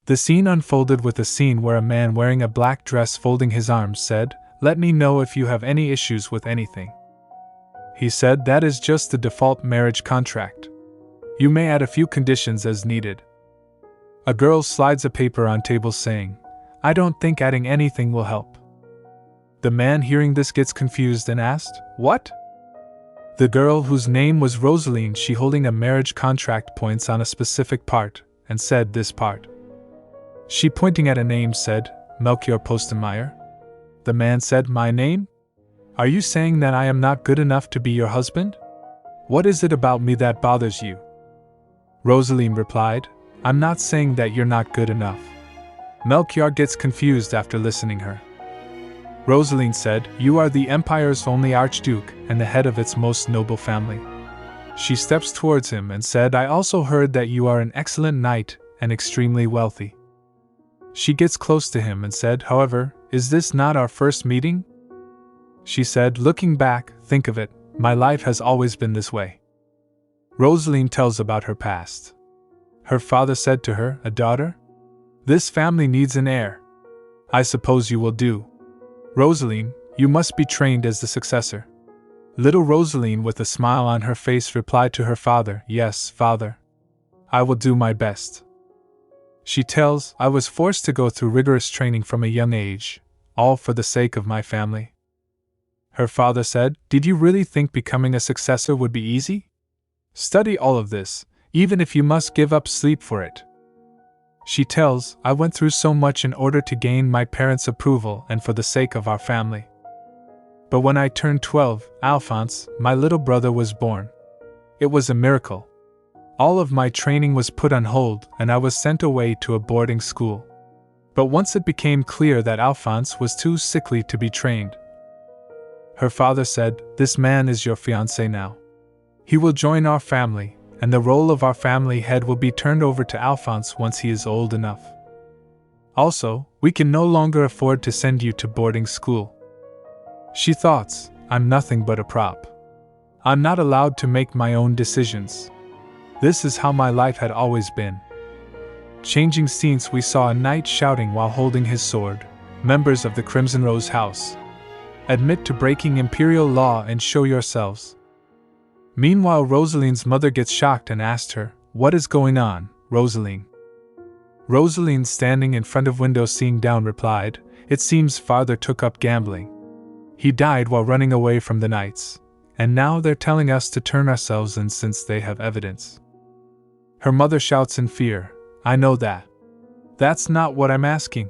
The scene unfolded with a scene where a man wearing a black dress folding his arms said, "Let me know if you have any issues with anything." He said that is just the default marriage contract. You may add a few conditions as needed. A girl slides a paper on table saying, "I don't think adding anything will help." The man hearing this gets confused and asked, "What?" The girl, whose name was Roseline, she holding a marriage contract, points on a specific part, and said this part. She, pointing at a name, said, "Melchior Postenmeyer." The man said, "My name? Are you saying that I am not good enough to be your husband? What is it about me that bothers you?" Roseline replied, "I'm not saying that you're not good enough." Melchior gets confused after listening her. Roseline said, "You are the empire's only archduke and the head of its most noble family." She steps towards him and said, "I also heard that you are an excellent knight and extremely wealthy." She gets close to him and said, "However, is this not our first meeting?" She said, "Looking back, think of it, my life has always been this way." Roseline tells about her past. Her father said to her, "A daughter? This family needs an heir. I suppose you will do. Roseline, you must be trained as the successor." Little Roseline, with a smile on her face, replied to her father, "Yes, father. I will do my best." She tells, "I was forced to go through rigorous training from a young age, all for the sake of my family." Her father said, "Did you really think becoming a successor would be easy? Study all of this, even if you must give up sleep for it." She tells, "I went through so much in order to gain my parents' approval and for the sake of our family. But when I turned 12, Alphonse, my little brother, was born. It was a miracle. All of my training was put on hold and I was sent away to a boarding school. But once it became clear that Alphonse was too sickly to be trained." Her father said, "This man is your fiancé now. He will join our family, and the role of our family head will be turned over to Alphonse once he is old enough. Also, we can no longer afford to send you to boarding school." She thought, "I'm nothing but a prop. I'm not allowed to make my own decisions. This is how my life had always been." Changing scenes, we saw a knight shouting while holding his sword, "Members of the Crimson Rose House, admit to breaking imperial law and show yourselves." Meanwhile, Roseline's mother gets shocked and asked her, "What is going on, Roseline?" Roseline, standing in front of window seeing down, replied, "It seems father took up gambling. He died while running away from the knights, and now they're telling us to turn ourselves in since they have evidence." Her mother shouts in fear, "I know that. That's not what I'm asking.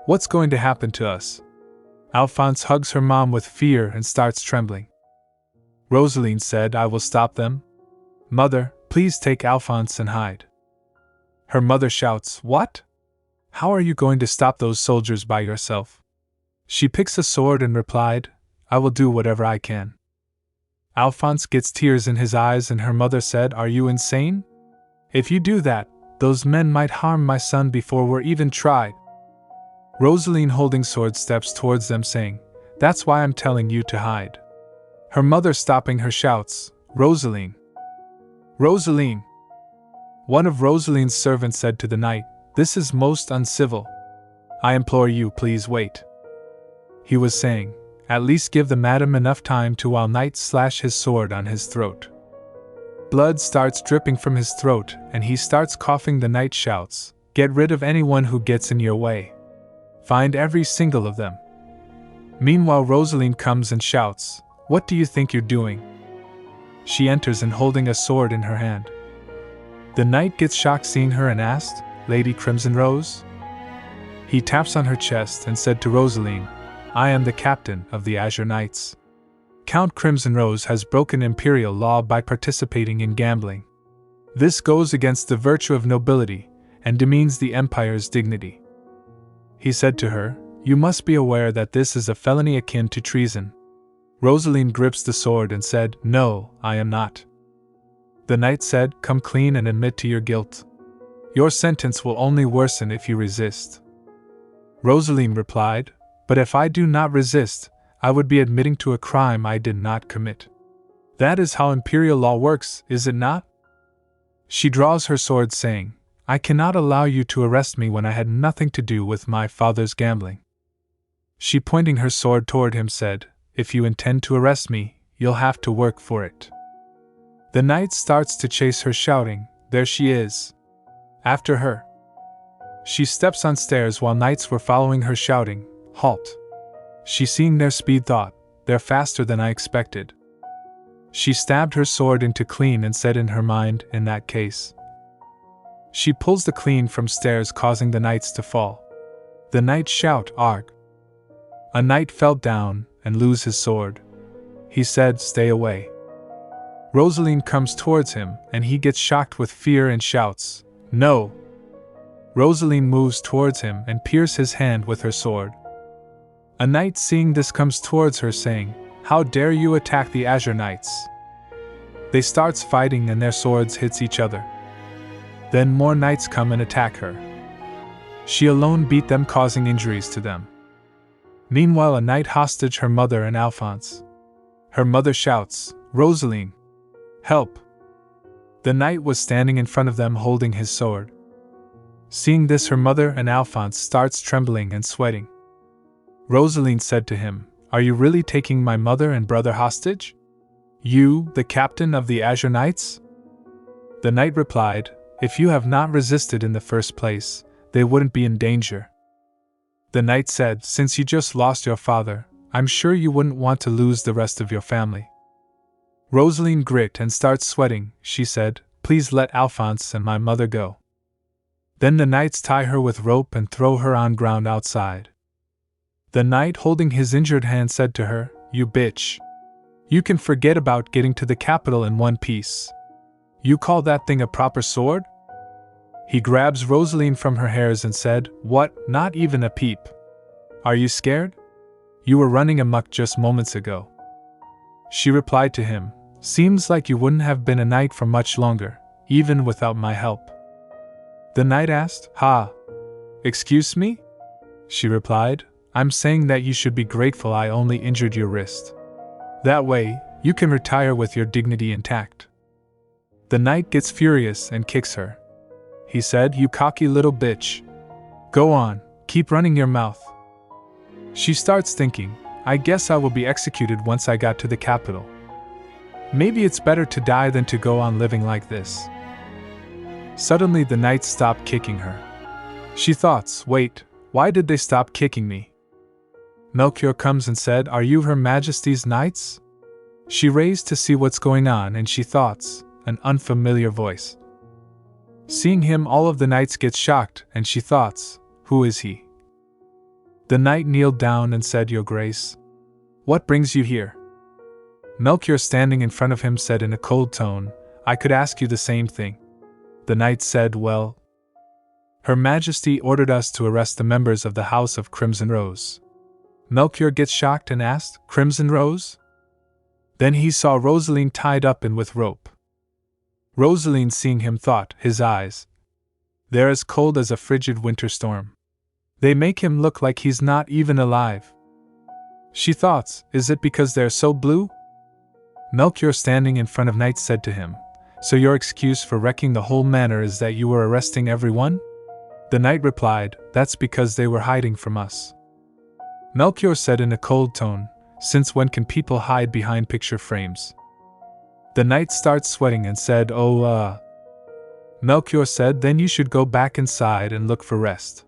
What's going to happen to us?" Alphonse hugs her mom with fear and starts trembling. Roseline said, "I will stop them. Mother, please take Alphonse and hide." Her mother shouts, "What? How are you going to stop those soldiers by yourself?" She picks a sword and replied, "I will do whatever I can." Alphonse gets tears in his eyes and her mother said, "Are you insane? If you do that, those men might harm my son before we're even tried." Roseline, holding sword, steps towards them saying, "That's why I'm telling you to hide." Her mother, stopping her, shouts, "Roseline! Roseline!" One of Roseline's servants said to the knight, "This is most uncivil. I implore you, please wait." He was saying, "At least give the madam enough time to," while knight slash his sword on his throat. Blood starts dripping from his throat and he starts coughing. The knight shouts, "Get rid of anyone who gets in your way. Find every single of them." Meanwhile, Roseline comes and shouts, "What do you think you're doing?" She enters and holding a sword in her hand. The knight gets shocked seeing her and asked, "Lady Crimson Rose?" He taps on her chest and said to Roseline, "I am the captain of the Azure Knights. Count Crimson Rose has broken imperial law by participating in gambling. This goes against the virtue of nobility and demeans the empire's dignity." He said to her, "You must be aware that this is a felony akin to treason." Roseline grips the sword and said, "No, I am not." The knight said, "Come clean and admit to your guilt. Your sentence will only worsen if you resist." Roseline replied, "But if I do not resist, I would be admitting to a crime I did not commit. That is how imperial law works, is it not?" She draws her sword saying, I cannot allow you to arrest me when I had nothing to do with my father's gambling. She, pointing her sword toward him, said, If you intend to arrest me, you'll have to work for it. The knight starts to chase her, shouting, There she is! After her. She steps on stairs while knights were following her, shouting, Halt! She, seeing their speed, thought, They're faster than I expected. She stabbed her sword into Clean and said in her mind, In that case. She pulls the Clean from stairs, causing the knights to fall. The knights shout, Arg! A knight fell down and lose his sword. He said, Stay away. Roseline comes towards him, and he gets shocked with fear and shouts, No! Roseline moves towards him and pierces his hand with her sword. A knight, seeing this, comes towards her, saying, How dare you attack the Azure Knights? They starts fighting and their swords hits each other. Then more knights come and attack her. She alone beat them, causing injuries to them. Meanwhile, a knight hostage her mother and Alphonse. Her mother shouts, Roseline! Help! The knight was standing in front of them holding his sword. Seeing this, her mother and Alphonse starts trembling and sweating. Roseline said to him, Are you really taking my mother and brother hostage? You, the captain of the Azure Knights? The knight replied, If you have not resisted in the first place, they wouldn't be in danger. The knight said, Since you just lost your father, I'm sure you wouldn't want to lose the rest of your family. Roseline grit and starts sweating. She said, Please let Alphonse and my mother go. Then the knights tie her with rope and throw her on ground outside. The knight, holding his injured hand, said to her, You bitch! You can forget about getting to the capital in one piece. You call that thing a proper sword? He grabs Roseline from her hairs and said, What, not even a peep? Are you scared? You were running amok just moments ago. She replied to him, Seems like you wouldn't have been a knight for much longer, even without my help. The knight asked, Ha! Excuse me? She replied, I'm saying that you should be grateful I only injured your wrist. That way, you can retire with your dignity intact. The knight gets furious and kicks her. He said, You cocky little bitch. Go on, keep running your mouth. She starts thinking, I guess I will be executed once I got to the capital. Maybe it's better to die than to go on living like this. Suddenly the knights stopped kicking her. She thought, Wait, why did they stop kicking me? Melchior comes and said, Are you Her Majesty's knights? She raised to see what's going on and she thought, an unfamiliar voice. Seeing him, all of the knights get shocked and she thought, Who is he? The knight kneeled down and said, Your Grace, what brings you here? Melchior, standing in front of him, said in a cold tone, I could ask you the same thing. The knight said, Well, Her Majesty ordered us to arrest the members of the House of Crimson Rose. Melchior gets shocked and asked, Crimson Rose? Then he saw Roseline tied up and with rope. Roseline, seeing him, thought, His eyes, they're as cold as a frigid winter storm. They make him look like he's not even alive. She thought, Is it because they're so blue? Melchior, standing in front of knights, said to him, So your excuse for wrecking the whole manor is that you were arresting everyone? The knight replied, That's because they were hiding from us. Melchior said in a cold tone, Since when can people hide behind picture frames? The knight starts sweating and said, Melchior said, Then you should go back inside and look for rest.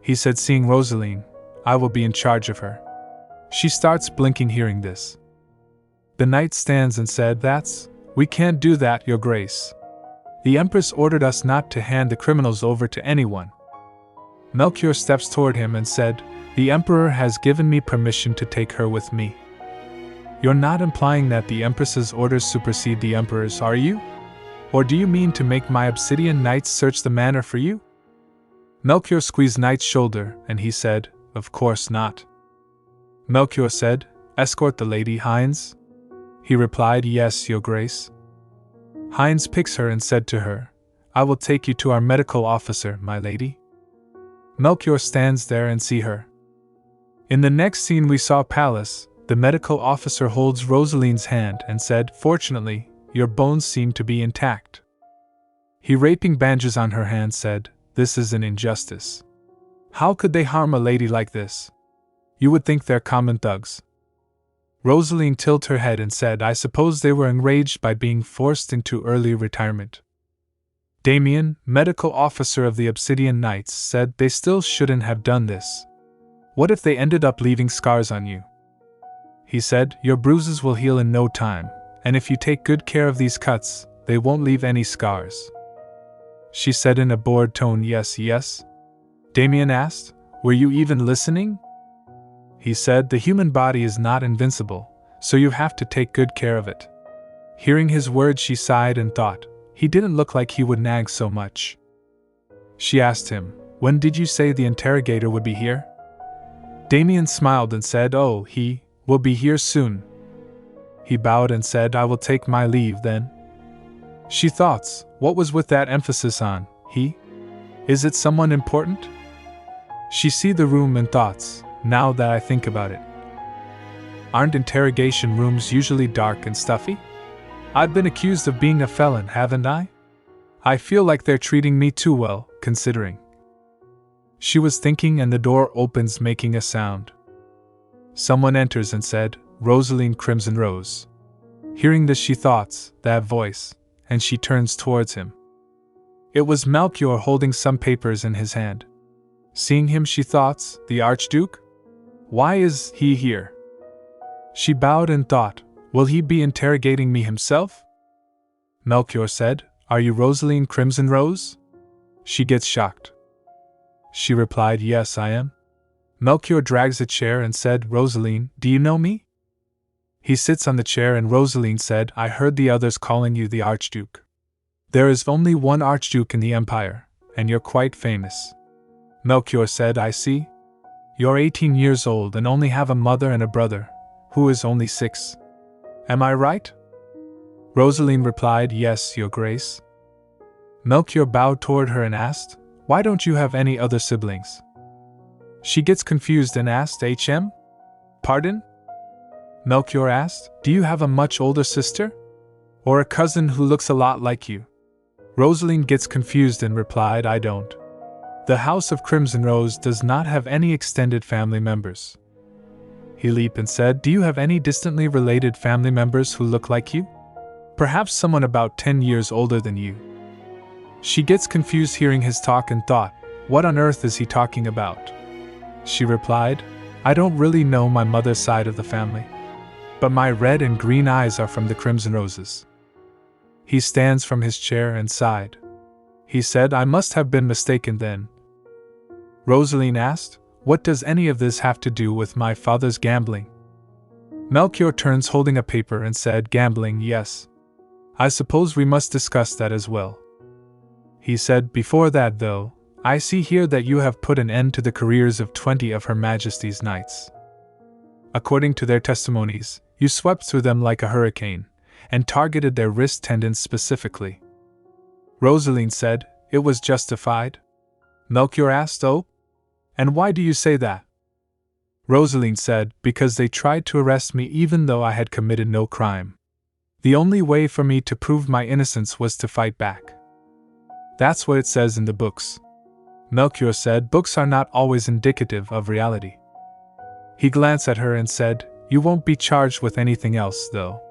He said, seeing Roseline, I will be in charge of her. She starts blinking hearing this. The knight stands and said, We can't do that, Your Grace. The Empress ordered us not to hand the criminals over to anyone. Melchior steps toward him and said, The Emperor has given me permission to take her with me. You're not implying that the Empress's orders supersede the Emperor's, are you? Or do you mean to make my obsidian knights search the manor for you? Melchior squeezed Knight's shoulder, and he said, Of course not. Melchior said, Escort the Lady Hines? He replied, Yes, Your Grace. Hines picks her and said to her, I will take you to our medical officer, my lady. Melchior stands there and see her. In the next scene we saw Palace. The medical officer holds Roseline's hand and said, Fortunately, your bones seem to be intact. He, raping bandages on her hand, said, "This is an injustice. How could they harm a lady like this? You would think they're common thugs." Roseline tilted her head and said, "I suppose they were enraged by being forced into early retirement." Damien, medical officer of the Obsidian Knights, said they still shouldn't have done this. What if they ended up leaving scars on you? He said, "Your bruises will heal in no time, and if you take good care of these cuts, they won't leave any scars." She said in a bored tone, "Yes, yes." Damien asked, "Were you even listening?" He said, "The human body is not invincible, so you have to take good care of it." Hearing his words, she sighed and thought, he didn't look like he would nag so much. She asked him, "When did you say the interrogator would be here?" Damien smiled and said, "Oh, he will be here soon." He bowed and said, "I will take my leave then." She thought, what was with that emphasis on he? Is it someone important? She see the room and thoughts, now that I think about it. Aren't interrogation rooms usually dark and stuffy? I've been accused of being a felon, haven't I? I feel like they're treating me too well, considering. She was thinking, and the door opens, making a sound. Someone enters and said, "Roseline Crimson Rose." Hearing this, she thought, that voice, and she turns towards him. It was Melchior holding some papers in his hand. Seeing him, she thought, the Archduke? Why is he here? She bowed and thought, will he be interrogating me himself? Melchior said, "Are you Roseline Crimson Rose?" She gets shocked. She replied, "Yes, I am." Melchior drags a chair and said, "Roseline, do you know me?" He sits on the chair and Roseline said, "I heard the others calling you the Archduke. There is only one Archduke in the Empire, and you're quite famous." Melchior said, "I see. You're 18 years old and only have a mother and a brother, who is only 6. Am I right?" Roseline replied, "Yes, Your Grace." Melchior bowed toward her and asked, "Why don't you have any other siblings?" She gets confused and asked, "HM? Pardon?" Melchior asked, "Do you have a much older sister? Or a cousin who looks a lot like you?" Roseline gets confused and replied, "I don't. The House of Crimson Rose does not have any extended family members." He leaped and said, "Do you have any distantly related family members who look like you? Perhaps someone about 10 years older than you." She gets confused hearing his talk and thought, what on earth is he talking about? She replied, "I don't really know my mother's side of the family. But my red and green eyes are from the Crimson Roses." He stands from his chair and sighed. He said, "I must have been mistaken then." Roseline asked, "What does any of this have to do with my father's gambling?" Melchior turns holding a paper and said, "Gambling, yes. I suppose we must discuss that as well." He said, "Before that though, I see here that you have put an end to the careers of 20 of Her Majesty's knights. According to their testimonies, you swept through them like a hurricane, and targeted their wrist tendons specifically." Roseline said, "It was justified?" Melchior asked, "Oh? And why do you say that?" Roseline said, "Because they tried to arrest me even though I had committed no crime. The only way for me to prove my innocence was to fight back. That's what it says in the books." Melchior said, "Books are not always indicative of reality." He glanced at her and said, "You won't be charged with anything else, though.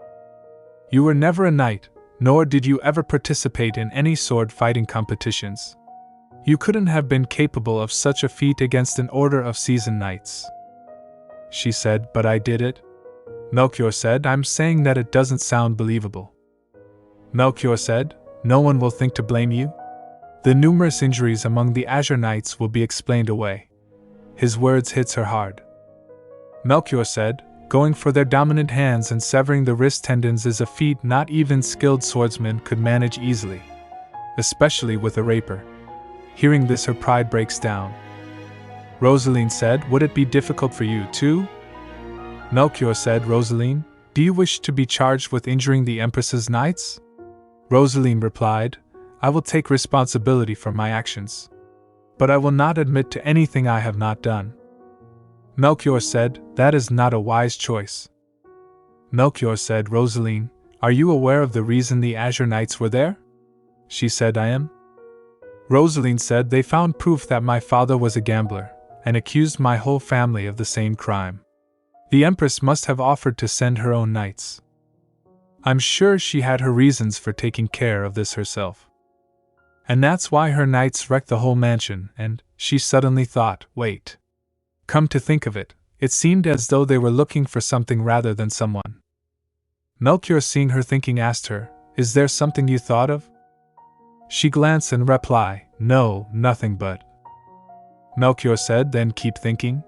You were never a knight, nor did you ever participate in any sword fighting competitions. You couldn't have been capable of such a feat against an order of seasoned knights." She said, "But I did it." Melchior said, "I'm saying that it doesn't sound believable." Melchior said, "No one will think to blame you. The numerous injuries among the Azure Knights will be explained away." His words hits her hard. Melchior said, "Going for their dominant hands and severing the wrist tendons is a feat not even skilled swordsmen could manage easily, especially with a rapier." Hearing this, her pride breaks down. Roseline said, "Would it be difficult for you too?" Melchior said, "Roseline, do you wish to be charged with injuring the Empress's knights?" Roseline replied, "I will take responsibility for my actions. But I will not admit to anything I have not done." Melchior said, "That is not a wise choice." Melchior said, "Roseline, are you aware of the reason the Azure Knights were there?" she said. I am? Roseline said, they found proof that my father was a gambler, and accused my whole family of the same crime. The Empress must have offered to send her own knights. I'm sure she had her reasons for taking care of this herself. And that's why her knights wrecked the whole mansion, and she suddenly thought, wait. Come to think of it, it seemed as though they were looking for something rather than someone. Melchior, seeing her thinking, asked her, is there something you thought of? She glanced and replied, no, nothing but. Melchior said, then keep thinking.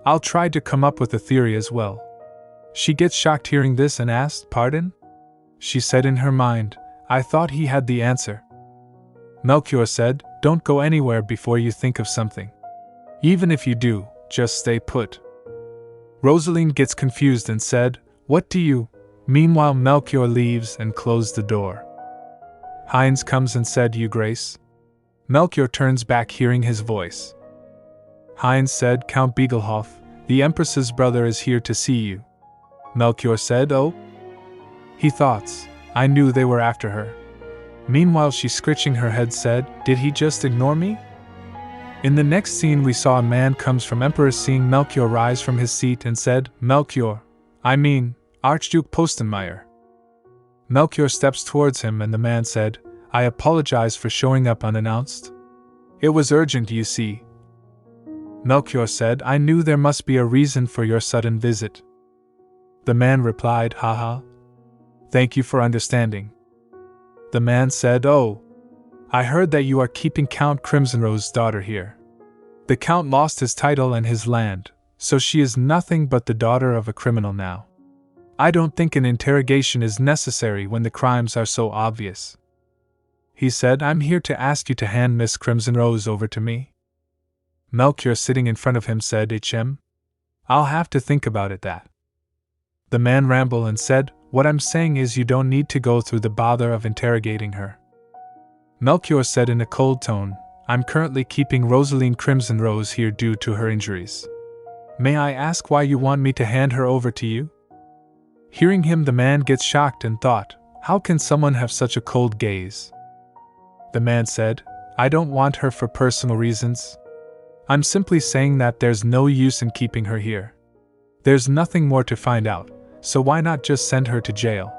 I'll try to come up with a theory as well. She gets shocked hearing this and asked, pardon? She said in her mind, I thought he had the answer. Melchior said, don't go anywhere before you think of something. Even if you do, just stay put. Roseline gets confused and said, what do you? Meanwhile Melchior leaves and closed the door. Heinz comes and said, you Grace? Melchior turns back hearing his voice. Heinz said, Count Beagelhoff, the Empress's brother is here to see you. Melchior said, oh? He thought, I knew they were after her. Meanwhile she, scratching her head, said, did he just ignore me? In the next scene we saw a man comes from Empress, seeing Melchior rise from his seat and said, Melchior, Archduke Postenmeyer. Melchior steps towards him and the man said, I apologize for showing up unannounced. It was urgent, you see. Melchior said, I knew there must be a reason for your sudden visit. The man replied, haha. Thank you for understanding. The man said, oh, I heard that you are keeping Count Crimsonrose's daughter here. The Count lost his title and his land, so she is nothing but the daughter of a criminal now. I don't think an interrogation is necessary when the crimes are so obvious. He said, I'm here to ask you to hand Miss Crimsonrose over to me. Melchior, sitting in front of him, said, I'll have to think about it. That. The man rambled and said, what I'm saying is you don't need to go through the bother of interrogating her. Melchior said in a cold tone, I'm currently keeping Roseline Crimsonrose here due to her injuries. May I ask why you want me to hand her over to you? Hearing him, the man gets shocked and thought, how can someone have such a cold gaze? The man said, I don't want her for personal reasons. I'm simply saying that there's no use in keeping her here. There's nothing more to find out, so why not just send her to jail?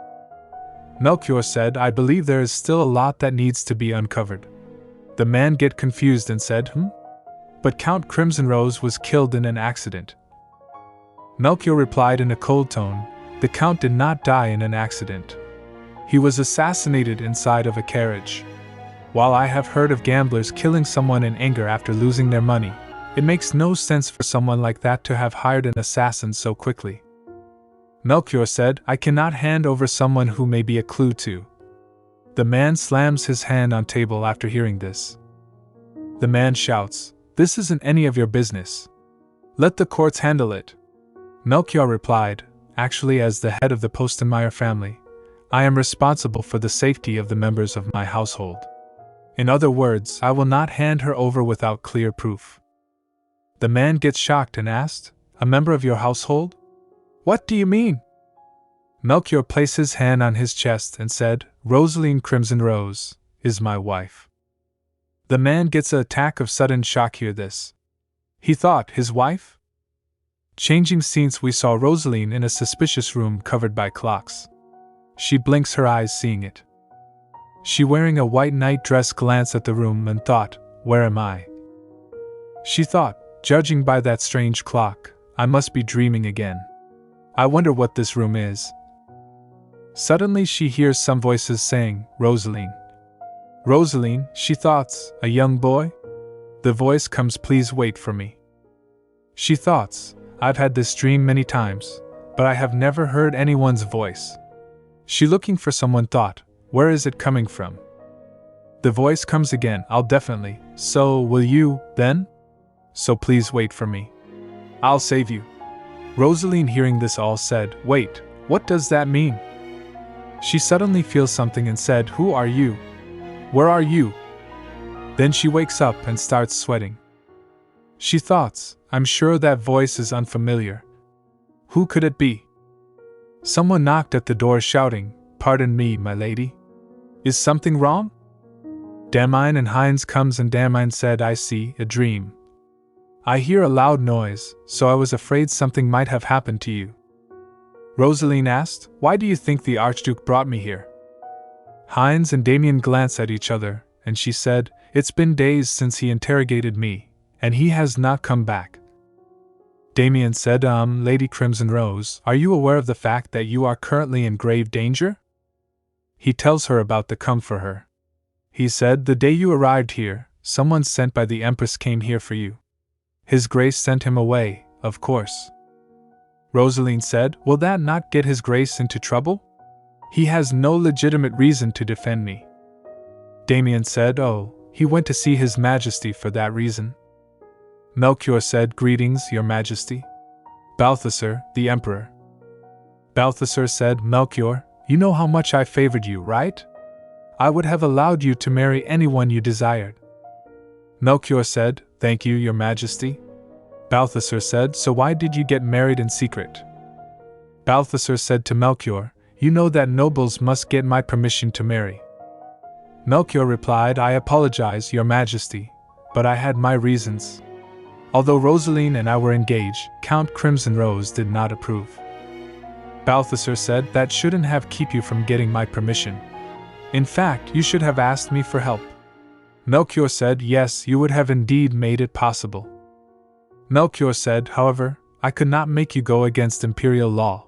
Melchior said, I believe there is still a lot that needs to be uncovered. The man get confused and said, But Count Crimsonrose was killed in an accident. Melchior replied in a cold tone, the Count did not die in an accident. He was assassinated inside of a carriage. While I have heard of gamblers killing someone in anger after losing their money, it makes no sense for someone like that to have hired an assassin so quickly. Melchior said, I cannot hand over someone who may be a clue to. The man slams his hand on table after hearing this. The man shouts, this isn't any of your business. Let the courts handle it. Melchior replied, actually, as the head of the Postenmeyer family, I am responsible for the safety of the members of my household. In other words, I will not hand her over without clear proof. The man gets shocked and asked, a member of your household? What do you mean? Melchior placed his hand on his chest and said, Roseline Crimsonrose is my wife. The man gets an attack of sudden shock hear this. He thought, his wife? Changing scenes, we saw Roseline in a suspicious room covered by clocks. She blinks her eyes seeing it. She, wearing a white night dress, glanced at the room and thought, where am I? She thought, judging by that strange clock, I must be dreaming again. I wonder what this room is. Suddenly she hears some voices saying, Roseline. Roseline, she thought, a young boy? The voice comes, please wait for me. She thought, I've had this dream many times, but I have never heard anyone's voice. She, looking for someone, thought, where is it coming from? The voice comes again, I'll definitely, so will you, then? So please wait for me. I'll save you. Roseline, hearing this all, said, wait, what does that mean? She suddenly feels something and said, who are you? Where are you? Then she wakes up and starts sweating. She thought, I'm sure that voice is unfamiliar. Who could it be? Someone knocked at the door shouting, pardon me, my lady. Is something wrong? Damien and Heinz comes and Damien said, I see a dream. I hear a loud noise, so I was afraid something might have happened to you. Roseline asked, why do you think the Archduke brought me here? Heinz and Damien glance at each other, and she said, it's been days since he interrogated me, and he has not come back. Damien said, Lady Crimson Rose, are you aware of the fact that you are currently in grave danger? He tells her about the come for her. He said, the day you arrived here, someone sent by the Empress came here for you. His Grace sent him away, of course. Roseline said, will that not get His Grace into trouble? He has no legitimate reason to defend me. Damien said, oh, he went to see His Majesty for that reason. Melchior said, greetings, Your Majesty. Balthasar, the Emperor. Balthasar said, Melchior, you know how much I favored you, right? I would have allowed you to marry anyone you desired. Melchior said, thank you, Your Majesty. Balthasar said, so why did you get married in secret? Balthasar said to Melchior, you know that nobles must get my permission to marry. Melchior replied, I apologize, Your Majesty, but I had my reasons. Although Roseline and I were engaged, Count Crimson Rose did not approve. Balthasar said, that shouldn't have kept you from getting my permission. In fact, you should have asked me for help. Melchior said, yes, you would have indeed made it possible. Melchior said, however, I could not make you go against imperial law.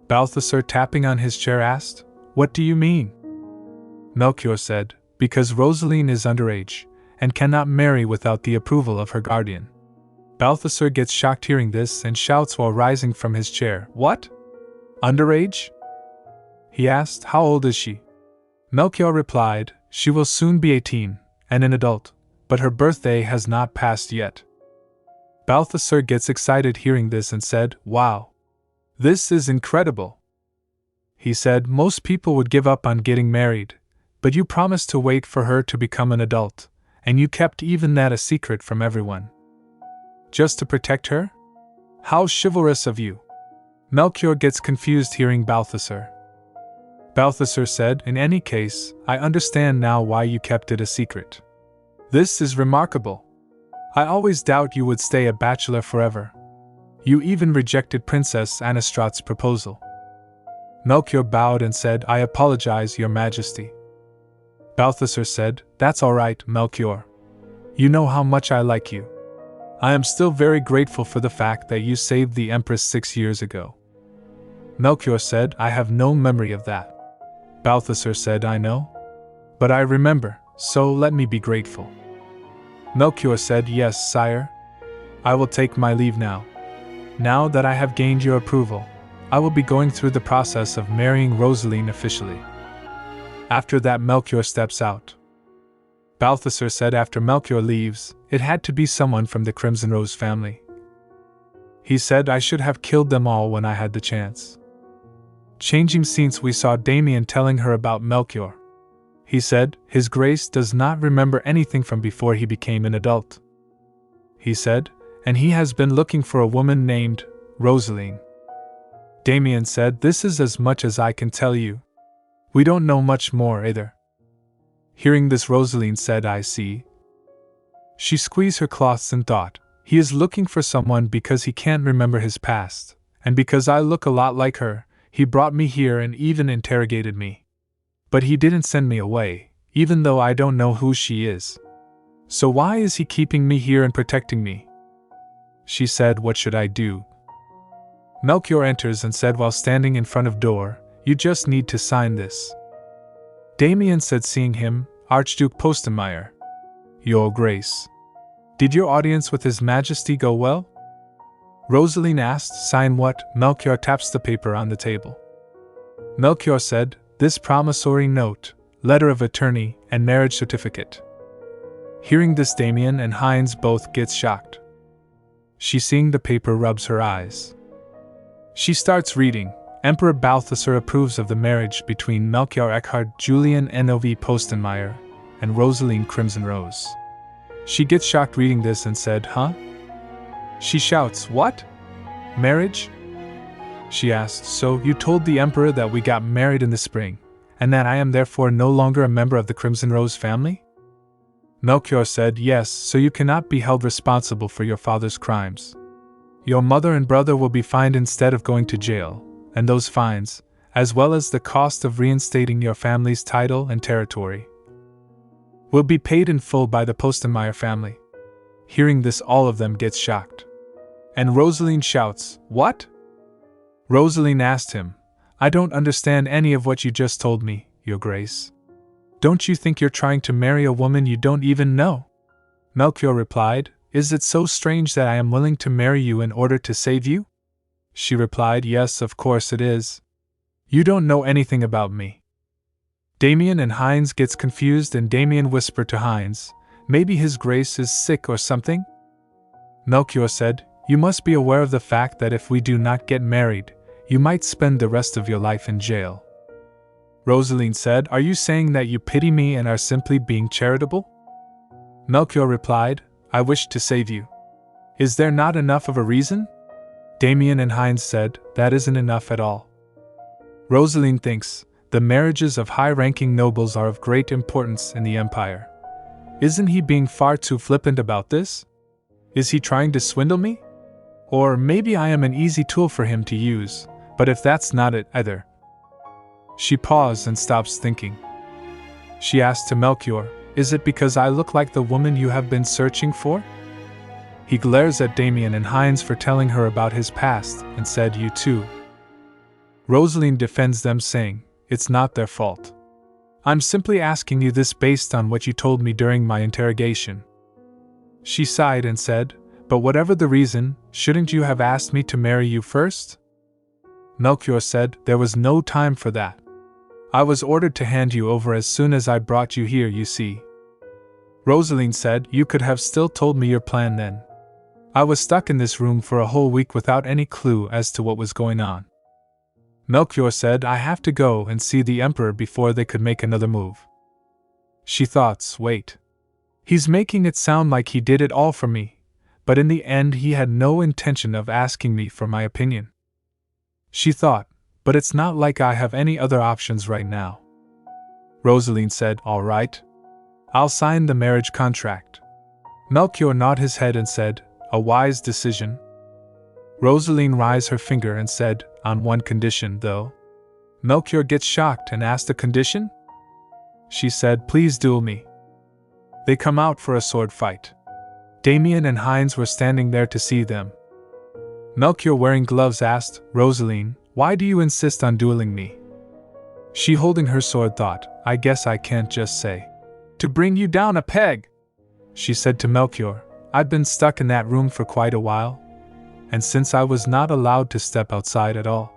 Balthasar, tapping on his chair, asked, what do you mean? Melchior said, because Roseline is underage, and cannot marry without the approval of her guardian. Balthasar gets shocked hearing this and shouts while rising from his chair, what? Underage? He asked, how old is she? Melchior replied, she will soon be 18, and an adult, but her birthday has not passed yet. Balthasar gets excited hearing this and said, wow. This is incredible. He said, most people would give up on getting married, but you promised to wait for her to become an adult, and you kept even that a secret from everyone. Just to protect her? How chivalrous of you. Melchior gets confused hearing Balthasar. Balthasar said, in any case, I understand now why you kept it a secret. This is remarkable. I always doubt you would stay a bachelor forever. You even rejected Princess Anastrat's proposal. Melchior bowed and said, I apologize, Your Majesty. Balthasar said, that's all right, Melchior. You know how much I like you. I am still very grateful for the fact that you saved the Empress 6 years ago. Melchior said, I have no memory of that. Balthasar said, I know. But I remember, so let me be grateful. Melchior said, yes, sire. I will take my leave now. Now that I have gained your approval, I will be going through the process of marrying Roseline officially. After that, Melchior steps out. Balthasar said after Melchior leaves, it had to be someone from the Crimson Rose family. He said, I should have killed them all when I had the chance. Changing scenes, we saw Damien telling her about Melchior. He said, His Grace does not remember anything from before he became an adult. He said, and he has been looking for a woman named Roseline. Damien said, this is as much as I can tell you. We don't know much more either. Hearing this, Roseline said, I see. She squeezed her cloths and thought, he is looking for someone because he can't remember his past, and because I look a lot like her, he brought me here and even interrogated me. But he didn't send me away, even though I don't know who she is. So why is he keeping me here and protecting me? She said, what should I do? Melchior enters and said while standing in front of door, you just need to sign this. Damien said, seeing him, Archduke Postenmeier. Your Grace. Did your audience with His Majesty go well? Roseline asked, sign what? Melchior taps the paper on the table. Melchior said, this promissory note, letter of attorney, and marriage certificate. Hearing this, Damien and Heinz both get shocked. She, seeing the paper, rubs her eyes. She starts reading. Emperor Balthasar approves of the marriage between Melchior Eckhard Julian Nov Postenmeier and Roseline Crimson Rose. She gets shocked reading this and said, huh? She shouts, what? Marriage? She asked, so you told the Emperor that we got married in the spring, and that I am therefore no longer a member of the Crimson Rose family? Melchior said, yes, so you cannot be held responsible for your father's crimes. Your mother and brother will be fined instead of going to jail, and those fines, as well as the cost of reinstating your family's title and territory, will be paid in full by the Postenmeier family. Hearing this, all of them gets shocked. And Roseline shouts, what? Roseline asked him, I don't understand any of what you just told me, Your Grace. Don't you think you're trying to marry a woman you don't even know? Melchior replied, Is it so strange that I am willing to marry you in order to save you? She replied, Yes, of course it is. You don't know anything about me. Damien and Heinz gets confused, and Damien whispered to Heinz, Maybe His Grace is sick or something? Melchior said, You must be aware of the fact that if we do not get married, you might spend the rest of your life in jail. Roseline said, Are you saying that you pity me and are simply being charitable? Melchior replied, I wish to save you. Is there not enough of a reason? Damien and Heinz said, That isn't enough at all. Roseline thinks, the marriages of high-ranking nobles are of great importance in the empire. Isn't he being far too flippant about this? Is he trying to swindle me? Or maybe I am an easy tool for him to use, but if that's not it either. She paused and stops thinking. She asked to Melchior, Is it because I look like the woman you have been searching for? He glares at Damien and Heinz for telling her about his past and said, You too. Roseline defends them, saying, It's not their fault. I'm simply asking you this based on what you told me during my interrogation. She sighed and said, But whatever the reason, shouldn't you have asked me to marry you first? Melchior said, There was no time for that. I was ordered to hand you over as soon as I brought you here, you see. Roseline said, You could have still told me your plan then. I was stuck in this room for a whole week without any clue as to what was going on. Melchior said, I have to go and see the Emperor before they could make another move. She thought, Wait. He's making it sound like he did it all for me, but in the end he had no intention of asking me for my opinion. She thought, But it's not like I have any other options right now. Roseline said, All right. I'll sign the marriage contract. Melchior nodded his head and said, A wise decision. Roseline raised her finger and said, On one condition, though. Melchior gets shocked and asked, A condition? She said, Please duel me. They come out for a sword fight. Damien and Heinz were standing there to see them. Melchior, wearing gloves, asked, Roseline, why do you insist on dueling me? She, holding her sword, thought, I guess I can't just say, To bring you down a peg. She said to Melchior, I've been stuck in that room for quite a while, and since I was not allowed to step outside at all,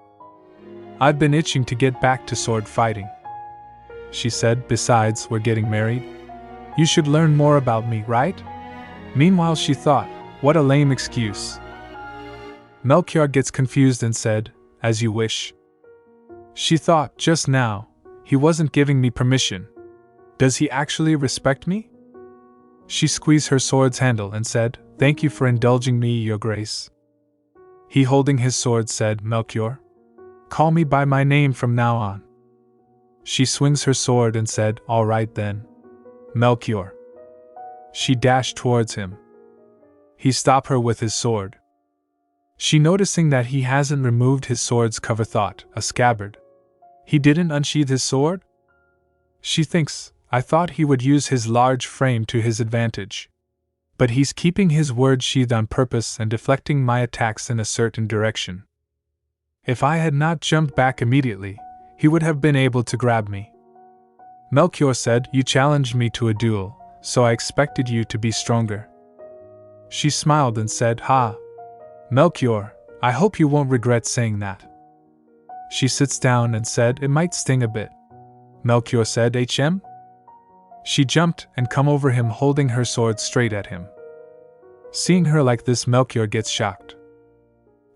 I've been itching to get back to sword fighting. She said, Besides, we're getting married. You should learn more about me, right? Meanwhile, she thought, What a lame excuse. Melchior gets confused and said, As you wish. She thought, Just now, he wasn't giving me permission. Does he actually respect me? She squeezed her sword's handle and said, Thank you for indulging me, Your Grace. He, holding his sword, said, Melchior, call me by my name from now on. She swings her sword and said, All right then. Melchior. She dashed towards him. He stopped her with his sword. She, noticing that he hasn't removed his sword's cover, thought, A scabbard. He didn't unsheath his sword? She thinks, I thought he would use his large frame to his advantage. But he's keeping his word sheathed on purpose and deflecting my attacks in a certain direction. If I had not jumped back immediately, he would have been able to grab me. Melchior said, You challenged me to a duel, so I expected you to be stronger. She smiled and said, Ha! Melchior, I hope you won't regret saying that. She sits down and said, It might sting a bit. Melchior said, HM? She jumped and come over him, holding her sword straight at him. Seeing her like this, Melchior gets shocked.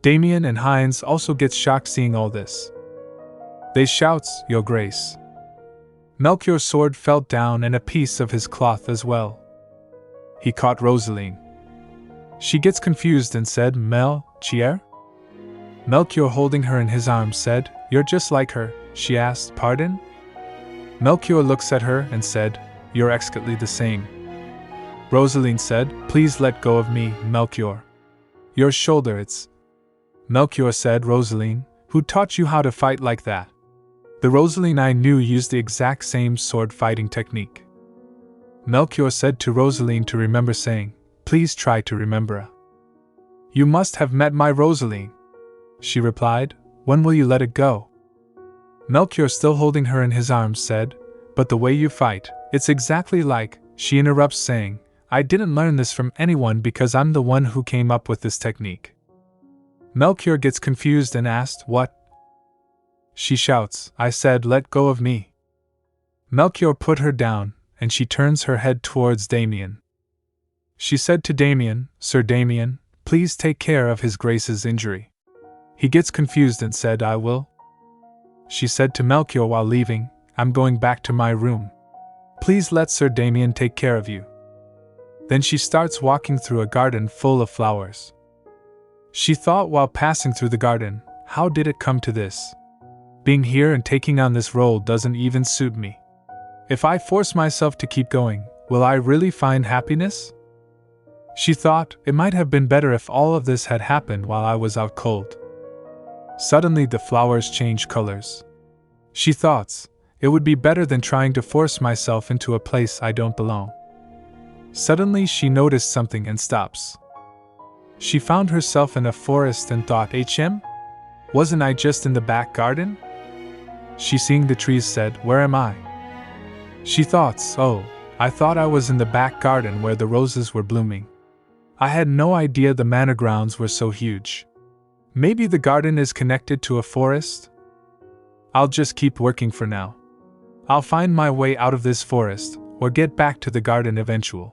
Damien and Heinz also gets shocked seeing all this. They shouts, Your Grace. Melchior's sword fell down and a piece of his cloth as well. He caught Roseline. She gets confused and said, Melchior? Melchior, holding her in his arms, said, You're just like her. She asked, Pardon? Melchior looks at her and said, You're exactly the same. Roseline said, please let go of me, Melchior. Your shoulder, it's. Melchior said, Roseline, who taught you how to fight like that? The Roseline I knew used the exact same sword fighting technique. Melchior said to Roseline to remember, saying, please try to remember. You must have met my Roseline. She replied, when will you let it go? Melchior, still holding her in his arms, said, but the way you fight, it's exactly like. She interrupts, saying, I didn't learn this from anyone because I'm the one who came up with this technique. Melchior gets confused and asked, what? She shouts, I said let go of me. Melchior put her down, and she turns her head towards Damien. She said to Damien, Sir Damien, please take care of his Grace's injury. He gets confused and said, I will. She said to Melchior while leaving, I'm going back to my room. Please let Sir Damien take care of you. Then she starts walking through a garden full of flowers. She thought while passing through the garden, how did it come to this? Being here and taking on this role doesn't even suit me. If I force myself to keep going, will I really find happiness? She thought it might have been better if all of this had happened while I was out cold. Suddenly the flowers changed colors. She thought, it would be better than trying to force myself into a place I don't belong. Suddenly she noticed something and stops. She found herself in a forest and thought, wasn't I just in the back garden? She, seeing the trees, said, where am I? She thought, oh, I thought I was in the back garden where the roses were blooming. I had no idea the manor grounds were so huge. Maybe the garden is connected to a forest? I'll just keep working for now. I'll find my way out of this forest, or get back to the garden eventually.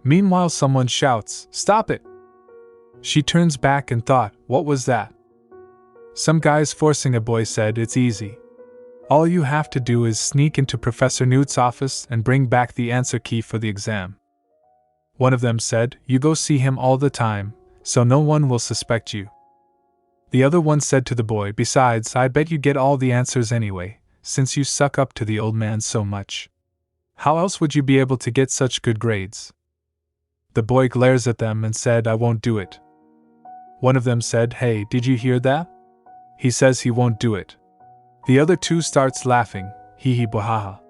Meanwhile someone shouts, stop it! She turns back and thought, what was that? Some guys forcing a boy, said, it's easy. All you have to do is sneak into Professor Newt's office and bring back the answer key for the exam. One of them said, you go see him all the time, so no one will suspect you. The other one said to the boy, besides, I bet you get all the answers anyway, since you suck up to the old man so much. How else would you be able to get such good grades? The boy glares at them and said, I won't do it. One of them said, hey, did you hear that? He says he won't do it. The other two starts laughing, hee hee bohaha.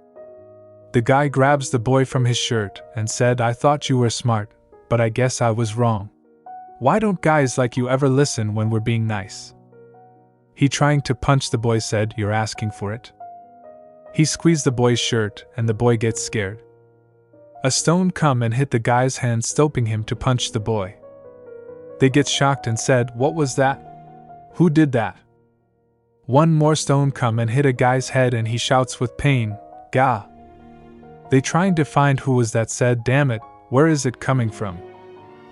The guy grabs the boy from his shirt and said, I thought you were smart, but I guess I was wrong. Why don't guys like you ever listen when we're being nice? He, trying to punch the boy, said, you're asking for it. He squeezed the boy's shirt and the boy gets scared. A stone come and hit the guy's hand, stopping him to punch the boy. They get shocked and said, what was that? Who did that? One more stone come and hit a guy's head and he shouts with pain, Gah! They, trying to find who was that, said, damn it, where is it coming from?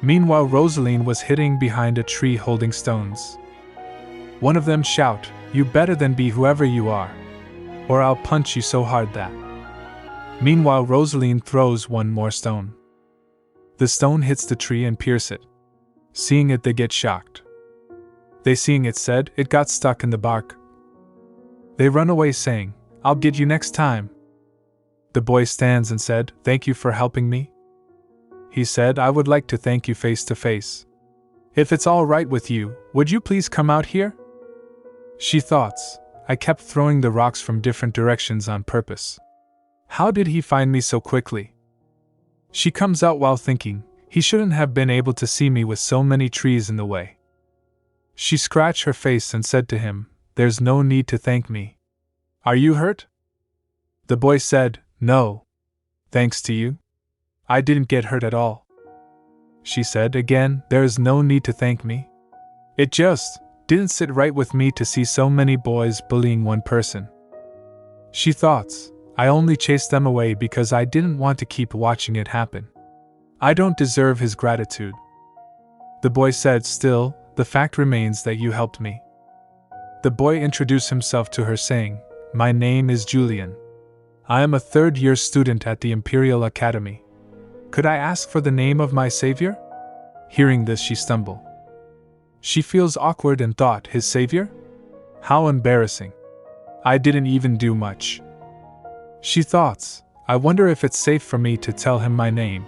Meanwhile Roseline was hiding behind a tree holding stones. One of them shout, you better than be whoever you are, or I'll punch you so hard that. Meanwhile Roseline throws one more stone. The stone hits the tree and pierces it. Seeing it, they get shocked. They, seeing it, said, it got stuck in the bark. They run away saying, I'll get you next time. The boy stands and said, thank you for helping me. He said, I would like to thank you face to face. If it's all right with you, would you please come out here? She thought, I kept throwing the rocks from different directions on purpose. How did he find me so quickly? She comes out while thinking, he shouldn't have been able to see me with so many trees in the way. She scratched her face and said to him, there's no need to thank me. Are you hurt? The boy said, no. Thanks to you. I didn't get hurt at all. She said again, there is no need to thank me. It just didn't sit right with me to see so many boys bullying one person. She thought, I only chased them away because I didn't want to keep watching it happen. I don't deserve his gratitude. The boy said, still, the fact remains that you helped me. The boy introduced himself to her, saying, my name is Julian. I am a third-year student at the Imperial Academy. Could I ask for the name of my savior? Hearing this, she stumbled. She feels awkward and thought, his savior? How embarrassing. I didn't even do much. She thought, I wonder if it's safe for me to tell him my name.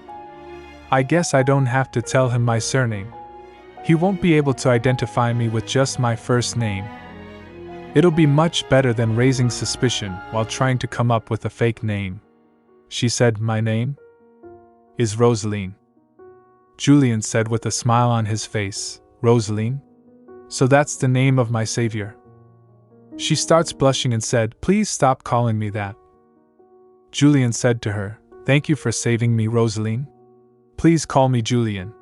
I guess I don't have to tell him my surname. He won't be able to identify me with just my first name. It'll be much better than raising suspicion while trying to come up with a fake name. She said, my name is Roseline. Julian said with a smile on his face, Roseline? So that's the name of my savior. She starts blushing and said, please stop calling me that. Julian said to her, thank you for saving me, Roseline. Please call me Julian.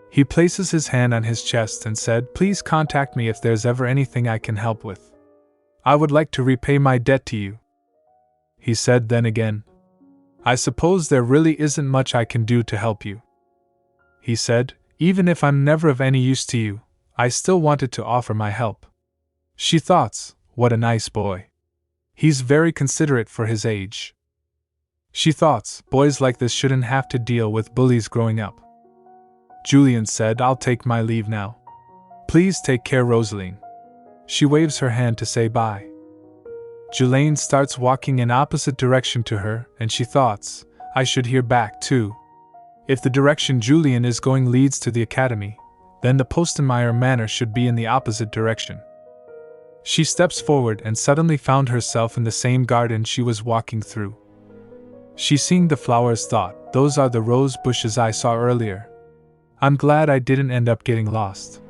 He places his hand on his chest and said, please contact me if there's ever anything I can help with. I would like to repay my debt to you. He said then again, I suppose there really isn't much I can do to help you. He said, even if I'm never of any use to you, I still wanted to offer my help. She thought, what a nice boy. He's very considerate for his age. She thought, boys like this shouldn't have to deal with bullies growing up. Julian said, I'll take my leave now. Please take care, Roseline. She waves her hand to say bye. Julian starts walking in opposite direction to her, and she thought, I should hear back too. If the direction Julian is going leads to the academy, then the Postenmeier Manor should be in the opposite direction. She steps forward and suddenly found herself in the same garden she was walking through. She seeing the flowers thought, those are the rose bushes I saw earlier. I'm glad I didn't end up getting lost.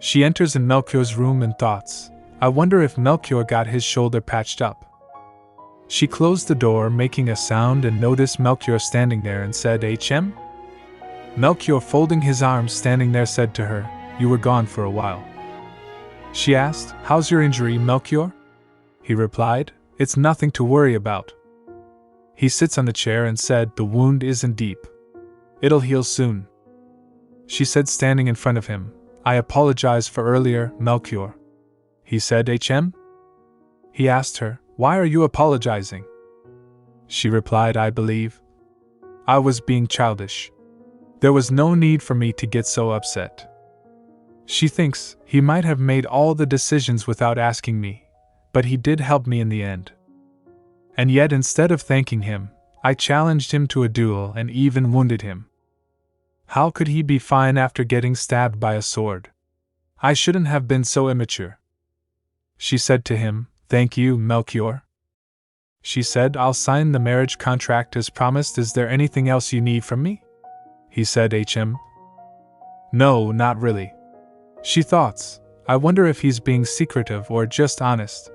She enters in Melchior's room and thoughts, I wonder if Melchior got his shoulder patched up. She closed the door, making a sound, and noticed Melchior standing there and said, HM? Melchior, folding his arms standing there, said to her, you were gone for a while. She asked, how's your injury, Melchior? He replied, it's nothing to worry about. He sits on the chair and said, the wound isn't deep. It'll heal soon. She said, standing in front of him, I apologize for earlier, Melchior. He said, HM? He asked her, why are you apologizing? She replied, I believe I was being childish. There was no need for me to get so upset. She thinks he might have made all the decisions without asking me, but he did help me in the end. And yet, instead of thanking him, I challenged him to a duel and even wounded him. How could he be fine after getting stabbed by a sword? I shouldn't have been so immature. She said to him, thank you, Melchior. She said, I'll sign the marriage contract as promised. Is there anything else you need from me? He said, HM. No, not really. She thought, I wonder if he's being secretive or just honest.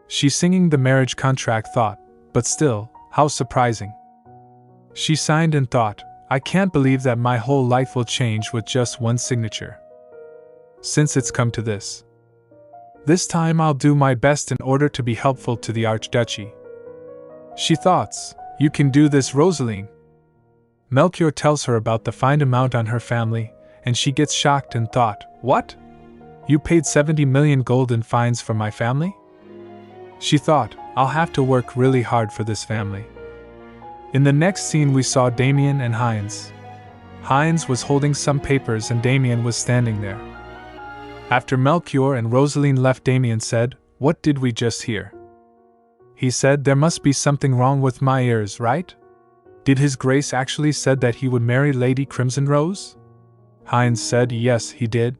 She singing the marriage contract thought, but still, how surprising. She signed and thought, I can't believe that my whole life will change with just one signature. Since it's come to this. This time I'll do my best in order to be helpful to the Archduchy. She thought, you can do this, Roseline. Melchior tells her about the fine amount on her family, and she gets shocked and thought, what? You paid 70 million gold in fines for my family? She thought, I'll have to work really hard for this family. In the next scene we saw Damien and Heinz. Heinz was holding some papers and Damien was standing there. After Melchior and Roseline left, Damien said, what did we just hear? He said, there must be something wrong with my ears, right? Did His Grace actually said that he would marry Lady Crimson Rose? Heinz said, yes, he did.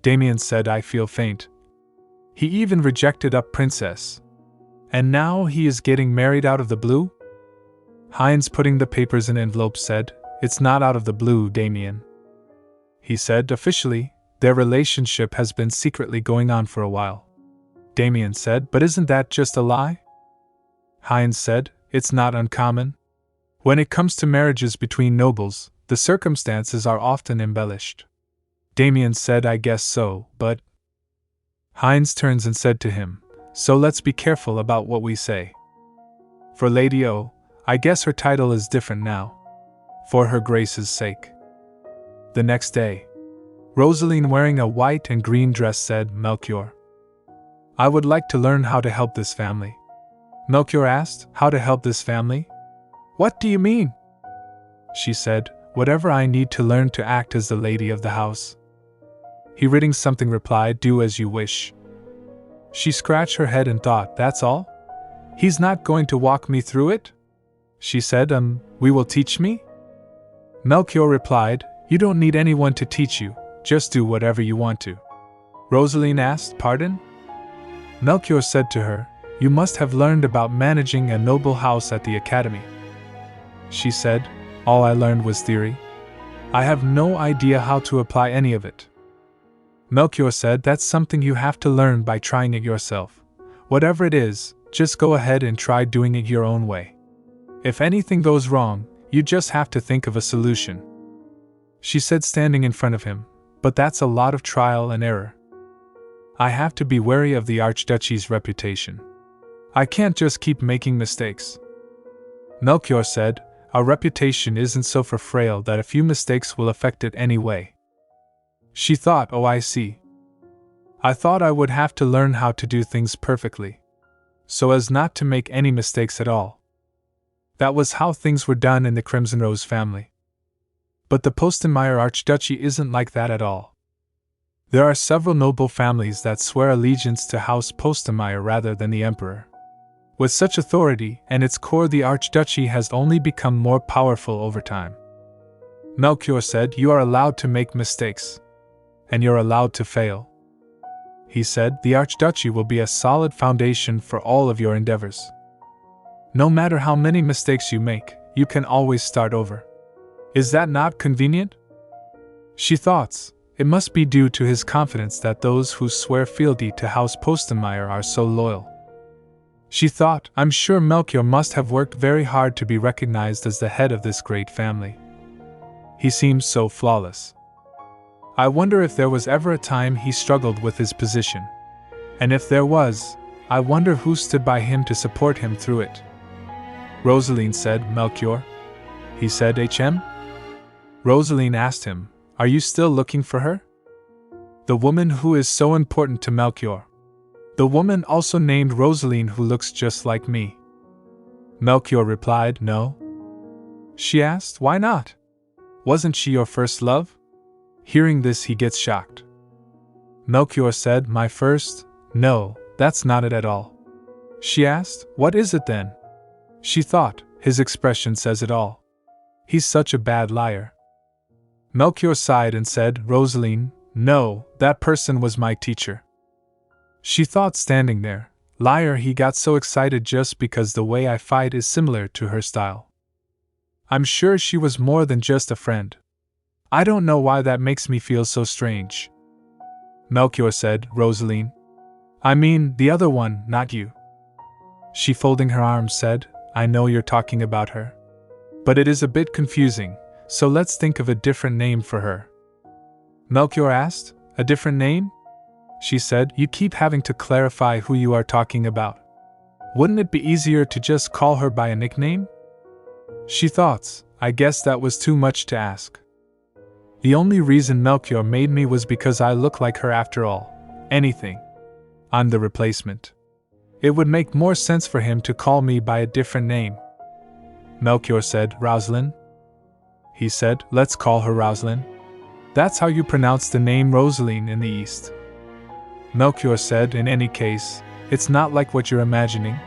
Damien said, I feel faint. He even rejected a princess. And now he is getting married out of the blue? Heinz, putting the papers in envelopes, said, it's not out of the blue, Damien. He said, officially, their relationship has been secretly going on for a while. Damien said, but isn't that just a lie? Heinz said, it's not uncommon. When it comes to marriages between nobles, the circumstances are often embellished. Damien said, I guess so, but... Heinz turns and said to him, so let's be careful about what we say. For Lady O, I guess her title is different now. For Her Grace's sake. The next day, Roseline, wearing a white and green dress, said, Melchior, I would like to learn how to help this family. Melchior asked, how to help this family? What do you mean? She said, whatever I need to learn to act as the lady of the house. He, reading something, replied, do as you wish. She scratched her head and thought, that's all? He's not going to walk me through it? She said, we will teach me? Melchior replied, "You don't need anyone to teach you, just do whatever you want to." Roseline asked, "Pardon?" Melchior said to her, "You must have learned about managing a noble house at the academy." She said, "All I learned was theory. I have no idea how to apply any of it." Melchior said, "That's something you have to learn by trying it yourself. Whatever it is, just go ahead and try doing it your own way. If anything goes wrong, you just have to think of a solution." She said, standing in front of him, "But that's a lot of trial and error. I have to be wary of the Archduchy's reputation. I can't just keep making mistakes." Melchior said, "Our reputation isn't so frail that a few mistakes will affect it anyway." She thought, "Oh, I see. I thought I would have to learn how to do things perfectly, so as not to make any mistakes at all. That was how things were done in the Crimson Rose family. But the Postenmeier Archduchy isn't like that at all. There are several noble families that swear allegiance to House Postenmeier rather than the Emperor. With such authority and its core, the Archduchy has only become more powerful over time." Melchior said, "You are allowed to make mistakes. And you're allowed to fail." He said, "The Archduchy will be a solid foundation for all of your endeavors. No matter how many mistakes you make, you can always start over. Is that not convenient?" She thought, it must be due to his confidence that those who swear fealty to House Postenmeier are so loyal. She thought, I'm sure Melchior must have worked very hard to be recognized as the head of this great family. He seems so flawless. I wonder if there was ever a time he struggled with his position. And if there was, I wonder who stood by him to support him through it. Roseline said, "Melchior?" He said, "HM?" Roseline asked him, "Are you still looking for her? The woman who is so important to Melchior. The woman also named Roseline who looks just like me." Melchior replied, "No." She asked, "Why not? Wasn't she your first love?" Hearing this, he gets shocked. Melchior said, "My first? No, that's not it at all." She asked, "What is it then?" She thought, his expression says it all. He's such a bad liar. Melchior sighed and said, "Roseline, no, that person was my teacher." She thought, standing there, liar, he got so excited just because the way I fight is similar to her style. I'm sure she was more than just a friend. I don't know why that makes me feel so strange. Melchior said, "Roseline? I mean, the other one, not you." She, folding her arms, said, "I know you're talking about her. But it is a bit confusing, so let's think of a different name for her." Melchior asked, "A different name?" She said, "You keep having to clarify who you are talking about. Wouldn't it be easier to just call her by a nickname?" She thought, I guess that was too much to ask. The only reason Melchior made me was because I look like her after all. Anything. I'm the replacement. It would make more sense for him to call me by a different name. Melchior said, "Roseline?" He said, "Let's call her Roseline. That's how you pronounce the name Roseline in the East." Melchior said, "In any case, it's not like what you're imagining.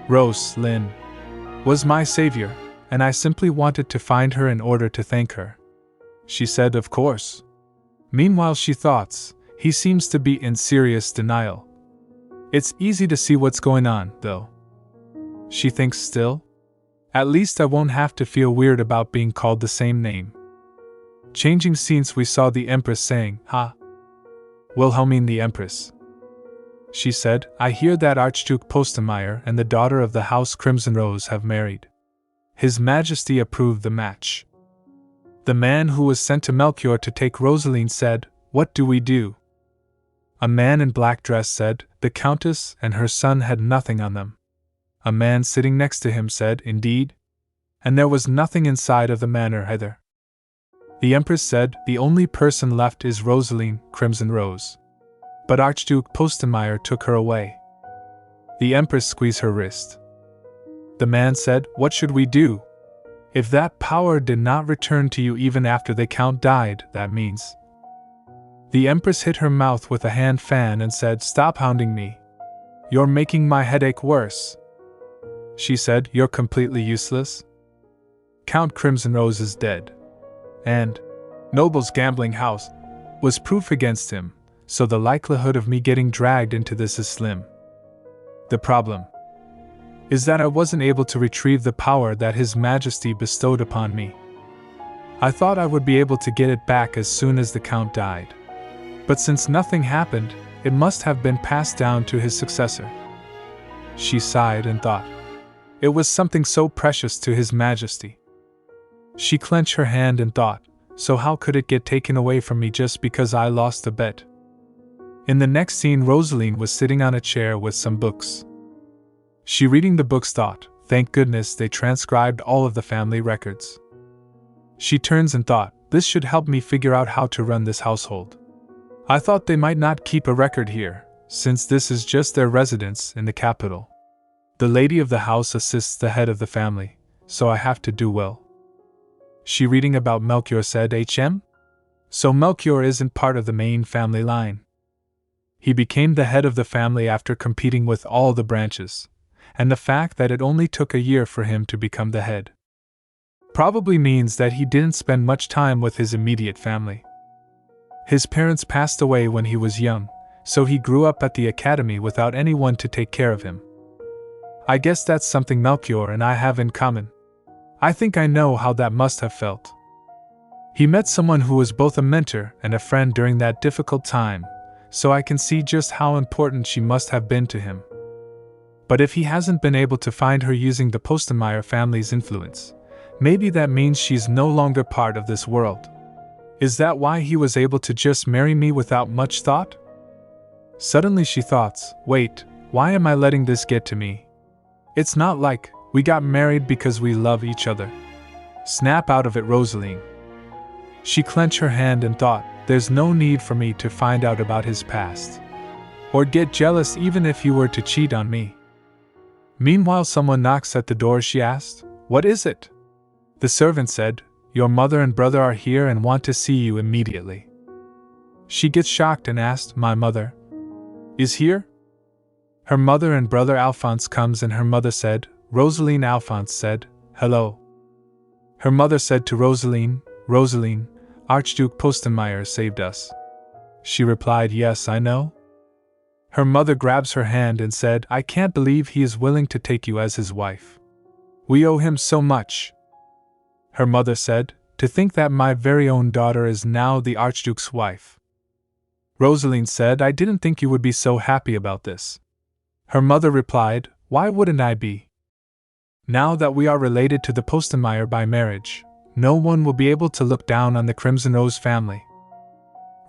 Roseline was my savior, and I simply wanted to find her in order to thank her." She said, "Of course." Meanwhile, she thought, he seems to be in serious denial. It's easy to see what's going on, though. She thinks still. At least I won't have to feel weird about being called the same name. Changing scenes, we saw the Empress saying, "Ha. Wilhelmine the Empress." She said, "I hear that Archduke Postenmeier and the daughter of the House Crimson Rose have married. His Majesty approved the match." The man who was sent to Melchior to take Roseline said, "What do we do?" A man in black dress said, "The Countess and her son had nothing on them." A man sitting next to him said, "Indeed?" And there was nothing inside of the manor either. The Empress said, "The only person left is Roseline, Crimson Rose. But Archduke Postenmeier took her away." The Empress squeezed her wrist. The man said, "What should we do? If that power did not return to you even after the Count died, that means..." The Empress hit her mouth with a hand fan and said, "Stop hounding me. You're making my headache worse." She said, "You're completely useless. Count Crimson Rose is dead." and Noble's gambling house was proof against him, so the likelihood of me getting dragged into this is slim. The problem is that I wasn't able to retrieve the power that His Majesty bestowed upon me. I thought I would be able to get it back as soon as the Count died. But since nothing happened, it must have been passed down to his successor. She sighed and thought. It was something so precious to His Majesty. She clenched her hand and thought, so how could it get taken away from me just because I lost a bet? In the next scene, Roseline was sitting on a chair with some books. She reading the books thought, thank goodness they transcribed all of the family records. She turns and thought, this should help me figure out how to run this household. I thought they might not keep a record here, since this is just their residence in the capital. The lady of the house assists the head of the family, so I have to do well. She reading about Melchior said, So Melchior isn't part of the main family line. He became the head of the family after competing with all the branches, and the fact that it only took a year for him to become the head probably means that he didn't spend much time with his immediate family. His parents passed away when he was young, so he grew up at the academy without anyone to take care of him. I guess that's something Melchior and I have in common. I think I know how that must have felt. He met someone who was both a mentor and a friend during that difficult time, so I can see just how important she must have been to him. But if he hasn't been able to find her using the Postenmeier family's influence, maybe that means she's no longer part of this world. Is that why he was able to just marry me without much thought? Suddenly she thought, wait, why am I letting this get to me? It's not like we got married because we love each other. Snap out of it, Roseline. She clenched her hand and thought, there's no need for me to find out about his past. Or get jealous even if he were to cheat on me. Meanwhile, someone knocks at the door. She asked, what is it? The servant said, your mother and brother are here and want to see you immediately. She gets shocked and asked, my mother is here? Her mother and brother Alphonse comes and her mother said, Roseline. Alphonse said, hello. Her mother said to Roseline, Roseline, Archduke Postenmeier saved us. She replied, yes, I know. Her mother grabs her hand and said, I can't believe he is willing to take you as his wife. We owe him so much. Her mother said, to think that my very own daughter is now the Archduke's wife. Roseline said, I didn't think you would be so happy about this. Her mother replied, why wouldn't I be? Now that we are related to the Postenmeier by marriage, no one will be able to look down on the Crimson Rose family.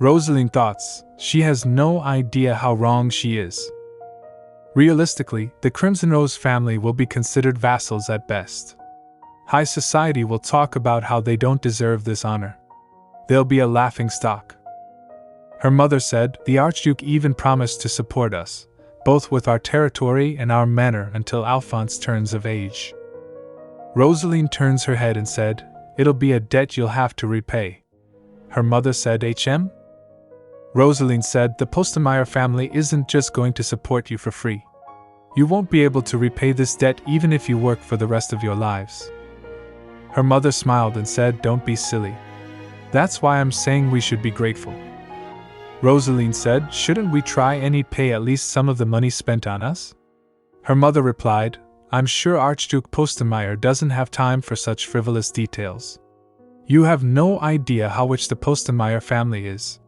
Roseline thoughts, she has no idea how wrong she is. Realistically, the Crimson Rose family will be considered vassals at best. High society will talk about how they don't deserve this honor. They'll be a laughingstock. Her mother said, the Archduke even promised to support us, both with our territory and our manor until Alphonse turns of age. Roseline turns her head and said, it'll be a debt you'll have to repay. Her mother said, Roseline said, the Postenmeier family isn't just going to support you for free. You won't be able to repay this debt even if you work for the rest of your lives. Her mother smiled and said, don't be silly. That's why I'm saying we should be grateful. Roseline said, shouldn't we try and pay at least some of the money spent on us? Her mother replied, I'm sure Archduke Postenmeier doesn't have time for such frivolous details. You have no idea how rich the Postenmeier family is.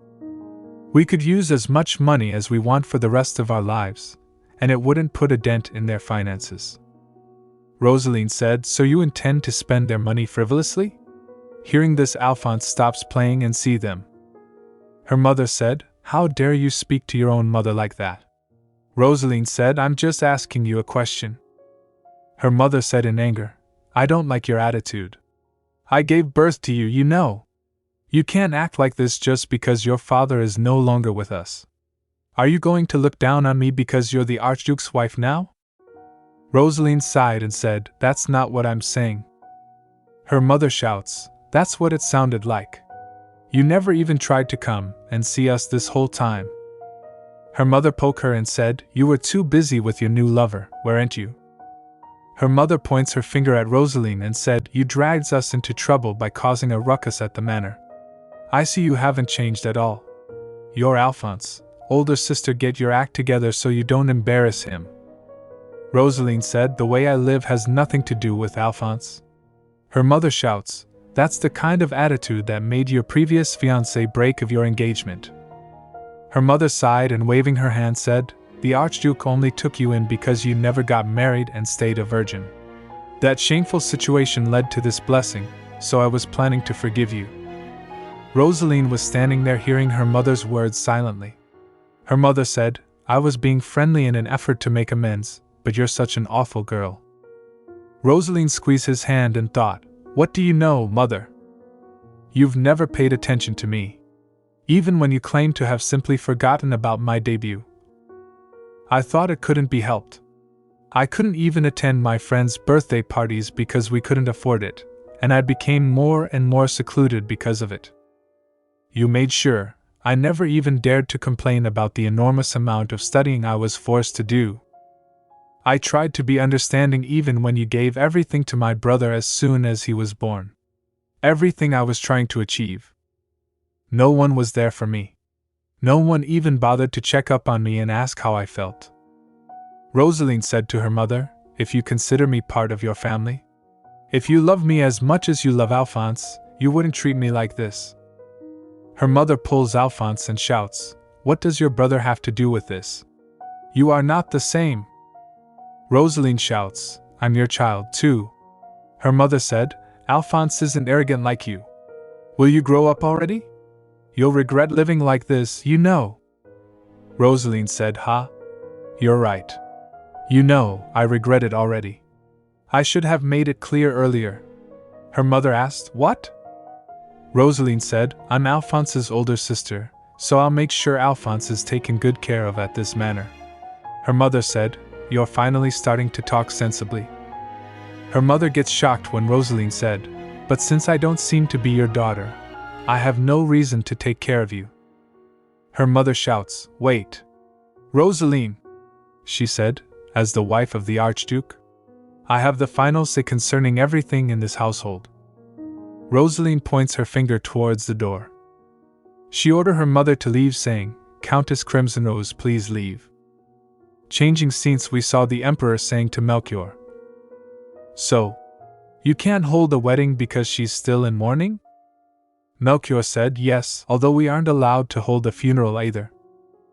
We could use as much money as we want for the rest of our lives, and it wouldn't put a dent in their finances. Roseline said, so you intend to spend their money frivolously? Hearing this, Alphonse stops playing and sees them. Her mother said, how dare you speak to your own mother like that? Roseline said, I'm just asking you a question. Her mother said in anger, I don't like your attitude. I gave birth to you, you know. You can't act like this just because your father is no longer with us. Are you going to look down on me because you're the Archduke's wife now? Roseline sighed and said, that's not what I'm saying. Her mother shouts, that's what it sounded like. You never even tried to come and see us this whole time. Her mother poked her and said, you were too busy with your new lover, weren't you? Her mother points her finger at Roseline and said, "You dragged us into trouble by causing a ruckus at the manor. I see you haven't changed at all. You're Alphonse. Older sister, get your act together so you don't embarrass him." Roseline said, "The way I live has nothing to do with Alphonse." Her mother shouts, "That's the kind of attitude that made your previous fiancé break of your engagement." Her mother sighed and waving her hand said, "The Archduke only took you in because you never got married and stayed a virgin. That shameful situation led to this blessing, so I was planning to forgive you." Roseline was standing there hearing her mother's words silently. Her mother said, "I was being friendly in an effort to make amends, but you're such an awful girl." Roseline squeezed his hand and thought, "What do you know, mother? You've never paid attention to me. Even when you claim to have simply forgotten about my debut. I thought it couldn't be helped. I couldn't even attend my friends' birthday parties because we couldn't afford it, and I became more and more secluded because of it. You made sure I never even dared to complain about the enormous amount of studying I was forced to do. I tried to be understanding even when you gave everything to my brother as soon as he was born. Everything I was trying to achieve. No one was there for me. No one even bothered to check up on me and ask how I felt." Roseline said to her mother, "If you consider me part of your family, if you love me as much as you love Alphonse, you wouldn't treat me like this." Her mother pulls Alphonse and shouts, "What does your brother have to do with this? You are not the same." Roseline shouts, "I'm your child too." Her mother said, "Alphonse isn't arrogant like you. Will you grow up already? You'll regret living like this, you know." Roseline said, You're right. You know, I regret it already. I should have made it clear earlier." Her mother asked, "What?" Roseline said, "I'm Alphonse's older sister, so I'll make sure Alphonse is taken good care of at this manor." Her mother said, "You're finally starting to talk sensibly." Her mother gets shocked when Roseline said, "But since I don't seem to be your daughter, I have no reason to take care of you." Her mother shouts, "Wait. Roseline," she said, "as the wife of the Archduke, I have the final say concerning everything in this household." Roseline points her finger towards the door. She ordered her mother to leave, saying, "Countess Crimson Rose, please leave." Changing scenes, we saw the Emperor saying to Melchior, "So, you can't hold the wedding because she's still in mourning?" Melchior said, "Yes, although we aren't allowed to hold a funeral either.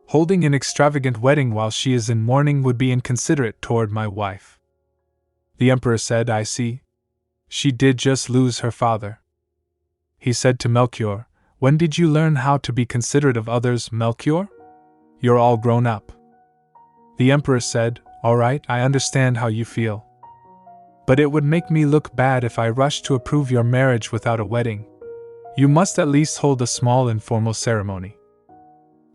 Holding an extravagant wedding while she is in mourning would be inconsiderate toward my wife." The Emperor said, "I see. She did just lose her father." He said to Melchior, "When did you learn how to be considerate of others, Melchior? You're all grown up." The Emperor said, "All right, I understand how you feel. But it would make me look bad if I rushed to approve your marriage without a wedding. You must at least hold a small informal ceremony."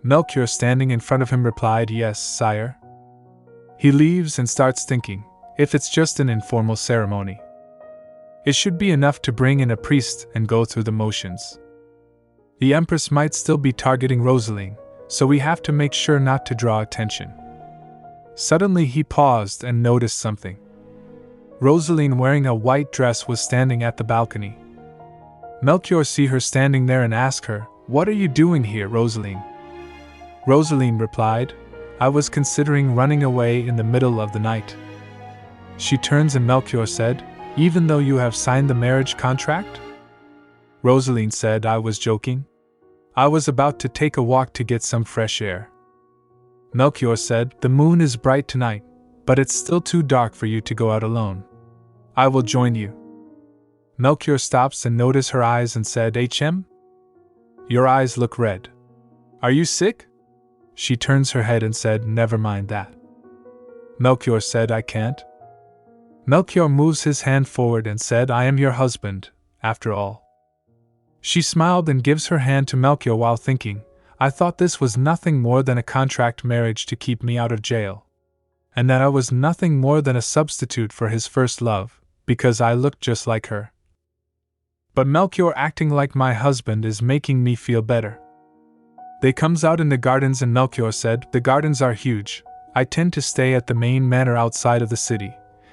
Melchior, standing in front of him, replied, "Yes, sire." He leaves and starts thinking, if it's just an informal ceremony, it should be enough to bring in a priest and go through the motions. The Empress might still be targeting Roseline, so we have to make sure not to draw attention. Suddenly he paused and noticed something. Roseline, wearing a white dress, was standing at the balcony. Melchior see her standing there and ask her, "What are you doing here, Roseline?" Roseline replied, "I was considering running away in the middle of the night." She turns and Melchior said, "Even though you have signed the marriage contract?" Roseline said, "I was joking. I was about to take a walk to get some fresh air." Melchior said, "The moon is bright tonight, but it's still too dark for you to go out alone. I will join you." Melchior stops and noticed her eyes and said, "Hm? Your eyes look red. Are you sick?" She turns her head and said, "Never mind that." Melchior said, "I can't." Melchior moves his hand forward and said, "I am your husband, after all." She smiled and gives her hand to Melchior while thinking, "I thought this was nothing more than a contract marriage to keep me out of jail. And that I was nothing more than a substitute for his first love, because I looked just like her. But Melchior acting like my husband is making me feel better." They comes out in the gardens and Melchior said, "The gardens are huge. I tend to stay at the main manor outside of the city,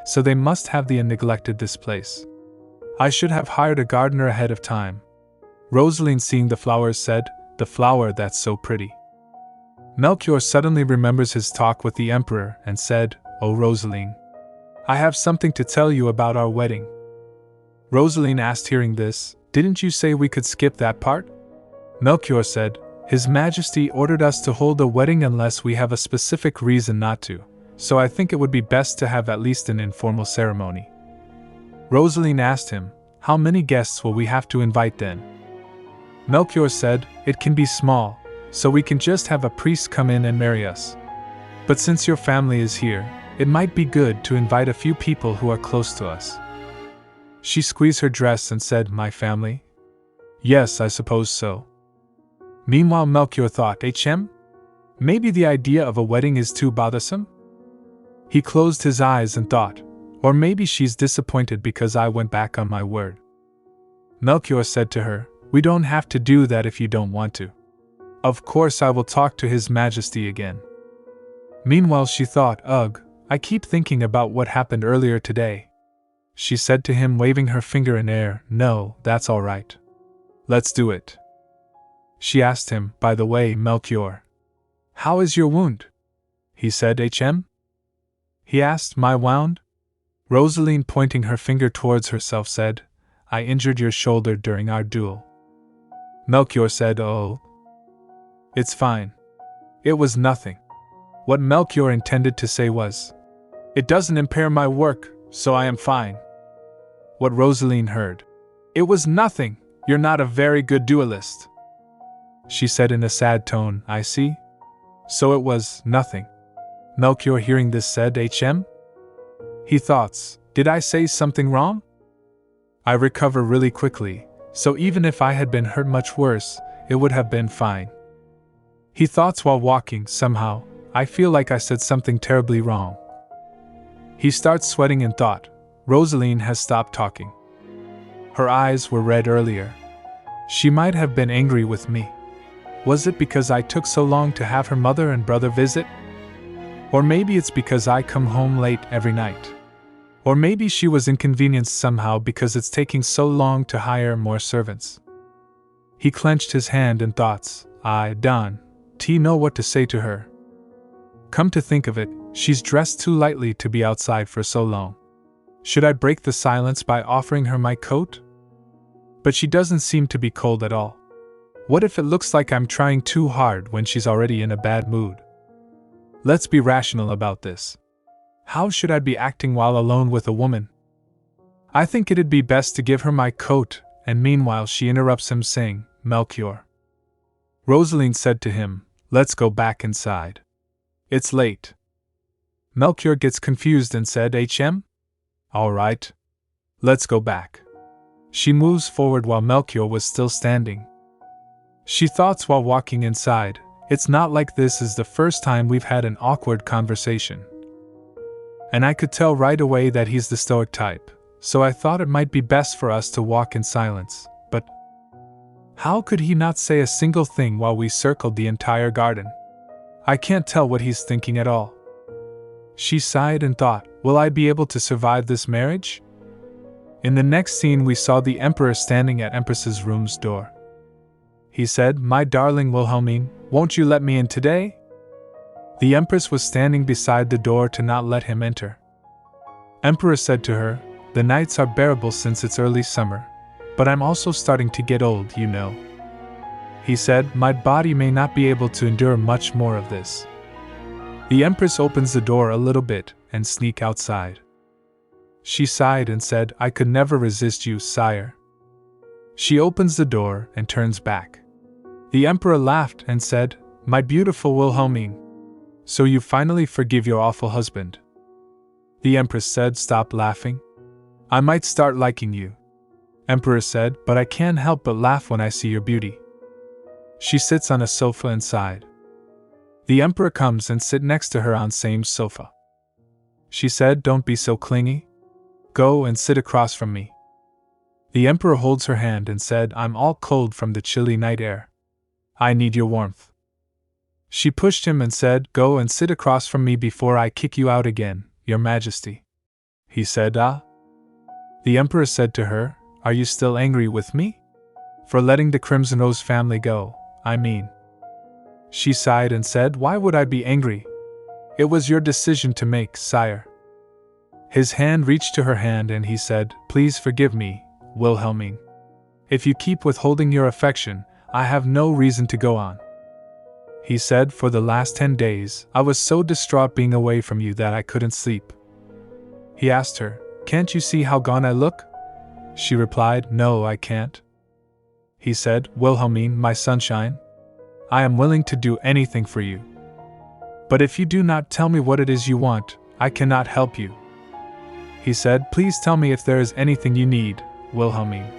so they must have neglected this place. I should have hired a gardener ahead of time. Roseline, seeing the flowers, said, "The flower that's so pretty." Melchior suddenly remembers his talk with the emperor and said, "Oh, Roseline, I have something to tell you about our wedding." Roseline asked, hearing this, "Didn't you say we could skip that part?" Melchior said, "His Majesty ordered us to hold a wedding unless we have a specific reason not to, so I think it would be best to have at least an informal ceremony." Roseline asked him, "How many guests will we have to invite then?" Melchior said, "It can be small, so we can just have a priest come in and marry us. But since your family is here, it might be good to invite a few people who are close to us." She squeezed her dress and said, "My family? Yes, I suppose so." Meanwhile, Melchior thought, maybe the idea of a wedding is too bothersome? He closed his eyes and thought, or maybe she's disappointed because I went back on my word. Melchior said to her, "We don't have to do that if you don't want to. Of course I will talk to His Majesty again." Meanwhile she thought, "Ugh, I keep thinking about what happened earlier today." She said to him, waving her finger in air, "No, that's all right. Let's do it." She asked him, "By the way, Melchior, how is your wound?" He said, He asked, "My wound?" Roseline, pointing her finger towards herself, said, "I injured your shoulder during our duel." Melchior said, "Oh, it's fine. It was nothing." What Melchior intended to say was, "It doesn't impair my work, so I am fine." What Roseline heard, "It was nothing, you're not a very good duelist." She said in a sad tone, "I see. So it was nothing." Melchior, hearing this, said, He thought, "Did I say something wrong? I recover really quickly, so even if I had been hurt much worse, it would have been fine." He thought while walking, "Somehow, I feel like I said something terribly wrong." He starts sweating and thought, Roseline has stopped talking. Her eyes were red earlier. She might have been angry with me. Was it because I took so long to have her mother and brother visit? Or maybe it's because I come home late every night. Or maybe she was inconvenienced somehow because it's taking so long to hire more servants. He clenched his hand and thought, I don't know what to say to her. Come to think of it, she's dressed too lightly to be outside for so long. Should I break the silence by offering her my coat? But she doesn't seem to be cold at all. What if it looks like I'm trying too hard when she's already in a bad mood? Let's be rational about this. How should I be acting while alone with a woman? I think it'd be best to give her my coat, and meanwhile she interrupts him saying, Melchior. Roseline said to him, let's go back inside. It's late. Melchior gets confused and said, All right. Let's go back. She moves forward while Melchior was still standing. She thought while walking inside, it's not like this is the first time we've had an awkward conversation. And I could tell right away that he's the stoic type, so I thought it might be best for us to walk in silence, but how could he not say a single thing while we circled the entire garden? I can't tell what he's thinking at all. She sighed and thought, will I be able to survive this marriage? In the next scene we saw the Emperor standing at Empress's room's door. He said, My darling Wilhelmine, won't you let me in today? The Empress was standing beside the door to not let him enter. Emperor said to her, the nights are bearable since it's early summer, but I'm also starting to get old, you know. He said, my body may not be able to endure much more of this. The Empress opens the door a little bit and sneak outside. She sighed and said, I could never resist you, sire. She opens the door and turns back. The Emperor laughed and said, my beautiful Wilhelmine, so you finally forgive your awful husband. The Empress said, stop laughing. I might start liking you. Emperor said, but I can't help but laugh when I see your beauty. She sits on a sofa inside. The Emperor comes and sits next to her on same sofa. She said, don't be so clingy. Go and sit across from me. The Emperor holds her hand and said, I'm all cold from the chilly night air. I need your warmth. She pushed him and said, go and sit across from me before I kick you out again, your majesty. He said, ah. The Emperor said to her, are you still angry with me? For letting the Crimson Rose family go, I mean. She sighed and said, why would I be angry? It was your decision to make, sire. His hand reached to her hand and he said, please forgive me, Wilhelmine. If you keep withholding your affection, I have no reason to go on. He said, for the last 10 days, I was so distraught being away from you that I couldn't sleep. He asked her, can't you see how gone I look? She replied, no, I can't. He said, Wilhelmine, my sunshine, I am willing to do anything for you. But if you do not tell me what it is you want, I cannot help you. He said, please tell me if there is anything you need, Wilhelmine.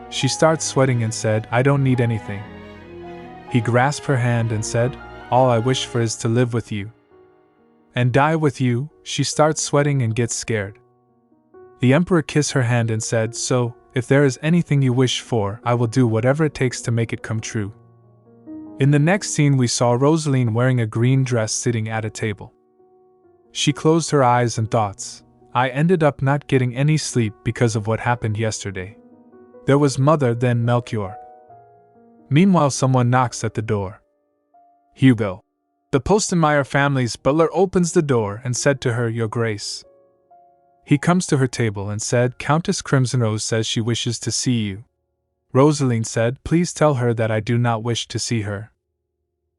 She started sweating and said, I don't need anything. He grasped her hand and said, all I wish for is to live with you. And die with you. She starts sweating and gets scared. The Emperor kissed her hand and said, so, if there is anything you wish for, I will do whatever it takes to make it come true. In the next scene we saw Roseline wearing a green dress sitting at a table. She closed her eyes and thoughts, I ended up not getting any sleep because of what happened yesterday. There was Mother, then Melchior. Meanwhile someone knocks at the door. Hugo. The Postenmeier family's butler opens the door and said to her, Your Grace. He comes to her table and said, Countess Crimsonrose says she wishes to see you. Roseline said, please tell her that I do not wish to see her.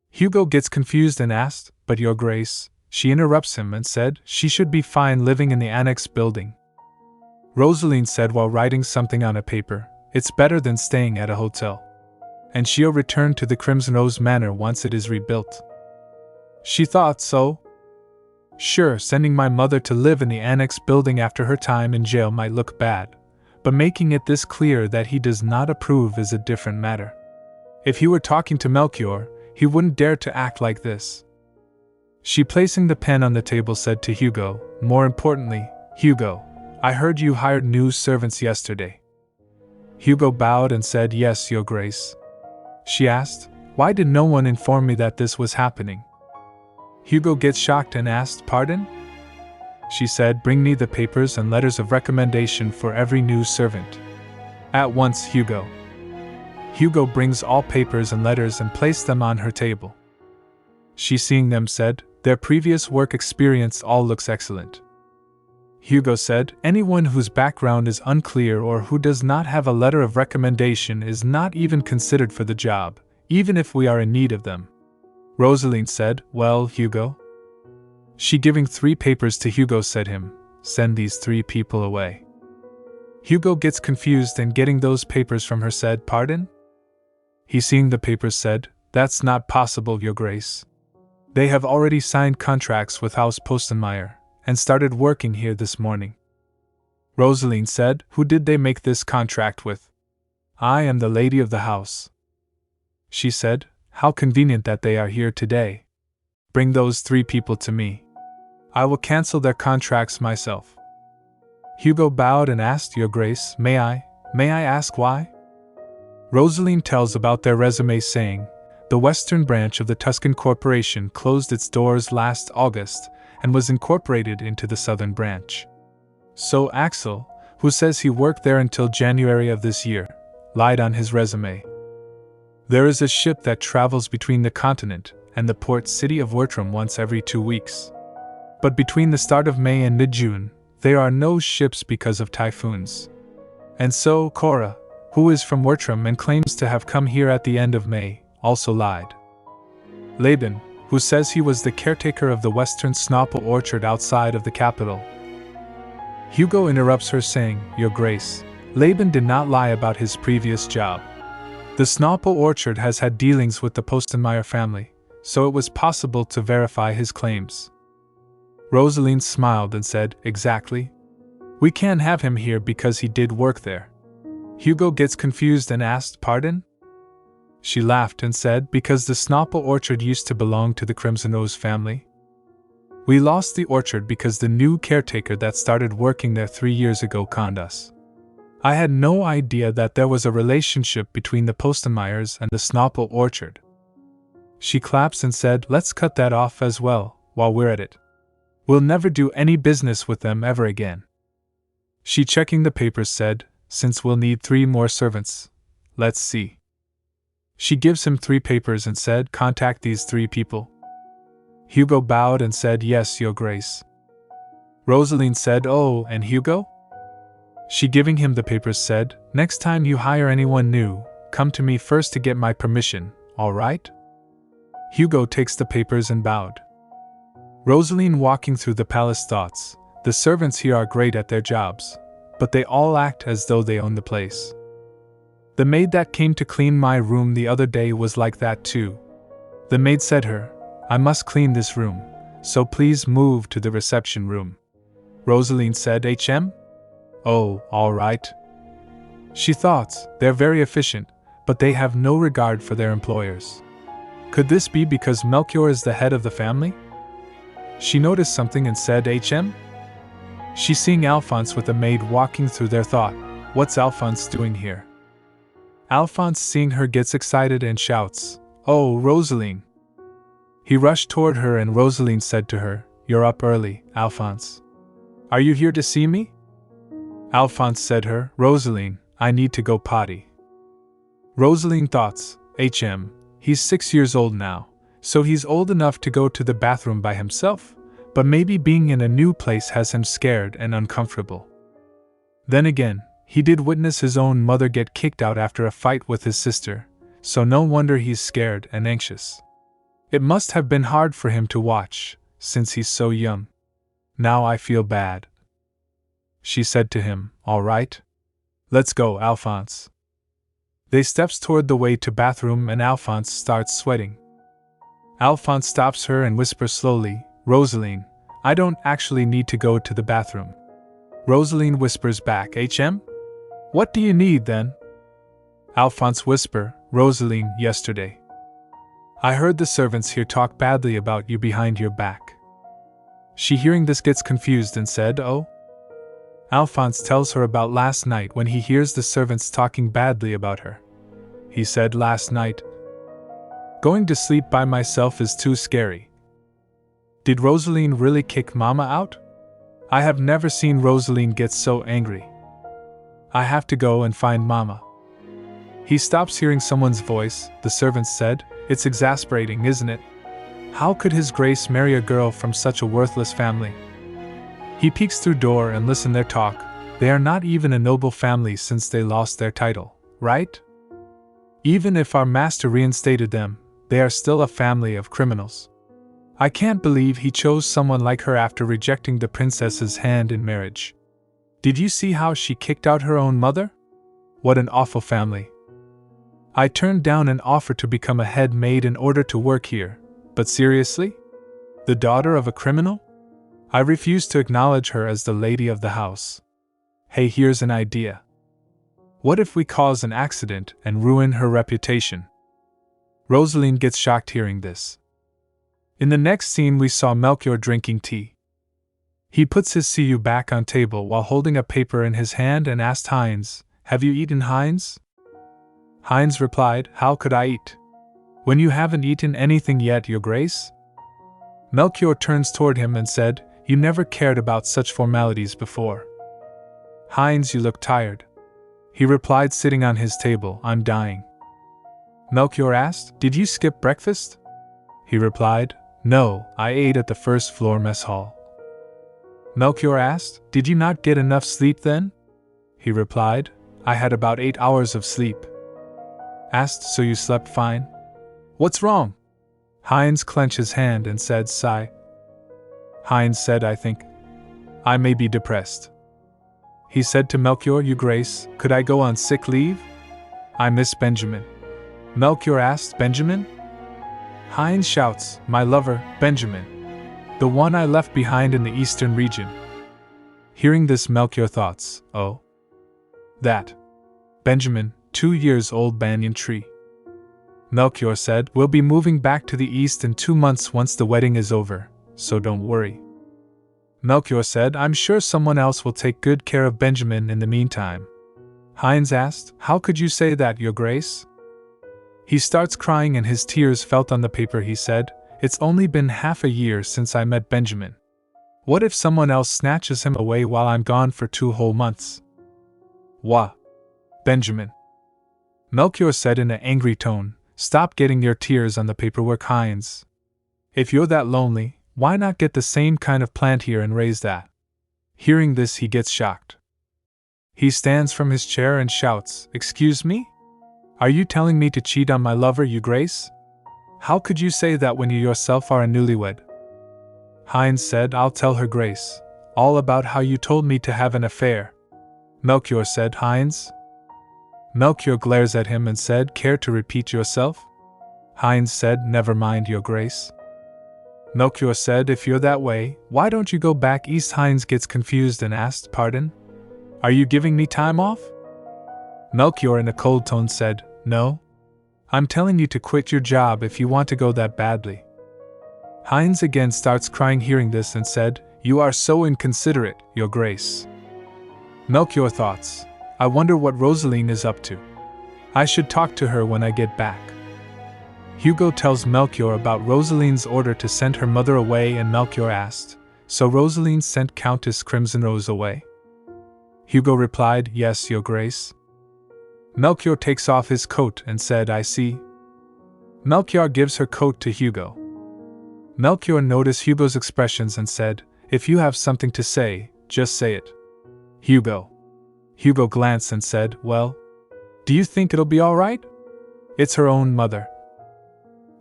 Hugo gets confused and asked, but Your Grace. She interrupts him and said, she should be fine living in the annex building. Roseline said while writing something on a paper, it's better than staying at a hotel. And she'll return to the Crimson Rose Manor once it is rebuilt. She thought so. Sure, sending my mother to live in the annex building after her time in jail might look bad, but making it this clear that he does not approve is a different matter. If he were talking to Melchior, he wouldn't dare to act like this. She, placing the pen on the table, said to Hugo, more importantly, Hugo, I heard you hired new servants yesterday. Hugo bowed and said, yes, Your Grace. She asked, why did no one inform me that this was happening? Hugo gets shocked and asked, pardon? She said, bring me the papers and letters of recommendation for every new servant. At once, Hugo. Hugo brings all papers and letters and placed them on her table. She, seeing them, said, their previous work experience all looks excellent. Hugo said, anyone whose background is unclear or who does not have a letter of recommendation is not even considered for the job, even if we are in need of them. Roseline said, well, Hugo? She, giving 3 papers to Hugo, said him, send these 3 people away. Hugo gets confused and getting those papers from her said, pardon? He, seeing the papers, said, that's not possible, Your Grace. They have already signed contracts with House Postenmeier and started working here this morning. Roseline said, who did they make this contract with? I am the lady of the house. She said, how convenient that they are here today. Bring those 3 people to me. I will cancel their contracts myself. Hugo bowed and asked, Your Grace, may I ask why? Roseline tells about their resume, saying, the Western branch of the Tuscan Corporation closed its doors last August and was incorporated into the Southern branch. So Axel, who says he worked there until January of this year, lied on his resume. There is a ship that travels between the continent and the port city of Wertrum once every 2 weeks. But between the start of May and mid-June, there are no ships because of typhoons. And so Cora, who is from Wertrum and claims to have come here at the end of May, also lied. Laban, who says he was the caretaker of the Western Snopple orchard outside of the capital. Hugo interrupts her, saying, Your Grace, Laban did not lie about his previous job. The Snopple orchard has had dealings with the Postenmeier family, so it was possible to verify his claims. Roseline smiled and said, exactly. We can't have him here because he did work there. Hugo gets confused and asked, pardon? She laughed and said, because the Snopple orchard used to belong to the Crimson Rose family. We lost the orchard because the new caretaker that started working there 3 years ago conned us. I had no idea that there was a relationship between the Postenmeiers and the Snopple orchard. She claps and said, let's cut that off as well, while we're at it. We'll never do any business with them ever again. She, checking the papers, said, since we'll need 3 more servants. Let's see. She gives him 3 papers and said, contact these 3 people. Hugo bowed and said, yes, Your Grace. Roseline said, oh, and Hugo? She, giving him the papers, said, next time you hire anyone new, come to me first to get my permission, all right? Hugo takes the papers and bowed. Roseline, walking through the palace, thoughts, the servants here are great at their jobs, but they all act as though they own the place. The maid that came to clean my room the other day was like that too. The maid said her, I must clean this room, so please move to the reception room. Roseline said, HM? Oh, all right. She thought, they're very efficient, but they have no regard for their employers. Could this be because Melchior is the head of the family? She noticed something and said, HM? She, seeing Alphonse with a maid walking through there, thought, what's Alphonse doing here? Alphonse, seeing her, gets excited and shouts, oh, Roseline. He rushed toward her and Roseline said to her, you're up early, Alphonse. Are you here to see me? Alphonse said her, Roseline, I need to go potty. Roseline thoughts, HM, he's 6 years old now, so he's old enough to go to the bathroom by himself, but maybe being in a new place has him scared and uncomfortable. Then again, he did witness his own mother get kicked out after a fight with his sister, so no wonder he's scared and anxious. It must have been hard for him to watch, since he's so young. Now I feel bad. She said to him, all right. Let's go, Alphonse. They steps toward the way to bathroom and Alphonse starts sweating. Alphonse stops her and whispers slowly, Roseline, I don't actually need to go to the bathroom. Roseline whispers back, HM? What do you need then? Alphonse whisper, Roseline, yesterday I heard the servants here talk badly about you behind your back. She, hearing this, gets confused and said, oh? Alphonse tells her about last night when he hears the servants talking badly about her. He said, last night, going to sleep by myself is too scary. Did Roseline really kick Mama out? I have never seen Roseline get so angry. I have to go and find Mama. He stops hearing someone's voice. The servants said, it's exasperating, isn't it? How could His Grace marry a girl from such a worthless family? He peeks through door and listen their talk. They are not even a noble family since they lost their title, right? Even if our master reinstated them, they are still a family of criminals. I can't believe he chose someone like her after rejecting the princess's hand in marriage. Did you see how she kicked out her own mother? What an awful family. I turned down an offer to become a head maid in order to work here, but seriously? The daughter of a criminal? I refuse to acknowledge her as the lady of the house. Hey, here's an idea. What if we cause an accident and ruin her reputation? Roseline gets shocked hearing this. In the next scene we saw Melchior drinking tea. He puts his CU back on table while holding a paper in his hand and asked Heinz, have you eaten, Heinz? Heinz replied, how could I eat? When you haven't eaten anything yet, Your Grace? Melchior turns toward him and said, you never cared about such formalities before. Heinz, you look tired. He replied, sitting on his table, I'm dying. Melchior asked, did you skip breakfast? He replied, no, I ate at the first floor mess hall. Melchior asked, did you not get enough sleep then? He replied, I had about 8 hours of sleep. Asked, so you slept fine? What's wrong? Heinz clenched his hand and said, sigh. Heinz said, I think I may be depressed. He said to Melchior, Your Grace, could I go on sick leave? I miss Benjamin. Melchior asked, Benjamin? Heinz shouts, my lover, Benjamin. The one I left behind in the eastern region. Hearing this, Melchior thoughts, oh, that Benjamin, 2 years old banyan tree. Melchior said, we'll be moving back to the east in 2 months once the wedding is over, so don't worry. Melchior said, I'm sure someone else will take good care of Benjamin in the meantime. Heinz asked, how could you say that, Your Grace? He starts crying and his tears felt on the paper. He said, it's only been half a year since I met Benjamin. What if someone else snatches him away while I'm gone for 2 whole months? Wah! Benjamin, Melchior said in an angry tone, stop getting your tears on the paperwork, Heinz. If you're that lonely, why not get the same kind of plant here and raise that? Hearing this, he gets shocked. He stands from his chair and shouts, excuse me? Are you telling me to cheat on my lover, you Grace? How could you say that when you yourself are a newlywed? Heinz said, I'll tell her, Grace, all about how you told me to have an affair. Melchior said, Heinz? Melchior glares at him and said, care to repeat yourself? Heinz said, never mind, your Grace. Melchior said, if you're that way, why don't you go back east? Heinz gets confused and asked, pardon? Are you giving me time off? Melchior in a cold tone said, no. I'm telling you to quit your job if you want to go that badly. Heinz again starts crying hearing this and said, you are so inconsiderate, your Grace. Melchior thoughts, I wonder what Roseline is up to. I should talk to her when I get back. Hugo tells Melchior about Roseline's order to send her mother away, and Melchior asked, so Roseline sent Countess Crimson Rose away? Hugo replied, yes, your Grace. Melchior takes off his coat and said, I see. Melchior gives her coat to Hugo. Melchior noticed Hugo's expressions and said, if you have something to say, just say it. Hugo glanced and said, well, do you think it'll be all right? It's her own mother.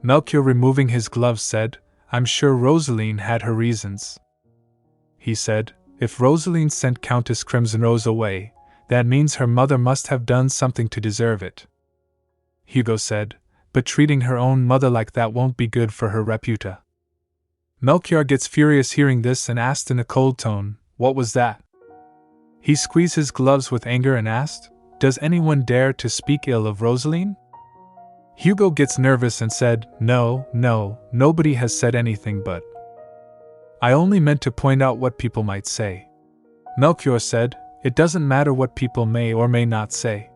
Melchior, removing his gloves, said, I'm sure Roseline had her reasons. He said, if Roseline sent Countess Crimson Rose away, that means her mother must have done something to deserve it. Hugo said, but treating her own mother like that won't be good for her reputa. Melchior gets furious hearing this and asked in a cold tone, what was that? He squeezed his gloves with anger and asked, does anyone dare to speak ill of Roseline? Hugo gets nervous and said, no, nobody has said anything, but I only meant to point out what people might say. Melchior said, it doesn't matter what people may or may not say.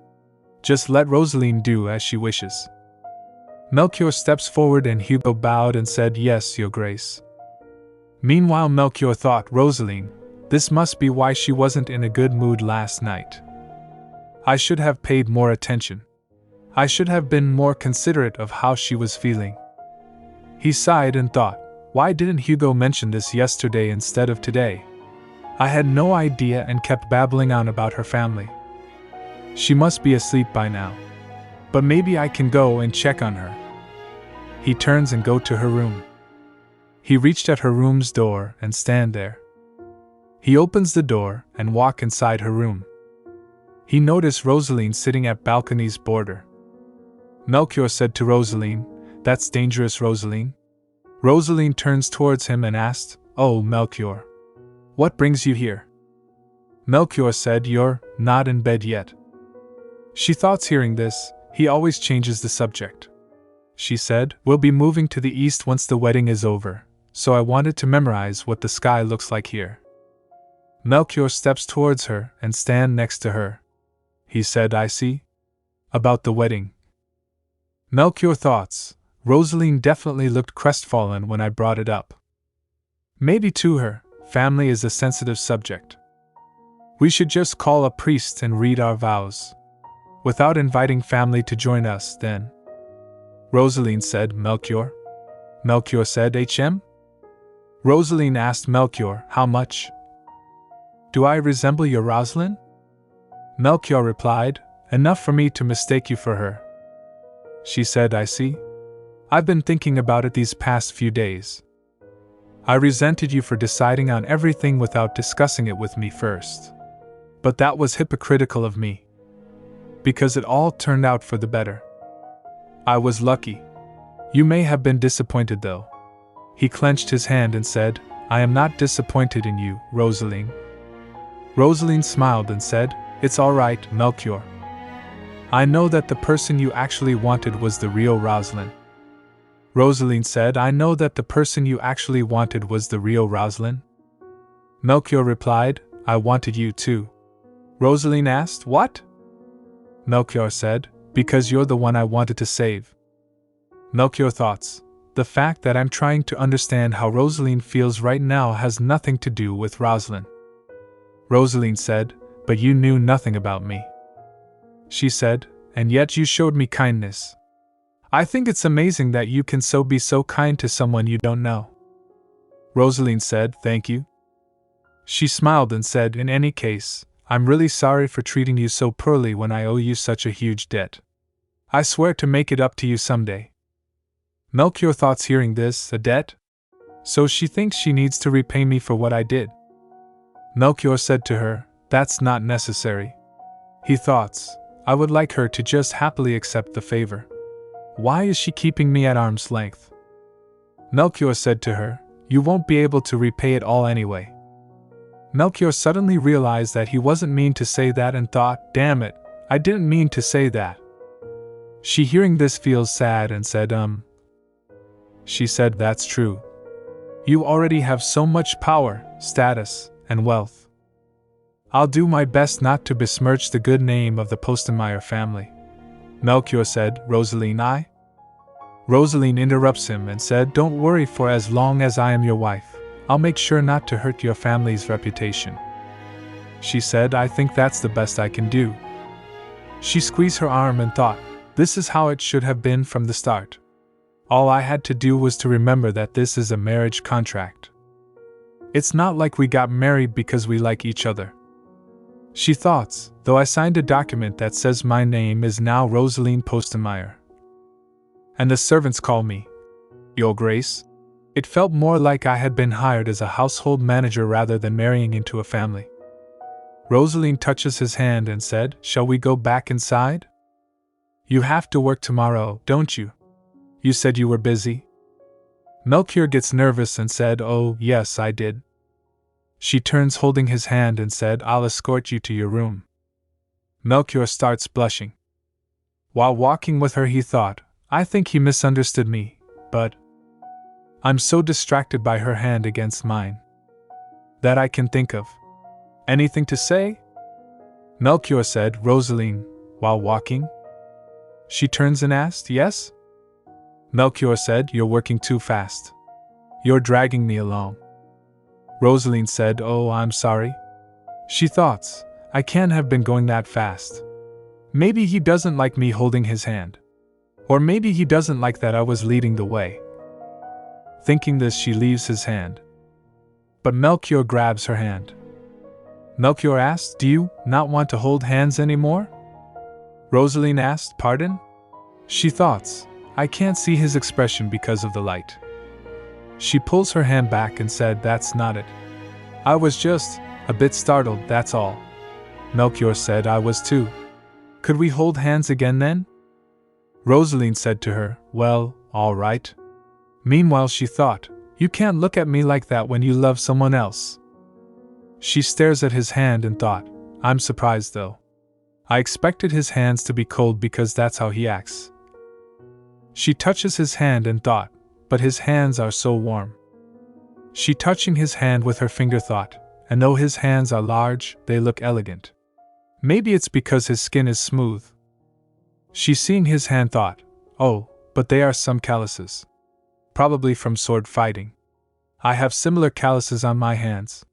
Just let Roseline do as she wishes. Melchior steps forward and Hugo bowed and said, yes, your Grace. Meanwhile, Melchior thought, Roseline, this must be why she wasn't in a good mood last night. I should have paid more attention. I should have been more considerate of how she was feeling. He sighed and thought, why didn't Hugo mention this yesterday instead of today? I had no idea and kept babbling on about her family. She must be asleep by now. But maybe I can go and check on her. He turns and go to her room. He reached at her room's door and stand there. He opens the door and walk inside her room. He noticed Roseline sitting at balcony's border. Melchior said to Roseline, that's dangerous, Roseline. Roseline turns towards him and asked, oh, Melchior, what brings you here? Melchior said, you're not in bed yet. She thought hearing this, he always changes the subject. She said, we'll be moving to the east once the wedding is over, so I wanted to memorize what the sky looks like here. Melchior steps towards her and stand next to her. He said, I see. About the wedding. Melchior thoughts, Roseline definitely looked crestfallen when I brought it up. Maybe to her, family is a sensitive subject. We should just call a priest and read our vows. Without inviting family to join us, then. Roseline said, Melchior. Melchior said, HM? Roseline asked Melchior, how much? Do I resemble your Roseline? Melchior replied, enough for me to mistake you for her. She said, I see. I've been thinking about it these past few days. I resented you for deciding on everything without discussing it with me first. But that was hypocritical of me. Because it all turned out for the better. I was lucky. You may have been disappointed though. He clenched his hand and said, I am not disappointed in you, Roseline. Roseline smiled and said, it's all right, Melchior. I know that the person you actually wanted was the real Roseline. Roseline said, I know that the person you actually wanted was the real Roseline. Melchior replied, I wanted you too. Roseline asked, what? Melchior said, because you're the one I wanted to save. Melchior thoughts, The fact that I'm trying to understand how Roseline feels right now has nothing to do with Roseline. Roseline said, but you knew nothing about me. She said, and yet you showed me kindness. I think it's amazing that you can be so kind to someone you don't know. Roseline said, thank you. She smiled and said, in any case, I'm really sorry for treating you so poorly when I owe you such a huge debt. I swear to make it up to you someday. Melchior thoughts hearing this, a debt? So she thinks she needs to repay me for what I did. Melchior said to her, that's not necessary. He thoughts, I would like her to just happily accept the favor. Why is she keeping me at arm's length? Melchior said to her, you won't be able to repay it all anyway. Melchior suddenly realized that he wasn't mean to say that and thought, damn it, I didn't mean to say that. She hearing this feels sad and said, She said, that's true. You already have so much power, status, and wealth. I'll do my best not to besmirch the good name of the Postenmeier family. Melchior said, Roseline, Roseline interrupts him and said, don't worry, for as long as I am your wife, I'll make sure not to hurt your family's reputation. She said, I think that's the best I can do. She squeezed her arm and thought, this is how it should have been from the start. All I had to do was to remember that this is a marriage contract. It's not like we got married because we like each other. She thought, though I signed a document that says my name is now Roseline Postenmeier. And the servants call me Your Grace. It felt more like I had been hired as a household manager rather than marrying into a family. Roseline touches his hand and said, shall we go back inside? You have to work tomorrow, don't you? You said you were busy. Melchior gets nervous and said, oh, yes, I did. She turns holding his hand and said, I'll escort you to your room. Melchior starts blushing. While walking with her he thought, I think he misunderstood me, but I'm so distracted by her hand against mine that I can think of anything to say? Melchior said, Roseline, while walking? She turns and asked, yes? Melchior said, you're working too fast. You're dragging me along. Roseline said, oh, I'm sorry. She thought, I can't have been going that fast. Maybe he doesn't like me holding his hand. Or maybe he doesn't like that I was leading the way. Thinking this, she leaves his hand. But Melchior grabs her hand. Melchior asked, do you not want to hold hands anymore? Roseline asked, pardon? She thought, I can't see his expression because of the light. She pulls her hand back and said, that's not it. I was just a bit startled, that's all. Melchior said, I was too. Could we hold hands again then? Roseline said to her, well, all right. Meanwhile she thought, you can't look at me like that when you love someone else. She stares at his hand and thought, I'm surprised though. I expected his hands to be cold because that's how he acts. She touches his hand and thought, but his hands are so warm. She touching his hand with her finger thought, and though his hands are large, they look elegant. Maybe it's because his skin is smooth. She seeing his hand thought, oh, but they are some calluses. Probably from sword fighting. I have similar calluses on my hands.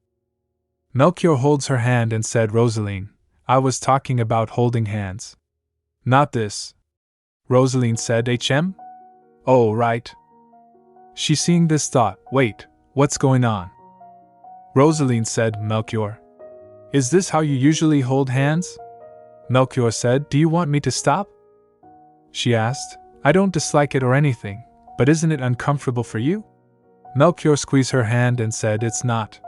Melchior holds her hand and said, Roseline, I was talking about holding hands. Not this. Roseline said, HM? Oh, right. She seeing this thought, wait, what's going on? Roseline said, Melchior. Is this how you usually hold hands? Melchior said, do you want me to stop? She asked, I don't dislike it or anything, but isn't it uncomfortable for you? Melchior squeezed her hand and said, it's not.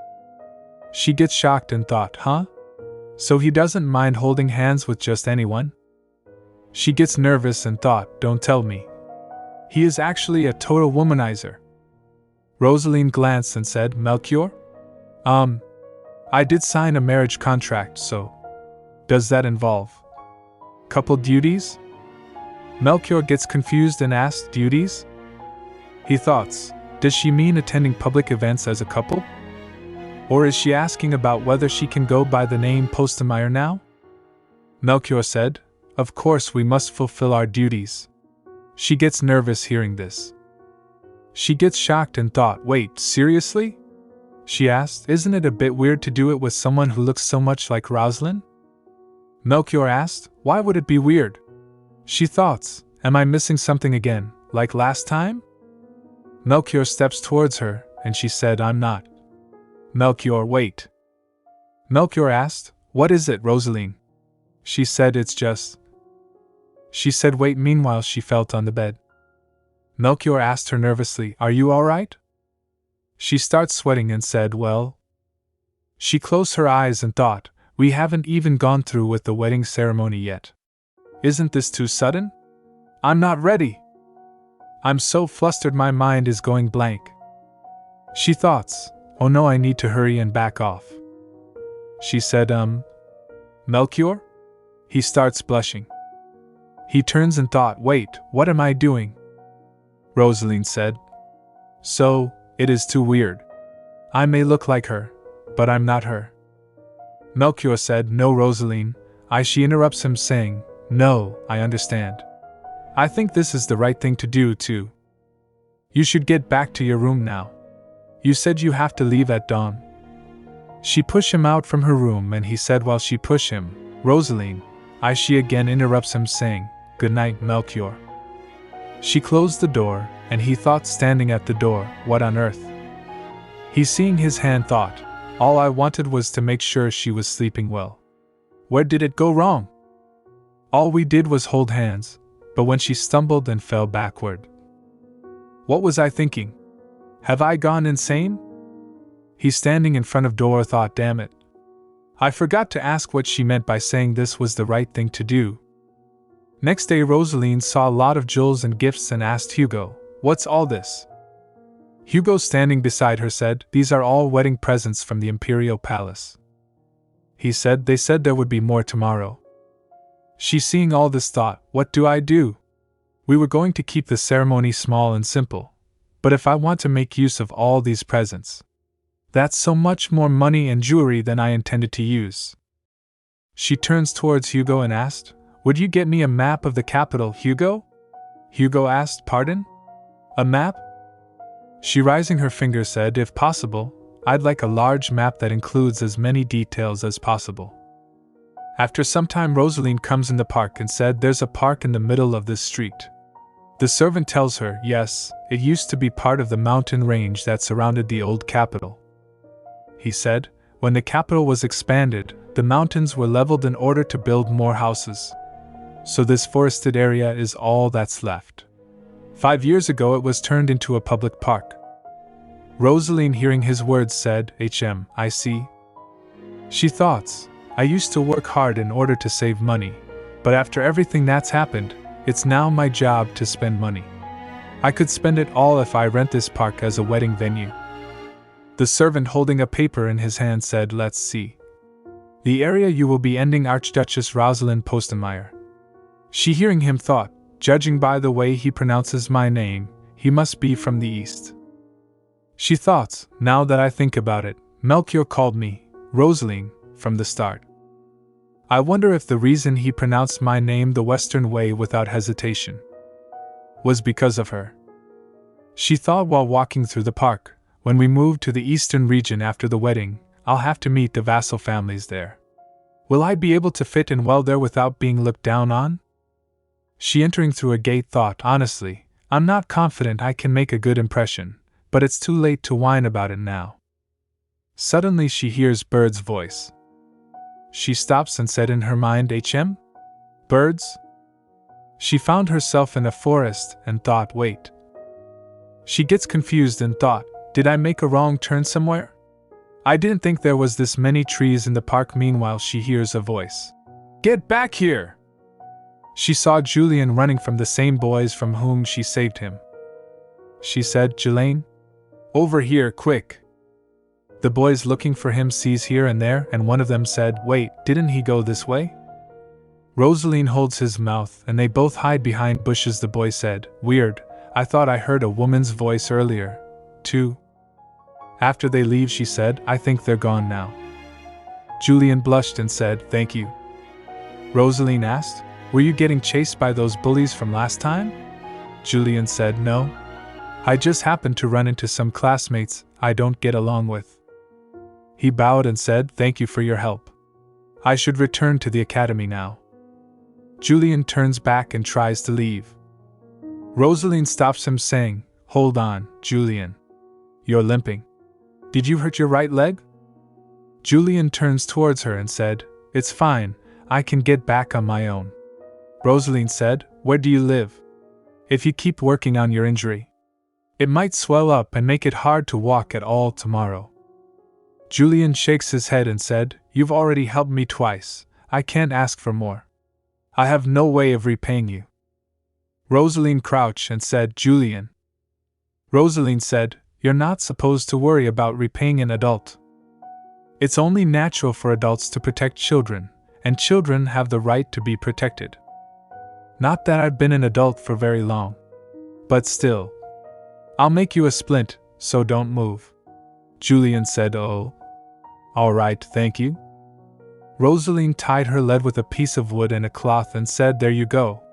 She gets shocked and thought, huh? So he doesn't mind holding hands with just anyone? She gets nervous and thought, don't tell me. He is actually a total womanizer. Roseline glanced and said, Melchior? I did sign a marriage contract, so does that involve couple duties? Melchior gets confused and asked, duties? He thought, does she mean attending public events as a couple? Or is she asking about whether she can go by the name Postenmeier now? Melchior said, of course we must fulfill our duties. She gets nervous hearing this. She gets shocked and thought, wait, seriously? She asked, isn't it a bit weird to do it with someone who looks so much like Roseline? Melchior asked, why would it be weird? She thought, am I missing something again, like last time? Melchior steps towards her, and she said, I'm not. Melchior, wait. Melchior asked, what is it, Roseline? She said, it's just. She said, wait, meanwhile she felt on the bed. Melchior asked her nervously, are you all right? She starts sweating and said, well. She closed her eyes and thought, we haven't even gone through with the wedding ceremony yet. Isn't this too sudden? I'm not ready. I'm so flustered my mind is going blank. She thought, oh no, I need to hurry and back off. She said, Melchior? He starts blushing. He turns and thought, wait, what am I doing? Roseline said, so, it is too weird. I may look like her, but I'm not her. Melchior said, no, Roseline. She interrupts him saying, no, I understand. I think this is the right thing to do too. You should get back to your room now. You said you have to leave at dawn. She pushed him out from her room and he said while she pushed him, Roseline. She again interrupts him saying, good night, Melchior. She closed the door, and he thought standing at the door, what on earth? He seeing his hand thought, all I wanted was to make sure she was sleeping well. Where did it go wrong? All we did was hold hands, but when she stumbled and fell backward. What was I thinking? Have I gone insane? He standing in front of door thought, damn it. I forgot to ask what she meant by saying this was the right thing to do. Next day Roseline saw a lot of jewels and gifts and asked Hugo, what's all this? Hugo standing beside her said, these are all wedding presents from the Imperial Palace. He said, they said there would be more tomorrow. She seeing all this thought, what do I do? We were going to keep the ceremony small and simple, but if I want to make use of all these presents, that's so much more money and jewelry than I intended to use. She turns towards Hugo and asked, would you get me a map of the capital, Hugo? Hugo asked, pardon? A map? She raising her finger said, if possible, I'd like a large map that includes as many details as possible. After some time Roseline comes in the park and said there's a park in the middle of this street. The servant tells her, yes, it used to be part of the mountain range that surrounded the old capital. He said, when the capital was expanded, the mountains were leveled in order to build more houses. So this forested area is all that's left. 5 years ago it was turned into a public park. Roseline hearing his words said, I see. She thought, I used to work hard in order to save money, but after everything that's happened, it's now my job to spend money. I could spend it all if I rent this park as a wedding venue. The servant holding a paper in his hand said, let's see. The area you will be ending Archduchess Roseline Postenmeyer. She hearing him thought, judging by the way he pronounces my name, he must be from the east. She thought, now that I think about it, Melchior called me Roseline from the start. I wonder if the reason he pronounced my name the Western way without hesitation was because of her. She thought while walking through the park, when we move to the eastern region after the wedding, I'll have to meet the vassal families there. Will I be able to fit in well there without being looked down on? She entering through a gate thought, honestly, I'm not confident I can make a good impression, but it's too late to whine about it now. Suddenly she hears Bird's voice. She stops and said in her mind, Birds? She found herself in a forest and thought, wait. She gets confused and thought, did I make a wrong turn somewhere? I didn't think there was this many trees in the park. Meanwhile she hears a voice. Get back here! She saw Julian running from the same boys from whom she saved him. She said, Jelaine? Over here, quick! The boys looking for him sees here and there, and one of them said, wait, didn't he go this way? Roseline holds his mouth and they both hide behind bushes. The boy said, weird, I thought I heard a woman's voice earlier, too. After they leave she said, I think they're gone now. Julian blushed and said, thank you. Roseline asked, were you getting chased by those bullies from last time? Julian said, no. I just happened to run into some classmates I don't get along with. He bowed and said, thank you for your help. I should return to the academy now. Julian turns back and tries to leave. Roseline stops him saying, hold on, Julian. You're limping. Did you hurt your right leg? Julian turns towards her and said, it's fine, I can get back on my own. Roseline said, where do you live? If you keep working on your injury, it might swell up and make it hard to walk at all tomorrow. Julian shakes his head and said, you've already helped me twice, I can't ask for more. I have no way of repaying you. Roseline crouched and said, Julian. Roseline said, you're not supposed to worry about repaying an adult. It's only natural for adults to protect children, and children have the right to be protected. Not that I've been an adult for very long. But still. I'll make you a splint, so don't move. Julian said, oh. All right, thank you. Roseline tied her leg with a piece of wood and a cloth and said, there you go.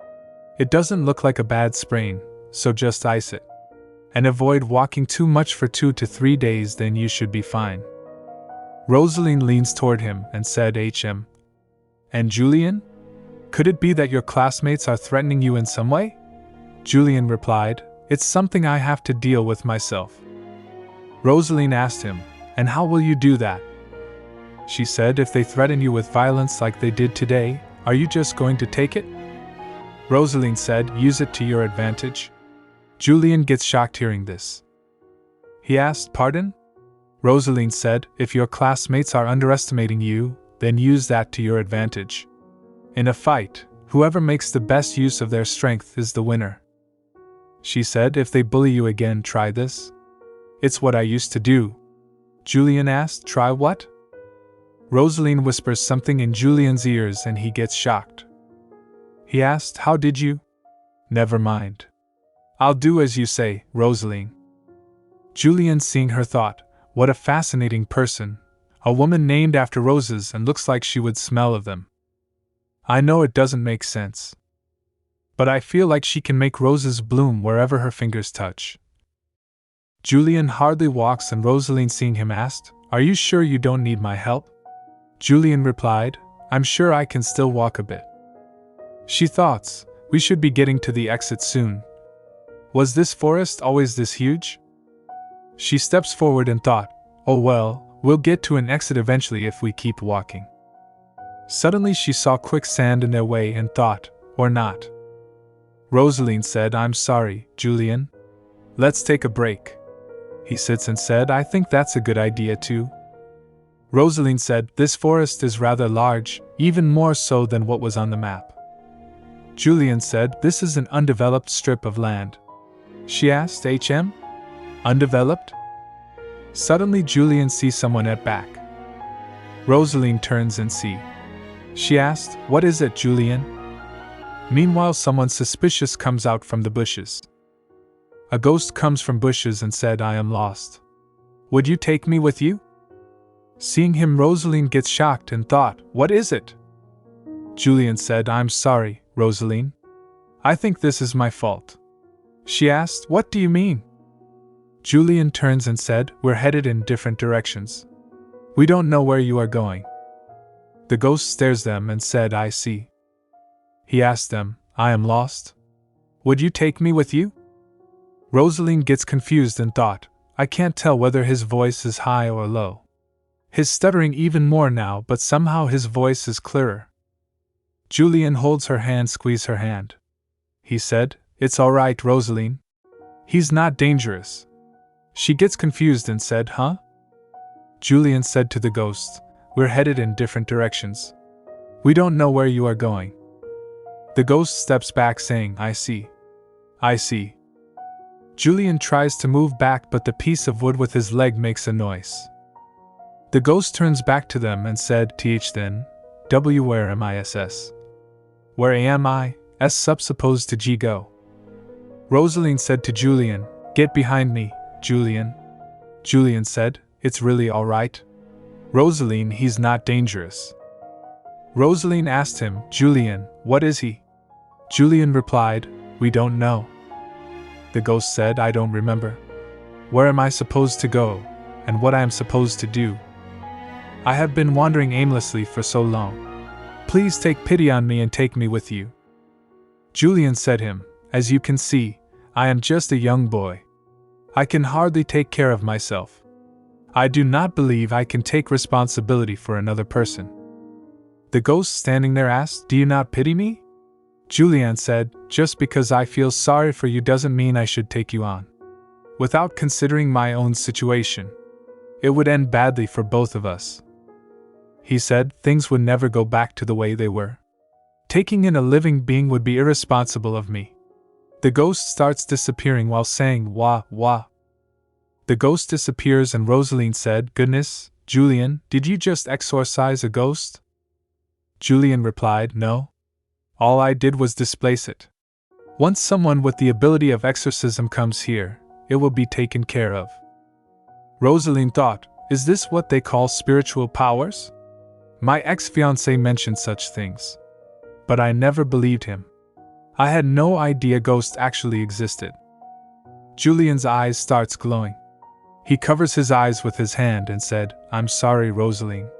It doesn't look like a bad sprain, so just ice it. And avoid walking too much for 2 to 3 days, then you should be fine. Roseline leans toward him and said, HM. And Julian? Could it be that your classmates are threatening you in some way? Julian replied, it's something I have to deal with myself. Roseline asked him, and how will you do that? She said, if they threaten you with violence like they did today, are you just going to take it? Roseline said, use it to your advantage. Julian gets shocked hearing this. He asked, pardon? Roseline said, if your classmates are underestimating you, then use that to your advantage. In a fight, whoever makes the best use of their strength is the winner. She said, if they bully you again, try this. It's what I used to do. Julian asked, try what? Roseline whispers something in Julian's ears and he gets shocked. He asked, how did you? Never mind. I'll do as you say, Roseline. Julian, seeing her, thought, what a fascinating person, a woman named after roses and looks like she would smell of them. I know it doesn't make sense, but I feel like she can make roses bloom wherever her fingers touch. Julian hardly walks and Roseline, seeing him, asked, are you sure you don't need my help? Julian replied, I'm sure I can still walk a bit. She thought, we should be getting to the exit soon. Was this forest always this huge? She steps forward and thought, oh well, we'll get to an exit eventually if we keep walking. Suddenly she saw quicksand in their way and thought, or not. Roseline said, I'm sorry, Julian. Let's take a break. He sits and said, I think that's a good idea too. Roseline said, this forest is rather large, even more so than what was on the map. Julian said, this is an undeveloped strip of land. She asked, HM? Undeveloped? Suddenly Julian sees someone at back. Roseline turns and sees. She asked, what is it, Julian? Meanwhile, someone suspicious comes out from the bushes. A ghost comes from bushes and said, I am lost. Would you take me with you? Seeing him, Roseline gets shocked and thought, what is it? Julian said, I'm sorry, Roseline. I think this is my fault. She asked, what do you mean? Julian turns and said, we're headed in different directions. We don't know where you are going. The ghost stares them and said, I see. He asked them, I am lost? Would you take me with you? Roseline gets confused and thought, I can't tell whether his voice is high or low. He's stuttering even more now, but somehow his voice is clearer. Julian holds her hand, squeeze her hand. He said, it's all right, Roseline. He's not dangerous. She gets confused and said, huh? Julian said to the ghost, we're headed in different directions. We don't know where you are going. The ghost steps back saying, I see. I see. Julian tries to move back, but the piece of wood with his leg makes a noise. The ghost turns back to them and said, th then, w where am I ss? Where am I, s supposed to g go? Roseline said to Julian, get behind me, Julian. Julian said, it's really all right? Roseline, he's not dangerous. Roseline asked him, Julian, what is he? Julian replied, we don't know. The ghost said, I don't remember. Where am I supposed to go, and what I am supposed to do? I have been wandering aimlessly for so long. Please take pity on me and take me with you. Julian said him, as you can see, I am just a young boy. I can hardly take care of myself. I do not believe I can take responsibility for another person. The ghost standing there asked, Do you not pity me? Julian said, Just because I feel sorry for you doesn't mean I should take you on. Without considering my own situation, it would end badly for both of us. He said, Things would never go back to the way they were. Taking in a living being would be irresponsible of me. The ghost starts disappearing while saying, Wah, wah. The ghost disappears and Roseline said, Goodness, Julian, did you just exorcise a ghost? Julian replied, No. All I did was displace it. Once someone with the ability of exorcism comes here, it will be taken care of. Roseline thought, Is this what they call spiritual powers? My ex-fiancé mentioned such things. But I never believed him. I had no idea ghosts actually existed. Julian's eyes starts glowing. He covers his eyes with his hand and said, I'm sorry, Roseline.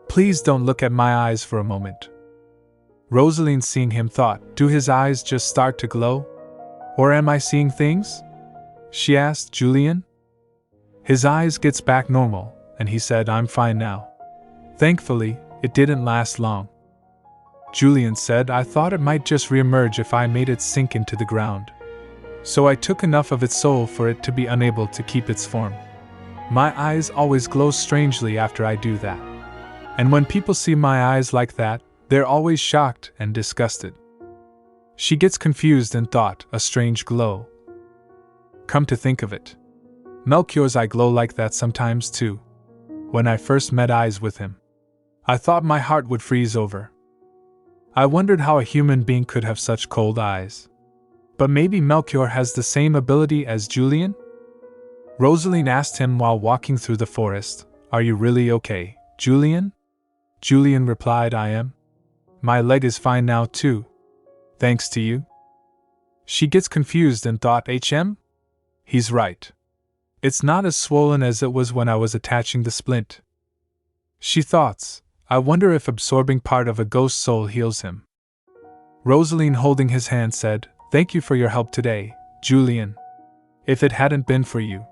Please don't look at my eyes for a moment. Roseline, seeing him, thought, Do his eyes just start to glow? Or am I seeing things? She asked Julian. His eyes gets back normal, and he said, I'm fine now. Thankfully, it didn't last long. Julian said, I thought it might just reemerge if I made it sink into the ground. So I took enough of its soul for it to be unable to keep its form. My eyes always glow strangely after I do that. And when people see my eyes like that, they're always shocked and disgusted. She gets confused and thought, a strange glow. Come to think of it, Melchior's eye glow like that sometimes too. When I first met eyes with him, I thought my heart would freeze over. I wondered how a human being could have such cold eyes. But maybe Melchior has the same ability as Julian? Roseline asked him while walking through the forest, Are you really okay, Julian? Julian replied, I am. My leg is fine now too. Thanks to you. She gets confused and thought, He's right. It's not as swollen as it was when I was attaching the splint. She thought, I wonder if absorbing part of a ghost soul heals him. Roseline, holding his hand, said, Thank you for your help today, Julian. If it hadn't been for you,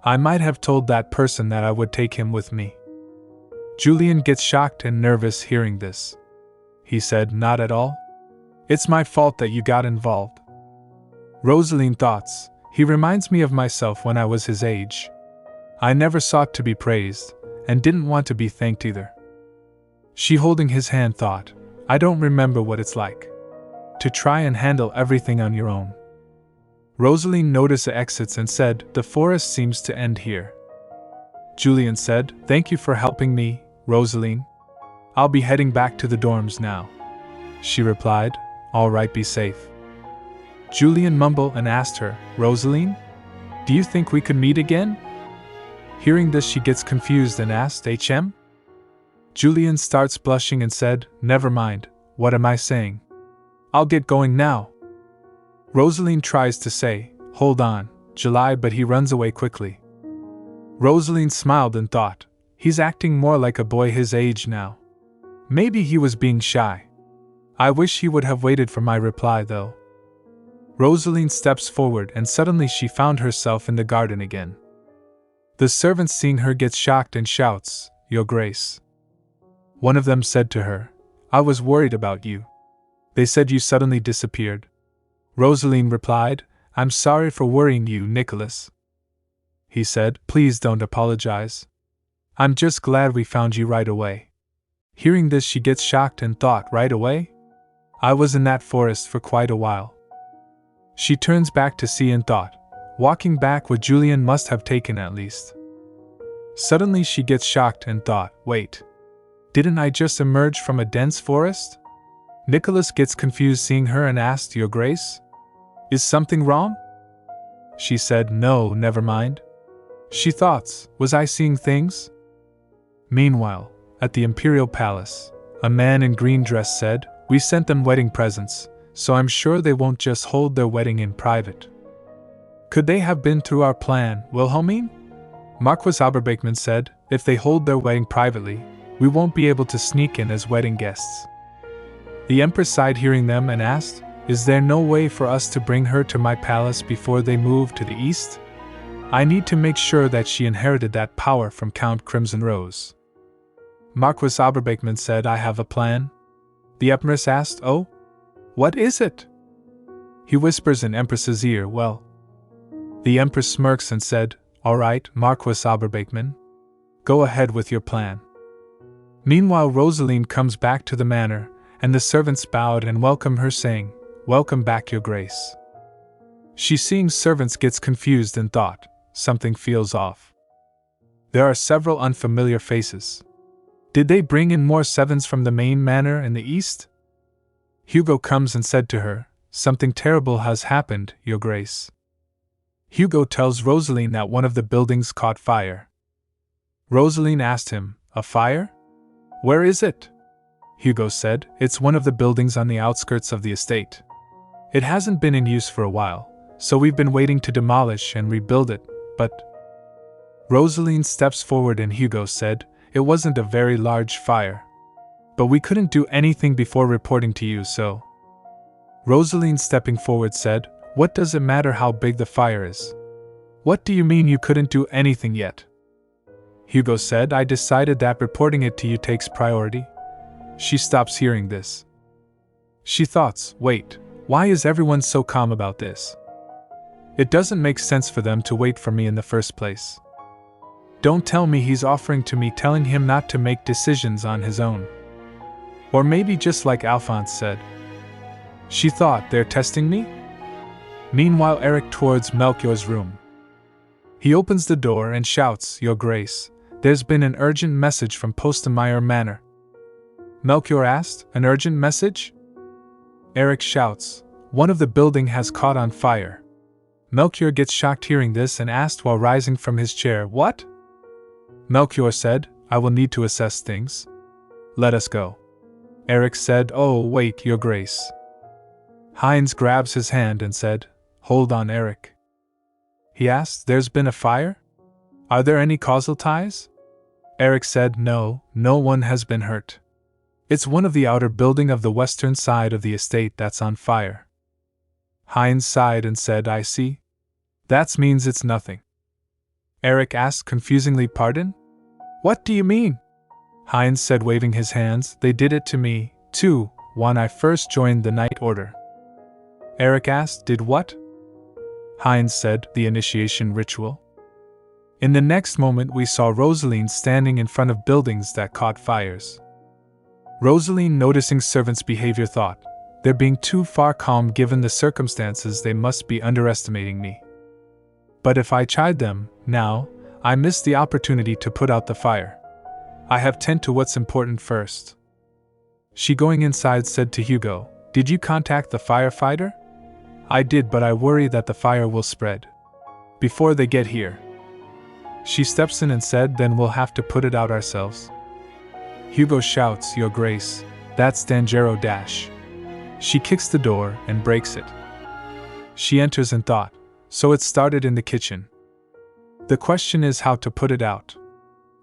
I might have told that person that I would take him with me. Julian gets shocked and nervous hearing this. He said, Not at all. It's my fault that you got involved. Roseline thought, He reminds me of myself when I was his age. I never sought to be praised, and didn't want to be thanked either. She, holding his hand, thought, I don't remember what it's like to try and handle everything on your own. Roseline noticed the exits and said, The forest seems to end here. Julian said, Thank you for helping me, Roseline. I'll be heading back to the dorms now. She replied, All right, be safe. Julian mumbled and asked her, Roseline, do you think we could meet again? Hearing this, she gets confused and asked, Julian starts blushing and said, Never mind, what am I saying? I'll get going now. Roseline tries to say, Hold on, July, but he runs away quickly. Roseline smiled and thought, He's acting more like a boy his age now. Maybe he was being shy. I wish he would have waited for my reply though. Roseline steps forward and suddenly she found herself in the garden again. The servant, seeing her, gets shocked and shouts, Your Grace. One of them said to her, I was worried about you. They said you suddenly disappeared. Roseline replied, I'm sorry for worrying you, Nicholas. He said, Please don't apologize. I'm just glad we found you right away. Hearing this, she gets shocked and thought, Right away? I was in that forest for quite a while. She turns back to see and thought, walking back with Julian must have taken at least. Suddenly she gets shocked and thought, Wait. Didn't I just emerge from a dense forest? Nicholas gets confused seeing her and asked, Your Grace? Is something wrong? She said, No, never mind. She thought, Was I seeing things? Meanwhile, at the Imperial Palace, a man in green dress said, We sent them wedding presents, so I'm sure they won't just hold their wedding in private. Could they have been through our plan, Wilhelmine? Marquis Oberbeckman said, if they hold their wedding privately, we won't be able to sneak in as wedding guests. The Empress sighed hearing them and asked, is there no way for us to bring her to my palace before they move to the east? I need to make sure that she inherited that power from Count Crimson Rose. Marquis Oberbeckman said, I have a plan. The Empress asked, oh? What is it? He whispers in Empress's ear, well. The Empress smirks and said, all right, Marquis Oberbeckman. Go ahead with your plan. Meanwhile, Roseline comes back to the manor, and the servants bowed and welcome her, saying, welcome back, Your Grace. She, seeing servants, gets confused and thought, something feels off. There are several unfamiliar faces. Did they bring in more servants from the main manor in the east? Hugo comes and said to her, something terrible has happened, Your Grace. Hugo tells Roseline that one of the buildings caught fire. Roseline asked him, a fire? Where is it? Hugo said, it's one of the buildings on the outskirts of the estate. It hasn't been in use for a while, so we've been waiting to demolish and rebuild it, but… Roseline steps forward and Hugo said, it wasn't a very large fire. But we couldn't do anything before reporting to you, so… Roseline, stepping forward, said, what does it matter how big the fire is? What do you mean you couldn't do anything yet? Hugo said, I decided that reporting it to you takes priority. She stops hearing this. She thought, wait, why is everyone so calm about this? It doesn't make sense for them to wait for me in the first place. Don't tell me he's offering to me, telling him not to make decisions on his own. Or maybe just like Alphonse said. She thought, they're testing me? Meanwhile, Eric towards Melchior's room. He opens the door and shouts, Your Grace, there's been an urgent message from Postemeyer Manor. Melchior asked, an urgent message? Eric shouts, one of the building has caught on fire. Melchior gets shocked hearing this and asked while rising from his chair, what? Melchior said, I will need to assess things. Let us go. Eric said, oh, wait, Your Grace. Heinz grabs his hand and said, hold on, Eric. He asked, there's been a fire? Are there any causal ties? Eric said, no one has been hurt. It's one of the outer building of the western side of the estate that's on fire. Heinz sighed and said, I see. That means it's nothing. Eric asked confusingly, pardon? What do you mean? Heinz said, waving his hands, they did it to me, too, when I first joined the Night Order. Eric asked, did what? Heinz said, the initiation ritual. In the next moment we saw Roseline standing in front of buildings that caught fires. Roseline, noticing servants' behavior, thought, they're being too far calm given the circumstances, they must be underestimating me. But if I chide them, now, I miss the opportunity to put out the fire. I have tend to what's important first. She, going inside, said to Hugo, did you contact the firefighter? I did, but I worry that the fire will spread before they get here. She steps in and said, then we'll have to put it out ourselves. Hugo shouts, Your Grace, that's Dangerous Dash. She kicks the door and breaks it. She enters and thought, so it started in the kitchen. The question is how to put it out.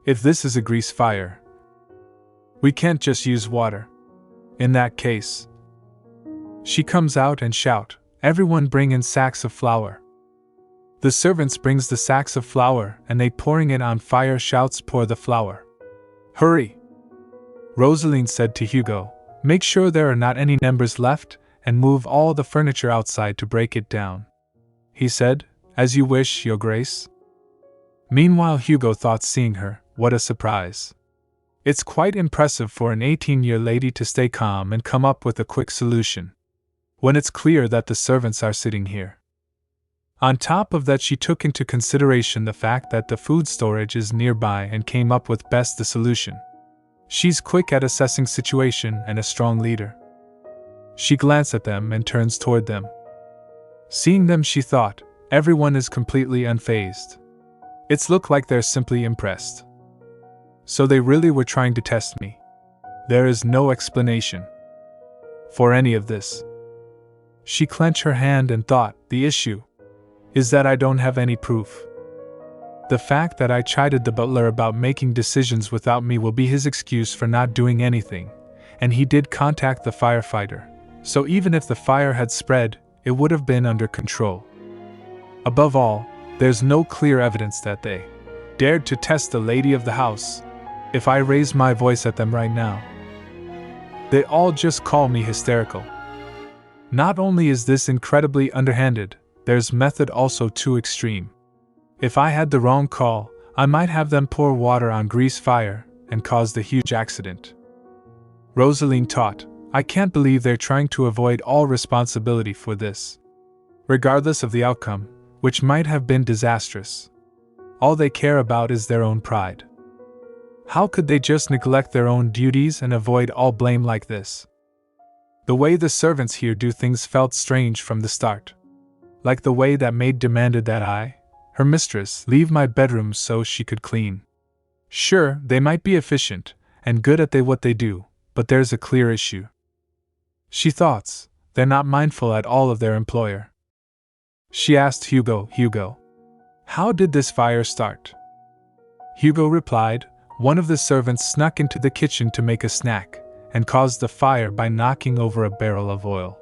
If this is a grease fire, we can't just use water. In that case, she comes out and shout, everyone bring in sacks of flour. The servants brings the sacks of flour and they, pouring it on fire, shouts, pour the flour. Hurry! Roseline said to Hugo, make sure there are not any embers left and move all the furniture outside to break it down. He said, as you wish, Your Grace. Meanwhile, Hugo thought, seeing her, what a surprise. It's quite impressive for an 18-year lady to stay calm and come up with a quick solution when it's clear that the servants are sitting here. On top of that, she took into consideration the fact that the food storage is nearby and came up with best the solution. She's quick at assessing situation and a strong leader. She glanced at them and turns toward them. Seeing them, she thought, everyone is completely unfazed. It's looked like they're simply impressed. So they really were trying to test me. There is no explanation for any of this. She clenched her hand and thought, the issue is that I don't have any proof. The fact that I chided the butler about making decisions without me will be his excuse for not doing anything, and he did contact the firefighter, so even if the fire had spread, it would have been under control. Above all, there's no clear evidence that they dared to test the lady of the house. If I raise my voice at them right now, they all just call me hysterical. Not only is this incredibly underhanded, there's method also too extreme. If I had the wrong call, I might have them pour water on grease fire and cause the huge accident. Roseline taught, I can't believe they're trying to avoid all responsibility for this. Regardless of the outcome, which might have been disastrous, all they care about is their own pride. How could they just neglect their own duties and avoid all blame like this? The way the servants here do things felt strange from the start. Like the way that maid demanded that I, her mistress, leave my bedroom so she could clean. Sure, they might be efficient and good at what they do, but there's a clear issue. She thought, they're not mindful at all of their employer. She asked Hugo, how did this fire start? Hugo replied, one of the servants snuck into the kitchen to make a snack, and caused the fire by knocking over a barrel of oil.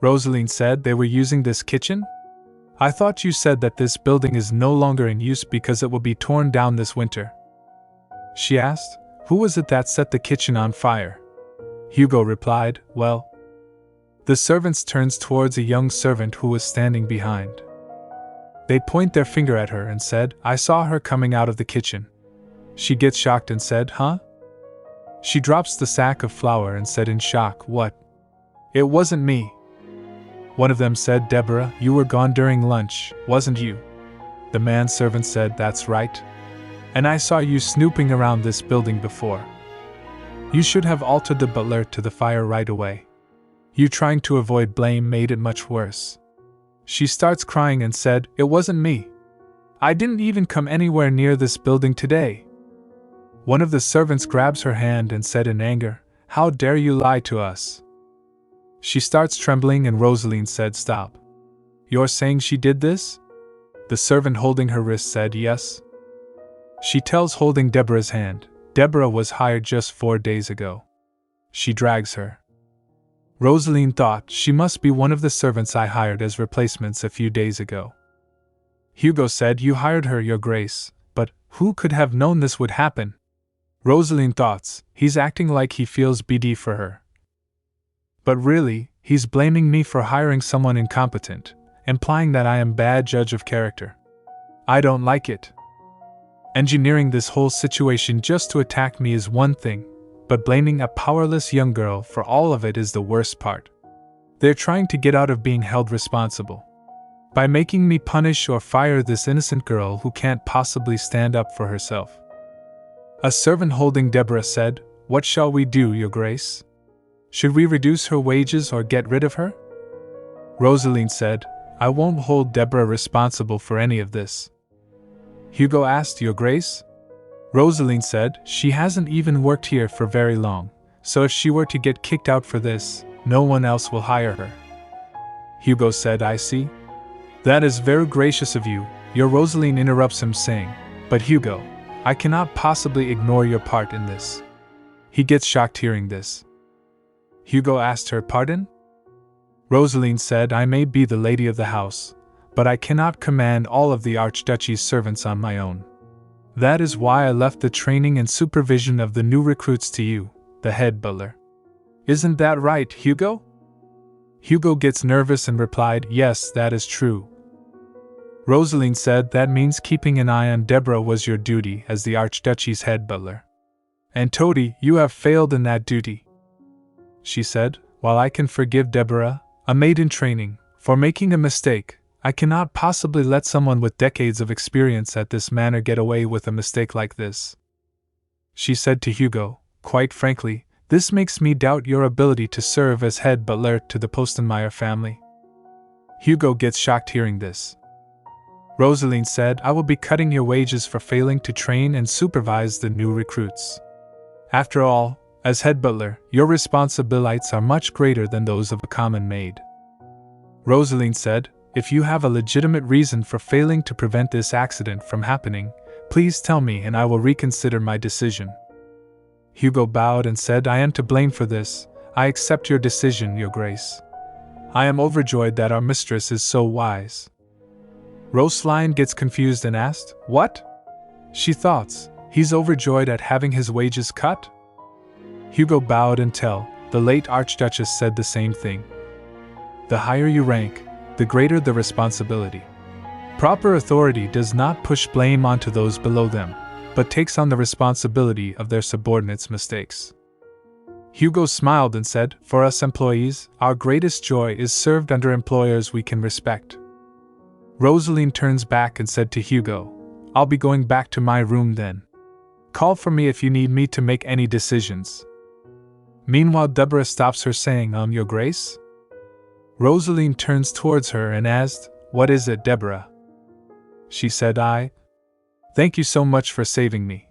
Roseline said they were using this kitchen? I thought you said that this building is no longer in use because it will be torn down this winter. She asked, who was it that set the kitchen on fire? Hugo replied, well. The servants turns towards a young servant who was standing behind. They point their finger at her and said, I saw her coming out of the kitchen. She gets shocked and said, huh? She drops the sack of flour and said in shock, what? It wasn't me. One of them said, Deborah, you were gone during lunch, wasn't you? The manservant said, that's right. And I saw you snooping around this building before. You should have altered the butler to the fire right away. You trying to avoid blame made it much worse. She starts crying and said, it wasn't me. I didn't even come anywhere near this building today. One of the servants grabs her hand and said in anger, how dare you lie to us? She starts trembling and Roseline said, stop. You're saying she did this? The servant holding her wrist said, yes. She tells holding Deborah's hand, Deborah was hired just 4 days ago. She drags her. Roseline thought she must be one of the servants I hired as replacements a few days ago. Hugo said, you hired her, Your Grace, but who could have known this would happen? Roseline thought, he's acting like he feels BD for her. But really, he's blaming me for hiring someone incompetent, implying that I am bad judge of character. I don't like it. Engineering this whole situation just to attack me is one thing, but blaming a powerless young girl for all of it is the worst part. They're trying to get out of being held responsible by making me punish or fire this innocent girl who can't possibly stand up for herself. A servant holding Deborah said, what shall we do, Your Grace? Should we reduce her wages or get rid of her? Roseline said, I won't hold Deborah responsible for any of this. Hugo asked, Your Grace? Roseline said, she hasn't even worked here for very long, so if she were to get kicked out for this, no one else will hire her. Hugo said, I see. That is very gracious of you, Your Roseline interrupts him saying, but Hugo, I cannot possibly ignore your part in this. He gets shocked hearing this. Hugo asked her, pardon? Roseline said, I may be the lady of the house, but I cannot command all of the Archduchy's servants on my own. That is why I left the training and supervision of the new recruits to you, the head butler. Isn't that right, Hugo? Hugo gets nervous and replied, yes, that is true. Roseline said, that means keeping an eye on Deborah was your duty as the Archduchy's head butler. And Toady, you have failed in that duty. She said, while I can forgive Deborah, a maid in training, for making a mistake, I cannot possibly let someone with decades of experience at this manor get away with a mistake like this. She said to Hugo, quite frankly, this makes me doubt your ability to serve as head butler to the Postenmeier family. Hugo gets shocked hearing this. Roseline said, I will be cutting your wages for failing to train and supervise the new recruits. After all, as head butler, your responsibilities are much greater than those of a common maid. Roseline said, If you have a legitimate reason for failing to prevent this accident from happening, please tell me and I will reconsider my decision. Hugo bowed and said, I am to blame for this. I accept your decision, Your Grace. I am overjoyed that our mistress is so wise. Roseline gets confused and asked, What? She thought, he's overjoyed at having his wages cut? Hugo bowed until the late Archduchess said the same thing. The higher you rank, the greater the responsibility. Proper authority does not push blame onto those below them, but takes on the responsibility of their subordinates' mistakes. Hugo smiled and said, For us employees, our greatest joy is served under employers we can respect. Roseline turns back and said to Hugo, I'll be going back to my room then. Call for me if you need me to make any decisions. Meanwhile, Deborah stops her saying, Your Grace? Roseline turns towards her and asked, What is it, Deborah? She said, Thank you so much for saving me.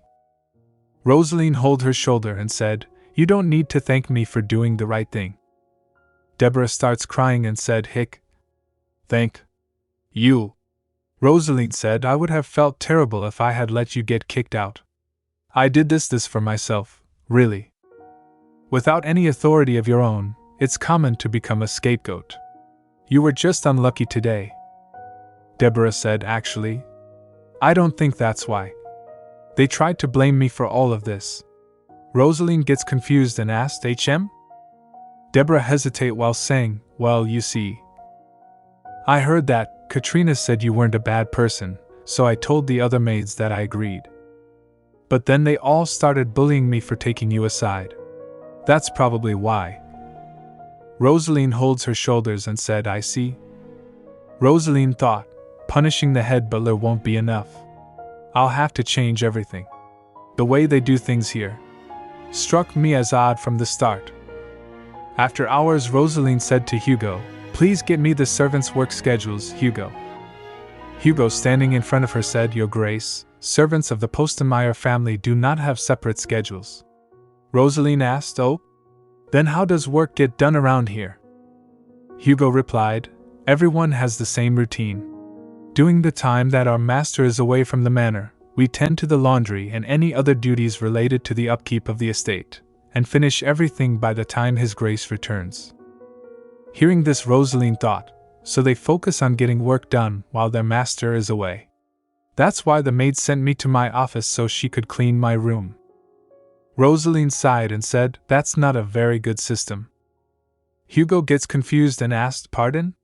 Roseline held her shoulder and said, You don't need to thank me for doing the right thing. Deborah starts crying and said, Thank you. Roseline said, I would have felt terrible if I had let you get kicked out. I did this for myself, really. Without any authority of your own, it's common to become a scapegoat. You were just unlucky today. Deborah said, Actually, I don't think that's why. They tried to blame me for all of this. Roseline gets confused and asked, HM? Deborah hesitates while saying, Well, you see. I heard that Katrina said you weren't a bad person, so I told the other maids that I agreed. But then they all started bullying me for taking you aside. That's probably why. Roseline holds her shoulders and said, I see. Roseline thought, punishing the head butler won't be enough. I'll have to change everything. The way they do things here struck me as odd from the start. After hours, Roseline said to Hugo, Please get me the servants' work schedules, Hugo. Hugo, standing in front of her, said, Your Grace, servants of the Postenmeier family do not have separate schedules. Roseline asked, Oh? Then how does work get done around here? Hugo replied, Everyone has the same routine. During the time that our master is away from the manor, we tend to the laundry and any other duties related to the upkeep of the estate, and finish everything by the time His Grace returns. Hearing this, Roseline thought, so they focus on getting work done while their master is away. That's why the maid sent me to my office so she could clean my room. Roseline sighed and said, That's not a very good system. Hugo gets confused and asked, Pardon?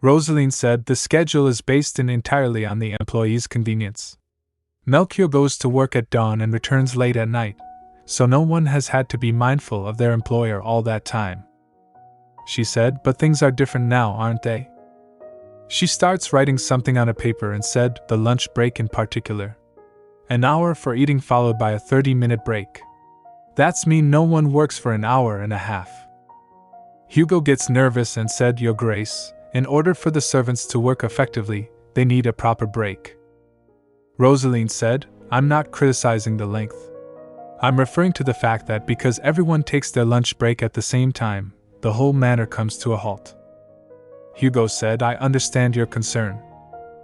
Roseline said, The schedule is based entirely on the employee's convenience. Melchior goes to work at dawn and returns late at night, so no one has had to be mindful of their employer all that time. She said, But things are different now, aren't they? She starts writing something on a paper and said, The lunch break in particular. An hour for eating followed by a 30-minute break. That's mean no one works for an hour and a half. Hugo gets nervous and said, Your Grace, in order for the servants to work effectively, they need a proper break. Roseline said, I'm not criticizing the length. I'm referring to the fact that because everyone takes their lunch break at the same time, the whole manor comes to a halt. Hugo said, I understand your concern.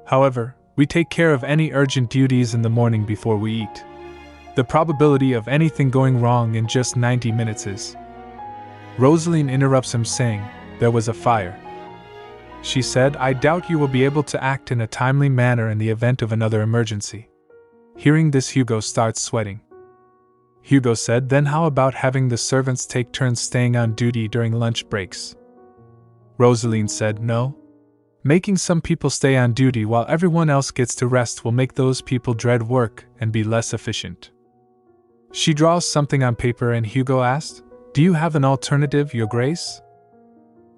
However, we take care of any urgent duties in the morning before we eat. The probability of anything going wrong in just 90 minutes is. Roseline interrupts him saying, There was a fire. She said, I doubt you will be able to act in a timely manner in the event of another emergency. Hearing this, Hugo starts sweating. Hugo said, Then how about having the servants take turns staying on duty during lunch breaks? Roseline said, No. Making some people stay on duty while everyone else gets to rest will make those people dread work and be less efficient. She draws something on paper and Hugo asked, Do you have an alternative, Your Grace?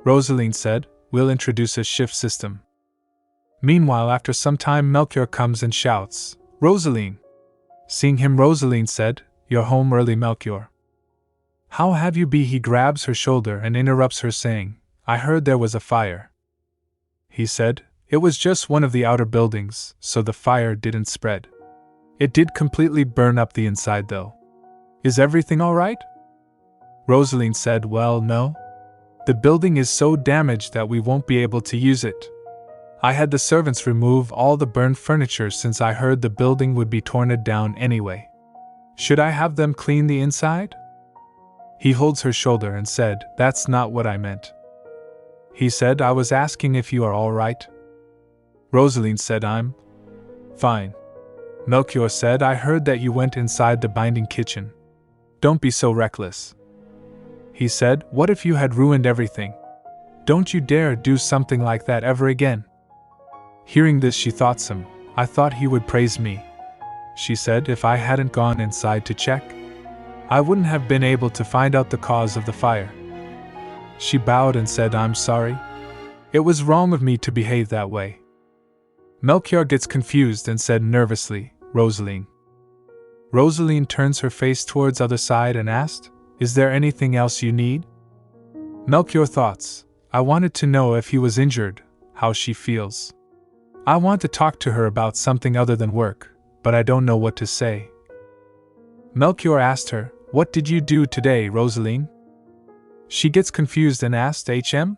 Roseline said, We'll introduce a shift system. Meanwhile, after some time, Melchior comes and shouts, Roseline! Seeing him, Roseline said, You're home early, Melchior. How have you been? He grabs her shoulder and interrupts her saying, I heard there was a fire. He said, It was just one of the outer buildings, so the fire didn't spread. It did completely burn up the inside though. Is everything all right? Roseline said, Well, no. The building is so damaged that we won't be able to use it. I had the servants remove all the burned furniture since I heard the building would be torn down anyway. Should I have them clean the inside? He holds her shoulder and said, That's not what I meant. He said, I was asking if you are all right. Roseline said, I'm fine. Melchior said, I heard that you went inside the binding kitchen. Don't be so reckless. He said, What if you had ruined everything? Don't you dare do something like that ever again. Hearing this, she thought some. I thought he would praise me. She said, If I hadn't gone inside to check, I wouldn't have been able to find out the cause of the fire. She bowed and said, I'm sorry. It was wrong of me to behave that way. Melchior gets confused and said nervously, Roseline. Roseline turns her face towards other side and asked, Is there anything else you need? Melchior thoughts, I wanted to know if he was injured, how she feels. I want to talk to her about something other than work, but I don't know what to say. Melchior asked her, What did you do today, Roseline? She gets confused and asked, HM?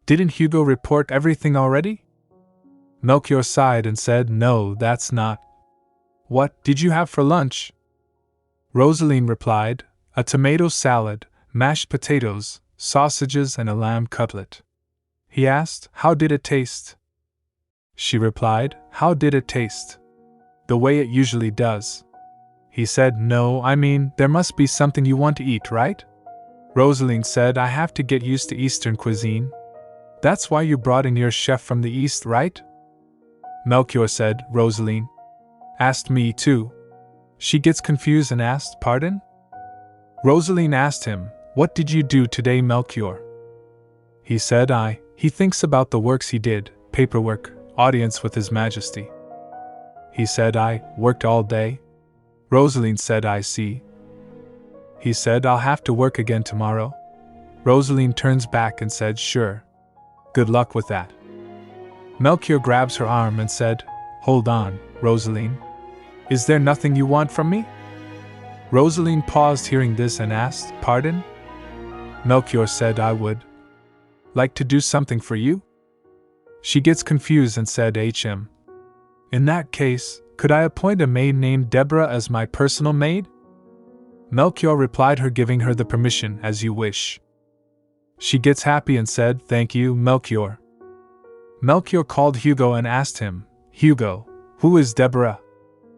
Didn't Hugo report everything already? Melchior sighed and said, No, that's not. What did you have for lunch? Roseline replied, A tomato salad, mashed potatoes, sausages, and a lamb cutlet. He asked, How did it taste? She replied, How did it taste? The way it usually does. He said, No, I mean, there must be something you want to eat, right? Roseline said, I have to get used to Eastern cuisine. That's why you brought in your chef from the East, right? Melchior said, Roseline asked me too. She gets confused and asked, Pardon? Roseline asked him, What did you do today, Melchior? He said, He thinks about the works he did, paperwork, audience with His Majesty. He said, I worked all day. Roseline said, I see. He said, I'll have to work again tomorrow. Roseline turns back and said, Sure. Good luck with that. Melchior grabs her arm and said, Hold on, Roseline. Is there nothing you want from me? Roseline paused hearing this and asked, Pardon? Melchior said, I would like to do something for you. She gets confused and said, HM. In that case, could I appoint a maid named Deborah as my personal maid? Melchior replied her, giving her the permission, As you wish. She gets happy and said, Thank you, Melchior. Melchior called Hugo and asked him, Hugo, who is Deborah?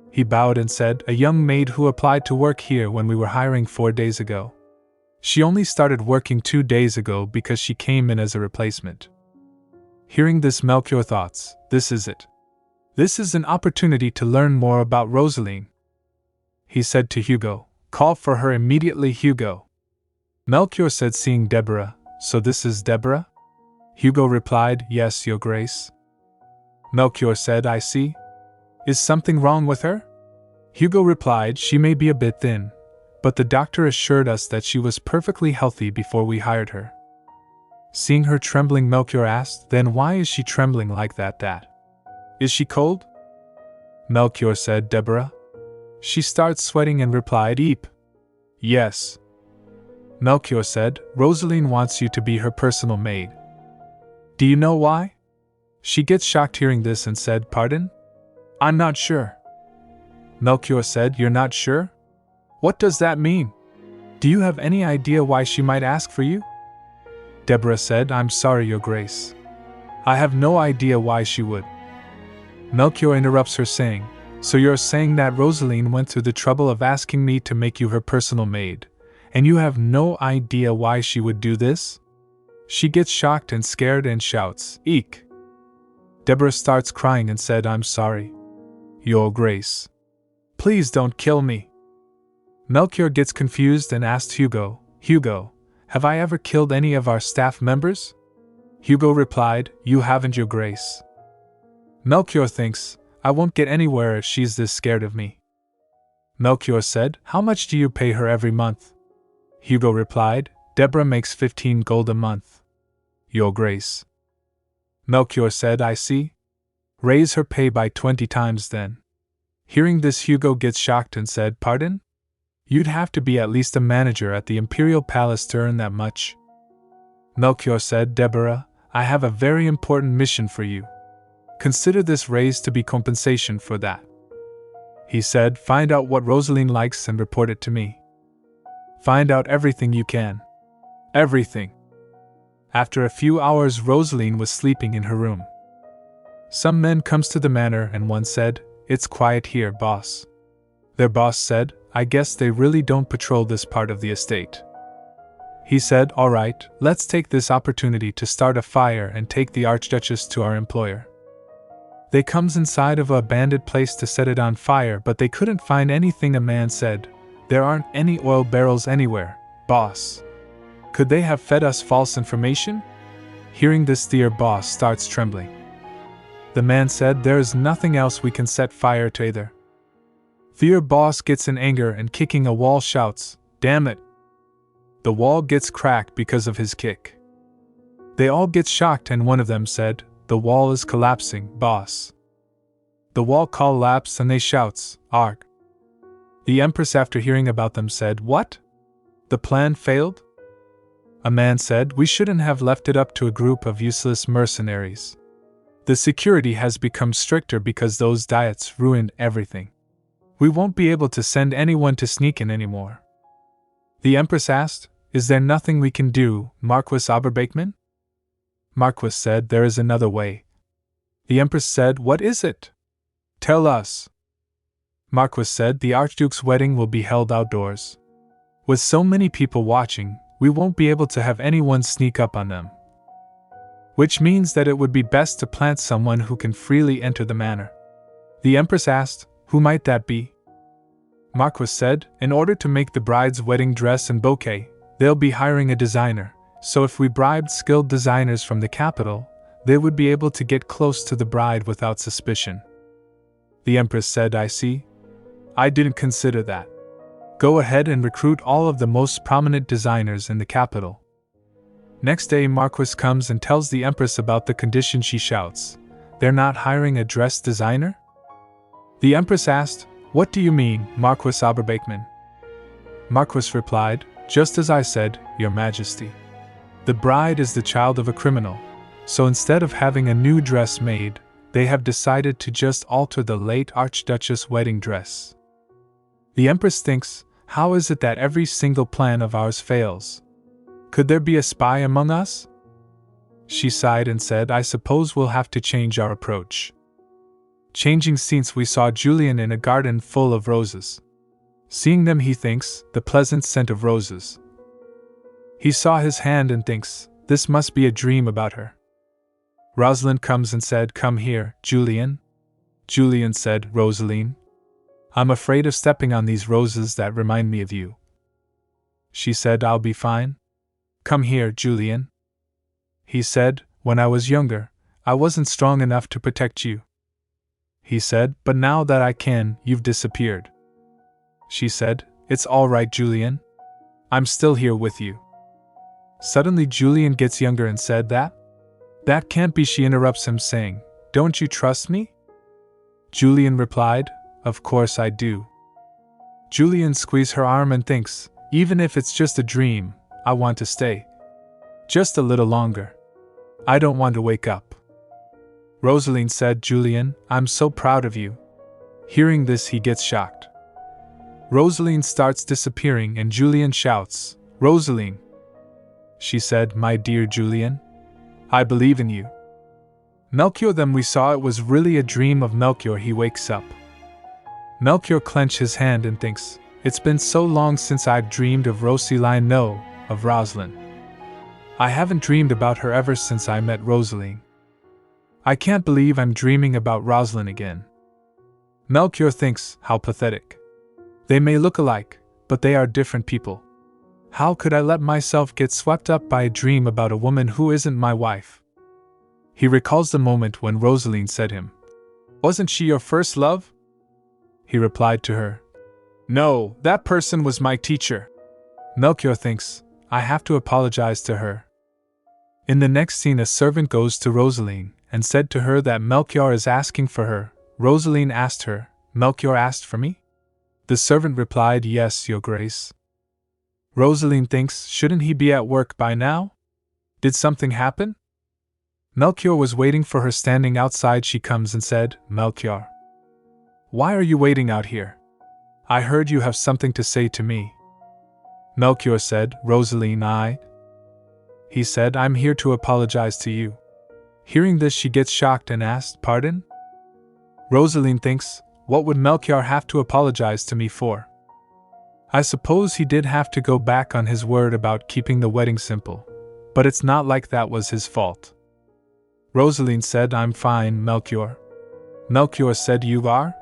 He bowed and said, A young maid who applied to work here when we were hiring 4 days ago. She only started working 2 days ago because she came in as a replacement. Hearing this, Melchior thoughts, This is it. This is an opportunity to learn more about Roseline. He said to Hugo, Call for her immediately, Hugo. Melchior said, seeing Deborah, So this is Deborah? Hugo replied, Yes, Your Grace. Melchior said, I see. Is something wrong with her? Hugo replied, She may be a bit thin, but the doctor assured us that she was perfectly healthy before we hired her. Seeing her trembling, Melchior asked, Then why is she trembling like that? Is she cold? Melchior said, Deborah. She starts sweating and replied, Eep. Yes. Melchior said, Roseline wants you to be her personal maid. Do you know why? She gets shocked hearing this and said, Pardon? I'm not sure. Melchior said, You're not sure? What does that mean? Do you have any idea why she might ask for you? Deborah said, I'm sorry, Your Grace. I have no idea why she would. Melchior interrupts her saying, So you're saying that Roseline went through the trouble of asking me to make you her personal maid, and you have no idea why she would do this? She gets shocked and scared and shouts, Eek! Deborah starts crying and said, I'm sorry, Your Grace. Please don't kill me. Melchior gets confused and asked Hugo, Hugo, have I ever killed any of our staff members? Hugo replied, You haven't, Your Grace. Melchior thinks, I won't get anywhere if she's this scared of me. Melchior said, How much do you pay her every month? Hugo replied, Deborah makes 15 gold a month, Your Grace. Melchior said, I see. Raise her pay by 20 times then. Hearing this, Hugo gets shocked and said, Pardon? You'd have to be at least a manager at the Imperial Palace to earn that much. Melchior said, Deborah, I have a very important mission for you. Consider this raise to be compensation for that. He said, find out what Roseline likes and report it to me. Find out everything you can. Everything. After a few hours, Roseline was sleeping in her room. Some men comes to the manor and one said, "It's quiet here, boss." Their boss said, "I guess they really don't patrol this part of the estate." He said, "Alright, let's take this opportunity to start a fire and take the Archduchess to our employer." They comes inside of a abandoned place to set it on fire, but they couldn't find anything. A man said, "There aren't any oil barrels anywhere, boss. Could they have fed us false information?" Hearing this, their boss starts trembling. The man said, "There is nothing else we can set fire to either." Their boss gets in anger and kicking a wall shouts, "Damn it!" The wall gets cracked because of his kick. They all get shocked and one of them said, "The wall is collapsing, boss." The wall collapsed and they shouts, "Arg." The Empress, after hearing about them, said, "What? The plan failed?" A man said, "We shouldn't have left it up to a group of useless mercenaries. The security has become stricter because those diets ruined everything. We won't be able to send anyone to sneak in anymore." The Empress asked, "Is there nothing we can do, Marquis Oberbakeman?" Marquis said, "There is another way." The Empress said, "What is it? Tell us." Marquis said, "The Archduke's wedding will be held outdoors. With so many people watching, we won't be able to have anyone sneak up on them. Which means that it would be best to plant someone who can freely enter the manor." The Empress asked, "Who might that be?" Marquis said, "In order to make the bride's wedding dress and bouquet, they'll be hiring a designer, so if we bribed skilled designers from the capital, they would be able to get close to the bride without suspicion." The Empress said, "I see. I didn't consider that. Go ahead and recruit all of the most prominent designers in the capital." Next day, Marquis comes and tells the Empress about the condition. She shouts, "They're not hiring a dress designer?" The Empress asked, "What do you mean, Marquis Oberbakeman?" Marquis replied, "Just as I said, Your Majesty. The bride is the child of a criminal, so instead of having a new dress made, they have decided to just alter the late Archduchess' wedding dress." The Empress thinks, how is it that every single plan of ours fails? Could there be a spy among us? She sighed and said, "I suppose we'll have to change our approach." Changing scenes, we saw Julian in a garden full of roses. Seeing them, he thinks, the pleasant scent of roses. He saw his hand and thinks, this must be a dream about her. Roseline comes and said, "Come here, Julian." Julian said, "Roseline, I'm afraid of stepping on these roses that remind me of you." She said, "I'll be fine. Come here, Julian." He said, "When I was younger, I wasn't strong enough to protect you." He said, "But now that I can, you've disappeared." She said, "It's all right, Julian. I'm still here with you." Suddenly Julian gets younger and said, That can't be." She interrupts him saying, "Don't you trust me?" Julian replied, "Of course I do." Julian squeezes her arm and thinks, even if it's just a dream, I want to stay. Just a little longer. I don't want to wake up. Roseline said, "Julian, I'm so proud of you." Hearing this, he gets shocked. Roseline starts disappearing and Julian shouts, "Roseline." She said, "My dear Julian, I believe in you." Melchior, then we saw it was really a dream of Melchior. He wakes up. Melchior clenches his hand and thinks, it's been so long since I've dreamed of Roseline, no, of Roseline. I haven't dreamed about her ever since I met Roseline. I can't believe I'm dreaming about Roseline again. Melchior thinks, how pathetic. They may look alike, but they are different people. How could I let myself get swept up by a dream about a woman who isn't my wife? He recalls the moment when Roseline said him, "Wasn't she your first love?" He replied to her, "No, that person was my teacher." Melchior thinks, I have to apologize to her. In the next scene, a servant goes to Roseline and said to her that Melchior is asking for her. Roseline asked her, "Melchior asked for me?" The servant replied, "Yes, Your Grace." Roseline thinks, shouldn't he be at work by now? Did something happen? Melchior was waiting for her standing outside. She comes and said, Melchior, why are you waiting out here? I heard you have something to say to me. Melchior said, Roseline, He said, I'm here to apologize to you. Hearing this, she gets shocked and asked, Pardon? Roseline thinks, what would Melchior have to apologize to me for? I suppose he did have to go back on his word about keeping the wedding simple, but it's not like that was his fault. Roseline said, I'm fine, Melchior. Melchior said, You are?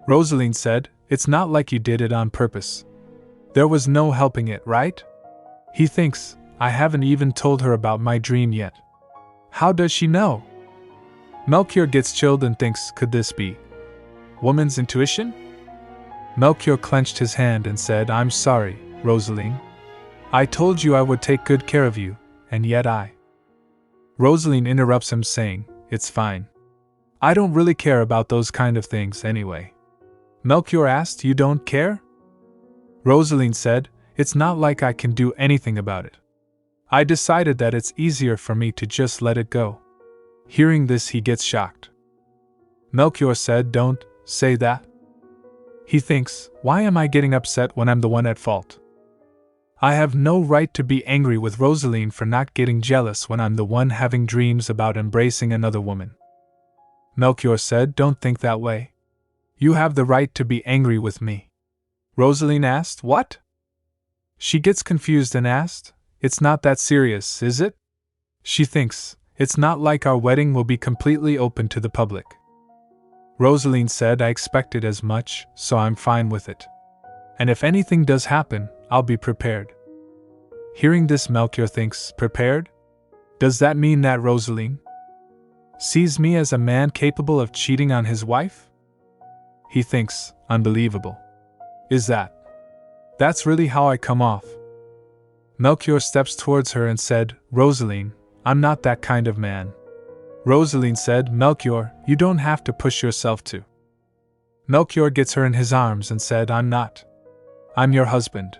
Roseline said, It's not like you did it on purpose. There was no helping it, right? He thinks, I haven't even told her about my dream yet. How does she know? Melchior gets chilled and thinks, could this be woman's intuition? Melchior clenched his hand and said, I'm sorry, Roseline. I told you I would take good care of you, and yet Roseline interrupts him saying, It's fine. I don't really care about those kind of things anyway. Melchior asked, You don't care? Roseline said, It's not like I can do anything about it. I decided that it's easier for me to just let it go. Hearing this, he gets shocked. Melchior said, Don't say that. He thinks, why am I getting upset when I'm the one at fault? I have no right to be angry with Roseline for not getting jealous when I'm the one having dreams about embracing another woman. Melchior said, Don't think that way. You have the right to be angry with me. Roseline asked, What? She gets confused and asked, It's not that serious, is it? She thinks, it's not like our wedding will be completely open to the public. Roseline said, I expected as much, so I'm fine with it. And if anything does happen, I'll be prepared. Hearing this, Melchior thinks, prepared? Does that mean that Roseline sees me as a man capable of cheating on his wife? He thinks, unbelievable. Is that's really how I come off? Melchior steps towards her and said, Roseline, I'm not that kind of man. Roseline said, Melchior, you don't have to push yourself to. Melchior gets her in his arms and said, I'm not. I'm your husband.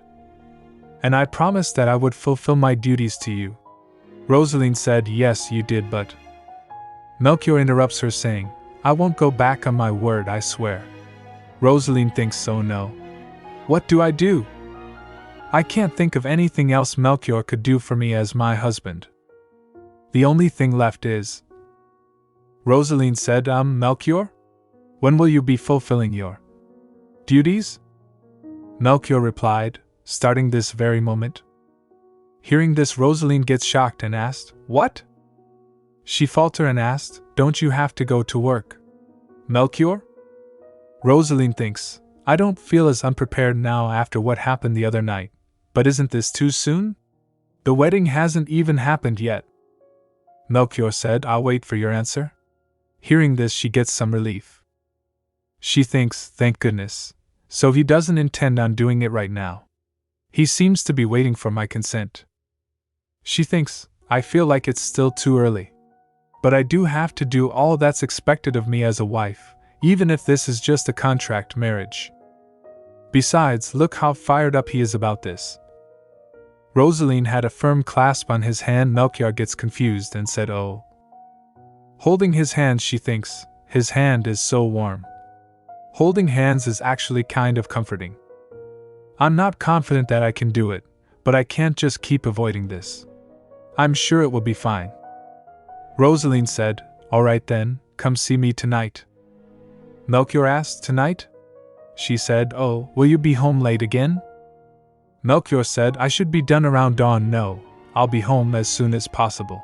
And I promised that I would fulfill my duties to you. Roseline said, Yes, you did, but... Melchior interrupts her saying, I won't go back on my word, I swear. Roseline thinks, so no. What do I do? I can't think of anything else Melchior could do for me as my husband. The only thing left is... Roseline said, Melchior? When will you be fulfilling your duties? Melchior replied, starting this very moment. Hearing this, Roseline gets shocked and asked, What? She faltered and asked, Don't you have to go to work, Melchior? Roseline thinks, I don't feel as unprepared now after what happened the other night, but isn't this too soon? The wedding hasn't even happened yet. Melchior said, I'll wait for your answer. Hearing this, she gets some relief. She thinks, thank goodness, so he doesn't intend on doing it right now. He seems to be waiting for my consent. She thinks, I feel like it's still too early. But I do have to do all that's expected of me as a wife, even if this is just a contract marriage. Besides, look how fired up he is about this. Roseline had a firm clasp on his hand. Melchior gets confused and said, Oh. Holding his hand, she thinks, his hand is so warm. Holding hands is actually kind of comforting. I'm not confident that I can do it, but I can't just keep avoiding this. I'm sure it will be fine. Roseline said, All right then, come see me tonight. Melchior asked, Tonight? She said, Oh, will you be home late again? Melchior said, I should be done around dawn. No, I'll be home as soon as possible.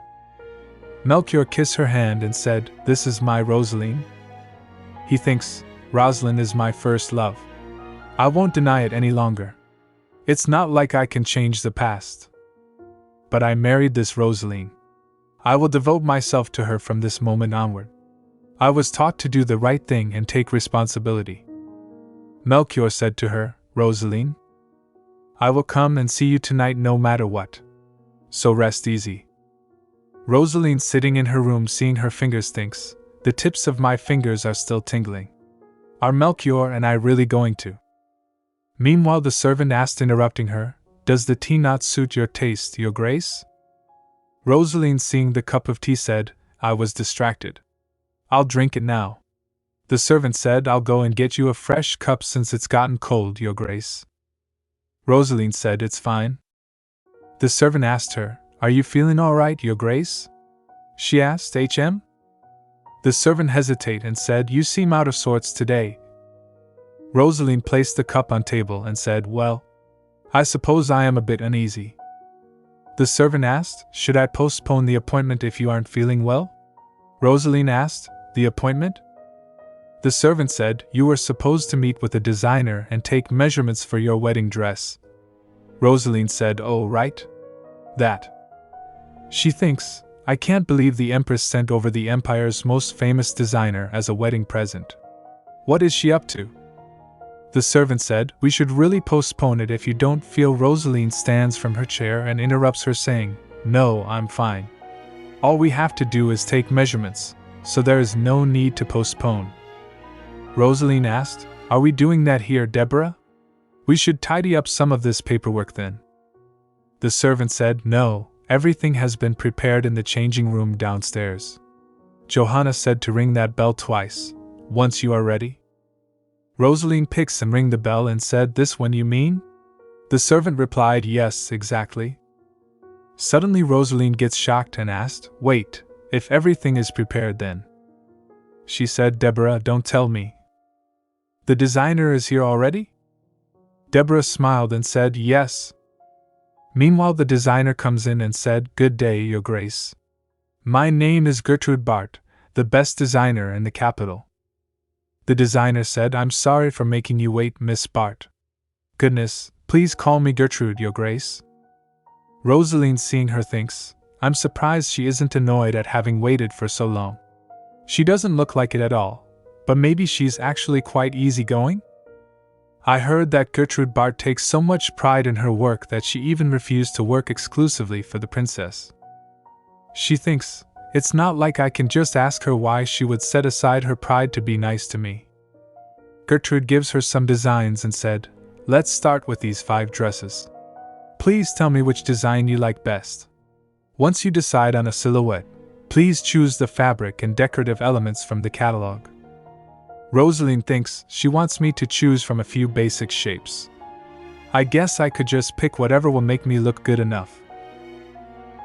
Melchior kissed her hand and said, This is my Roseline. He thinks, Roseline is my first love. I won't deny it any longer. It's not like I can change the past. But I married this Roseline. I will devote myself to her from this moment onward. I was taught to do the right thing and take responsibility. Melchior said to her, Roseline, I will come and see you tonight no matter what. So rest easy. Roseline, sitting in her room seeing her fingers, thinks, the tips of my fingers are still tingling. Are Melchior and I really going to? Meanwhile, the servant asked, interrupting her, Does the tea not suit your taste, your grace? Roseline, seeing the cup of tea, said, I was distracted. I'll drink it now. The servant said, I'll go and get you a fresh cup since it's gotten cold, Your Grace. Roseline said, It's fine. The servant asked her, Are you feeling all right, Your Grace? She asked, HM? The servant hesitated and said, You seem out of sorts today. Roseline placed the cup on table and said, Well, I suppose I am a bit uneasy. The servant asked, Should I postpone the appointment if you aren't feeling well? Roseline asked, The appointment? The servant said, You were supposed to meet with a designer and take measurements for your wedding dress. Roseline said, Oh, right. That. She thinks, I can't believe the Empress sent over the Empire's most famous designer as a wedding present. What is she up to? The servant said, We should really postpone it if you don't feel. Roseline stands from her chair and interrupts her, saying, No, I'm fine. All we have to do is take measurements, so there is no need to postpone. Roseline asked, Are we doing that here, Deborah? We should tidy up some of this paperwork then. The servant said, No, everything has been prepared in the changing room downstairs. Johanna said to ring that bell twice, once you are ready. Roseline picks and rang the bell and said, This one you mean? The servant replied, Yes, exactly. Suddenly Roseline gets shocked and asked, Wait, if everything is prepared then? She said, Deborah, don't tell me. The designer is here already? Deborah smiled and said, Yes. Meanwhile the designer comes in and said, Good day, Your Grace. My name is Gertrude Bart, the best designer in the capital. The designer said, I'm sorry for making you wait, Miss Bart. Goodness, please call me Gertrude, Your Grace. Roseline, seeing her, thinks, I'm surprised she isn't annoyed at having waited for so long. She doesn't look like it at all, but maybe she's actually quite easygoing? I heard that Gertrude Bart takes so much pride in her work that she even refused to work exclusively for the princess. She thinks, it's not like I can just ask her why she would set aside her pride to be nice to me. Gertrude gives her some designs and said, Let's start with these 5 dresses. Please tell me which design you like best. Once you decide on a silhouette, please choose the fabric and decorative elements from the catalog. Roseline thinks she wants me to choose from a few basic shapes. I guess I could just pick whatever will make me look good enough.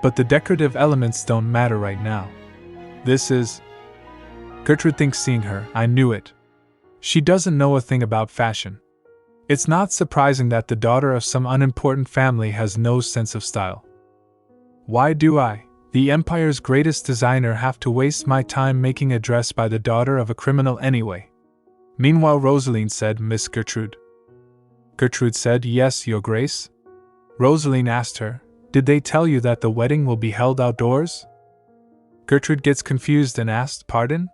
But the decorative elements don't matter right now. This is... Gertrude thinks, seeing her, I knew it. She doesn't know a thing about fashion. It's not surprising that the daughter of some unimportant family has no sense of style. Why do I, the Empire's greatest designer, have to waste my time making a dress by the daughter of a criminal anyway? Meanwhile Roseline said, Miss Gertrude. Gertrude said, Yes, Your Grace. Roseline asked her, Did they tell you that the wedding will be held outdoors? Gertrude gets confused and asked, Pardon?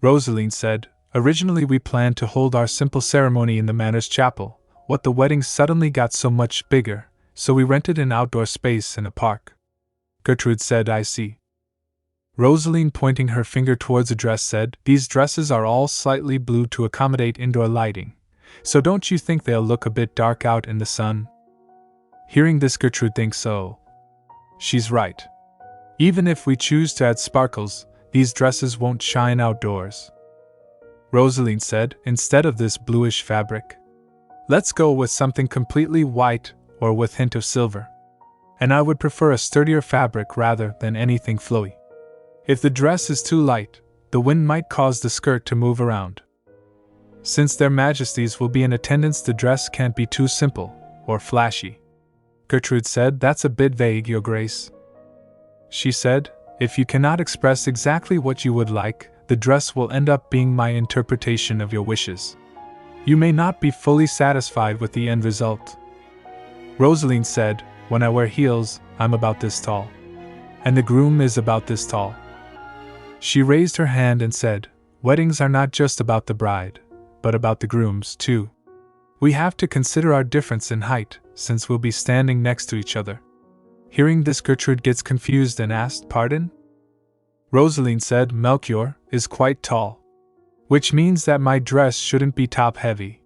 Roseline said, Originally we planned to hold our simple ceremony in the manor's chapel, but the wedding suddenly got so much bigger, so we rented an outdoor space in a park. Gertrude said, I see. Roseline, pointing her finger towards a dress, said, These dresses are all slightly blue to accommodate indoor lighting, so don't you think they'll look a bit dark out in the sun? Hearing this, Gertrude thinks, oh, she's right. Even if we choose to add sparkles, these dresses won't shine outdoors. Roseline said, Instead of this bluish fabric, let's go with something completely white or with hint of silver. And I would prefer a sturdier fabric rather than anything flowy. If the dress is too light, the wind might cause the skirt to move around. Since their majesties will be in attendance, the dress can't be too simple or flashy. Gertrude said, That's a bit vague, Your Grace. She said, If you cannot express exactly what you would like, the dress will end up being my interpretation of your wishes. You may not be fully satisfied with the end result. Roseline said, When I wear heels, I'm about this tall. And the groom is about this tall. She raised her hand and said, Weddings are not just about the bride, but about the grooms too. We have to consider our difference in height, since we'll be standing next to each other. Hearing this, Gertrude gets confused and asked, Pardon? Roseline said, Melchior is quite tall, which means that my dress shouldn't be top-heavy.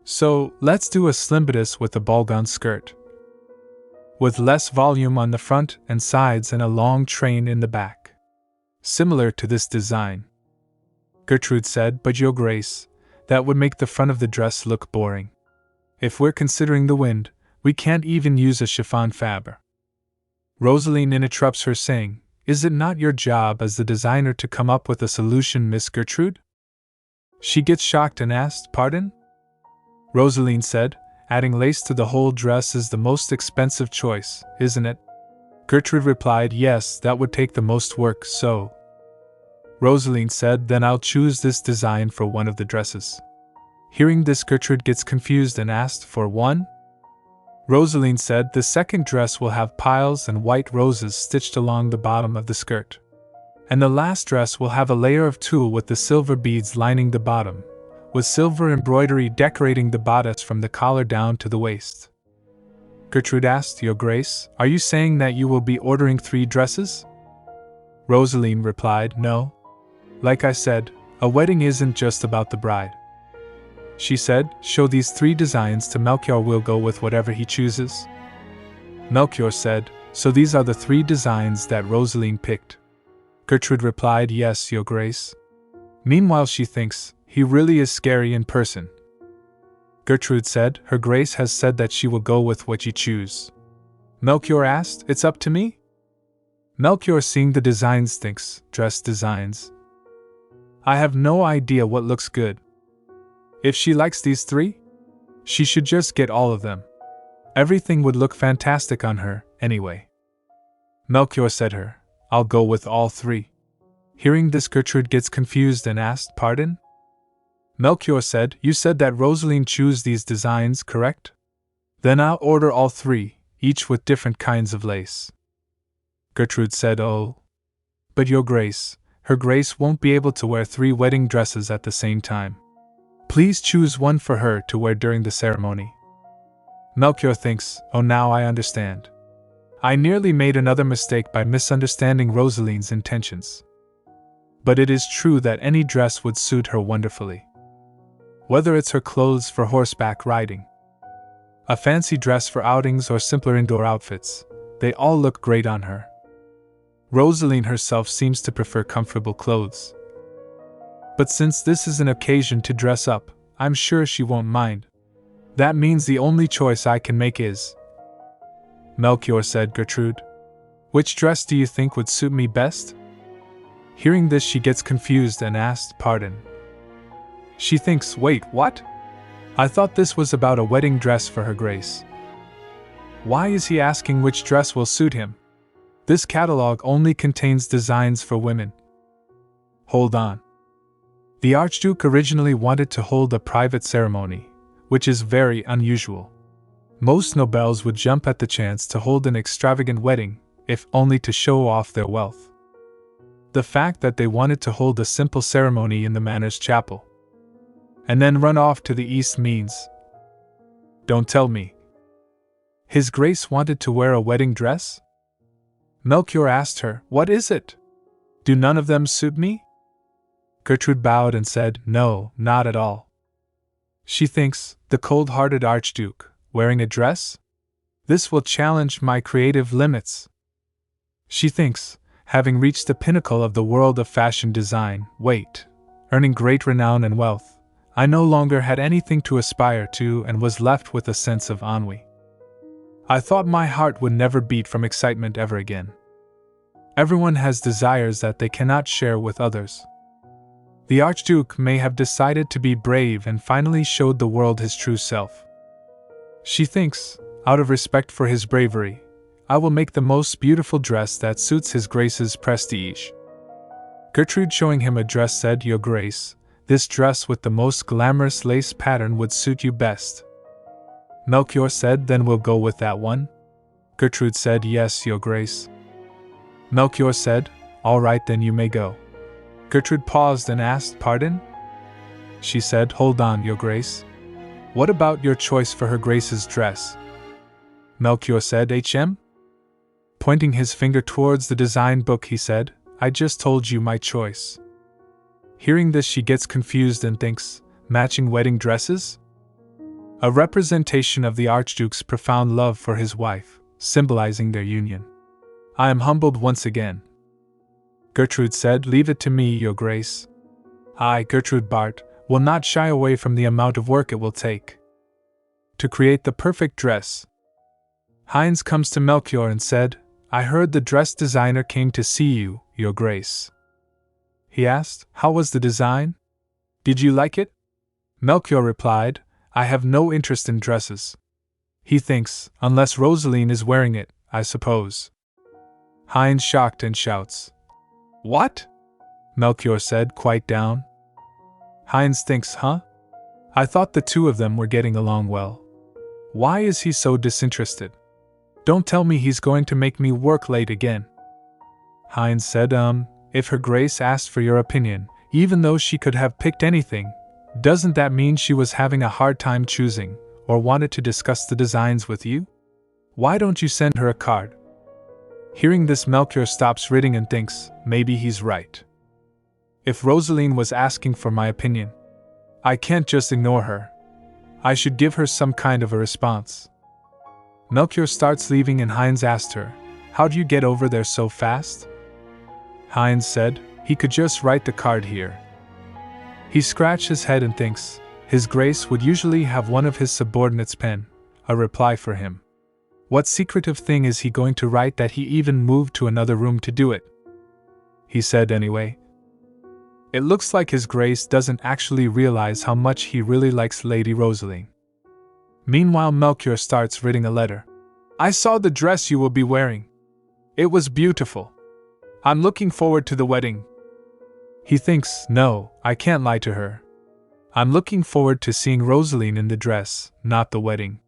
So, let's do a slim bodice with a ball-gown skirt. with less volume on the front and sides and a long train in the back. Similar to this design. Gertrude said, but Your Grace, that would make the front of the dress look boring. If we're considering the wind, we can't even use a chiffon fabric. Roseline interrupts her saying, is it not your job as the designer to come up with a solution, Miss Gertrude? She gets shocked and asked, pardon? Roseline said, adding lace to the whole dress is the most expensive choice, isn't it? Gertrude replied, yes, that would take the most work, so. Roseline said, then I'll choose this design for one of the dresses. Hearing this, Gertrude gets confused and asked, for one? Roseline said, the second dress will have piles and white roses stitched along the bottom of the skirt. And the last dress will have a layer of tulle with the silver beads lining the bottom, with silver embroidery decorating the bodice from the collar down to the waist. Gertrude asked, Your Grace, are you saying that you will be ordering 3 dresses? Roseline replied, no. Like I said, a wedding isn't just about the bride. She said, show these 3 designs to Melchior, we'll go with whatever he chooses. Melchior said, so these are the 3 designs that Roseline picked. Gertrude replied, yes, Your Grace. Meanwhile she thinks, he really is scary in person. Gertrude said, Her Grace has said that she will go with what you choose. Melchior asked, it's up to me? Melchior, seeing the designs, thinks, dress designs. I have no idea what looks good. If she likes these 3, she should just get all of them. Everything would look fantastic on her, anyway. Melchior said her, I'll go with all 3. Hearing this, Gertrude gets confused and asked, pardon? Melchior said, you said that Roseline choose these designs, correct? Then I'll order all 3, each with different kinds of lace. Gertrude said, oh. But Your Grace, Her Grace won't be able to wear 3 wedding dresses at the same time. Please choose one for her to wear during the ceremony. Melchior thinks, oh, now I understand. I nearly made another mistake by misunderstanding Roseline's intentions. But it is true that any dress would suit her wonderfully. Whether it's her clothes for horseback riding, a fancy dress for outings, or simpler indoor outfits, they all look great on her. Roseline herself seems to prefer comfortable clothes. But since this is an occasion to dress up, I'm sure she won't mind. That means the only choice I can make is. Melchior said, Gertrude, which dress do you think would suit me best? Hearing this, she gets confused and asked, pardon. She thinks, wait, what? I thought this was about a wedding dress for Her Grace. Why is he asking which dress will suit him? This catalog only contains designs for women. Hold on. The Archduke originally wanted to hold a private ceremony, which is very unusual. Most nobles would jump at the chance to hold an extravagant wedding, if only to show off their wealth. The fact that they wanted to hold a simple ceremony in the manor's chapel, and then run off to the east means. Don't tell me. His Grace wanted to wear a wedding dress? Melchior asked her, what is it? Do none of them suit me? Gertrude bowed and said, no, not at all. She thinks, the cold-hearted Archduke, wearing a dress? This will challenge my creative limits. She thinks, having reached the pinnacle of the world of fashion design, earning great renown and wealth, I no longer had anything to aspire to and was left with a sense of ennui. I thought my heart would never beat from excitement ever again. Everyone has desires that they cannot share with others. The Archduke may have decided to be brave and finally showed the world his true self. She thinks, out of respect for his bravery, I will make the most beautiful dress that suits His Grace's prestige. Gertrude, showing him a dress, said, Your Grace, this dress with the most glamorous lace pattern would suit you best. Melchior said, then we'll go with that one. Gertrude said, yes, Your Grace. Melchior said, all right, then you may go. Gertrude paused and asked, pardon? She said, hold on, Your Grace. What about your choice for Her Grace's dress? Melchior said, HM? Pointing his finger towards the design book, he said, I just told you my choice. Hearing this, she gets confused and thinks, matching wedding dresses? A representation of the Archduke's profound love for his wife, symbolizing their union. I am humbled once again. Gertrude said, leave it to me, Your Grace. I, Gertrude Bart, will not shy away from the amount of work it will take to create the perfect dress. Heinz comes to Melchior and said, I heard the dress designer came to see you, Your Grace. He asked, how was the design? Did you like it? Melchior replied, I have no interest in dresses. He thinks, unless Roseline is wearing it, I suppose. Heinz shocked and shouts. What? Melchior said, quite down. Heinz thinks, huh? I thought the two of them were getting along well. Why is he so disinterested? Don't tell me he's going to make me work late again. Heinz said, if Her Grace asked for your opinion, even though she could have picked anything, doesn't that mean she was having a hard time choosing, or wanted to discuss the designs with you? Why don't you send her a card? Hearing this, Melchior stops reading and thinks, maybe he's right. If Roseline was asking for my opinion, I can't just ignore her. I should give her some kind of a response. Melchior starts leaving and Heinz asked her, how do you get over there so fast? Heinz said, he could just write the card here. He scratched his head and thinks, His Grace would usually have one of his subordinates pen a reply for him. What secretive thing is he going to write that he even moved to another room to do it? He said anyway. It looks like His Grace doesn't actually realize how much he really likes Lady Roseline. Meanwhile, Melchior starts reading a letter. I saw the dress you will be wearing. It was beautiful. I'm looking forward to the wedding. He thinks, no, I can't lie to her. I'm looking forward to seeing Roseline in the dress, not the wedding.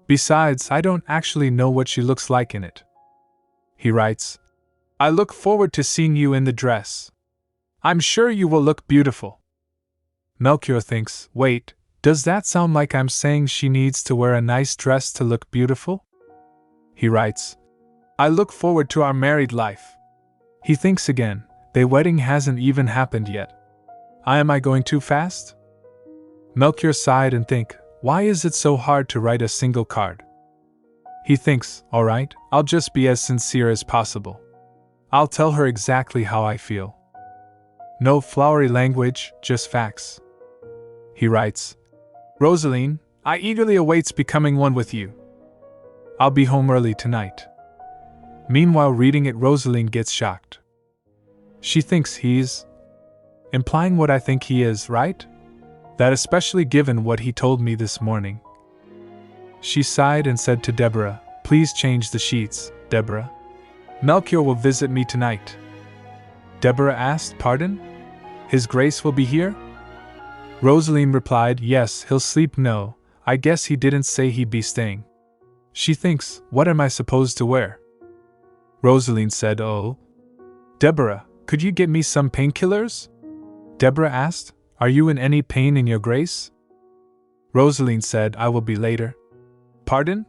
Besides, I don't actually know what she looks like in it. He writes, I look forward to seeing you in the dress. I'm sure you will look beautiful. Melchior thinks, wait, does that sound like I'm saying she needs to wear a nice dress to look beautiful? He writes, I look forward to our married life. He thinks again, the wedding hasn't even happened yet. Am I going too fast? Melchior sighed and think, why is it so hard to write a single card? He thinks, alright, I'll just be as sincere as possible. I'll tell her exactly how I feel. No flowery language, just facts. He writes, Roseline, I eagerly awaits becoming one with you. I'll be home early tonight. Meanwhile, reading it, Roseline gets shocked. She thinks he's implying what I think he is, right? That especially given what he told me this morning. She sighed and said to Deborah, please change the sheets, Deborah. Melchior will visit me tonight. Deborah asked, pardon? His Grace will be here? Roseline replied, yes, he'll sleep. No, I guess he didn't say he'd be staying. She thinks, what am I supposed to wear? Roseline said, oh. Deborah, could you get me some painkillers? Deborah asked, are you in any pain in your Grace? Roseline said, I will be later. Pardon?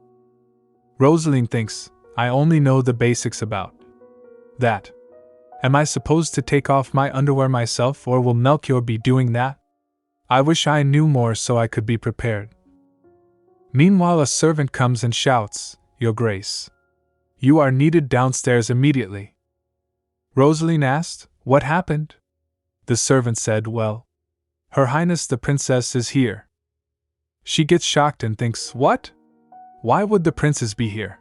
Roseline thinks, I only know the basics about that. Am I supposed to take off my underwear myself, or will Melchior be doing that? I wish I knew more so I could be prepared. Meanwhile, a servant comes and shouts, Your Grace, you are needed downstairs immediately. Roseline asked, what happened? The servant said, well, Her Highness the Princess is here. She gets shocked and thinks, what? Why would the princess be here?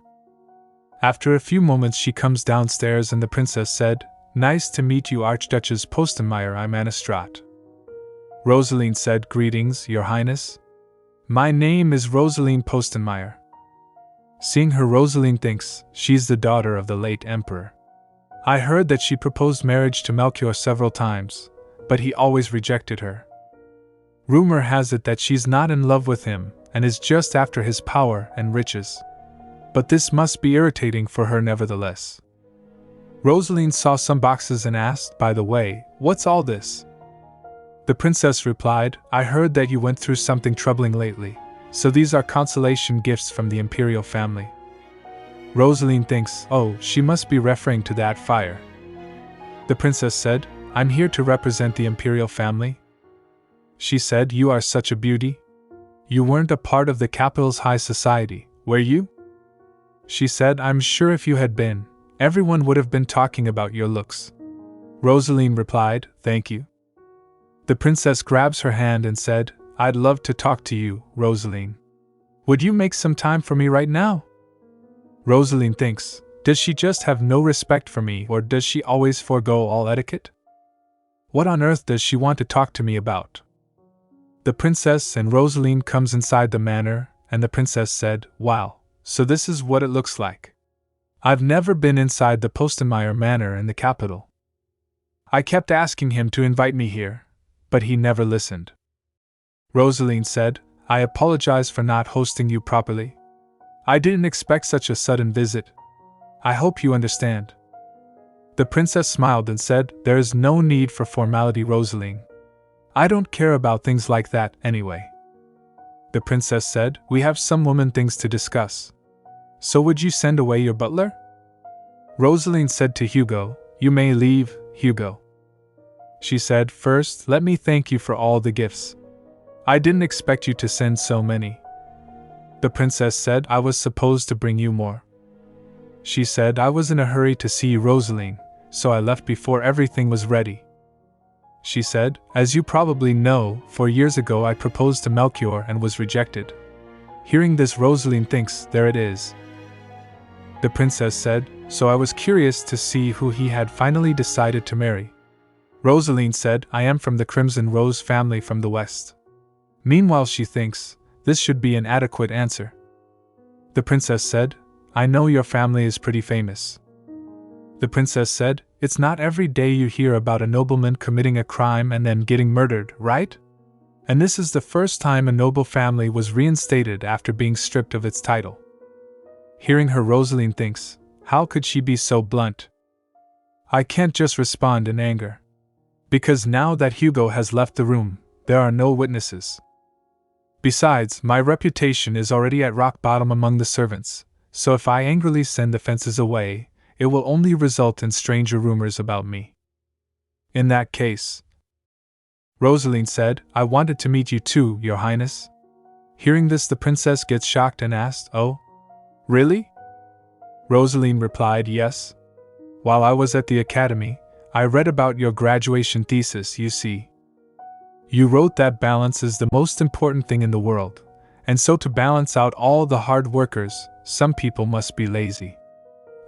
After a few moments she comes downstairs and the princess said, nice to meet you, Archduchess Postenmeier, I'm Anastrat. Roseline said, greetings, Your Highness. My name is Roseline Postenmeier. Seeing her, Roseline thinks she's the daughter of the late emperor. I heard that she proposed marriage to Melchior several times, but he always rejected her. Rumor has it that she's not in love with him and is just after his power and riches. But this must be irritating for her nevertheless. Roseline saw some boxes and asked, by the way, what's all this? The princess replied, I heard that you went through something troubling lately, so these are consolation gifts from the imperial family. Roseline thinks, oh, she must be referring to that fire. The princess said, I'm here to represent the imperial family. She said, you are such a beauty. You weren't a part of the capital's high society, were you? She said, I'm sure if you had been, everyone would have been talking about your looks. Roseline replied, thank you. The princess grabs her hand and said, I'd love to talk to you, Roseline. Would you make some time for me right now? Roseline thinks, does she just have no respect for me, or does she always forego all etiquette? What on earth does she want to talk to me about? The princess and Roseline comes inside the manor, and the princess said, wow, so this is what it looks like. I've never been inside the Postenmeier Manor in the capital. I kept asking him to invite me here, but he never listened. Roseline said, I apologize for not hosting you properly. I didn't expect such a sudden visit. I hope you understand. The princess smiled and said, there is no need for formality, Roseline. I don't care about things like that anyway. The princess said, we have some woman things to discuss. So would you send away your butler? Roseline said to Hugo, you may leave, Hugo. She said, first, let me thank you for all the gifts. I didn't expect you to send so many. The princess said, I was supposed to bring you more. She said, I was in a hurry to see you, Roseline, so I left before everything was ready. She said, as you probably know, 4 years ago I proposed to Melchior and was rejected. Hearing this, Roseline thinks, there it is. The princess said, so I was curious to see who he had finally decided to marry. Roseline said, I am from the Crimson Rose family from the West. Meanwhile she thinks, this should be an adequate answer. The princess said, I know your family is pretty famous. The princess said, it's not every day you hear about a nobleman committing a crime and then getting murdered, right? And this is the first time a noble family was reinstated after being stripped of its title. Hearing her, Roseline thinks, how could she be so blunt? I can't just respond in anger. Because now that Hugo has left the room, there are no witnesses. Besides, my reputation is already at rock bottom among the servants, so if I angrily send the fences away, it will only result in stranger rumors about me. In that case, Roseline said, I wanted to meet you too, Your Highness. Hearing this, the princess gets shocked and asked, oh? Really? Roseline replied, yes. While I was at the academy, I read about your graduation thesis, you see. You wrote that balance is the most important thing in the world, and so to balance out all the hard workers, some people must be lazy.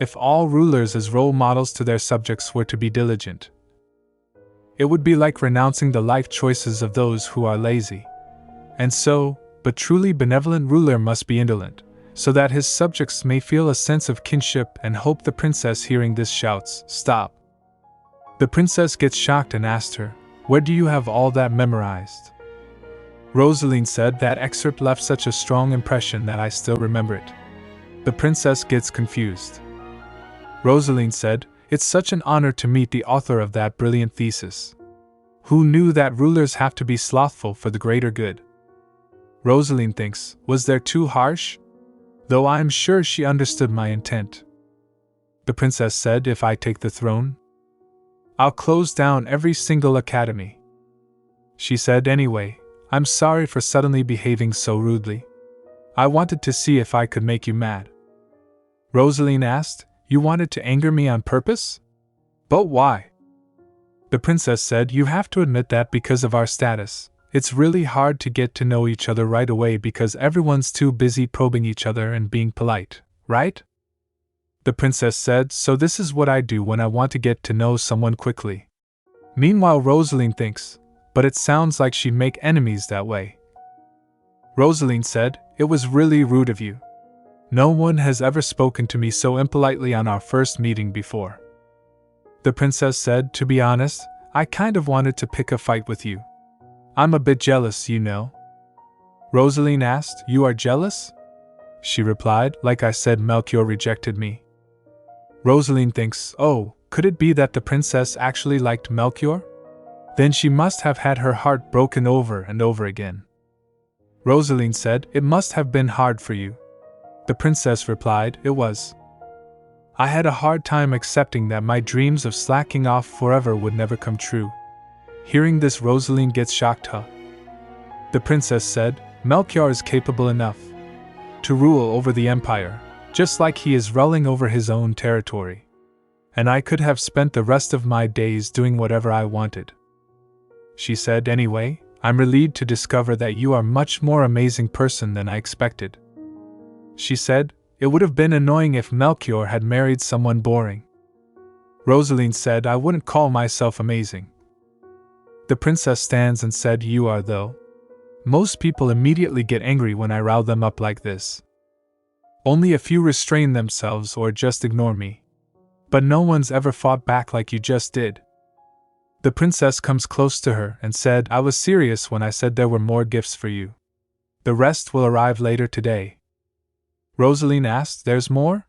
If all rulers as role models to their subjects were to be diligent, it would be like renouncing the life choices of those who are lazy. And so, but truly benevolent ruler must be indolent, so that his subjects may feel a sense of kinship and hope. The princess, hearing this, shouts, stop. The princess gets shocked and asked her, where do you have all that memorized? Roseline said, that excerpt left such a strong impression that I still remember it. The princess gets confused. Roseline said, it's such an honor to meet the author of that brilliant thesis. Who knew that rulers have to be slothful for the greater good? Roseline thinks, was there too harsh? Though I am sure she understood my intent. The princess said, if I take the throne, I'll close down every single academy. She said, anyway, I'm sorry for suddenly behaving so rudely. I wanted to see if I could make you mad. Roseline asked, you wanted to anger me on purpose? But why? The princess said, you have to admit that because of our status, it's really hard to get to know each other right away because everyone's too busy probing each other and being polite, right? The princess said, so this is what I do when I want to get to know someone quickly. Meanwhile, Roseline thinks, but it sounds like she'd make enemies that way. Roseline said, it was really rude of you. No one has ever spoken to me so impolitely on our first meeting before. The princess said, to be honest, I kind of wanted to pick a fight with you. I'm a bit jealous, you know. Roseline asked, you are jealous? She replied, like I said, Melchior rejected me. Roseline thinks, oh, could it be that the princess actually liked Melchior? Then she must have had her heart broken over and over again. Roseline said, it must have been hard for you. The princess replied, it was. I had a hard time accepting that my dreams of slacking off forever would never come true. Hearing this, Roseline gets shocked. The princess said, Melchior is capable enough to rule over the empire, just like he is rolling over his own territory. And I could have spent the rest of my days doing whatever I wanted. She said, anyway, I'm relieved to discover that you are much more amazing person than I expected. She said, it would have been annoying if Melchior had married someone boring. Roseline said, I wouldn't call myself amazing. The princess stands and said, you are though. Most people immediately get angry when I rile them up like this. Only a few restrain themselves or just ignore me. But no one's ever fought back like you just did. The princess comes close to her and said, I was serious when I said there were more gifts for you. The rest will arrive later today. Roseline asked, there's more?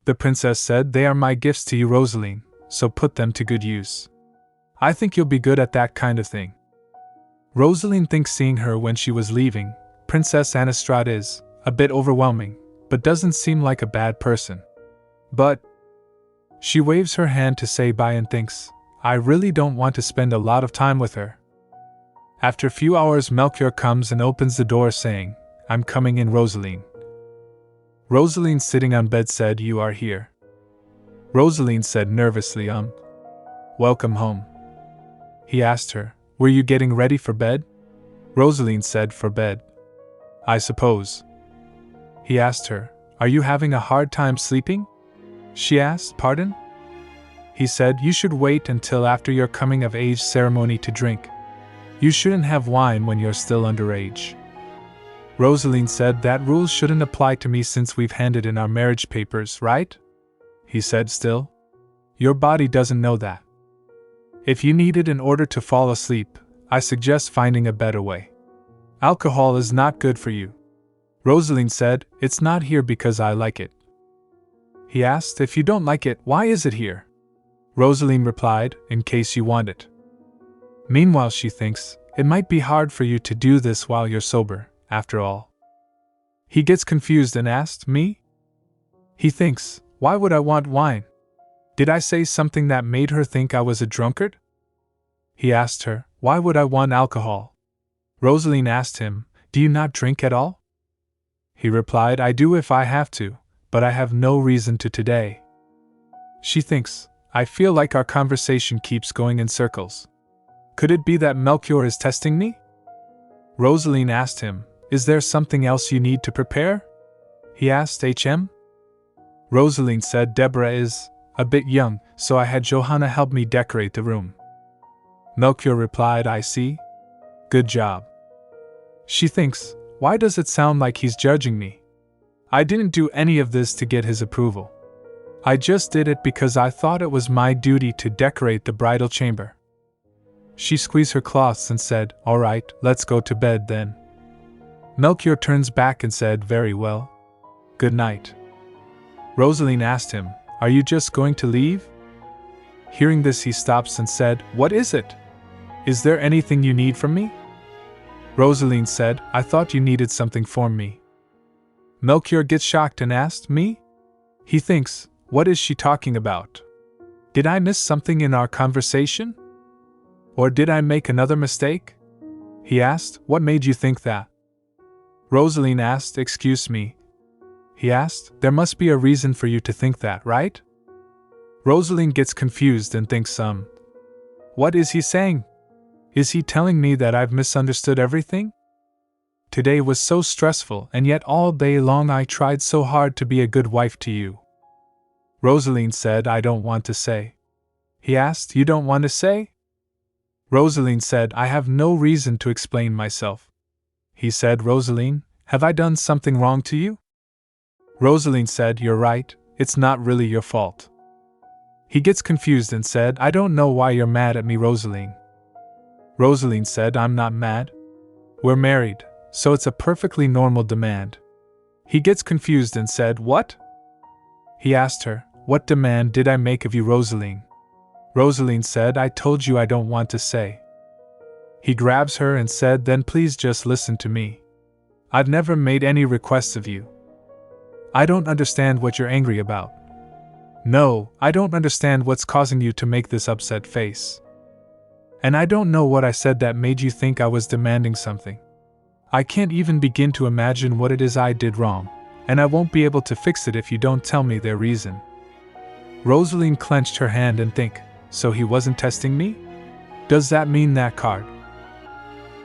The princess said, they are my gifts to you, Roseline, so put them to good use. I think you'll be good at that kind of thing. Roseline thinks seeing her when she was leaving, Princess Anistrad is a bit overwhelming, but doesn't seem like a bad person. But she waves her hand to say bye and thinks, I really don't want to spend a lot of time with her. After a few hours, Melchior comes and opens the door saying, I'm coming in, Roseline. Roseline, sitting on bed, said, you are here. Roseline said nervously, welcome home. He asked her, were you getting ready for bed? Roseline said, for bed. I suppose. He asked her, are you having a hard time sleeping? She asked, pardon? He said, you should wait until after your coming of age ceremony to drink. You shouldn't have wine when you're still underage. Roseline said, that rule shouldn't apply to me since we've handed in our marriage papers, right? He said, still. Your body doesn't know that. If you need it in order to fall asleep, I suggest finding a better way. Alcohol is not good for you. Roseline said, it's not here because I like it. He asked, if you don't like it, why is it here? Roseline replied, in case you want it. Meanwhile, she thinks, it might be hard for you to do this while you're sober, after all. He gets confused and asked, me? He thinks, why would I want wine? Did I say something that made her think I was a drunkard? He asked her, why would I want alcohol? Roseline asked him, do you not drink at all? He replied, I do if I have to, but I have no reason to today. She thinks, I feel like our conversation keeps going in circles. Could it be that Melchior is testing me? Roseline asked him, is there something else you need to prepare? He asked HM. Roseline said, Deborah is a bit young, so I had Johanna help me decorate the room. Melchior replied, I see. Good job. She thinks, why does it sound like he's judging me? I didn't do any of this to get his approval. I just did it because I thought it was my duty to decorate the bridal chamber. She squeezed her cloths and said, all right, let's go to bed then. Melchior turns back and said, very well. Good night. Roseline asked him, are you just going to leave? Hearing this, he stops and said, what is it? Is there anything you need from me? Roseline said, I thought you needed something from me. Melchior gets shocked and asked, me? He thinks, what is she talking about? Did I miss something in our conversation? Or did I make another mistake? He asked, what made you think that? Roseline asked, excuse me. He asked, there must be a reason for you to think that, right? Roseline gets confused and thinks, what is he saying? Is he telling me that I've misunderstood everything? Today was so stressful, and yet all day long I tried so hard to be a good wife to you. Roseline said, I don't want to say. He asked, you don't want to say? Roseline said, I have no reason to explain myself. He said, Roseline, have I done something wrong to you? Roseline said, you're right, it's not really your fault. He gets confused and said, I don't know why you're mad at me, Roseline. Roseline said, I'm not mad. We're married, so it's a perfectly normal demand. He gets confused and said, what? He asked her, what demand did I make of you, Roseline? Roseline said, I told you I don't want to say. He grabs her and said, then please just listen to me. I've never made any requests of you. I don't understand what you're angry about. No, I don't understand what's causing you to make this upset face. And I don't know what I said that made you think I was demanding something. I can't even begin to imagine what it is I did wrong. And I won't be able to fix it if you don't tell me their reason. Roseline clenched her hand and think, so he wasn't testing me? Does that mean that card?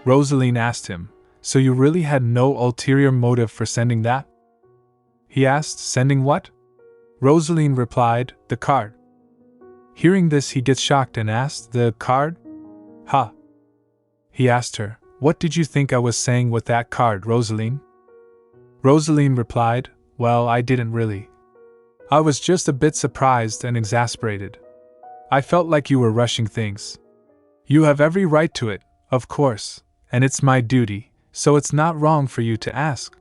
Roseline asked him, so you really had no ulterior motive for sending that? He asked, sending what? Roseline replied, the card. Hearing this, he gets shocked and asked, the card? Ha! He asked her, what did you think I was saying with that card, Roseline? Roseline replied, well, I didn't really. I was just a bit surprised and exasperated. I felt like you were rushing things. You have every right to it, of course, and it's my duty, so it's not wrong for you to ask.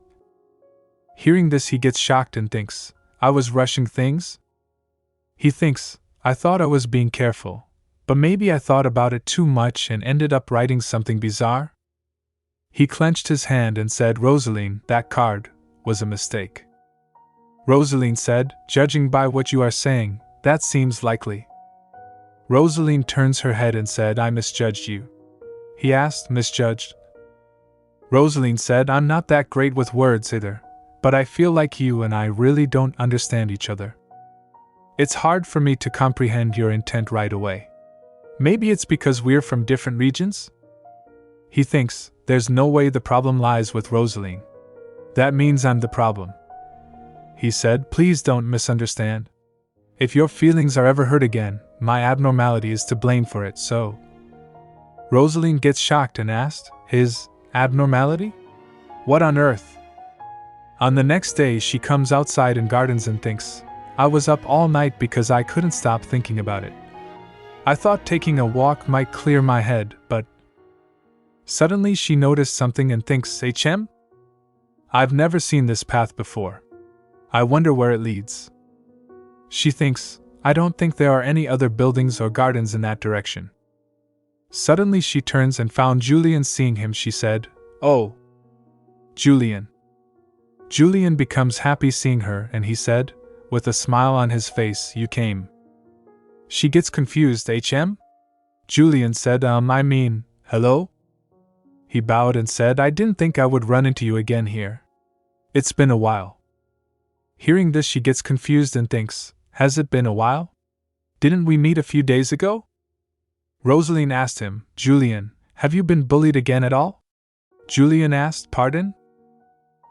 Hearing this, he gets shocked and thinks, I was rushing things? He thinks, I thought I was being careful, but maybe I thought about it too much and ended up writing something bizarre? He clenched his hand and said, Roseline, that card was a mistake. Roseline said, judging by what you are saying, that seems likely. Roseline turns her head and said, I misjudged you. He asked, misjudged? Roseline said, I'm not that great with words either, but I feel like you and I really don't understand each other. It's hard for me to comprehend your intent right away. Maybe it's because we're from different regions? He thinks, there's no way the problem lies with Roseline. That means I'm the problem. He said, please don't misunderstand. If your feelings are ever hurt again, my abnormality is to blame for it, so. Roseline gets shocked and asked, his abnormality? What on earth? On the next day, she comes outside and gardens and thinks, I was up all night because I couldn't stop thinking about it. I thought taking a walk might clear my head, but suddenly she noticed something and thinks, HM? I've never seen this path before. I wonder where it leads. She thinks, I don't think there are any other buildings or gardens in that direction. Suddenly she turns and found Julian. Seeing him, she said, oh, Julian. Julian becomes happy seeing her and he said, with a smile on his face, you came. She gets confused, HM? Julian said, hello? He bowed and said, I didn't think I would run into you again here. It's been a while. Hearing this, she gets confused and thinks, has it been a while? Didn't we meet a few days ago? Roseline asked him, Julian, have you been bullied again at all? Julian asked, pardon?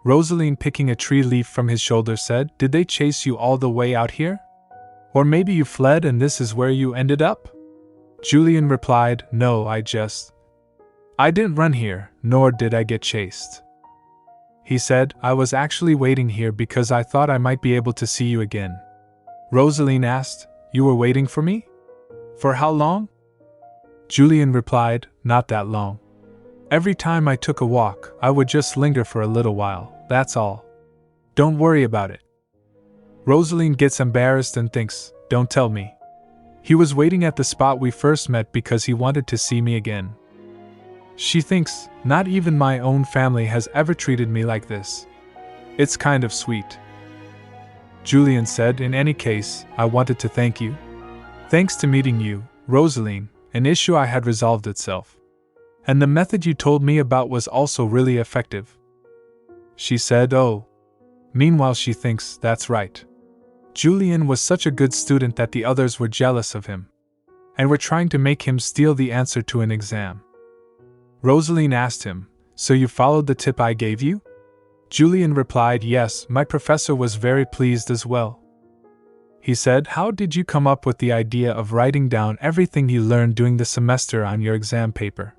Roseline, picking a tree leaf from his shoulder, said, did they chase you all the way out here? Or maybe you fled and this is where you ended up? Julian replied, no, I didn't run here, nor did I get chased. He said, I was actually waiting here because I thought I might be able to see you again. Roseline asked, you were waiting for me? For how long? Julian replied, not that long. Every time I took a walk, I would just linger for a little while, that's all. Don't worry about it. Roseline gets embarrassed and thinks, don't tell me. He was waiting at the spot we first met because he wanted to see me again. She thinks, not even my own family has ever treated me like this. It's kind of sweet. Julian said, in any case, I wanted to thank you. Thanks to meeting you, Roseline, an issue I had resolved itself. And the method you told me about was also really effective. She said, oh. Meanwhile, she thinks, that's right. Julian was such a good student that the others were jealous of him, and were trying to make him steal the answer to an exam. Roseline asked him, so you followed the tip I gave you? Julian replied, yes, my professor was very pleased as well. He said, how did you come up with the idea of writing down everything you learned during the semester on your exam paper?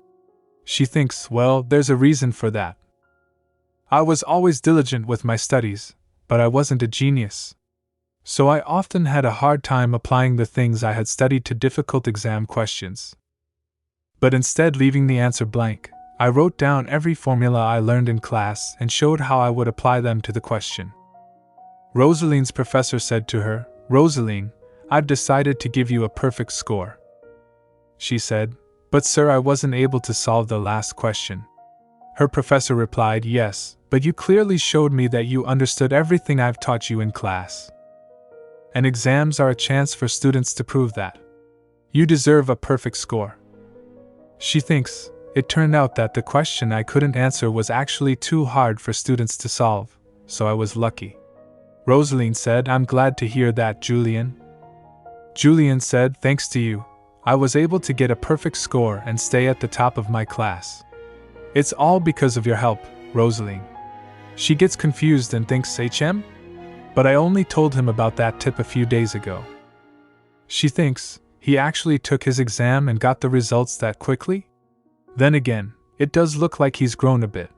She thinks, well, there's a reason for that. I was always diligent with my studies, but I wasn't a genius. So I often had a hard time applying the things I had studied to difficult exam questions. But instead leaving the answer blank, I wrote down every formula I learned in class and showed how I would apply them to the question. Rosaline's professor said to her, Roseline, I've decided to give you a perfect score. She said, but sir, I wasn't able to solve the last question. Her professor replied, yes, but you clearly showed me that you understood everything I've taught you in class. And exams are a chance for students to prove that. You deserve a perfect score. She thinks, it turned out that the question I couldn't answer was actually too hard for students to solve, so I was lucky. Roseline said, I'm glad to hear that, Julian. Julian said, thanks to you, I was able to get a perfect score and stay at the top of my class. It's all because of your help, Roseline. She gets confused and thinks HM? But I only told him about that tip a few days ago. She thinks he actually took his exam and got the results that quickly? Then again, it does look like he's grown a bit.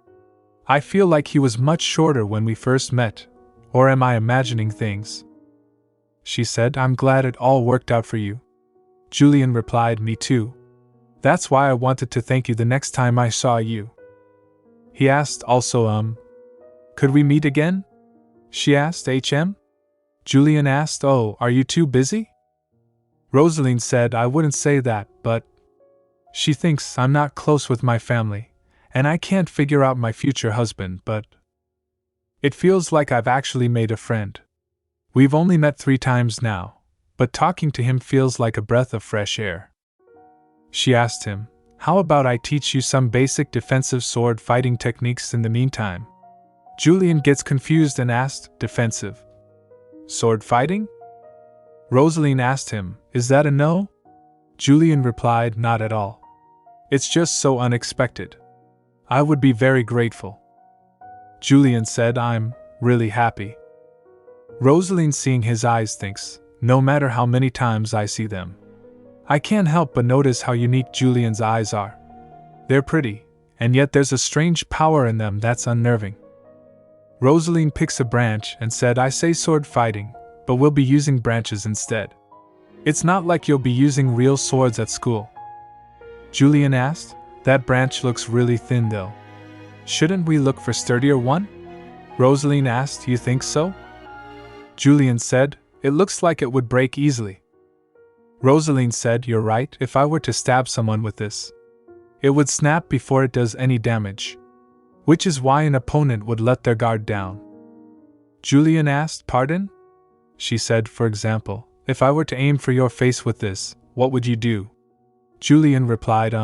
I feel like he was much shorter when we first met, or am I imagining things? She said, I'm glad it all worked out for you. Julian replied, me too. That's why I wanted to thank you the next time I saw you. He asked also, could we meet again? She asked, HM? Julian asked, oh, are you too busy? Roseline said, I wouldn't say that, but she thinks I'm not close with my family, and I can't figure out my future husband, but it feels like I've actually made a friend. We've only met 3 times now, but talking to him feels like a breath of fresh air. She asked him, how about I teach you some basic defensive sword fighting techniques in the meantime? Julian gets confused and asked, defensive sword fighting? Roseline asked him, is that a no? Julian replied, not at all. It's just so unexpected. I would be very grateful. Julian said, I'm really happy. Roseline, seeing his eyes, thinks, no matter how many times I see them, I can't help but notice how unique Julian's eyes are. They're pretty, and yet there's a strange power in them that's unnerving. Roseline picks a branch and said, I say sword fighting, but we'll be using branches instead. It's not like you'll be using real swords at school. Julian asked, that branch looks really thin though. Shouldn't we look for sturdier one? Roseline asked, you think so? Julian said, it looks like it would break easily. Roseline said, you're right, if I were to stab someone with this, it would snap before it does any damage. Which is why an opponent would let their guard down. Julian asked, pardon? She said, for example, if I were to aim for your face with this, what would you do? Julian replied,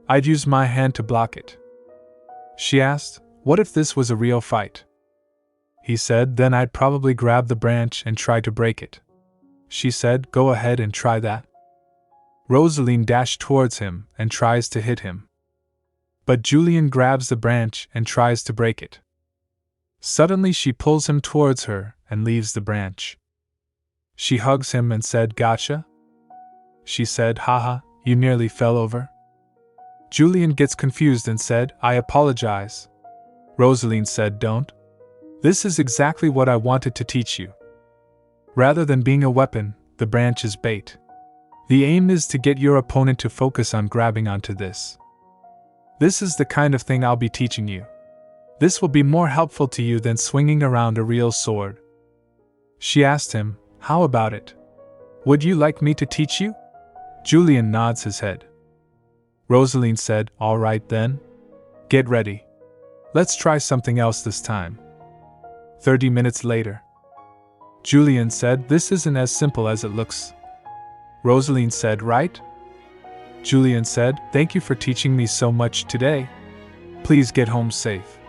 I'd use my hand to block it. She asked, what if this was a real fight? He said, then I'd probably grab the branch and try to break it. She said, go ahead and try that. Roseline dashed towards him and tries to hit him. But Julian grabs the branch and tries to break it. Suddenly she pulls him towards her and leaves the branch. She hugs him and said, gotcha? She said, haha, you nearly fell over. Julian gets confused and said, I apologize. Roseline said, don't. This is exactly what I wanted to teach you. Rather than being a weapon, the branch is bait. The aim is to get your opponent to focus on grabbing onto this. This is the kind of thing I'll be teaching you. This will be more helpful to you than swinging around a real sword. She asked him, how about it? Would you like me to teach you? Julian nods his head. Roseline said, all right then. Get ready. Let's try something else this time. 30 minutes later. Julian said, this isn't as simple as it looks. Roseline said, right? Julian said, thank you for teaching me so much today. Please get home safe.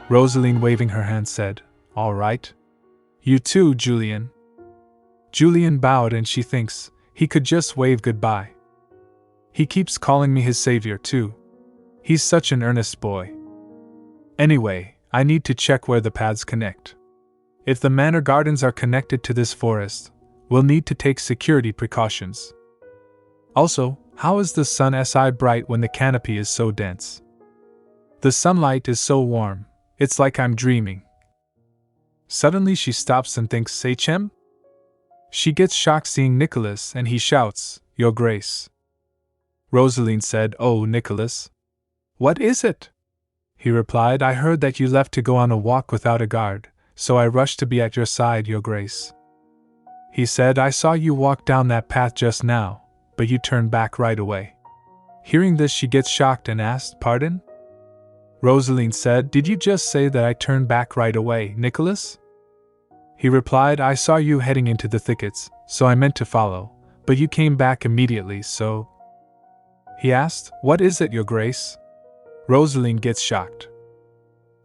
Roseline, waving her hand, said, all right. You too, Julian. Julian bowed and she thinks he could just wave goodbye. He keeps calling me his savior too. He's such an earnest boy. Anyway, I need to check where the paths connect. If the manor gardens are connected to this forest, we'll need to take security precautions. Also, how is the sun so bright when the canopy is so dense? The sunlight is so warm, it's like I'm dreaming. Suddenly she stops and thinks, HM? She gets shocked seeing Nicholas and he shouts, Your Grace. Roseline said, oh, Nicholas. What is it? He replied, I heard that you left to go on a walk without a guard, so I rushed to be at your side, Your Grace. He said, I saw you walk down that path just now, but you turned back right away. Hearing this, she gets shocked and asked, pardon? Roseline said, did you just say that I turned back right away, Nicholas? He replied, I saw you heading into the thickets, so I meant to follow, but you came back immediately, so... He asked, what is it, Your Grace? Roseline gets shocked.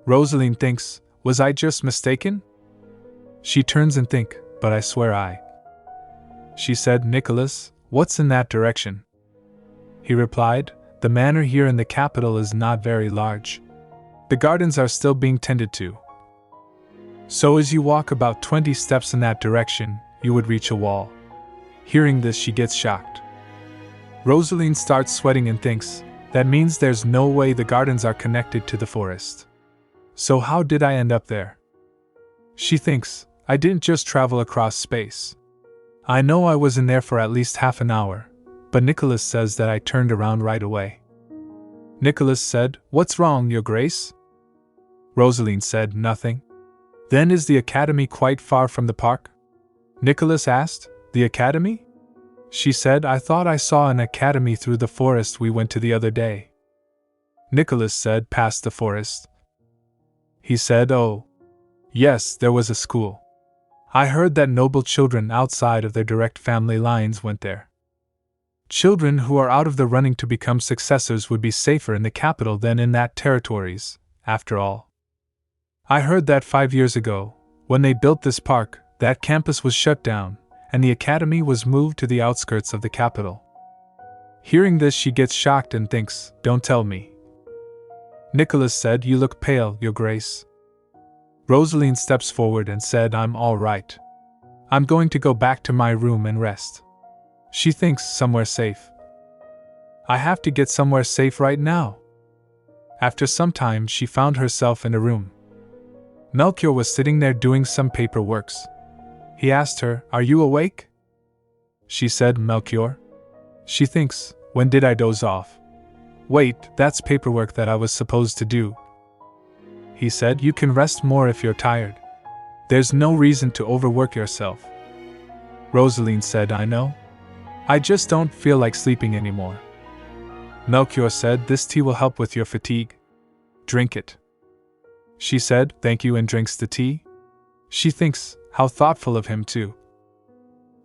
Roseline thinks, Was I just mistaken? She turns and think, but I swear I. She said, Nicholas, what's in that direction? He replied, the manor here in the capital is not very large. The gardens are still being tended to. So as you walk about 20 steps in that direction, you would reach a wall. Hearing this, she gets shocked. Roseline starts sweating and thinks, that means there's no way the gardens are connected to the forest. So how did I end up there? She thinks, I didn't just travel across space. I know I was in there for at least half an hour, but Nicholas says that I turned around right away. Nicholas said, what's wrong, Your Grace? Roseline said, nothing. Then is the academy quite far from the park? Nicholas asked, the academy? She said, I thought I saw an academy through the forest we went to the other day. Nicholas said, past the forest. He said, oh. Yes, there was a school. I heard that noble children outside of their direct family lines went there. Children who are out of the running to become successors would be safer in the capital than in that territories, after all. I heard that 5 years ago, when they built this park, that campus was shut down, and the academy was moved to the outskirts of the capital. Hearing this, she gets shocked and thinks, don't tell me. Nicholas said, you look pale, Your Grace. Roseline steps forward and said, I'm all right. I'm going to go back to my room and rest. She thinks, somewhere safe. I have to get somewhere safe right now. After some time, she found herself in a room. Melchior was sitting there doing some paperwork. He asked her, are you awake? She said, Melchior. She thinks, when did I doze off? Wait, that's paperwork that I was supposed to do. He said, you can rest more if you're tired. There's no reason to overwork yourself. Roseline said, I know. I just don't feel like sleeping anymore. Melchior said, this tea will help with your fatigue. Drink it. She said, thank you, and drinks the tea. She thinks, how thoughtful of him too.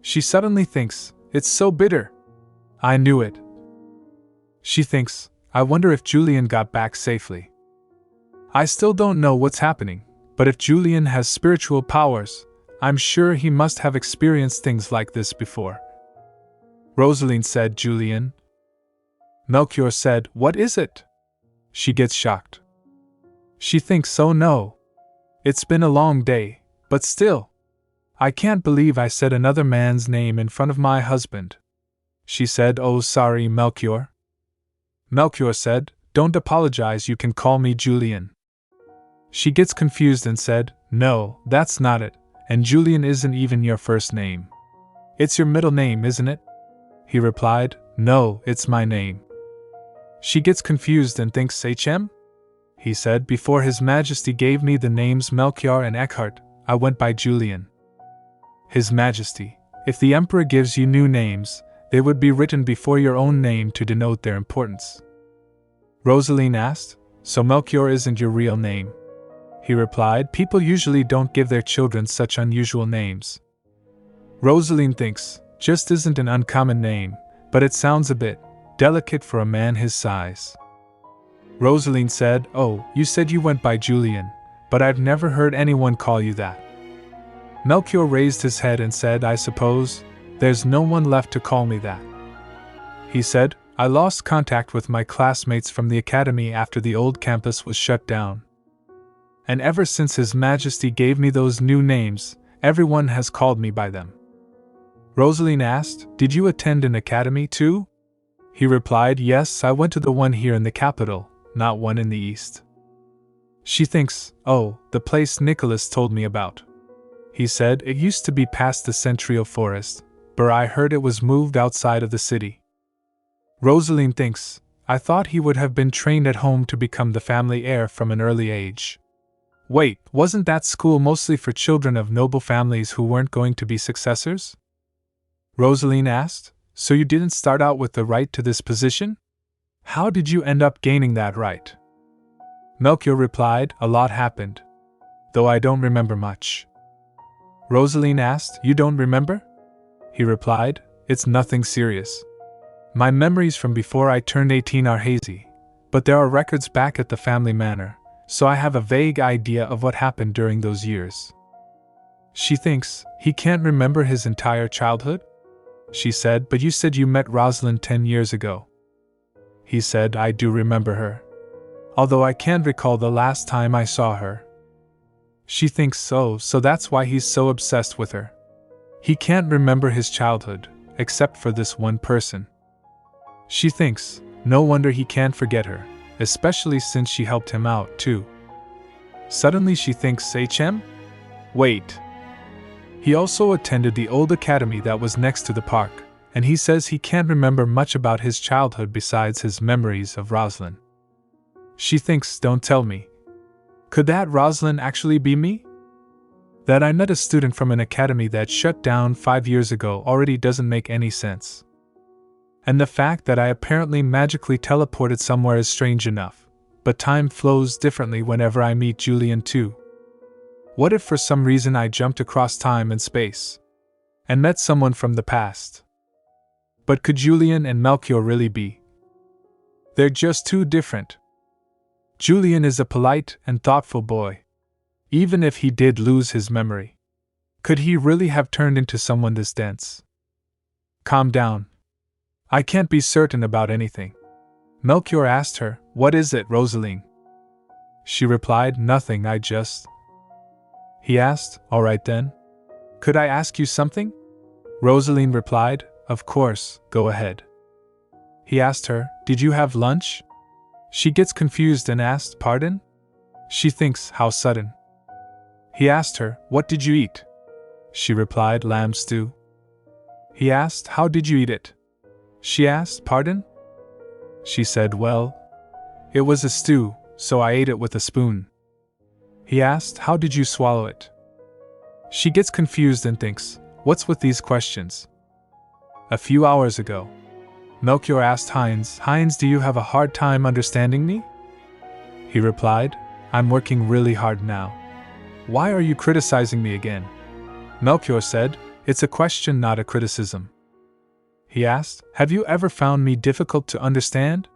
She suddenly thinks, it's so bitter. I knew it. She thinks, I wonder if Julian got back safely. I still don't know what's happening, but if Julian has spiritual powers, I'm sure he must have experienced things like this before. Roseline said, Julian. Melchior said, what is it? She gets shocked. She thinks, oh no. It's been a long day, but still. I can't believe I said another man's name in front of my husband. She said, oh sorry, Melchior. Melchior said, don't apologize, you can call me Julian. She gets confused and said, no, that's not it, and Julian isn't even your first name. It's your middle name, isn't it? He replied, no, it's my name. She gets confused and thinks, HM? He said, before His Majesty gave me the names Melchior and Eckhart, I went by Julian. His Majesty, if the Emperor gives you new names, they would be written before your own name to denote their importance. Roseline asked, so Melchior isn't your real name? He replied, people usually don't give their children such unusual names. Roseline thinks, just isn't an uncommon name, but it sounds a bit delicate for a man his size. Roseline said, oh, you said you went by Julian, but I've never heard anyone call you that. Melchior raised his head and said, I suppose there's no one left to call me that. He said, I lost contact with my classmates from the academy after the old campus was shut down. And ever since His Majesty gave me those new names, everyone has called me by them. Roseline asked, did you attend an academy too? He replied, yes, I went to the one here in the capital, not one in the east. She thinks, oh, the place Nicholas told me about. He said, it used to be past the centennial forest, but I heard it was moved outside of the city. Roseline thinks, I thought he would have been trained at home to become the family heir from an early age. Wait, wasn't that school mostly for children of noble families who weren't going to be successors? Roseline asked, so you didn't start out with the right to this position? How did you end up gaining that right? Melchior replied, a lot happened, though I don't remember much. Roseline asked, you don't remember? He replied, it's nothing serious. My memories from before I turned 18 are hazy, but there are records back at the family manor, so I have a vague idea of what happened during those years. She thinks, he can't remember his entire childhood? She said, but you said you met Roseline 10 years ago. He said, I do remember her, although I can't recall the last time I saw her. She thinks so that's why he's so obsessed with her. He can't remember his childhood, except for this one person. She thinks, no wonder he can't forget her, especially since she helped him out, too. Suddenly she thinks, HM? Wait. He also attended the old academy that was next to the park, and he says he can't remember much about his childhood besides his memories of Roseline. She thinks, don't tell me. Could that Roseline actually be me? That I met a student from an academy that shut down 5 years ago already doesn't make any sense. And the fact that I apparently magically teleported somewhere is strange enough, but time flows differently whenever I meet Julian too. What if for some reason I jumped across time and space and met someone from the past? But could Julian and Melchior really be? They're just too different. Julian is a polite and thoughtful boy. Even if he did lose his memory, could he really have turned into someone this dense? Calm down. I can't be certain about anything. Melchior asked her, what is it, Roseline? She replied, nothing, He asked, all right then. Could I ask you something? Roseline replied, of course, go ahead. He asked her, did you have lunch? She gets confused and asked, pardon? She thinks, how sudden. He asked her, what did you eat? She replied, lamb stew. He asked, how did you eat it? She asked, pardon? She said, well, it was a stew, so I ate it with a spoon. He asked, how did you swallow it? She gets confused and thinks, what's with these questions? A few hours ago, Melchior asked Heinz, do you have a hard time understanding me? He replied, I'm working really hard now. Why are you criticizing me again? Melchior said, it's a question, not a criticism. He asked, have you ever found me difficult to understand?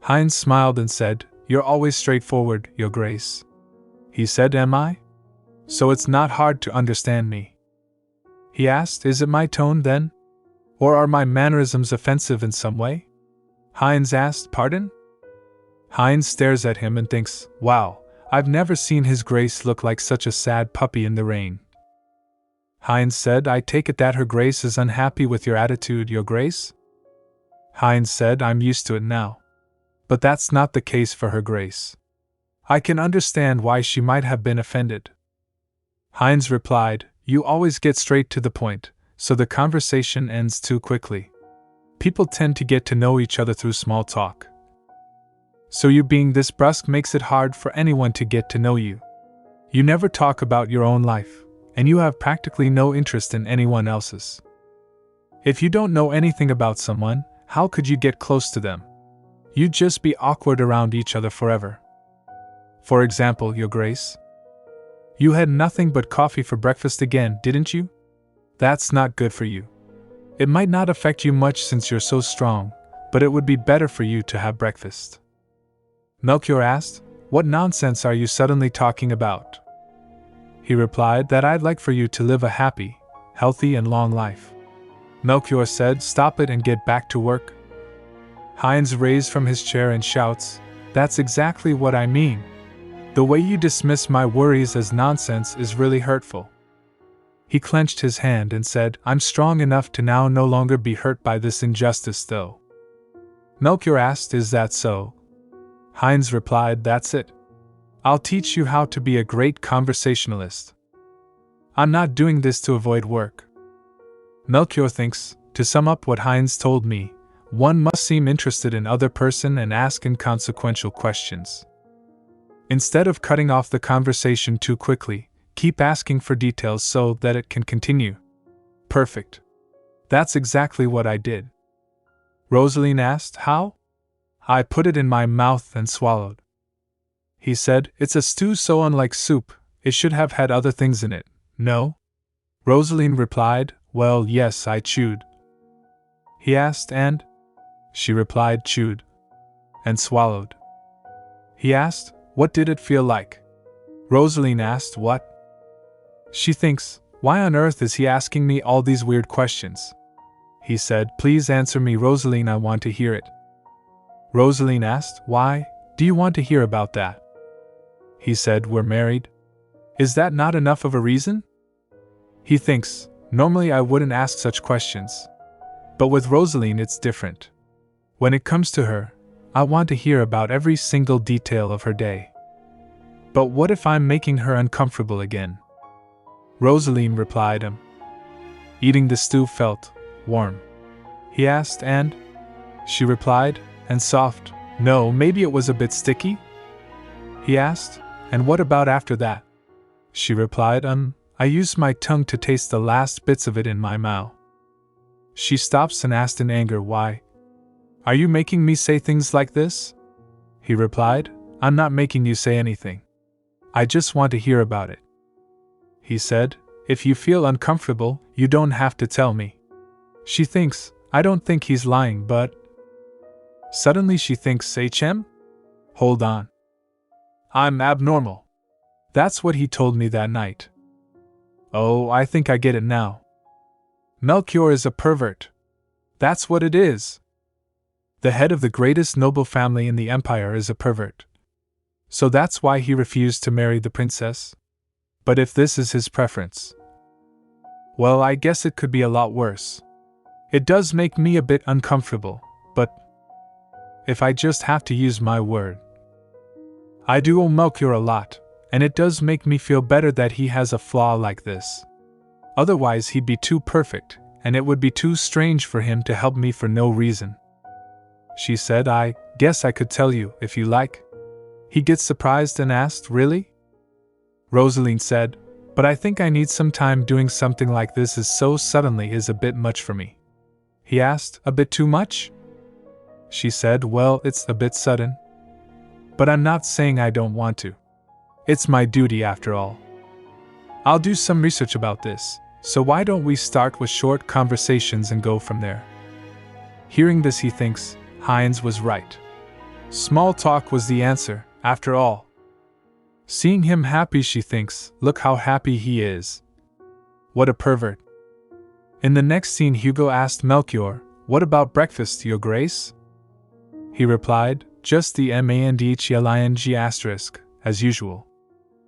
Heinz smiled and said, you're always straightforward, Your Grace. He said, am I? So it's not hard to understand me. He asked, is it my tone then? Or are my mannerisms offensive in some way? Heinz asked, pardon? Heinz stares at him and thinks, wow, I've never seen His Grace look like such a sad puppy in the rain. Heinz said, I take it that Her Grace is unhappy with your attitude, Your Grace? Heinz said, I'm used to it now. But that's not the case for Her Grace. I can understand why she might have been offended. Heinz replied, you always get straight to the point, so the conversation ends too quickly. People tend to get to know each other through small talk. So you being this brusque makes it hard for anyone to get to know you. You never talk about your own life, and you have practically no interest in anyone else's. If you don't know anything about someone, how could you get close to them? You'd just be awkward around each other forever. For example, Your Grace, you had nothing but coffee for breakfast again, didn't you? That's not good for you. It might not affect you much since you're so strong, but it would be better for you to have breakfast. Melchior asked, what nonsense are you suddenly talking about? He replied that I'd like for you to live a happy, healthy and long life. Melchior said, stop it and get back to work. Heinz raised from his chair and shouts, that's exactly what I mean. The way you dismiss my worries as nonsense is really hurtful. He clenched his hand and said, I'm strong enough to now no longer be hurt by this injustice though. Melchior asked, is that so? Heinz replied, that's it. I'll teach you how to be a great conversationalist. I'm not doing this to avoid work. Melchior thinks, to sum up what Heinz told me, one must seem interested in other person and ask inconsequential questions. Instead of cutting off the conversation too quickly, keep asking for details so that it can continue. Perfect. That's exactly what I did. Roseline asked, how? I put it in my mouth and swallowed. He said, it's a stew so unlike soup, it should have had other things in it, no? Roseline replied, well, yes, I chewed. He asked, and? She replied, chewed. And swallowed. He asked, What did it feel like? Roseline asked. What? She thinks, why on earth is he asking me all these weird questions? He said, please answer me, Roseline, I want to hear it. Roseline asked, why do you want to hear about that? He said, we're married. Is that not enough of a reason? He thinks, normally I wouldn't ask such questions. But with Roseline it's different. When it comes to her, I want to hear about every single detail of her day. But what if I'm making her uncomfortable again? Roseline replied, Eating the stew felt warm. He asked, and? She replied, and soft. No, maybe it was a bit sticky? He asked, and what about after that? She replied, I used my tongue to taste the last bits of it in my mouth. She stops and asked in anger, why? Are you making me say things like this? He replied, I'm not making you say anything. I just want to hear about it. He said, if you feel uncomfortable, you don't have to tell me. She thinks, I don't think he's lying, but... Suddenly she thinks, HM? Hold on. I'm abnormal. That's what he told me that night. Oh, I think I get it now. Melchior is a pervert. That's what it is. The head of the greatest noble family in the empire is a pervert. So that's why he refused to marry the princess? But if this is his preference... Well, I guess it could be a lot worse. It does make me a bit uncomfortable, but... If I just have to use my word... I do owe Melchior a lot, and it does make me feel better that he has a flaw like this. Otherwise he'd be too perfect, and it would be too strange for him to help me for no reason. She said, I guess I could tell you, if you like. He gets surprised and asked, really? Roseline said, but I think I need some time. Doing something like this is so suddenly is a bit much for me. He asked, a bit too much? She said, well, it's a bit sudden. But I'm not saying I don't want to. It's my duty after all. I'll do some research about this, so why don't we start with short conversations and go from there? Hearing this, he thinks, Heinz was right. Small talk was the answer, after all. Seeing him happy, she thinks, look how happy he is. What a pervert. In the next scene, Hugo asked Melchior, what about breakfast, Your Grace? He replied, just the mandchling**, as usual.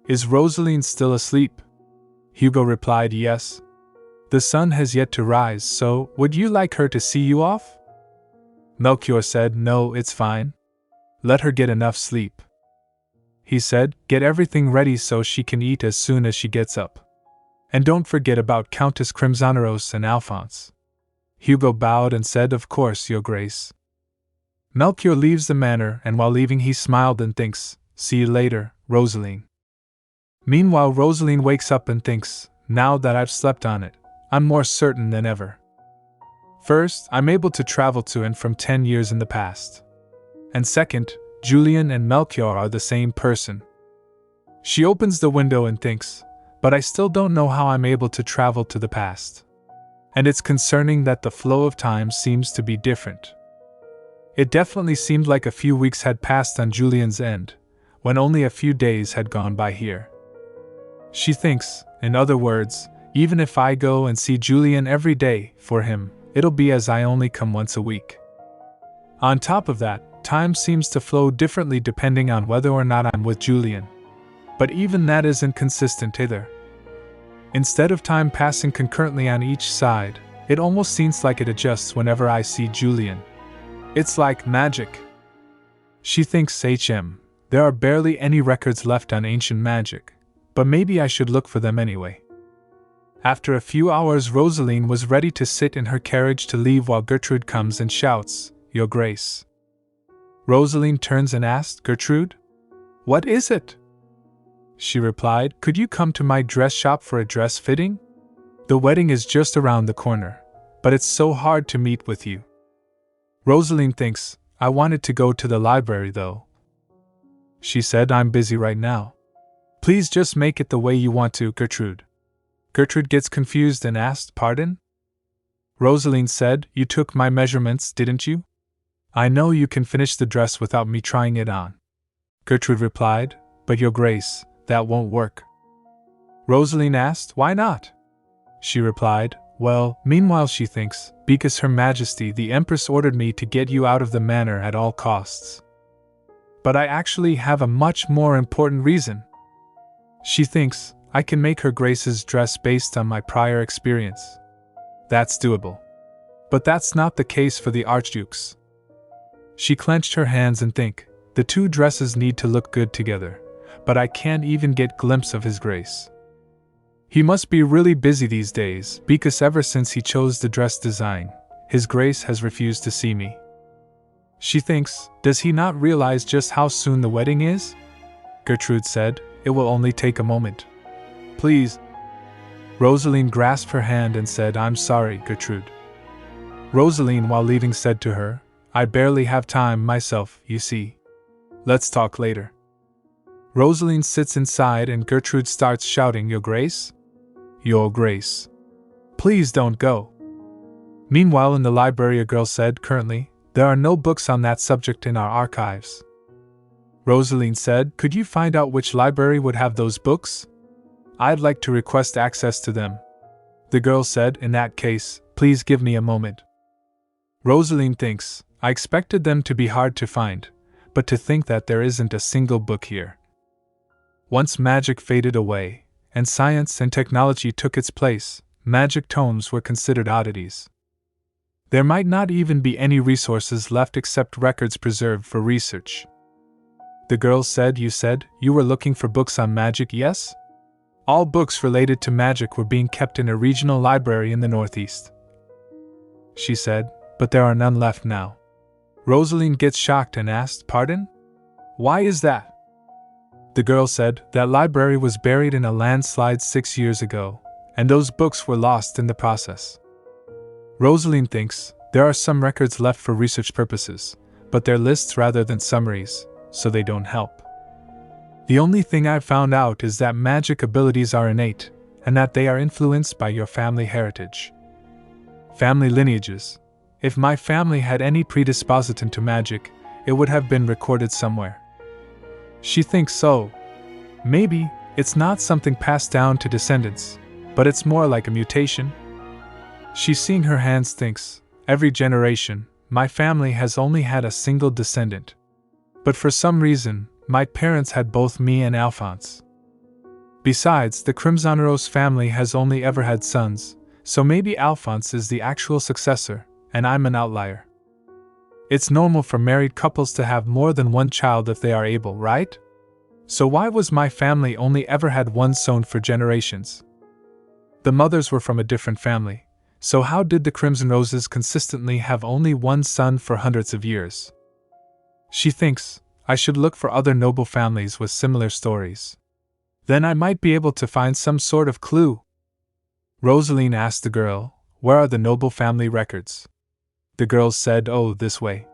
Is Roseline still asleep? Hugo replied, yes. The sun has yet to rise, so would you like her to see you off? Melchior said, no, it's fine. Let her get enough sleep. He said, get everything ready so she can eat as soon as she gets up. And don't forget about Countess Crimsoneros and Alphonse. Hugo bowed and said, of course, Your Grace. Melchior leaves the manor, and while leaving he smiled and thinks, see you later, Roseline. Meanwhile, Roseline wakes up and thinks, now that I've slept on it, I'm more certain than ever. First, I'm able to travel to and from 10 years in the past. And second, Julian and Melchior are the same person. She opens the window and thinks, but I still don't know how I'm able to travel to the past. And it's concerning that the flow of time seems to be different. It definitely seemed like a few weeks had passed on Julian's end, when only a few days had gone by here. She thinks, in other words, even if I go and see Julian every day, for him, it'll be as I only come once a week. On top of that, time seems to flow differently depending on whether or not I'm with Julian. But even that isn't consistent either. Instead of time passing concurrently on each side, it almost seems like it adjusts whenever I see Julian. It's like magic. She thinks, there are barely any records left on ancient magic, but maybe I should look for them anyway. After a few hours, Roseline was ready to sit in her carriage to leave while Gertrude comes and shouts, Your Grace. Roseline turns and asks, Gertrude? What is it? She replied, could you come to my dress shop for a dress fitting? The wedding is just around the corner, but it's so hard to meet with you. Roseline thinks, I wanted to go to the library though. She said, I'm busy right now. Please just make it the way you want to, Gertrude. Gertrude gets confused and asked, pardon? Roseline said, you took my measurements, didn't you? I know you can finish the dress without me trying it on. Gertrude replied, But your grace, that won't work. Roseline asked, why not? She replied, well, meanwhile she thinks, because Her Majesty the Empress ordered me to get you out of the manor at all costs. But I actually have a much more important reason. She thinks I can make Her Grace's dress based on my prior experience. That's doable. But that's not the case for the Archduke's. She clenched her hands and think, the two dresses need to look good together, but I can't even get a glimpse of His Grace. He must be really busy these days, because ever since he chose the dress design, His Grace has refused to see me. She thinks, does he not realize just how soon the wedding is? Gertrude said, it will only take a moment. Please. Roseline grasped her hand and said, I'm sorry, Gertrude. Roseline, while leaving, said to her, I barely have time myself, you see. Let's talk later. Roseline sits inside and Gertrude starts shouting, Your Grace? Your Grace. Please don't go. Meanwhile, in the library, a girl said, currently, there are no books on that subject in our archives. Roseline said, could you find out which library would have those books? I'd like to request access to them. The girl said, in that case, please give me a moment. Roseline thinks, I expected them to be hard to find, but to think that there isn't a single book here. Once magic faded away, and science and technology took its place, magic tomes were considered oddities. There might not even be any resources left except records preserved for research. The girl said you were looking for books on magic, yes? All books related to magic were being kept in a regional library in the Northeast. She said, but there are none left now. Roseline gets shocked and asked, pardon? Why is that? The girl said, that library was buried in a landslide 6 years ago, and those books were lost in the process. Roseline thinks, there are some records left for research purposes, but they're lists rather than summaries, so they don't help. The only thing I've found out is that magic abilities are innate, and that they are influenced by your family heritage. Family lineages. If my family had any predisposition to magic, it would have been recorded somewhere. She thinks so. Maybe it's not something passed down to descendants, but it's more like a mutation. She's seeing her hands, thinks, every generation, my family has only had a single descendant. But for some reason, my parents had both me and Alphonse. Besides, the Crimson-Rose family has only ever had sons, so maybe Alphonse is the actual successor, and I'm an outlier. It's normal for married couples to have more than one child if they are able, right? So why was my family only ever had one son for generations? The mothers were from a different family, so how did the Crimson Roses consistently have only one son for hundreds of years? She thinks, I should look for other noble families with similar stories. Then I might be able to find some sort of clue. Roseline asked the girl, where are the noble family records? The girl said, oh, this way.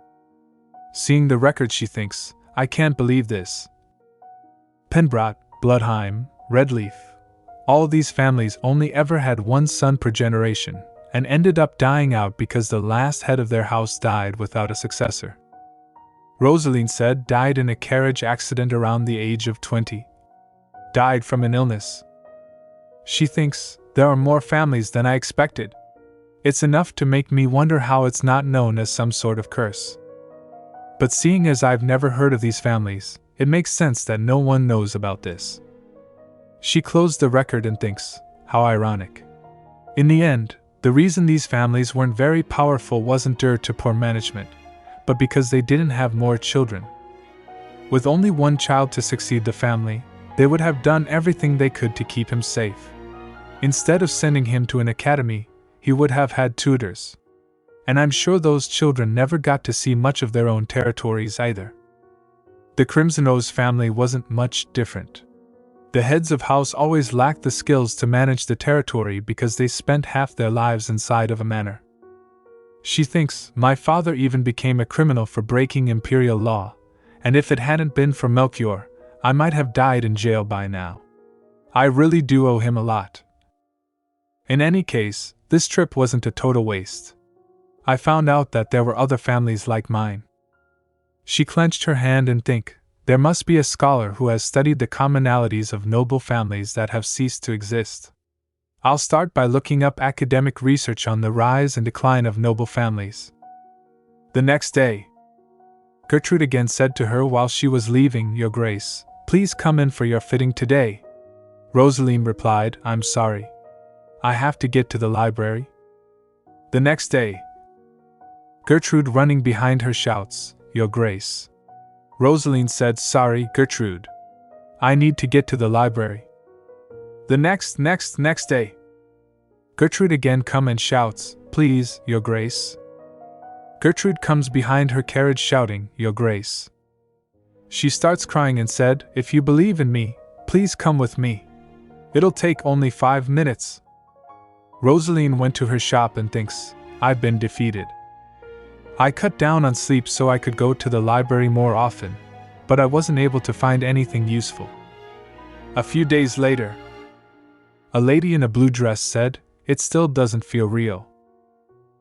Seeing the record, she thinks, I can't believe this. Penbrat, Bloodheim, Redleaf. All these families only ever had one son per generation, and ended up dying out because the last head of their house died without a successor. Roseline said, died in a carriage accident around the age of 20. Died from an illness. She thinks, there are more families than I expected. It's enough to make me wonder how it's not known as some sort of curse. But seeing as I've never heard of these families, it makes sense that no one knows about this. She closed the record and thinks, how ironic. In the end, the reason these families weren't very powerful wasn't due to poor management, but because they didn't have more children. With only one child to succeed the family, they would have done everything they could to keep him safe. Instead of sending him to an academy, he would have had tutors. And I'm sure those children never got to see much of their own territories either. The Crimson Rose family wasn't much different. The heads of house always lacked the skills to manage the territory because they spent half their lives inside of a manor. She thinks, my father even became a criminal for breaking imperial law, and if it hadn't been for Melchior, I might have died in jail by now. I really do owe him a lot. In any case, this trip wasn't a total waste. I found out that there were other families like mine. She clenched her hand and think, There must be a scholar who has studied the commonalities of noble families that have ceased to exist. I'll start by looking up academic research on the rise and decline of noble families. The next day, Gertrude again said to her while she was leaving, Your Grace, please come in for your fitting today. Roseline replied, I'm sorry. I have to get to the library. The next day, Gertrude running behind her shouts, Your Grace. Roseline said, Sorry, Gertrude. I need to get to the library. The next day, Gertrude again come and shouts, Please, Your Grace. Gertrude comes behind her carriage shouting, Your Grace. She starts crying and said, If you believe in me, please come with me. It'll take only 5 minutes. Roseline went to her shop and thinks, I've been defeated. I cut down on sleep so I could go to the library more often, but I wasn't able to find anything useful. A few days later, a lady in a blue dress said, It still doesn't feel real.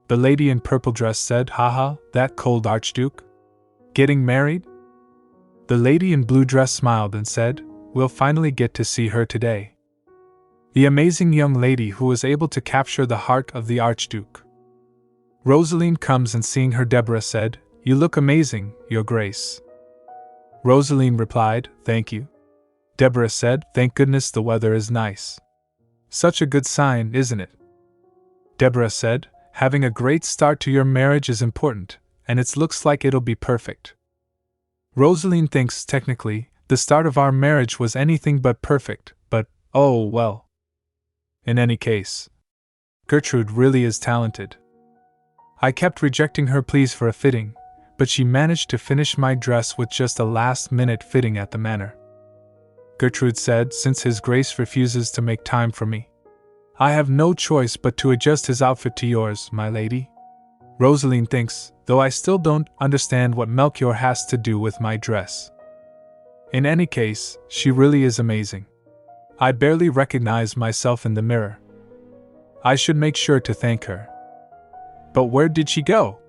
The lady in purple dress said, Haha, that cold Archduke? Getting married? The lady in blue dress smiled and said, We'll finally get to see her today. The amazing young lady who was able to capture the heart of the Archduke. Roseline comes and seeing her Deborah said, You look amazing, Your Grace. Roseline replied, Thank you. Deborah said, Thank goodness the weather is nice. Such a good sign, isn't it? Deborah said, Having a great start to your marriage is important, and it looks like it'll be perfect. Roseline thinks, technically, the start of our marriage was anything but perfect, but, oh well. In any case, Gertrude really is talented. I kept rejecting her pleas for a fitting, but she managed to finish my dress with just a last-minute fitting at the manor. Gertrude said, Since His Grace refuses to make time for me, I have no choice but to adjust his outfit to yours, my lady. Roseline thinks, though I still don't understand what Melchior has to do with my dress. In any case, she really is amazing. I barely recognize myself in the mirror. I should make sure to thank her. But where did she go?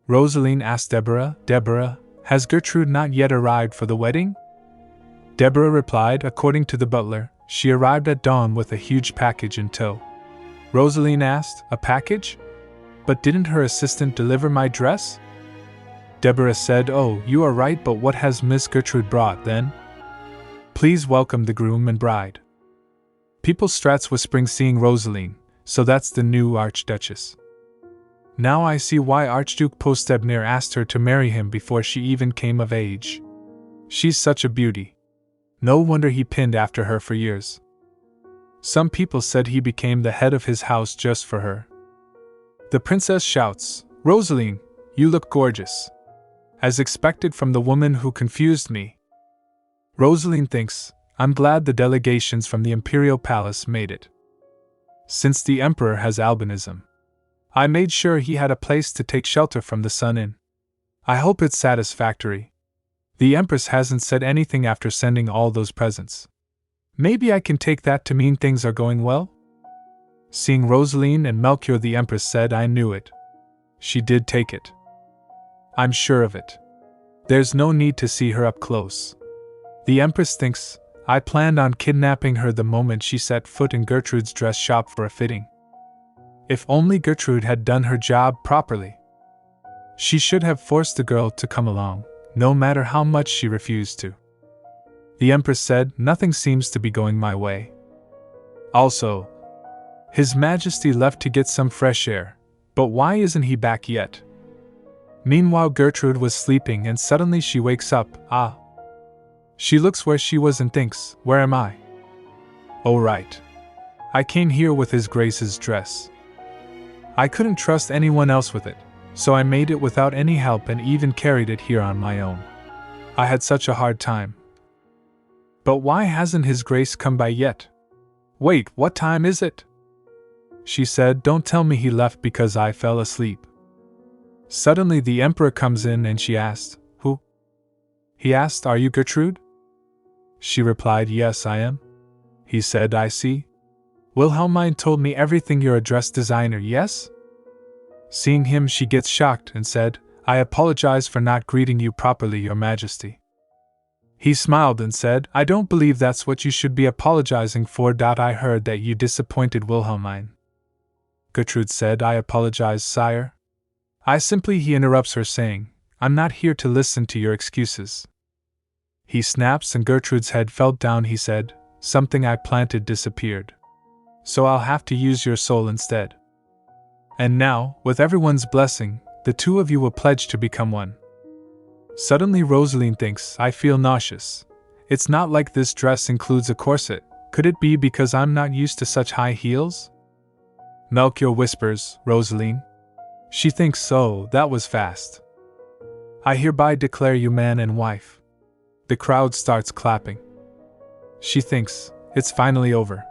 Roseline asked Deborah, Deborah, has Gertrude not yet arrived for the wedding? Deborah replied, according to the butler, she arrived at dawn with a huge package in tow. Roseline asked, a package? But didn't her assistant deliver my dress? Deborah said, Oh, you are right, but what has Miss Gertrude brought then? Please welcome the groom and bride. People strats whispering seeing Roseline, so that's the new Archduchess. Now I see why Archduke Postebnir asked her to marry him before she even came of age. She's such a beauty. No wonder he pinned after her for years. Some people said he became the head of his house just for her. The princess shouts, Roseline, you look gorgeous. As expected from the woman who confused me. Roseline thinks, I'm glad the delegations from the imperial palace made it. Since the emperor has albinism, I made sure he had a place to take shelter from the sun in. I hope it's satisfactory. The Empress hasn't said anything after sending all those presents. Maybe I can take that to mean things are going well? Seeing Roseline and Melchior, the Empress said, I knew it. She did take it. I'm sure of it. There's no need to see her up close. The Empress thinks, I planned on kidnapping her the moment she set foot in Gertrude's dress shop for a fitting. If only Gertrude had done her job properly. She should have forced the girl to come along, no matter how much she refused to. The Empress said, Nothing seems to be going my way. Also, His Majesty left to get some fresh air, but why isn't he back yet? Meanwhile, Gertrude was sleeping and suddenly she wakes up, She looks where she was and thinks, where am I? Oh right. I came here with His Grace's dress. I couldn't trust anyone else with it, so I made it without any help and even carried it here on my own. I had such a hard time. But why hasn't His Grace come by yet? Wait, what time is it? She said, Don't tell me he left because I fell asleep. Suddenly the Emperor comes in and she asked, Who? He asked, Are you Gertrude? She replied, Yes, I am. He said, I see. Wilhelmine told me everything, you're a dress designer, yes? Seeing him, she gets shocked and said, I apologize for not greeting you properly, Your Majesty. He smiled and said, I don't believe that's what you should be apologizing for. I heard that you disappointed Wilhelmine. Gertrude said, I apologize, sire. I simply, he interrupts her saying, I'm not here to listen to your excuses. He snaps and Gertrude's head fell down. He said, something I planted disappeared. So I'll have to use your soul instead. And now, with everyone's blessing, the two of you will pledge to become one. Suddenly Roseline thinks, I feel nauseous. It's not like this dress includes a corset. Could it be because I'm not used to such high heels? Melchior whispers, Roseline. She thinks, so, that was fast. I hereby declare you man and wife. The crowd starts clapping. She thinks, it's finally over.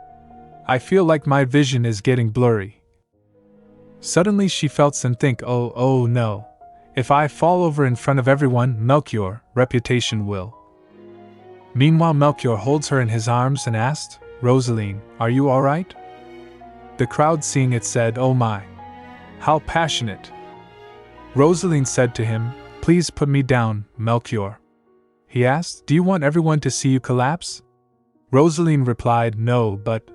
I feel like my vision is getting blurry. Suddenly she felt and think, oh no. If I fall over in front of everyone, Melchior, reputation will. Meanwhile Melchior holds her in his arms and asked, Roseline, are you alright? The crowd seeing it said, oh my. How passionate. Roseline said to him, please put me down, Melchior. He asked, do you want everyone to see you collapse? Roseline replied, no, but...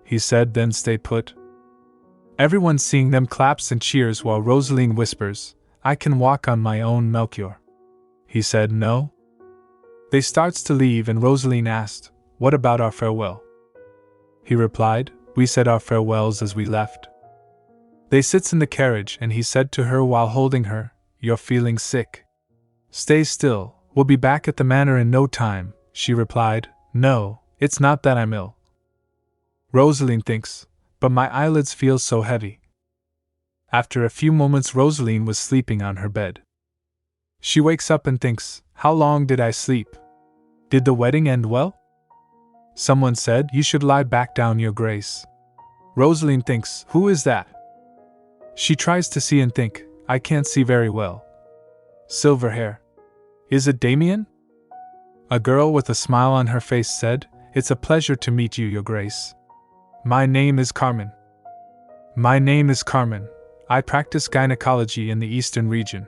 He said, then stay put. Everyone seeing them claps and cheers while Roseline whispers, I can walk on my own, Melchior. He said, no. They starts to leave and Roseline asked, what about our farewell? He replied, we said our farewells as we left. They sits in the carriage and he said to her while holding her, you're feeling sick. Stay still, we'll be back at the manor in no time. She replied, no, it's not that I'm ill. Roseline thinks, but my eyelids feel so heavy. After a few moments Roseline was sleeping on her bed. She wakes up and thinks, how long did I sleep? Did the wedding end well? Someone said, you should lie back down, your grace. Roseline thinks, who is that? She tries to see and think, I can't see very well. Silver hair. Is it Damien? A girl with a smile on her face said, it's a pleasure to meet you, your grace. My name is Carmen. My name is Carmen. I practice gynecology in the eastern region.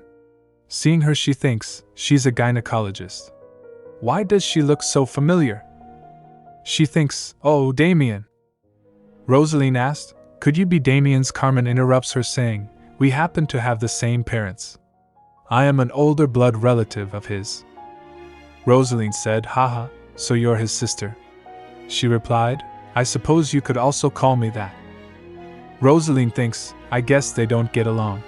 Seeing her she thinks, she's a gynecologist. Why does she look so familiar? She thinks, oh, Damien. Roseline asked, could you be Damien's? Carmen interrupts her saying, we happen to have the same parents. I am an older blood relative of his. Roseline said, haha, so you're his sister. She replied, I suppose you could also call me that. Roseline thinks, I guess they don't get along.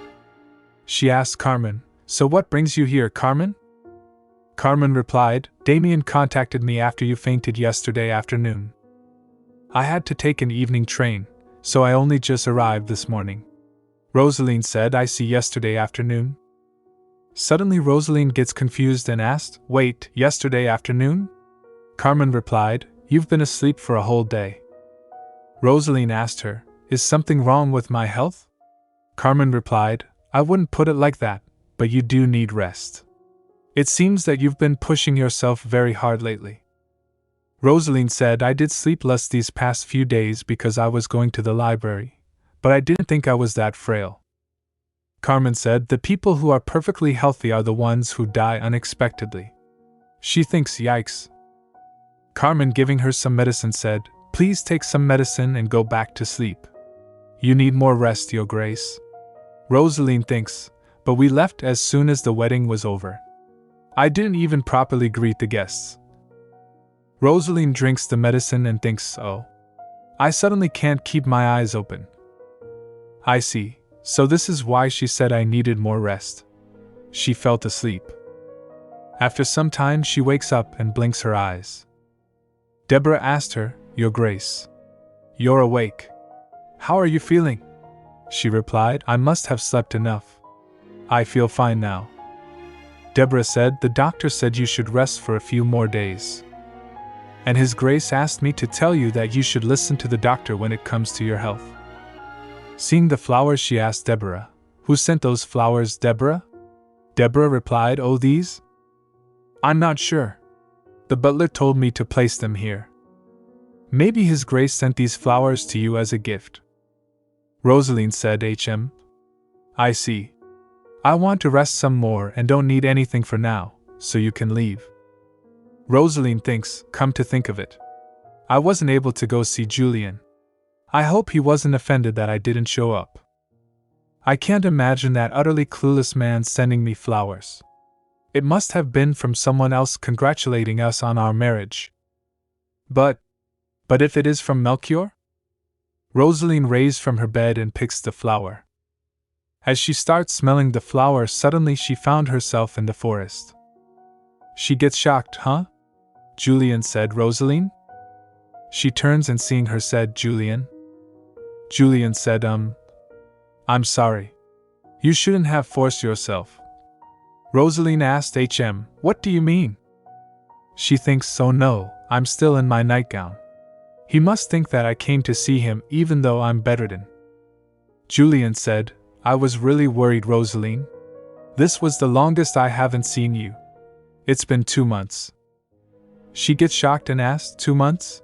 She asked Carmen, so what brings you here, Carmen? Carmen replied, Damien contacted me after you fainted yesterday afternoon. I had to take an evening train, so I only just arrived this morning. Roseline said, I see, yesterday afternoon. Suddenly Roseline gets confused and asked, wait, yesterday afternoon? Carmen replied, you've been asleep for a whole day. Roseline asked her, is something wrong with my health? Carmen replied, I wouldn't put it like that, but you do need rest. It seems that you've been pushing yourself very hard lately. Roseline said, I did sleep less these past few days because I was going to the library, but I didn't think I was that frail. Carmen said, the people who are perfectly healthy are the ones who die unexpectedly. She thinks, yikes. Carmen, giving her some medicine, said, please take some medicine and go back to sleep. You need more rest, your grace. Roseline thinks, but we left as soon as the wedding was over. I didn't even properly greet the guests. Roseline drinks the medicine and thinks, oh. I suddenly can't keep my eyes open. I see, so this is why she said I needed more rest. She fell asleep. After some time she wakes up and blinks her eyes. Deborah asked her, your grace. You're awake. How are you feeling? She replied, I must have slept enough. I feel fine now. Deborah said, the doctor said you should rest for a few more days. And His Grace asked me to tell you that you should listen to the doctor when it comes to your health. Seeing the flowers, she asked Deborah, who sent those flowers, Deborah? Deborah replied, oh, these? I'm not sure. The butler told me to place them here. Maybe His Grace sent these flowers to you as a gift. Roseline said, I see. I want to rest some more and don't need anything for now, so you can leave. Roseline thinks, come to think of it, I wasn't able to go see Julian. I hope he wasn't offended that I didn't show up. I can't imagine that utterly clueless man sending me flowers. It must have been from someone else congratulating us on our marriage. But if it is from Melchior? Roseline raised from her bed and picks the flower. As she starts smelling the flower, suddenly she found herself in the forest. She gets shocked, huh? Julian said, Roseline? She turns and seeing her said, Julian? Julian said, I'm sorry. You shouldn't have forced yourself. Roseline asked what do you mean? She thinks, oh no, I'm still in my nightgown. He must think that I came to see him even though I'm bedridden. Julian said, I was really worried, Roseline. This was the longest I haven't seen you. It's been 2 months. She gets shocked and asks, 2 months?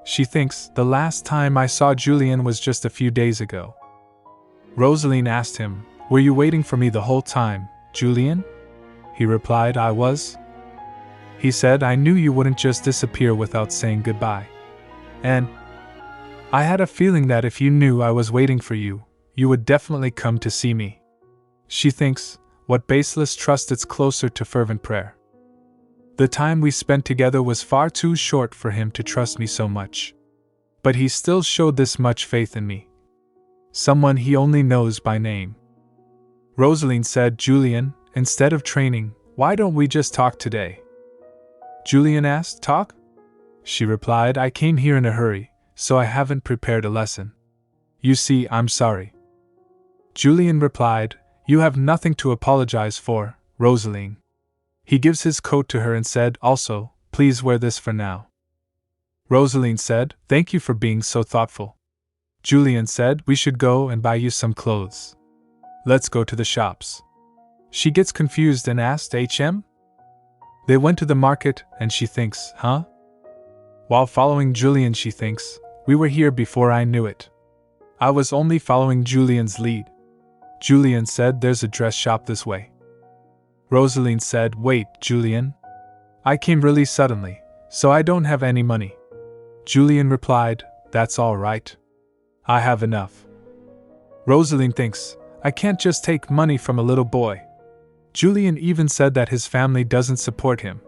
She thinks, the last time I saw Julian was just a few days ago. Roseline asked him, were you waiting for me the whole time, Julian? He replied, I was. He said, I knew you wouldn't just disappear without saying goodbye. And I had a feeling that if you knew I was waiting for you, you would definitely come to see me. She thinks, what baseless trust, it's closer to fervent prayer. The time we spent together was far too short for him to trust me so much. But he still showed this much faith in me. Someone he only knows by name. Roseline said, Julian, instead of training, why don't we just talk today? Julian asked, talk? She replied, I came here in a hurry, so I haven't prepared a lesson. You see, I'm sorry. Julian replied, you have nothing to apologize for, Roseline. He gives his coat to her and said, also, please wear this for now. Roseline said, thank you for being so thoughtful. Julian said, we should go and buy you some clothes. Let's go to the shops. She gets confused and asked, They went to the market, and she thinks, huh? While following Julian, she thinks, we were here before I knew it. I was only following Julian's lead. Julian said, there's a dress shop this way. Roseline said, wait, Julian? I came really suddenly, so I don't have any money. Julian replied, that's all right. I have enough. Roseline thinks, I can't just take money from a little boy. Julian even said that his family doesn't support him.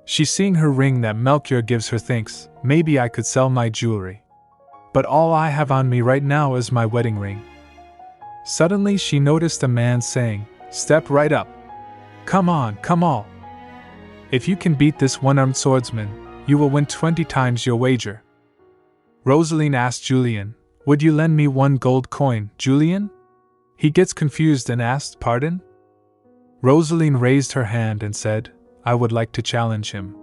She seeing her ring that Melchior gives her thinks, maybe I could sell my jewelry. But all I have on me right now is my wedding ring. Suddenly she noticed a man saying, step right up. Come on, come on. If you can beat this one-armed swordsman, you will win 20 times your wager. Roseline asked Julian, would you lend me 1 gold coin, Julian? He gets confused and asked, pardon? Roseline raised her hand and said, I would like to challenge him.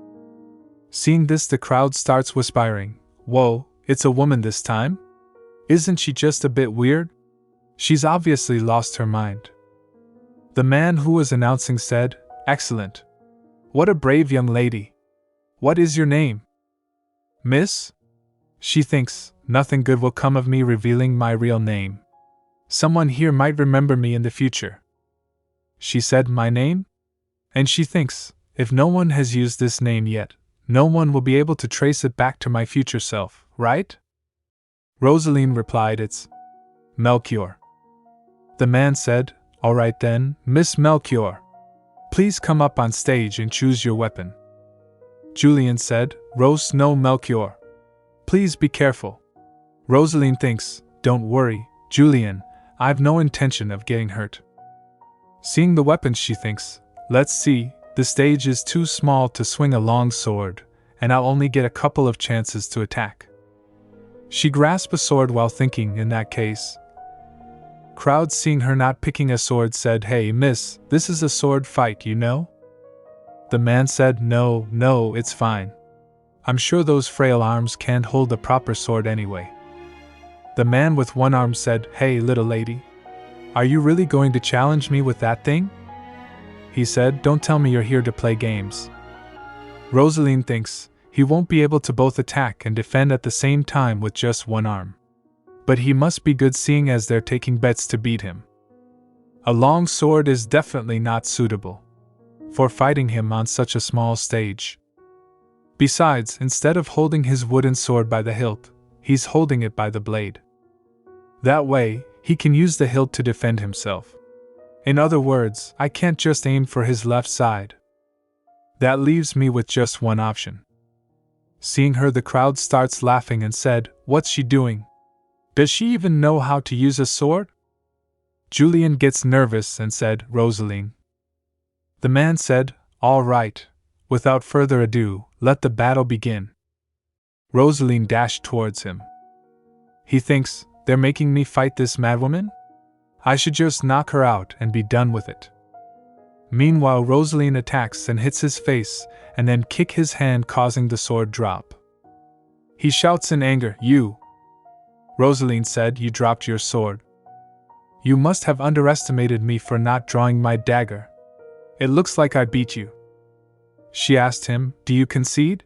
Seeing this, the crowd starts whispering, whoa, it's a woman this time? Isn't she just a bit weird? She's obviously lost her mind. The man who was announcing said, excellent. What a brave young lady. What is your name? Miss? She thinks, nothing good will come of me revealing my real name. Someone here might remember me in the future. She said, my name? And she thinks, if no one has used this name yet, no one will be able to trace it back to my future self, right? Roseline replied, it's Melchior. The man said, all right then, Miss Melchior. Please come up on stage and choose your weapon. Julian said, no Melchior. Please be careful. Roseline thinks, don't worry, Julian, I've no intention of getting hurt. Seeing the weapons, she thinks, let's see, the stage is too small to swing a long sword, and I'll only get a couple of chances to attack. She grasped a sword while thinking, in that case. Crowd seeing her not picking a sword said, hey miss, this is a sword fight, you know? The man said, no, it's fine. I'm sure those frail arms can't hold a proper sword anyway. The man with one arm said, hey little lady. Are you really going to challenge me with that thing? He said, don't tell me you're here to play games. Roseline thinks, he won't be able to both attack and defend at the same time with just one arm. But he must be good seeing as they're taking bets to beat him. A long sword is definitely not suitable for fighting him on such a small stage. Besides, instead of holding his wooden sword by the hilt, he's holding it by the blade. That way, he can use the hilt to defend himself. In other words, I can't just aim for his left side. That leaves me with just one option. Seeing her, the crowd starts laughing and said, "What's she doing? Does she even know how to use a sword?" Julian gets nervous and said, "Roseline." The man said, "All right. Without further ado, let the battle begin." Roseline dashed towards him. He thinks, they're making me fight this madwoman? I should just knock her out and be done with it. Meanwhile, Roseline attacks and hits his face, and then kick his hand, causing the sword drop. He shouts in anger, "You!" Roseline said, "You dropped your sword. You must have underestimated me for not drawing my dagger. It looks like I beat you." She asked him, "Do you concede?"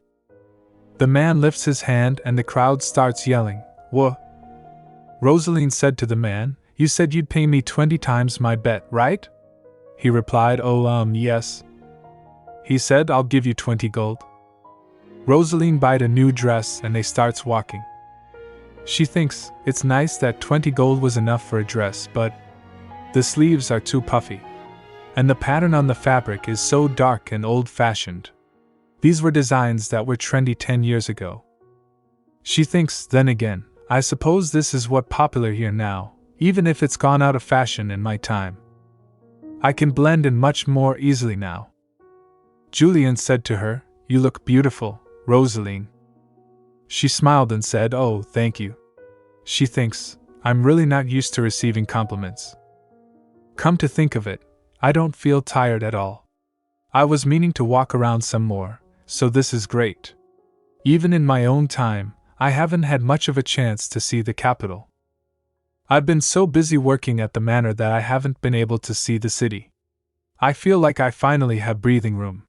The man lifts his hand and the crowd starts yelling, "Wha?" Roseline said to the man, "You said you'd pay me 20 times my bet, right?" He replied, Yes." He said, "I'll give you 20 gold." Roseline bought a new dress and they starts walking. She thinks it's nice that 20 gold was enough for a dress, but the sleeves are too puffy. And the pattern on the fabric is so dark and old-fashioned. These were designs that were trendy 10 years ago. She thinks, then again, I suppose this is what's popular here now, even if it's gone out of fashion in my time. I can blend in much more easily now. Julian said to her, "You look beautiful, Roseline." She smiled and said, "Oh, thank you." She thinks, I'm really not used to receiving compliments. Come to think of it, I don't feel tired at all. I was meaning to walk around some more, so this is great. Even in my own time, I haven't had much of a chance to see the capital. I've been so busy working at the manor that I haven't been able to see the city. I feel like I finally have breathing room."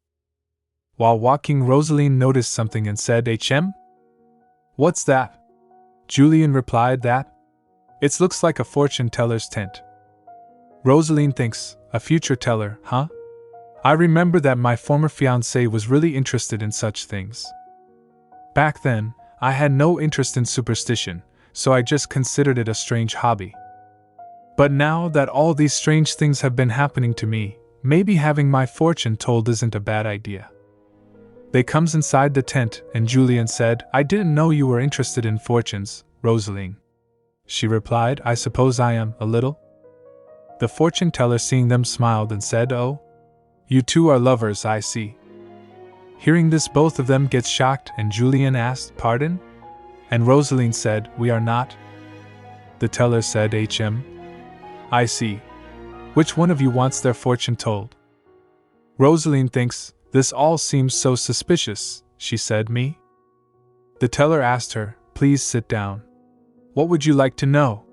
While walking, Roseline noticed something and said, "HM? What's that?" Julian replied, "That? It looks like a fortune teller's tent." Roseline thinks, a future teller, huh? I remember that my former fiancé was really interested in such things. Back then, I had no interest in superstition, so I just considered it a strange hobby. But now that all these strange things have been happening to me, maybe having my fortune told isn't a bad idea. They comes inside the tent, and Julian said, "I didn't know you were interested in fortunes, Roseline." She replied, "I suppose I am, a little." The fortune teller, seeing them, smiled and said, "Oh, you two are lovers, I see." Hearing this, both of them get shocked, and Julian asked, "Pardon?" And Roseline said, "We are not." The teller said, "HM? I see. Which one of you wants their fortune told?" Roseline thinks, this all seems so suspicious. She said, "Me?" The teller asked her, "Please sit down. What would you like to know?"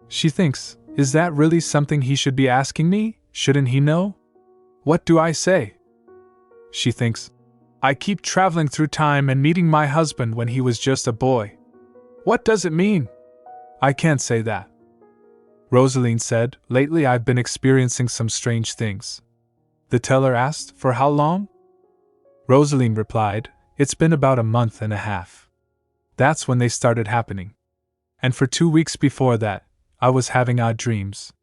She thinks, is that really something he should be asking me? Shouldn't he know? What do I say? She thinks, I keep traveling through time and meeting my husband when he was just a boy. What does it mean? I can't say that. Roseline said, "Lately I've been experiencing some strange things." The teller asked, "For how long?" Roseline replied, "It's been about a month and a half. That's when they started happening. And for 2 weeks before that, I was having odd dreams."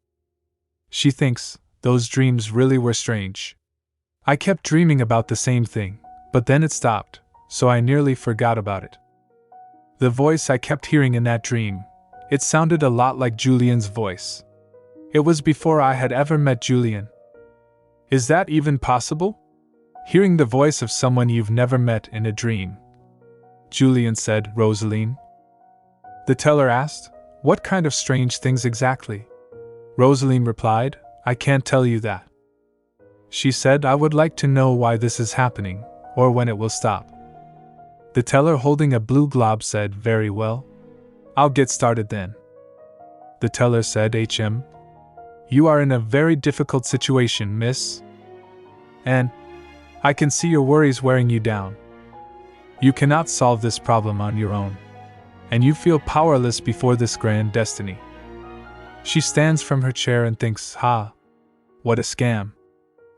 She thinks, those dreams really were strange. I kept dreaming about the same thing, but then it stopped, so I nearly forgot about it. The voice I kept hearing in that dream, it sounded a lot like Julian's voice. It was before I had ever met Julian. Is that even possible? Hearing the voice of someone you've never met in a dream. Julian said, "Roseline?" The teller asked, "What kind of strange things exactly?" Roseline replied, "I can't tell you that." She said, "I would like to know why this is happening, or when it will stop." The teller, holding a blue globe, said, "Very well. I'll get started then." The teller said, "HM, you are in a very difficult situation, miss. And I can see your worries wearing you down. You cannot solve this problem on your own, and you feel powerless before this grand destiny." She stands from her chair and thinks, what a scam.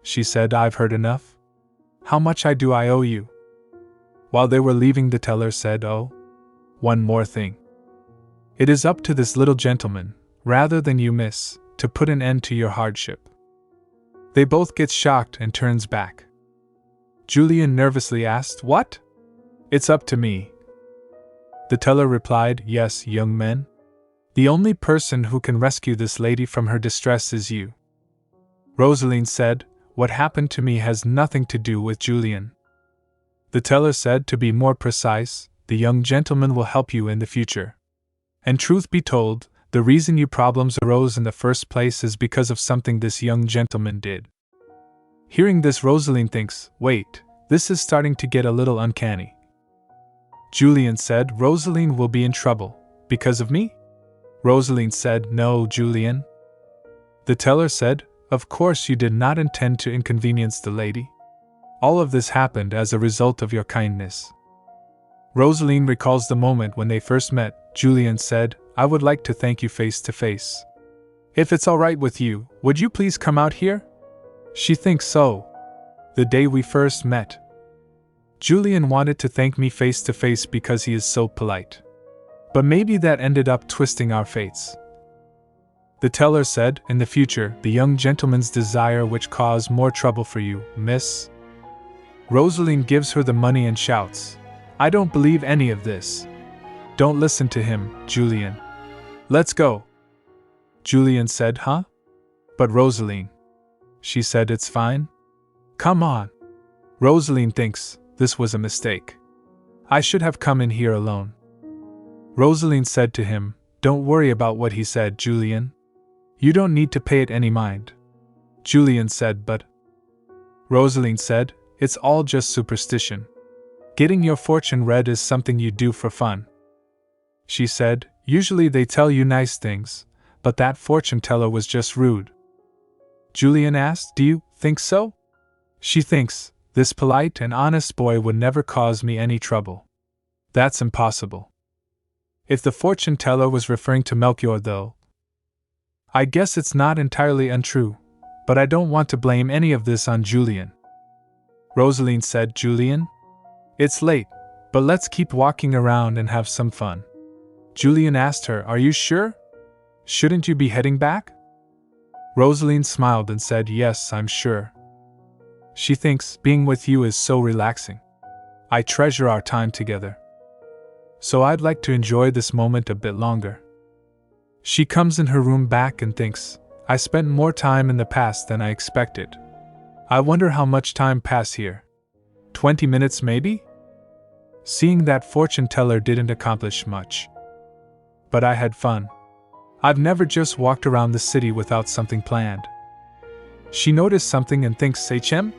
She said, "I've heard enough. How much do I owe you?" While they were leaving, the teller said, "Oh, one more thing. It is up to this little gentleman, rather than you, miss, to put an end to your hardship." They both get shocked and turns back. Julian nervously asked, "What?" "It's up to me." The teller replied, "Yes, young men. The only person who can rescue this lady from her distress is you." Roseline said, "What happened to me has nothing to do with Julian." The teller said, "To be more precise, the young gentleman will help you in the future. And truth be told, the reason you problems arose in the first place is because of something this young gentleman did." Hearing this, Roseline thinks, "Wait, this is starting to get a little uncanny." Julian said, "Roseline will be in trouble. Because of me?" Roseline said, "No, Julian." The teller said, "Of course you did not intend to inconvenience the lady. All of this happened as a result of your kindness." Roseline recalls the moment when they first met. Julian said, "I would like to thank you face to face. If it's all right with you, would you please come out here?" She thinks, so. The day we first met, Julian wanted to thank me face to face because he is so polite. But maybe that ended up twisting our fates. The teller said, "In the future, the young gentleman's desire which cause more trouble for you, miss." Roseline gives her the money and shouts, "I don't believe any of this. Don't listen to him, Julian. Let's go." Julian said, "Huh? But Roseline." She said, "It's fine. Come on." Roseline thinks, this was a mistake. I should have come in here alone. Roseline said to him, "Don't worry about what he said, Julian. You don't need to pay it any mind." Julian said, "But..." Roseline said, "It's all just superstition. Getting your fortune read is something you do for fun." She said, "Usually they tell you nice things, but that fortune teller was just rude." Julian asked, "Do you think so?" She thinks, "This polite and honest boy would never cause me any trouble. That's impossible." If the fortune teller was referring to Melchior, though, I guess it's not entirely untrue, but I don't want to blame any of this on Julian. Roseline said, "Julian? It's late, but let's keep walking around and have some fun." Julian asked her, "Are you sure? Shouldn't you be heading back?" Roseline smiled and said, "Yes, I'm sure. She thinks being with you is so relaxing. I treasure our time together. So I'd like to enjoy this moment a bit longer." She comes in her room back and thinks, "I spent more time in the past than I expected. I wonder how much time passed here. 20 minutes maybe?" Seeing that fortune teller didn't accomplish much. But I had fun. I've never just walked around the city without something planned. She noticed something and thinks, "HM?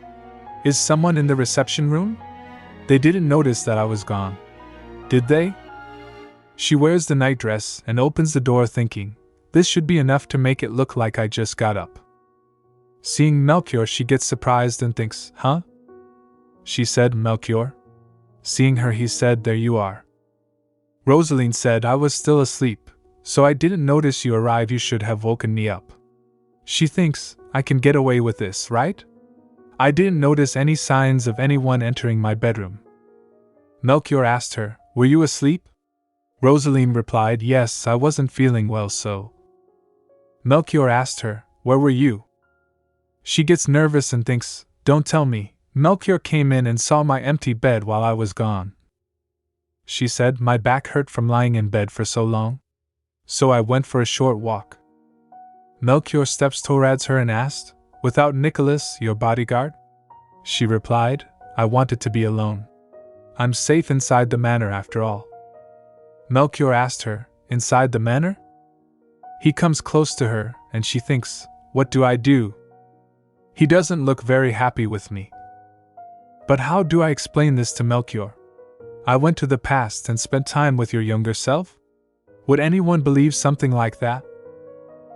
Is someone in the reception room? They didn't notice that I was gone. Did they?" She wears the nightdress and opens the door thinking, this should be enough to make it look like I just got up. Seeing Melchior, she gets surprised and thinks, "Huh?" She said, "Melchior?" Seeing her, he said, "There you are." Roseline said, "I was still asleep, so I didn't notice you arrive. You should have woken me up." She thinks, I can get away with this, right? I didn't notice any signs of anyone entering my bedroom. Melchior asked her, "Were you asleep?" Roseline replied, "Yes, I wasn't feeling well, so." Melchior asked her, "Where were you?" She gets nervous and thinks, don't tell me, Melchior came in and saw my empty bed while I was gone. She said, "My back hurt from lying in bed for so long. So I went for a short walk." Melchior steps towards her and asked, "Without Nicholas, your bodyguard?" She replied, "I wanted to be alone. I'm safe inside the manor after all." Melchior asked her, "Inside the manor?" He comes close to her, and she thinks, what do I do? He doesn't look very happy with me. But how do I explain this to Melchior? I went to the past and spent time with your younger self? Would anyone believe something like that?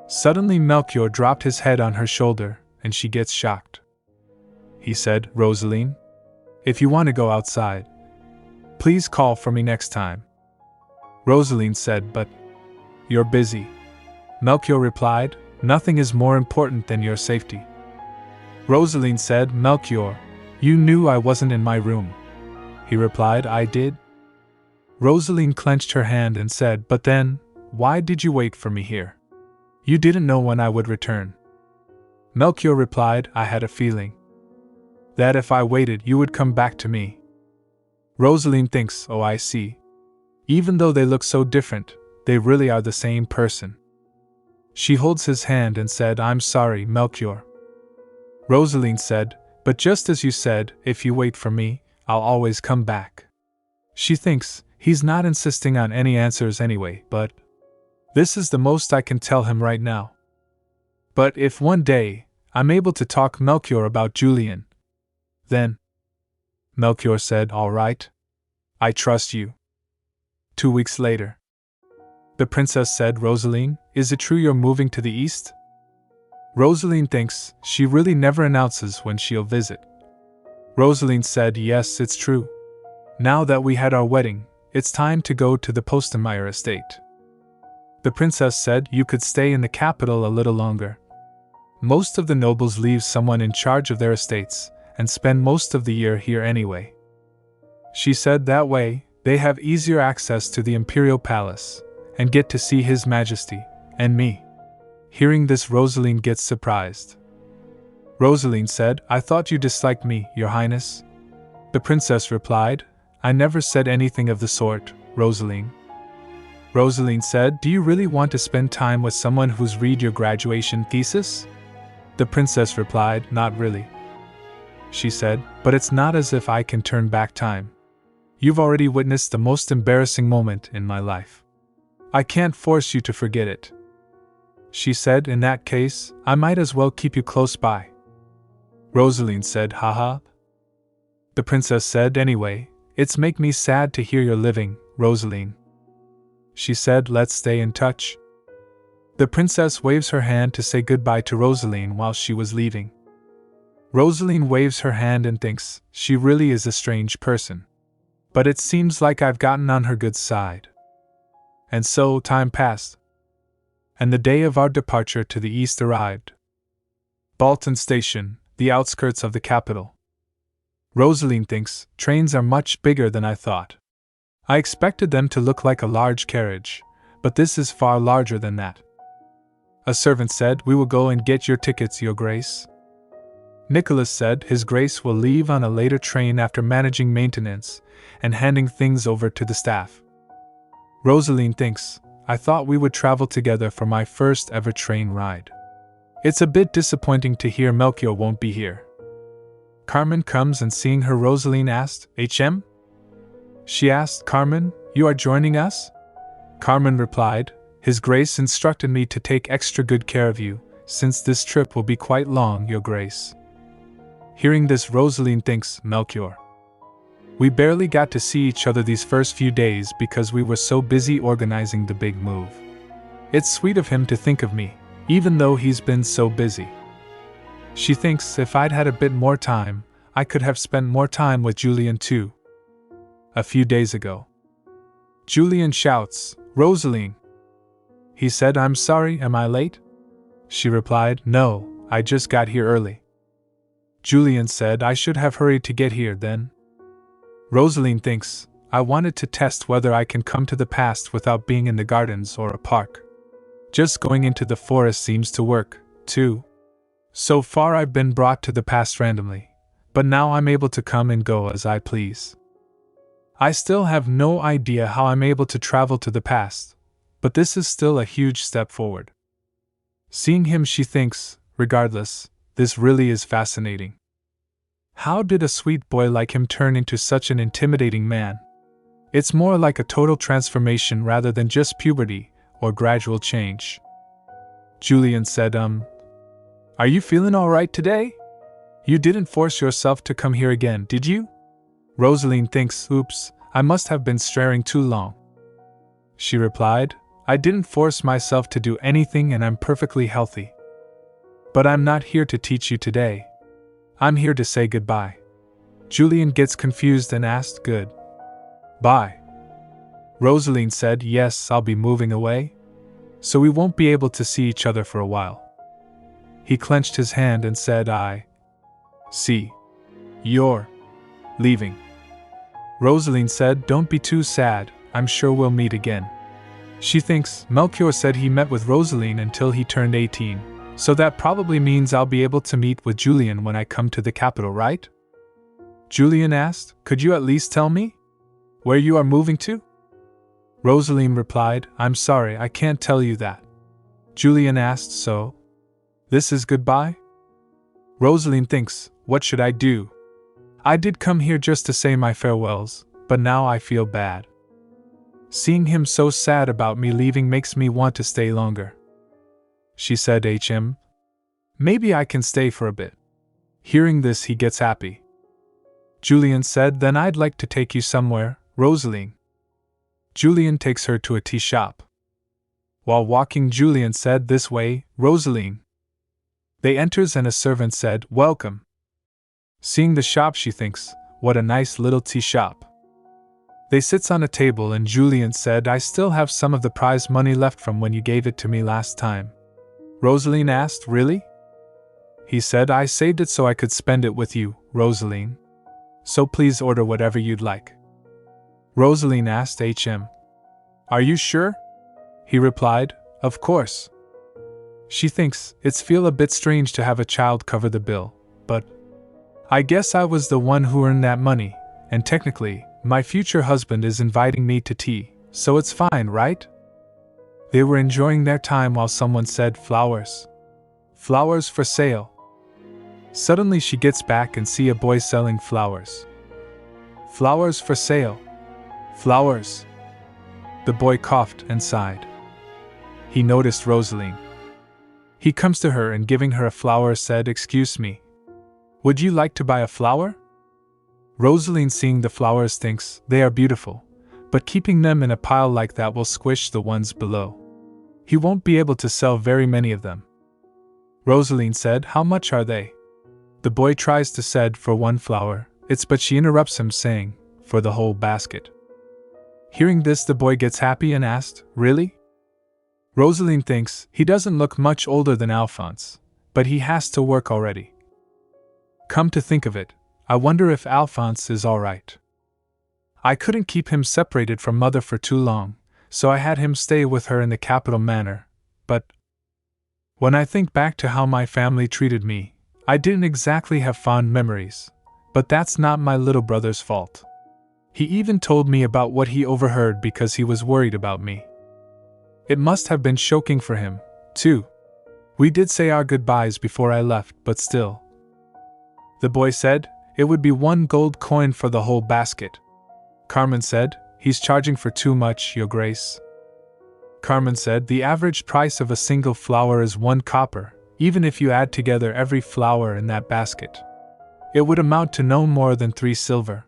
Suddenly Melchior dropped his head on her shoulder, and she gets shocked. He said, "Roseline, if you want to go outside, please call for me next time." Roseline said, "But you're busy." Melchior replied, "Nothing is more important than your safety." Roseline said, "Melchior, you knew I wasn't in my room. he replied. I did. Roseline clenched her hand and said, but then, why did you wait for me here? You didn't know when I would return. Melchior replied, I had a feeling that if I waited you would come back to me. Roseline thinks, oh I see. Even though they look so different, they really are the same person. She holds his hand and said, I'm sorry, Melchior. Roseline said, but just as you said, if you wait for me, I'll always come back. She thinks, he's not insisting on any answers anyway, but this is the most I can tell him right now. But if one day, I'm able to talk Melchior about Julian, then… Melchior said, all right. I trust you. 2 weeks later. The princess said, Roseline, is it true you're moving to the east? Roseline thinks, she really never announces when she'll visit. Roseline said, yes, it's true. Now that we had our wedding, it's time to go to the Postenmeier estate. The princess said, you could stay in the capital a little longer. Most of the nobles leave someone in charge of their estates, and spend most of the year here anyway. She said that way, they have easier access to the imperial palace, and get to see His Majesty, and me. Hearing this, Roseline gets surprised. Roseline said, I thought you disliked me, Your Highness. The princess replied, I never said anything of the sort, Roseline. Roseline said, do you really want to spend time with someone who's read your graduation thesis? The princess replied, not really. She said, but it's not as if I can turn back time. You've already witnessed the most embarrassing moment in my life. I can't force you to forget it. She said, in that case, I might as well keep you close by. Roseline said, haha. The princess said, anyway, it's make me sad to hear you're living, Roseline. She said, let's stay in touch. The princess waves her hand to say goodbye to Roseline while she was leaving. Roseline waves her hand and thinks, she really is a strange person. But it seems like I've gotten on her good side. And so time passed. And the day of our departure to the east arrived. Bolton Station, the outskirts of the capital. Roseline thinks, trains are much bigger than I thought. I expected them to look like a large carriage, but this is far larger than that. A servant said, we will go and get your tickets, Your Grace. Nicholas said, His Grace will leave on a later train after managing maintenance and handing things over to the staff. Roseline thinks, I thought we would travel together for my first ever train ride. It's a bit disappointing to hear Melchior won't be here. Carmen comes and seeing her, Roseline asked, HM? She asked, Carmen, you are joining us? Carmen replied, His Grace instructed me to take extra good care of you, since this trip will be quite long, Your Grace. Hearing this, Roseline thinks, Melchior. We barely got to see each other these first few days because we were so busy organizing the big move. It's sweet of him to think of me, even though he's been so busy. She thinks if I'd had a bit more time, I could have spent more time with Julian too. A few days ago. Julian shouts, Roseline. He said, I'm sorry, am I late? She replied, no, I just got here early. Julian said, I should have hurried to get here then. Roseline thinks, I wanted to test whether I can come to the past without being in the gardens or a park. Just going into the forest seems to work, too. So far I've been brought to the past randomly, but now I'm able to come and go as I please. I still have no idea how I'm able to travel to the past, but this is still a huge step forward. Seeing him, she thinks, regardless, this really is fascinating. How did a sweet boy like him turn into such an intimidating man? It's more like a total transformation rather than just puberty or gradual change. Julian said, Are you feeling alright today? You didn't force yourself to come here again, did you? Roseline thinks, oops, I must have been staring too long. She replied, I didn't force myself to do anything and I'm perfectly healthy. But I'm not here to teach you today. I'm here to say goodbye. Julian gets confused and asked, good. Bye. Roseline said, yes, I'll be moving away. So we won't be able to see each other for a while. He clenched his hand and said, I see. You're leaving. Roseline said, don't be too sad, I'm sure we'll meet again. She thinks Melchior said he met with Roseline until he turned 18, so that probably means I'll be able to meet with Julian when I come to the capital, right? Julian asked, could you at least tell me where you are moving to? Roseline replied, I'm sorry, I can't tell you that. Julian asked, so this is goodbye? Roseline thinks, what should I do? I did come here just to say my farewells, but now I feel bad. Seeing him so sad about me leaving makes me want to stay longer. She said, maybe I can stay for a bit. Hearing this, he gets happy. Julian said, then I'd like to take you somewhere, Roseline. Julian takes her to a tea shop. While walking, Julian said, this way, Roseline. They enters and a servant said, welcome. Seeing the shop, she thinks, what a nice little tea shop. They sits on a table and Julian said, I still have some of the prize money left from when you gave it to me last time. Roseline asked, really? He said, I saved it so I could spend it with you, Roseline. So please order whatever you'd like. Roseline asked, are you sure? He replied, of course. She thinks it's feel a bit strange to have a child cover the bill, but I guess I was the one who earned that money, and technically, my future husband is inviting me to tea, so it's fine, right? They were enjoying their time while someone said, flowers. Flowers for sale. Suddenly she gets back and see a boy selling flowers. Flowers for sale. Flowers. The boy coughed and sighed. He noticed Roseline. He comes to her and giving her a flower said, excuse me. Would you like to buy a flower? Roseline, seeing the flowers, thinks they are beautiful, but keeping them in a pile like that will squish the ones below. He won't be able to sell very many of them. Roseline said, how much are they? The boy tries to said for one flower, but she interrupts him saying, for the whole basket. Hearing this, the boy gets happy and asked, really? Roseline thinks he doesn't look much older than Alphonse, but he has to work already. Come to think of it, I wonder if Alphonse is alright. I couldn't keep him separated from mother for too long, so I had him stay with her in the capital manor, but when I think back to how my family treated me, I didn't exactly have fond memories, but that's not my little brother's fault. He even told me about what he overheard because he was worried about me. It must have been shocking for him, too. We did say our goodbyes before I left, but still. The boy said, it would be 1 gold coin for the whole basket. Carmen said, he's charging for too much, Your Grace. Carmen said, the average price of a single flower is 1 copper, even if you add together every flower in that basket. It would amount to no more than 3 silver.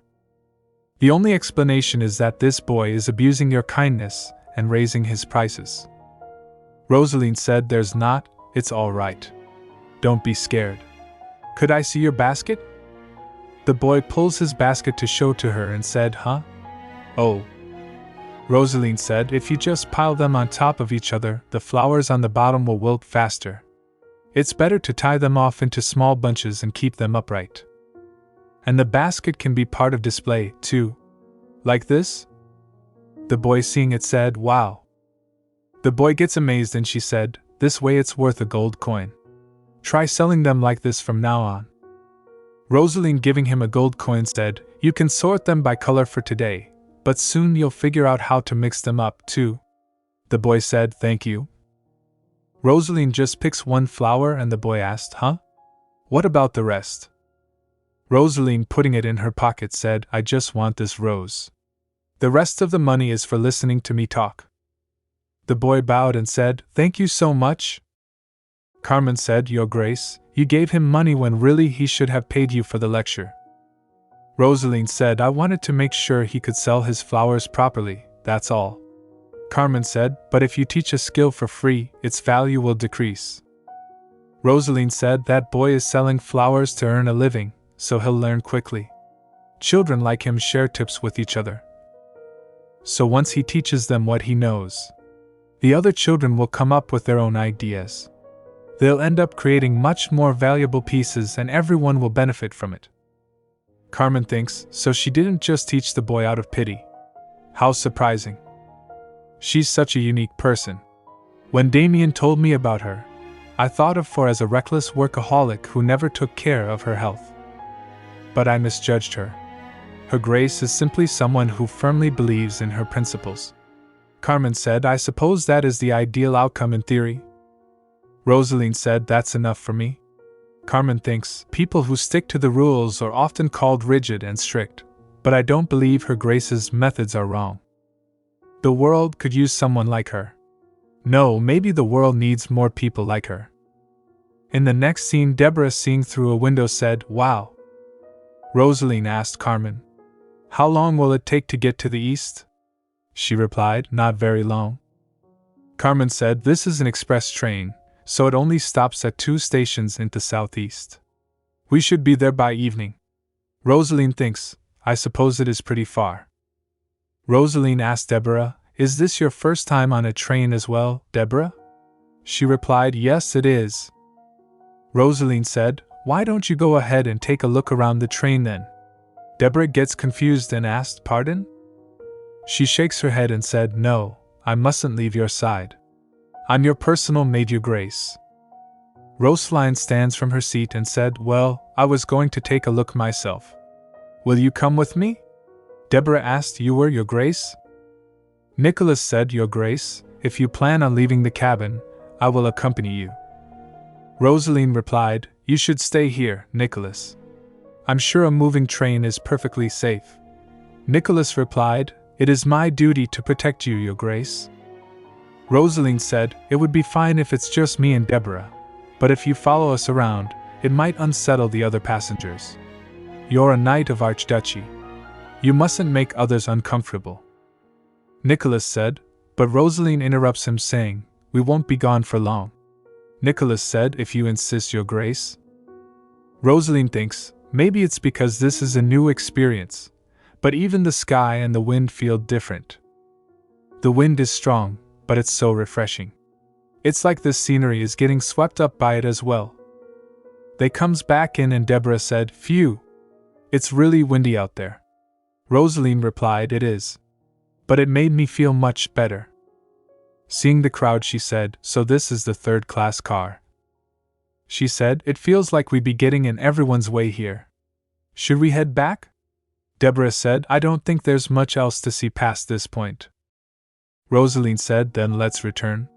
The only explanation is that this boy is abusing your kindness and raising his prices. Roseline said, there's not, it's all right. Don't be scared. Could I see your basket? The boy pulls his basket to show to her and said, huh? Oh. Roseline said, if you just pile them on top of each other, the flowers on the bottom will wilt faster. It's better to tie them off into small bunches and keep them upright. And the basket can be part of display, too. Like this? The boy, seeing it, said, wow. The boy gets amazed and she said, this way it's worth a gold coin. Try selling them like this from now on. Roseline, giving him a gold coin, said, you can sort them by color for today, but soon you'll figure out how to mix them up, too. The boy said, thank you. Roseline just picks 1 flower and the boy asked, huh? What about the rest? Roseline, putting it in her pocket, said, I just want this rose. The rest of the money is for listening to me talk. The boy bowed and said, thank you so much. Carmen said, Your Grace, you gave him money when really he should have paid you for the lecture. Roseline said, I wanted to make sure he could sell his flowers properly, that's all. Carmen said, but if you teach a skill for free, its value will decrease. Roseline said, that boy is selling flowers to earn a living, so he'll learn quickly. Children like him share tips with each other. So once he teaches them what he knows, the other children will come up with their own ideas. They'll end up creating much more valuable pieces and everyone will benefit from it. Carmen thinks, so she didn't just teach the boy out of pity. How surprising. She's such a unique person. When Damien told me about her, I thought of her as a reckless workaholic who never took care of her health. But I misjudged her. Her Grace is simply someone who firmly believes in her principles. Carmen said, I suppose that is the ideal outcome in theory. Roseline said, that's enough for me. Carmen thinks, people who stick to the rules are often called rigid and strict, but I don't believe Her Grace's methods are wrong. The world could use someone like her. No, maybe the world needs more people like her. In the next scene, Deborah, seeing through a window, said, wow. Roseline asked Carmen, how long will it take to get to the east? She replied, not very long. Carmen said, this is an express train, so it only stops at 2 stations into southeast. We should be there by evening. Roseline thinks, I suppose it is pretty far. Roseline asked Deborah, is this your first time on a train as well, Deborah? She replied, yes, it is. Roseline said, why don't you go ahead and take a look around the train then? Deborah gets confused and asked, pardon? She shakes her head and said, no, I mustn't leave your side. I'm your personal maid, Your Grace. Roseline stands from her seat and said, well, I was going to take a look myself. Will you come with me? Deborah asked, you were, Your Grace? Nicholas said, Your Grace, if you plan on leaving the cabin, I will accompany you. Roseline replied, you should stay here, Nicholas. I'm sure a moving train is perfectly safe. Nicholas replied, it is my duty to protect you, Your Grace. Roseline said, it would be fine if it's just me and Deborah, but if you follow us around, it might unsettle the other passengers. You're a knight of Archduchy. You mustn't make others uncomfortable. Nicholas said, but Roseline interrupts him saying, we won't be gone for long. Nicholas said, if you insist, Your Grace. Roseline thinks, maybe it's because this is a new experience, but even the sky and the wind feel different. The wind is strong, but it's so refreshing. It's like the scenery is getting swept up by it as well. They comes back in and Deborah said, phew, it's really windy out there. Roseline replied, it is. But it made me feel much better. Seeing the crowd, she said, so this is the 3rd-class car. She said, it feels like we'd be getting in everyone's way here. Should we head back? Deborah said, I don't think there's much else to see past this point. Roseline said, then let's return.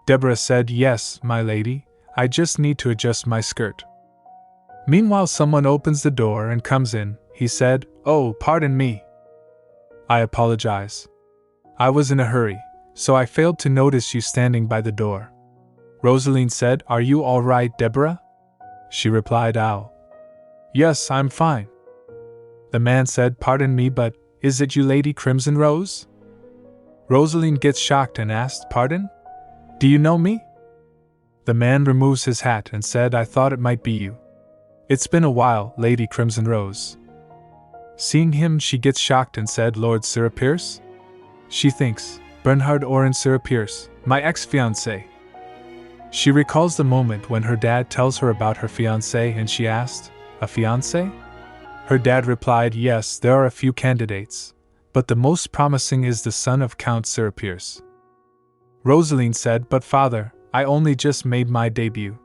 Deborah said, yes, my lady, I just need to adjust my skirt. Meanwhile, someone opens the door and comes in. He said, oh, pardon me. I apologize. I was in a hurry, so I failed to notice you standing by the door. Roseline said, are you all right, Deborah? She replied, ow. Yes, I'm fine. The man said, pardon me, but is it you, Lady Crimson Rose? Roseline gets shocked and asked, pardon? Do you know me? The man removes his hat and said, I thought it might be you. It's been a while, Lady Crimson Rose. Seeing him, she gets shocked and said, Lord Sir Pierce? She thinks, Bernhard Oren Sir Pierce, my ex-fiancé. She recalls the moment when her dad tells her about her fiancé and she asked, a fiancé? Her dad replied, yes, there are a few candidates, but the most promising is the son of Count Sir Pierce. Roseline said, but father, I only just made my debut.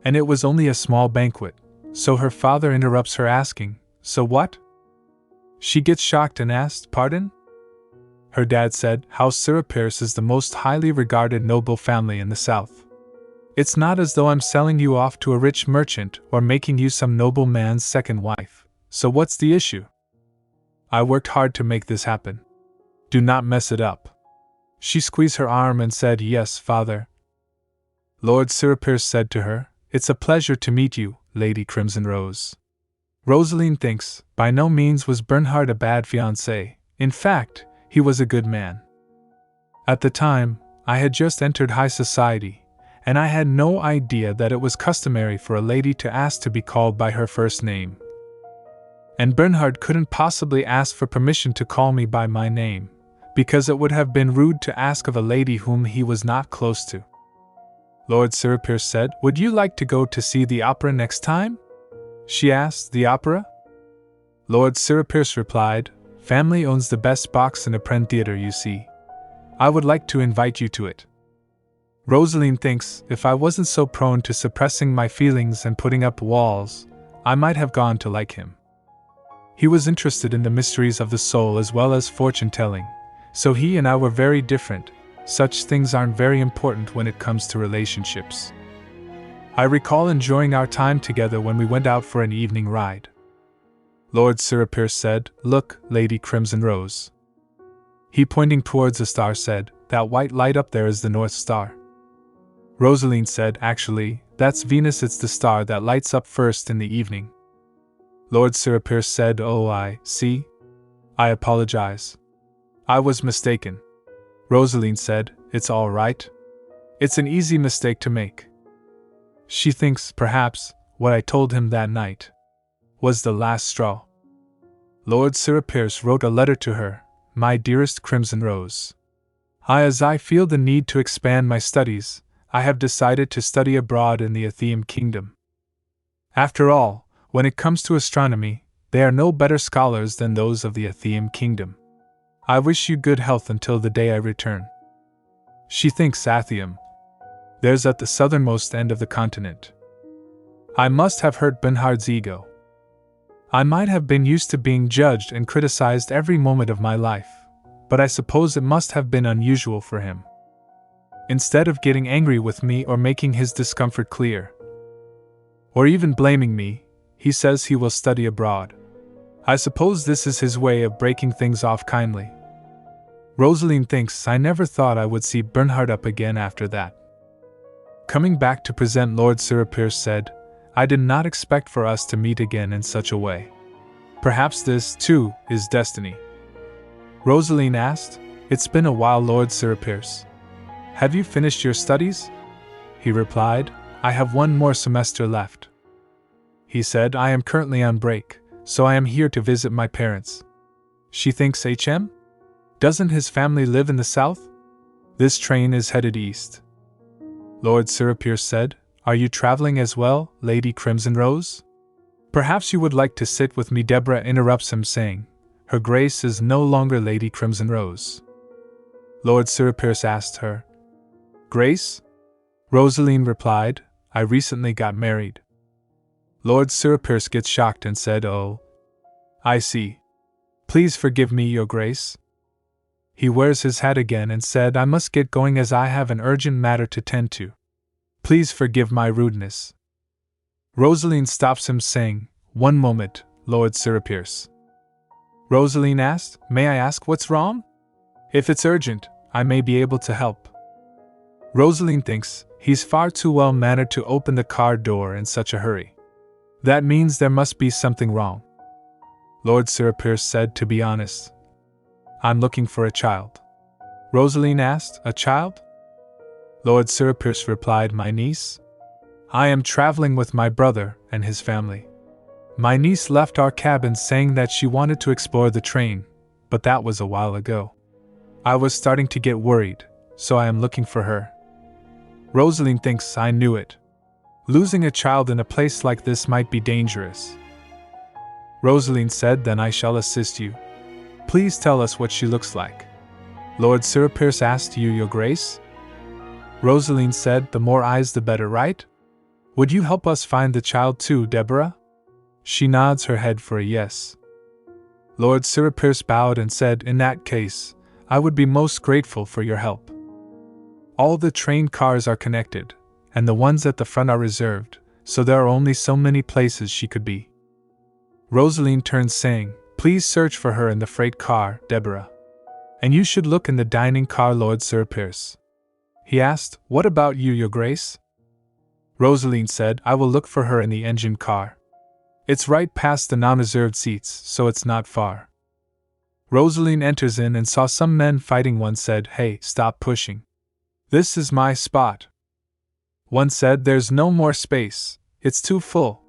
And it was only a small banquet, so her father interrupts her asking, so what? She gets shocked and asked, pardon? Her dad said, House Sir Pierce is the most highly regarded noble family in the south. It's not as though I'm selling you off to a rich merchant or making you some noble man's second wife, so what's the issue? I worked hard to make this happen. Do not mess it up. She squeezed her arm and said, yes, father. Lord Sir Pierce said to her, it's a pleasure to meet you, Lady Crimson Rose. Roseline thinks, by no means was Bernhard a bad fiancé. In fact, he was a good man. At the time, I had just entered high society, and I had no idea that it was customary for a lady to ask to be called by her first name. And Bernhard couldn't possibly ask for permission to call me by my name, because it would have been rude to ask of a lady whom he was not close to. Lord Sir Pierce said, would you like to go to see the opera next time? She asked, the opera? Lord Sirapierce replied, family owns the best box in a Pren theater, you see. I would like to invite you to it. Roseline thinks, if I wasn't so prone to suppressing my feelings and putting up walls, I might have gone to like him. He was interested in the mysteries of the soul as well as fortune-telling, so he and I were very different. Such things aren't very important when it comes to relationships. I recall enjoying our time together when we went out for an evening ride. Lord Sirapierce said, look, Lady Crimson Rose. He, pointing towards a star, said, that white light up there is the North Star. Roseline said, actually, that's Venus, it's the star that lights up first in the evening. Lord Sirapierce said, oh, I see. I apologize. I was mistaken. Roseline said, it's all right. It's an easy mistake to make. She thinks, perhaps, what I told him that night was the last straw. Lord Sirapierce wrote a letter to her, my dearest Crimson Rose. As I feel the need to expand my studies, I have decided to study abroad in the Atheum Kingdom. After all, when it comes to astronomy, they are no better scholars than those of the Atheum Kingdom. I wish you good health until the day I return. She thinks Atheum. There's at the southernmost end of the continent. I must have hurt Bernhard's ego. I might have been used to being judged and criticized every moment of my life, but I suppose it must have been unusual for him. Instead of getting angry with me or making his discomfort clear, or even blaming me, he says he will study abroad. I suppose this is his way of breaking things off kindly. Roseline thinks, I never thought I would see Bernhard up again after that. Coming back to present, Lord Sirapierce said, I did not expect for us to meet again in such a way. Perhaps this, too, is destiny. Roseline asked, it's been a while, Lord Sirapierce. Have you finished your studies? He replied, I have one more semester left. He said, I am currently on break, so I am here to visit my parents. She thinks, HM? Doesn't his family live in the south? This train is headed east. Lord Sirapierce said, are you traveling as well, Lady Crimson Rose? Perhaps you would like to sit with me. Deborah interrupts him, saying, Her Grace is no longer Lady Crimson Rose. Lord Sirapierce asked her. Grace? Roseline replied, I recently got married. Lord Sirapierce gets shocked and said, oh. I see. Please forgive me, Your Grace. He wears his hat again and said, I must get going as I have an urgent matter to tend to. Please forgive my rudeness. Roseline stops him, saying, One moment, Lord Sirapierce. Roseline asked, May I ask what's wrong? If it's urgent, I may be able to help. Roseline thinks, he's far too well-mannered to open the car door in such a hurry. That means there must be something wrong. Lord Sirapierce said, to be honest, I'm looking for a child. Roseline asked, a child? Lord Sirapierce replied, my niece. I am traveling with my brother and his family. My niece left our cabin saying that she wanted to explore the train, but that was a while ago. I was starting to get worried, so I am looking for her. Roseline thinks, I knew it. Losing a child in a place like this might be dangerous. Roseline said, then I shall assist you. Please tell us what she looks like. Lord Sirapierce asked, you, Your Grace? Roseline said, the more eyes the better, right? Would you help us find the child too, Deborah? She nods her head for a yes. Lord Sirapierce bowed and said, in that case, I would be most grateful for your help. All the train cars are connected, and the ones at the front are reserved, so there are only so many places she could be. Roseline turned, saying, please search for her in the freight car, Deborah. And you should look in the dining car, Lord Sirapierce. He asked, what about you, Your Grace? Roseline said, I will look for her in the engine car. It's right past the non-reserved seats, so it's not far. Roseline enters in and saw some men fighting. One said, hey, stop pushing. This is my spot. One said, there's no more space, it's too full.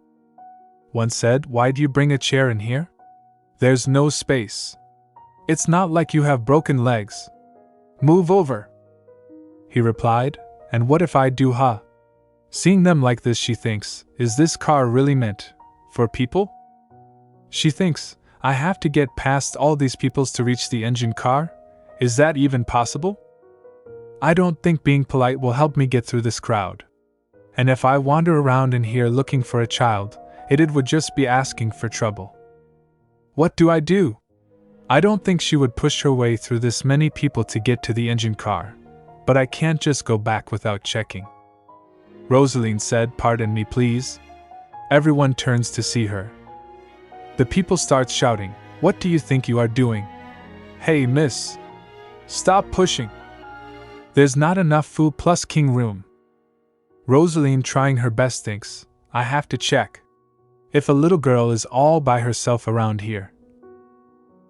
One said, why do you bring a chair in here? There's no space. It's not like you have broken legs. Move over. He replied, and what if I do, huh? Seeing them like this, she thinks, is this car really meant for people? She thinks, I have to get past all these peoples to reach the engine car? Is that even possible? I don't think being polite will help me get through this crowd. And if I wander around in here looking for a child, it would just be asking for trouble. What do I do? I don't think she would push her way through this many people to get to the engine car, but I can't just go back without checking. Roseline said, "Pardon me, please." Everyone turns to see her. The people start shouting, "What do you think you are doing? Hey, miss! Stop pushing! There's not enough food plus king room." Roseline, trying her best, thinks, "I have to check if a little girl is all by herself around here."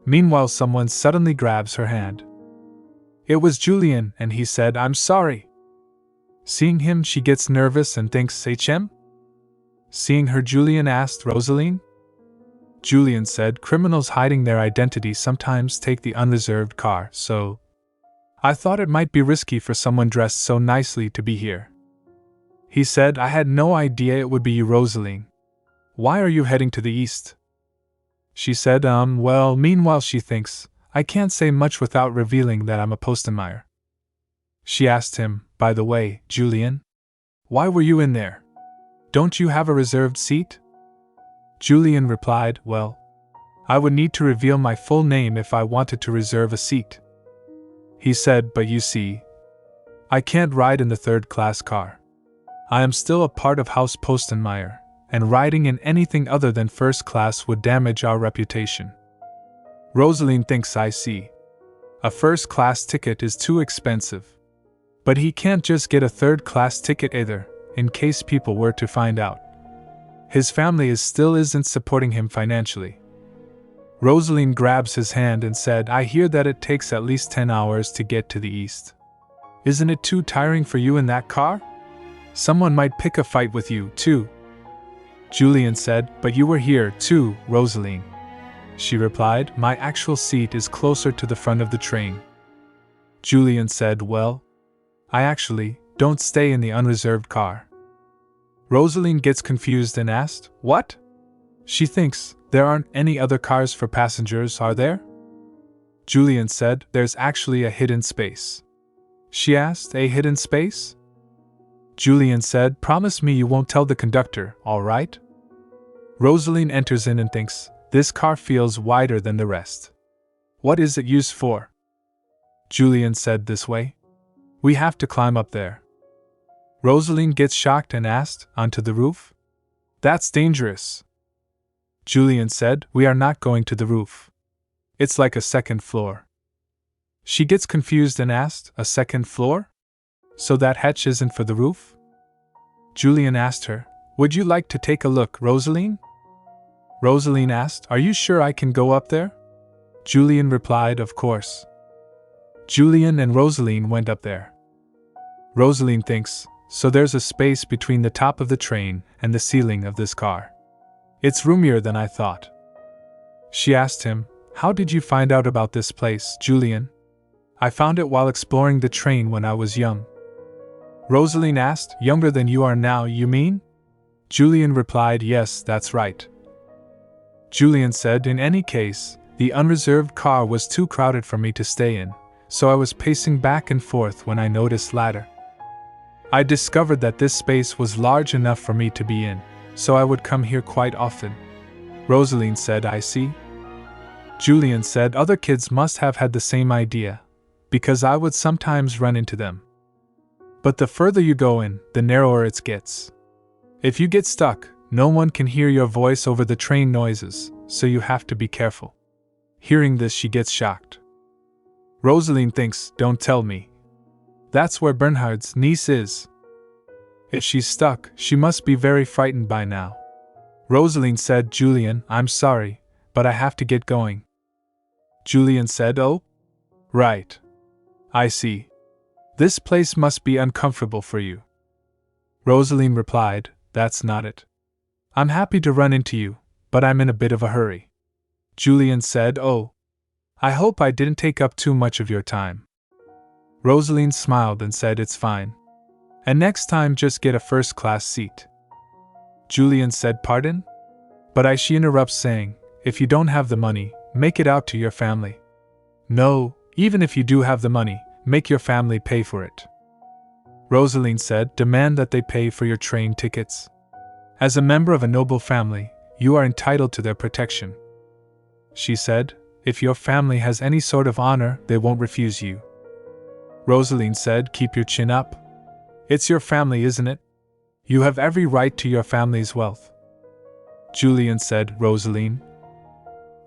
Meanwhile, someone suddenly grabs her hand. It was Julian, and he said, "I'm sorry." Seeing him, she gets nervous and thinks, "HM?" Seeing her, Julian asked, "Roseline?" Julian said, "Criminals hiding their identity sometimes take the unreserved car, so I thought it might be risky for someone dressed so nicely to be here." He said, "I had no idea it would be you, Roseline. Why are you heading to the east?" She said, well, meanwhile she thinks, "I can't say much without revealing that I'm a postenmeyer." She asked him, "By the way, Julian, why were you in there? Don't you have a reserved seat?" Julian replied, "Well, I would need to reveal my full name if I wanted to reserve a seat." He said, "But you see, I can't ride in the third-class car. I am still a part of House Postenmeyer, and riding in anything other than first class would damage our reputation." Roseline thinks, "I see. A first-class ticket is too expensive. But he can't just get a third-class ticket either, in case people were to find out. His family still isn't supporting him financially." Roseline grabs his hand and said, "I hear that it takes at least 10 hours to get to the east. Isn't it too tiring for you in that car? Someone might pick a fight with you, too." Julian said, "But you were here, too, Roseline." She replied, "My actual seat is closer to the front of the train." Julian said, "Well, I actually don't stay in the unreserved car." Roseline gets confused and asked, "What?" She thinks, "There aren't any other cars for passengers, are there?" Julian said, "There's actually a hidden space." She asked, "A hidden space?" Julian said, "Promise me you won't tell the conductor, all right?" Roseline enters in and thinks, "This car feels wider than the rest. What is it used for?" Julian said, "This way. We have to climb up there." Roseline gets shocked and asked, "Onto the roof? That's dangerous." Julian said, "We are not going to the roof. It's like a second floor." She gets confused and asked, "A second floor? So that hatch isn't for the roof?" Julian asked her, "Would you like to take a look, Roseline?" Roseline asked, "Are you sure I can go up there?" Julian replied, "Of course." Julian and Roseline went up there. Roseline thinks, "So there's a space between the top of the train and the ceiling of this car. It's roomier than I thought." She asked him, "How did you find out about this place, Julian?" "I found it while exploring the train when I was young." Roseline asked, "Younger than you are now, you mean?" Julian replied, "Yes, that's right." Julian said, "In any case, the unreserved car was too crowded for me to stay in, so I was pacing back and forth when I noticed ladder. I discovered that this space was large enough for me to be in, so I would come here quite often." Roseline said, "I see." Julian said, "Other kids must have had the same idea, because I would sometimes run into them. But the further you go in, the narrower it gets. If you get stuck, no one can hear your voice over the train noises, so you have to be careful." Hearing this, she gets shocked. Roseline thinks, "Don't tell me. That's where Bernhard's niece is. If she's stuck, she must be very frightened by now." Roseline said, "Julian, I'm sorry, but I have to get going." Julian said, "Oh? Right. I see. This place must be uncomfortable for you." Roseline replied, "That's not it. I'm happy to run into you, but I'm in a bit of a hurry." Julian said, "Oh. I hope I didn't take up too much of your time." Roseline smiled and said, "It's fine. And next time just get a first-class seat." Julian said, "Pardon?" But she interrupts saying, if you don't have the money, make it out to your family. No, even if you do have the money, make your family pay for it. Roseline said, demand that they pay for your train tickets. As a member of a noble family, you are entitled to their protection. She said, if your family has any sort of honor, they won't refuse you. Roseline said, keep your chin up. It's your family, isn't it? You have every right to your family's wealth. Julian said, Roseline.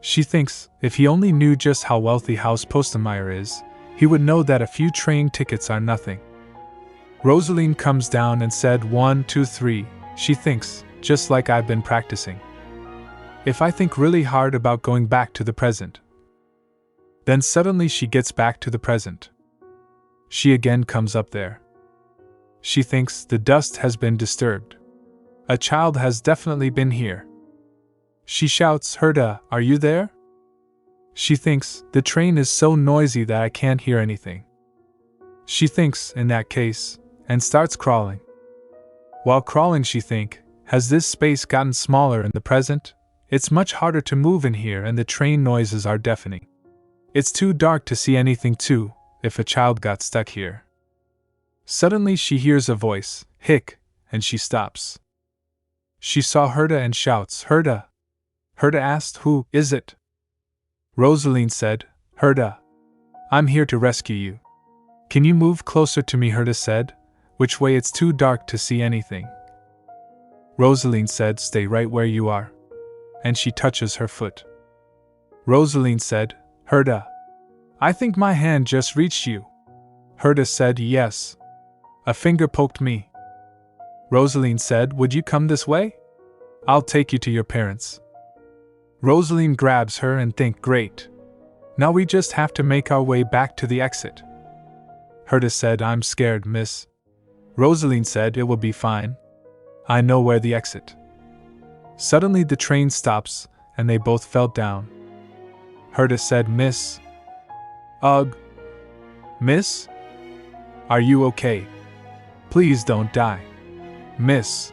She thinks, if he only knew just how wealthy House Postenmeyer is, he would know that a few train tickets are nothing. Roseline comes down and said 1, 2, 3, she thinks, just like I've been practicing. If I think really hard about going back to the present. Then suddenly she gets back to the present. She again comes up there. She thinks the dust has been disturbed. A child has definitely been here. She shouts, Herta, are you there? She thinks, the train is so noisy that I can't hear anything. She thinks, in that case, and starts crawling. While crawling she thinks, has this space gotten smaller in the present? It's much harder to move in here and the train noises are deafening. It's too dark to see anything too, if a child got stuck here. Suddenly she hears a voice, hic, and she stops. She saw Herta and shouts, Herta. Herta asked, who is it? Roseline said, Herta. I'm here to rescue you. Can you move closer to me? Herta said, which way? It's too dark to see anything. Roseline said, stay right where you are. And she touches her foot. Roseline said, Herta. I think my hand just reached you. Herta said, yes. A finger poked me. Roseline said, would you come this way? I'll take you to your parents. Roseline grabs her and think, great. Now we just have to make our way back to the exit. Herta said, I'm scared, miss. Roseline said, it will be fine. I know where the exit. Suddenly the train stops, and they both fell down. Herta said, miss. Ugh. Miss? Are you okay? Please don't die. Miss.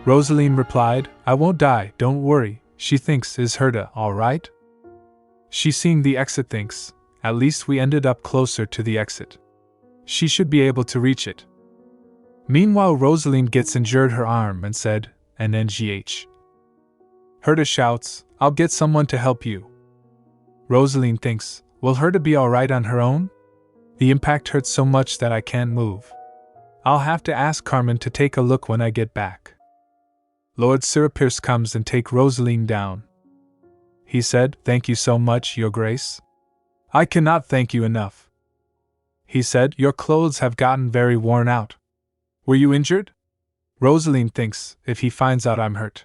Roseline replied, I won't die, don't worry. She thinks, is Herta all right? She seeing the exit thinks, at least we ended up closer to the exit. She should be able to reach it. Meanwhile Roseline gets injured her arm and said, an NGH. Herta shouts, I'll get someone to help you. Roseline thinks, will Herta be alright on her own? The impact hurts so much that I can't move. I'll have to ask Carmen to take a look when I get back. Lord Sirapierce comes and take Roseline down. He said, thank you so much, Your Grace. I cannot thank you enough. He said, your clothes have gotten very worn out. Were you injured? Roseline thinks, if he finds out I'm hurt,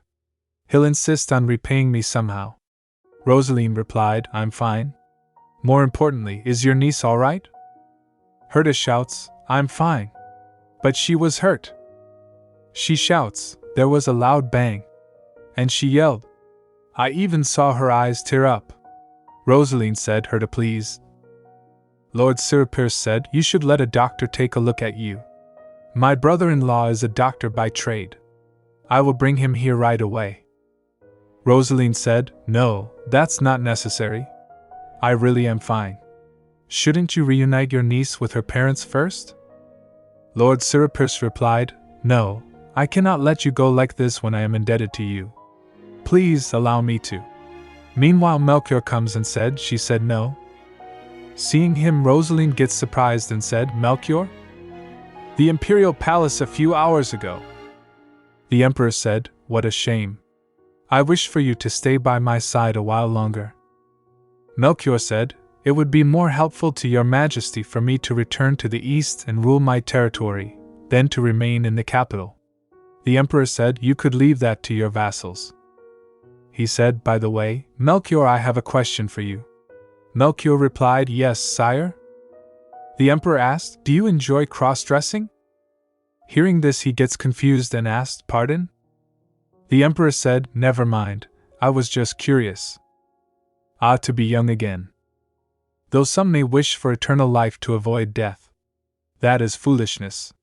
he'll insist on repaying me somehow. Roseline replied, I'm fine. More importantly, is your niece all right? Herta shouts, I'm fine. But she was hurt. She shouts, there was a loud bang. And she yelled. I even saw her eyes tear up. Roseline said, Herta, please. Lord Sirapierce said, you should let a doctor take a look at you. My brother-in-law is a doctor by trade. I will bring him here right away. Roseline said, no, that's not necessary. I really am fine. Shouldn't you reunite your niece with her parents first? Lord Sirapierce replied, no, I cannot let you go like this when I am indebted to you. Please allow me to. Meanwhile Melchior comes and said, she said no. Seeing him Roseline gets surprised and said, Melchior? The Imperial Palace a few hours ago. The Emperor said, what a shame. I wish for you to stay by my side a while longer. Melchior said, it would be more helpful to your majesty for me to return to the east and rule my territory, than to remain in the capital. The Emperor said, you could leave that to your vassals. He said, by the way, Melchior, I have a question for you. Melchior replied, yes, sire. The Emperor asked, do you enjoy cross-dressing? Hearing this he gets confused and asked, pardon? The Emperor said, never mind, I was just curious. Ah, to be young again. Though some may wish for eternal life to avoid death. That is foolishness.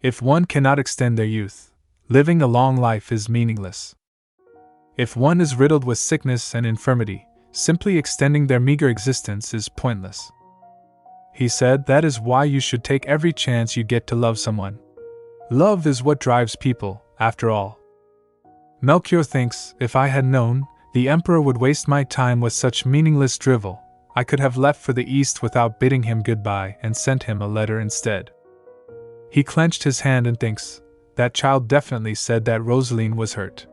If one cannot extend their youth, living a long life is meaningless. If one is riddled with sickness and infirmity, simply extending their meager existence is pointless. He said that is why you should take every chance you get to love someone. Love is what drives people, after all. Melchior thinks, if I had known, the Emperor would waste my time with such meaningless drivel, I could have left for the East without bidding him goodbye and sent him a letter instead. He clenched his hand and thinks, that child definitely said that Roseline was hurt.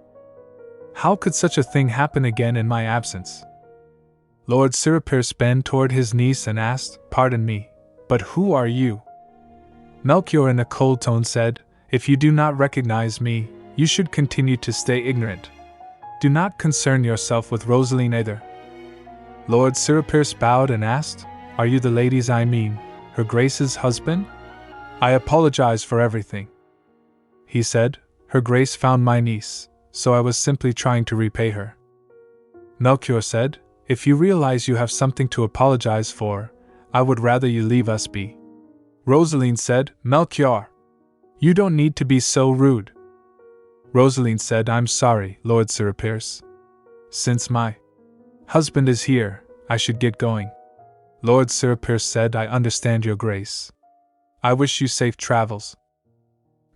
How could such a thing happen again in my absence? Lord Siripirce bent toward his niece and asked, Pardon me, but who are you? Melchior in a cold tone said, If you do not recognize me, you should continue to stay ignorant. Do not concern yourself with Roseline either. Lord Siripirce bowed and asked, Are you the ladies I mean, her Grace's husband? I apologize for everything. He said, Her Grace found my niece, so I was simply trying to repay her. Melchior said, If you realize you have something to apologize for, I would rather you leave us be. Roseline said, Melchior, you don't need to be so rude. Roseline said, I'm sorry, Lord Siripirce. Since my husband is here, I should get going. Lord Siripirce said, I understand your grace. I wish you safe travels.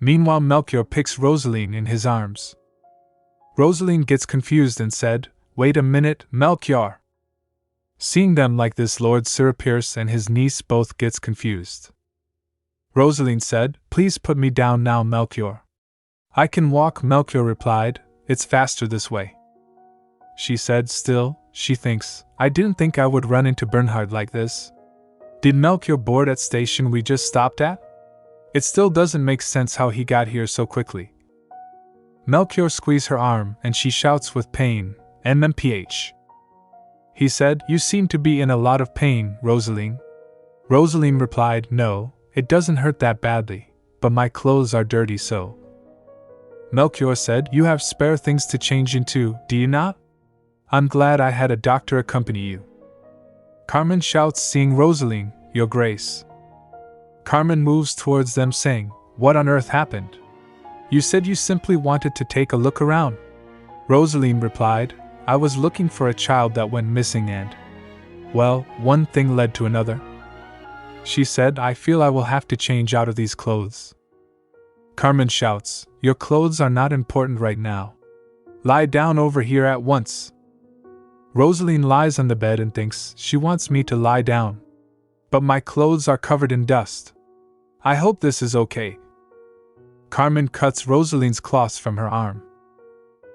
Meanwhile, Melchior picks Roseline in his arms. Roseline gets confused and said, Wait a minute, Melchior. Seeing them like this, Lord Siripirce and his niece both gets confused. Roseline said, Please put me down now, Melchior. I can walk, Melchior replied, It's faster this way. She said, Still, she thinks, I didn't think I would run into Bernhard like this. Did Melchior board at station we just stopped at? It still doesn't make sense how he got here so quickly. Melchior squeezed her arm and she shouts with pain, MMPH. He said, You seem to be in a lot of pain, Roseline. Roseline replied, No, it doesn't hurt that badly, but my clothes are dirty so. Melchior said, You have spare things to change into, do you not? I'm glad I had a doctor accompany you. Carmen shouts, seeing Roseline, Your Grace. Carmen moves towards them saying, What on earth happened? You said you simply wanted to take a look around. Roseline replied, I was looking for a child that went missing and, well, one thing led to another. She said, I feel I will have to change out of these clothes. Carmen shouts, Your clothes are not important right now. Lie down over here at once. Roseline lies on the bed and thinks she wants me to lie down. But my clothes are covered in dust. I hope this is okay. Carmen cuts Roseline's cloths from her arm.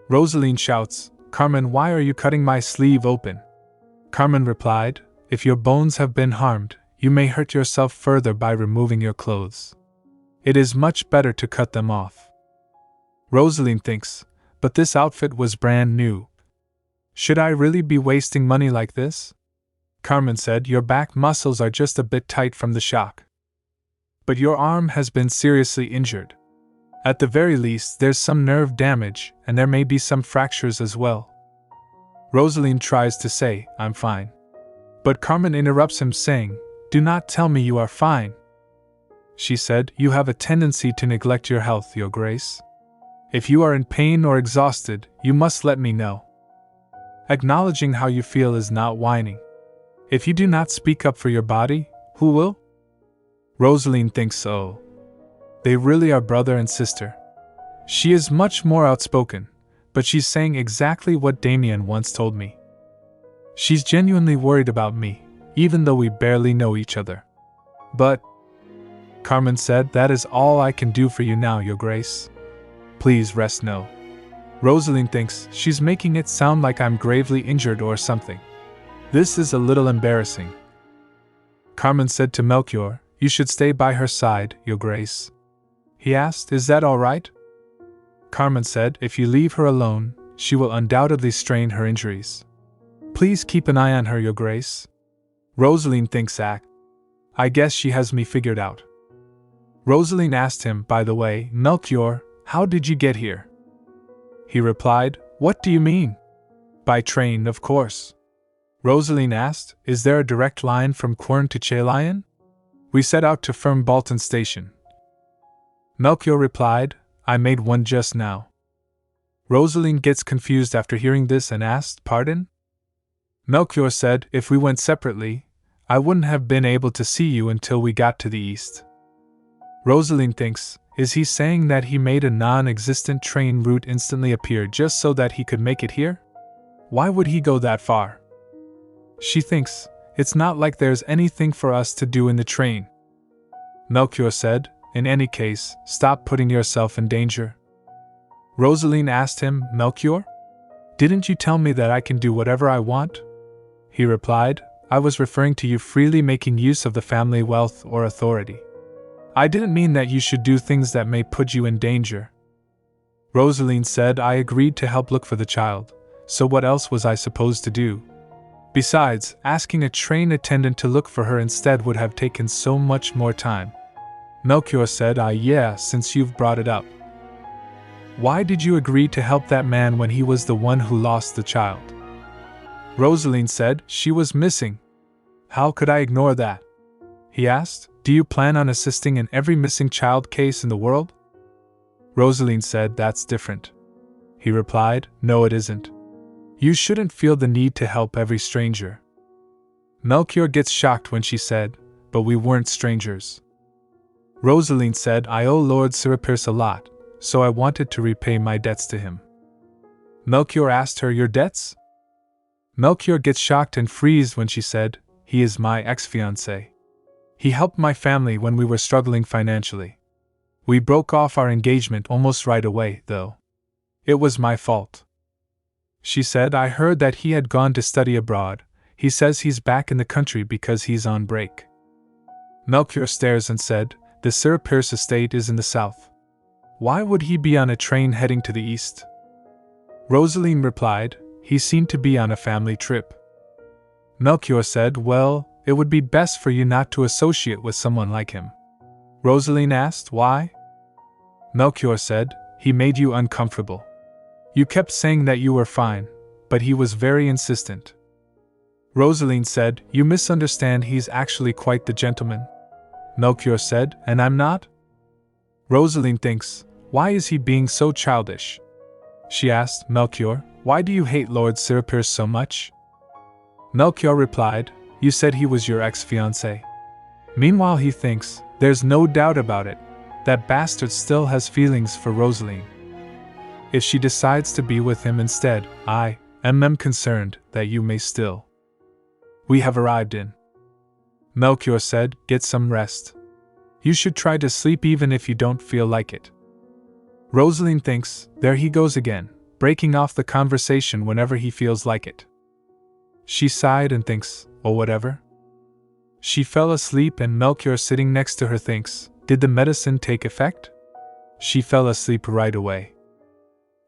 Roseline shouts, Carmen, why are you cutting my sleeve open? Carmen replied, If your bones have been harmed, you may hurt yourself further by removing your clothes. It is much better to cut them off. Roseline thinks, But this outfit was brand new. Should I really be wasting money like this? Carmen said, Your back muscles are just a bit tight from the shock. But your arm has been seriously injured. At the very least, there's some nerve damage, and there may be some fractures as well. Roseline tries to say, I'm fine. But Carmen interrupts him saying, Do not tell me you are fine. She said, You have a tendency to neglect your health, Your Grace. If you are in pain or exhausted, you must let me know. Acknowledging how you feel is not whining. If you do not speak up for your body, who will? Roseline thinks so. They really are brother and sister. She is much more outspoken, but she's saying exactly what Damien once told me. She's genuinely worried about me, even though we barely know each other. But, Carmen said, That is all I can do for you now, Your Grace. Please rest now. Roseline thinks she's making it sound like I'm gravely injured or something. This is a little embarrassing. Carmen said to Melchior, You should stay by her side, Your Grace. He asked, Is that all right? Carmen said, If you leave her alone, she will undoubtedly strain her injuries. Please keep an eye on her, Your Grace. Roseline thinks, I guess she has me figured out. Roseline asked him, By the way, Melchior, how did you get here? He replied, What do you mean? By train, of course. Roseline asked, Is there a direct line from Quern to Chalion? We set out to Firm Bolton Station. Melchior replied, I made one just now. Roseline gets confused after hearing this and asked, "Pardon?" Melchior said, "If we went separately, I wouldn't have been able to see you until we got to the east." Roseline thinks, is he saying that he made a non-existent train route instantly appear just so that he could make it here? Why would he go that far? She thinks, it's not like there's anything for us to do in the train. Melchior said, "In any case, stop putting yourself in danger." Roseline asked him, "Melchior? Didn't you tell me that I can do whatever I want?" He replied, "I was referring to you freely making use of the family wealth or authority. I didn't mean that you should do things that may put you in danger." Roseline said, "I agreed to help look for the child, so what else was I supposed to do? Besides, asking a train attendant to look for her instead would have taken so much more time." Melchior said, "Yeah, since you've brought it up. Why did you agree to help that man when he was the one who lost the child?" Roseline said, "She was missing. How could I ignore that?" He asked, "Do you plan on assisting in every missing child case in the world?" Roseline said, "That's different." He replied, "No, it isn't. You shouldn't feel the need to help every stranger." Melchior gets shocked when she said, "But we weren't strangers." Roseline said, "I owe Lord Sirapirce a lot, so I wanted to repay my debts to him." Melchior asked her, "Your debts?" Melchior gets shocked and freezed when she said, "He is my ex-fiancé. He helped my family when we were struggling financially. We broke off our engagement almost right away, though. It was my fault." She said, "I heard that he had gone to study abroad. He says he's back in the country because he's on break." Melchior stares and said, "The Sirapirce estate is in the south. Why would he be on a train heading to the east?" Roseline replied, "He seemed to be on a family trip." Melchior said, "Well, it would be best for you not to associate with someone like him." Roseline asked, "Why?" Melchior said, "He made you uncomfortable. You kept saying that you were fine, but he was very insistent." Roseline said, "You misunderstand, he's actually quite the gentleman." Melchior said, "And I'm not?" Roseline thinks, why is he being so childish? She asked, "Melchior, why do you hate Lord Sirapirce so much?" Melchior replied, "You said he was your ex-fiancé." Meanwhile he thinks, there's no doubt about it, that bastard still has feelings for Roseline. If she decides to be with him instead, I am concerned that you may still. We have arrived in. Melchior said, "Get some rest. You should try to sleep even if you don't feel like it." Roseline thinks, there he goes again, breaking off the conversation whenever he feels like it. She sighed and thinks, oh whatever. She fell asleep and Melchior sitting next to her thinks, did the medicine take effect? She fell asleep right away.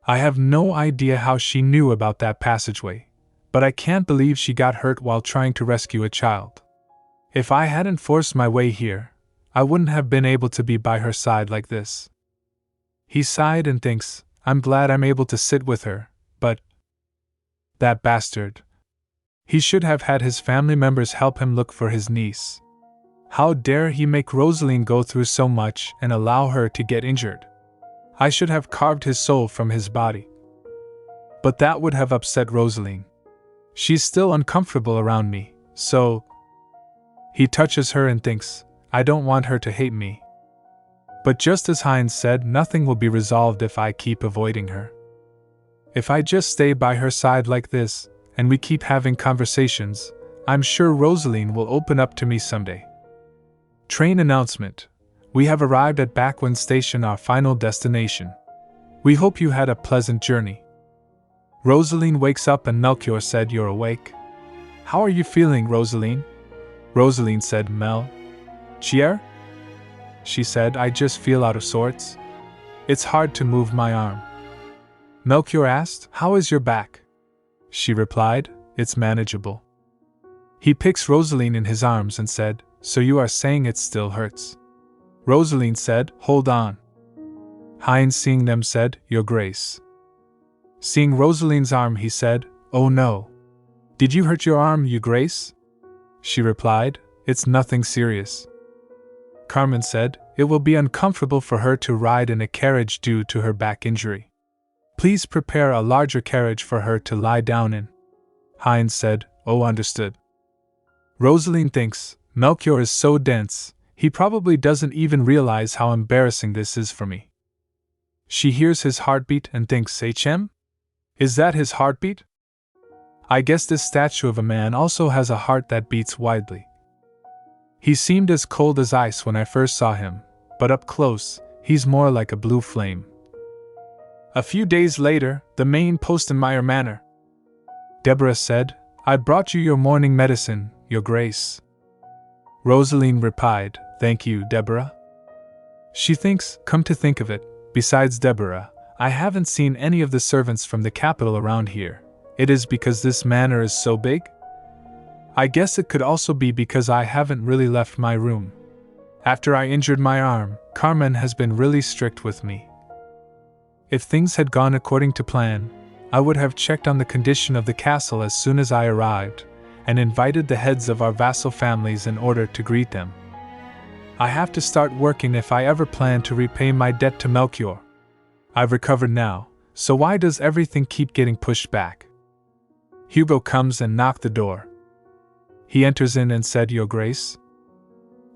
I have no idea how she knew about that passageway, but I can't believe she got hurt while trying to rescue a child. If I hadn't forced my way here, I wouldn't have been able to be by her side like this. He sighed and thinks, I'm glad I'm able to sit with her, but that bastard. He should have had his family members help him look for his niece. How dare he make Roseline go through so much and allow her to get injured? I should have carved his soul from his body. But that would have upset Roseline. She's still uncomfortable around me, so... He touches her and thinks, I don't want her to hate me. But just as Heinz said, nothing will be resolved if I keep avoiding her. If I just stay by her side like this, and we keep having conversations, I'm sure Roseline will open up to me someday. Train announcement. We have arrived at Bakwin Station, our final destination. We hope you had a pleasant journey. Roseline wakes up and Melchior said, You're awake? How are you feeling, Roseline? Roseline said, Chier? She said, I just feel out of sorts. It's hard to move my arm. Melchior asked, How is your back? She replied, It's manageable. He picks Roseline in his arms and said, So you are saying it still hurts? Roseline said, Hold on. Heinz, seeing them, said, Your Grace. Seeing Rosaline's arm, he said, Oh no. Did you hurt your arm, Your Grace? She replied, It's nothing serious. Carmen said, It will be uncomfortable for her to ride in a carriage due to her back injury. Please prepare a larger carriage for her to lie down in. Heinz said, Oh, understood. Roseline thinks, Melchior is so dense, he probably doesn't even realize how embarrassing this is for me. She hears his heartbeat and thinks, HM? Is that his heartbeat? I guess this statue of a man also has a heart that beats widely. He seemed as cold as ice when I first saw him, but up close, he's more like a blue flame. A few days later, the main Postenmeyer Manor. Deborah said, I brought you your morning medicine, Your Grace. Roseline replied, Thank you, Deborah. She thinks, come to think of it, besides Deborah, I haven't seen any of the servants from the capital around here. It is because this manor is so big? I guess it could also be because I haven't really left my room. After I injured my arm, Carmen has been really strict with me. If things had gone according to plan, I would have checked on the condition of the castle as soon as I arrived, and invited the heads of our vassal families in order to greet them. I have to start working if I ever plan to repay my debt to Melchior. I've recovered now, so why does everything keep getting pushed back? Hugo comes and knocks the door. He enters in and said, Your Grace,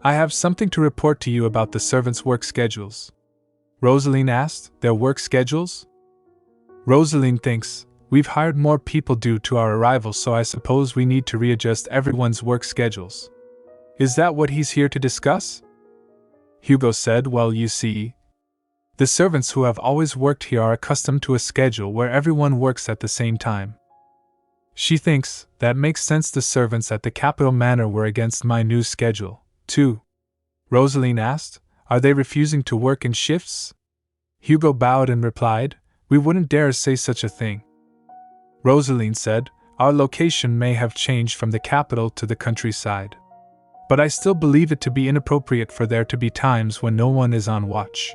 I have something to report to you about the servants' work schedules. Roseline asked, Their work schedules? Roseline thinks, we've hired more people due to our arrival, so I suppose we need to readjust everyone's work schedules. Is that what he's here to discuss? Hugo said, Well, you see, the servants who have always worked here are accustomed to a schedule where everyone works at the same time. She thinks that makes sense. The servants at the capital manor were against my new schedule, too. Roseline asked, Are they refusing to work in shifts? Hugo bowed and replied, We wouldn't dare say such a thing. Roseline said, Our location may have changed from the capital to the countryside, but I still believe it to be inappropriate for there to be times when no one is on watch.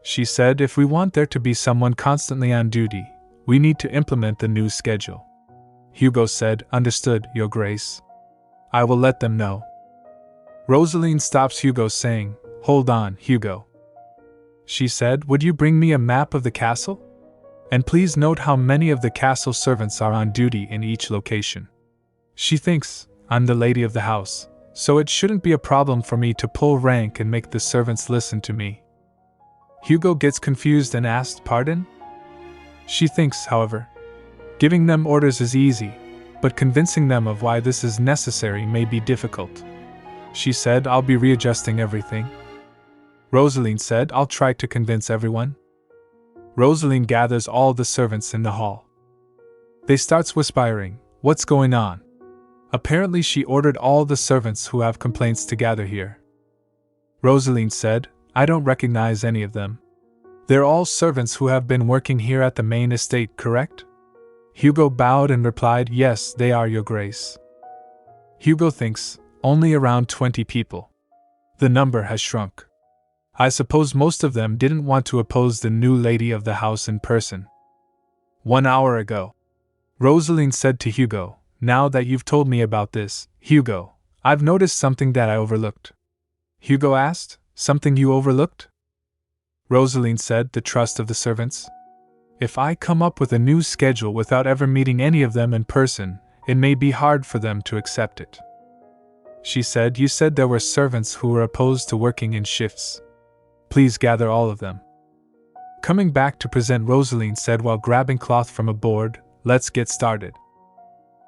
She said, If we want there to be someone constantly on duty, we need to implement the new schedule. Hugo said, Understood, Your Grace. I will let them know. Roseline stops Hugo, saying, Hold on, Hugo. She said, Would you bring me a map of the castle? And please note how many of the castle servants are on duty in each location. She thinks, I'm the lady of the house, so it shouldn't be a problem for me to pull rank and make the servants listen to me. Hugo gets confused and asked, Pardon? She thinks, however, giving them orders is easy, but convincing them of why this is necessary may be difficult. She said, I'll be readjusting everything. Roseline said, I'll try to convince everyone. Roseline gathers all the servants in the hall. They starts whispering, What's going on? Apparently she ordered all the servants who have complaints to gather here. Roseline said, I don't recognize any of them. They're all servants who have been working here at the main estate, correct? Hugo bowed and replied, Yes, they are, Your Grace. Hugo thinks, only around 20 people. The number has shrunk. I suppose most of them didn't want to oppose the new lady of the house in person. 1 hour ago, Roseline said to Hugo, Now that you've told me about this, Hugo, I've noticed something that I overlooked. Hugo asked, Something you overlooked? Roseline said, The trust of the servants. If I come up with a new schedule without ever meeting any of them in person, it may be hard for them to accept it. She said, You said there were servants who were opposed to working in shifts. Please gather all of them. Coming back to present, Roseline said while grabbing cloth from a board, Let's get started.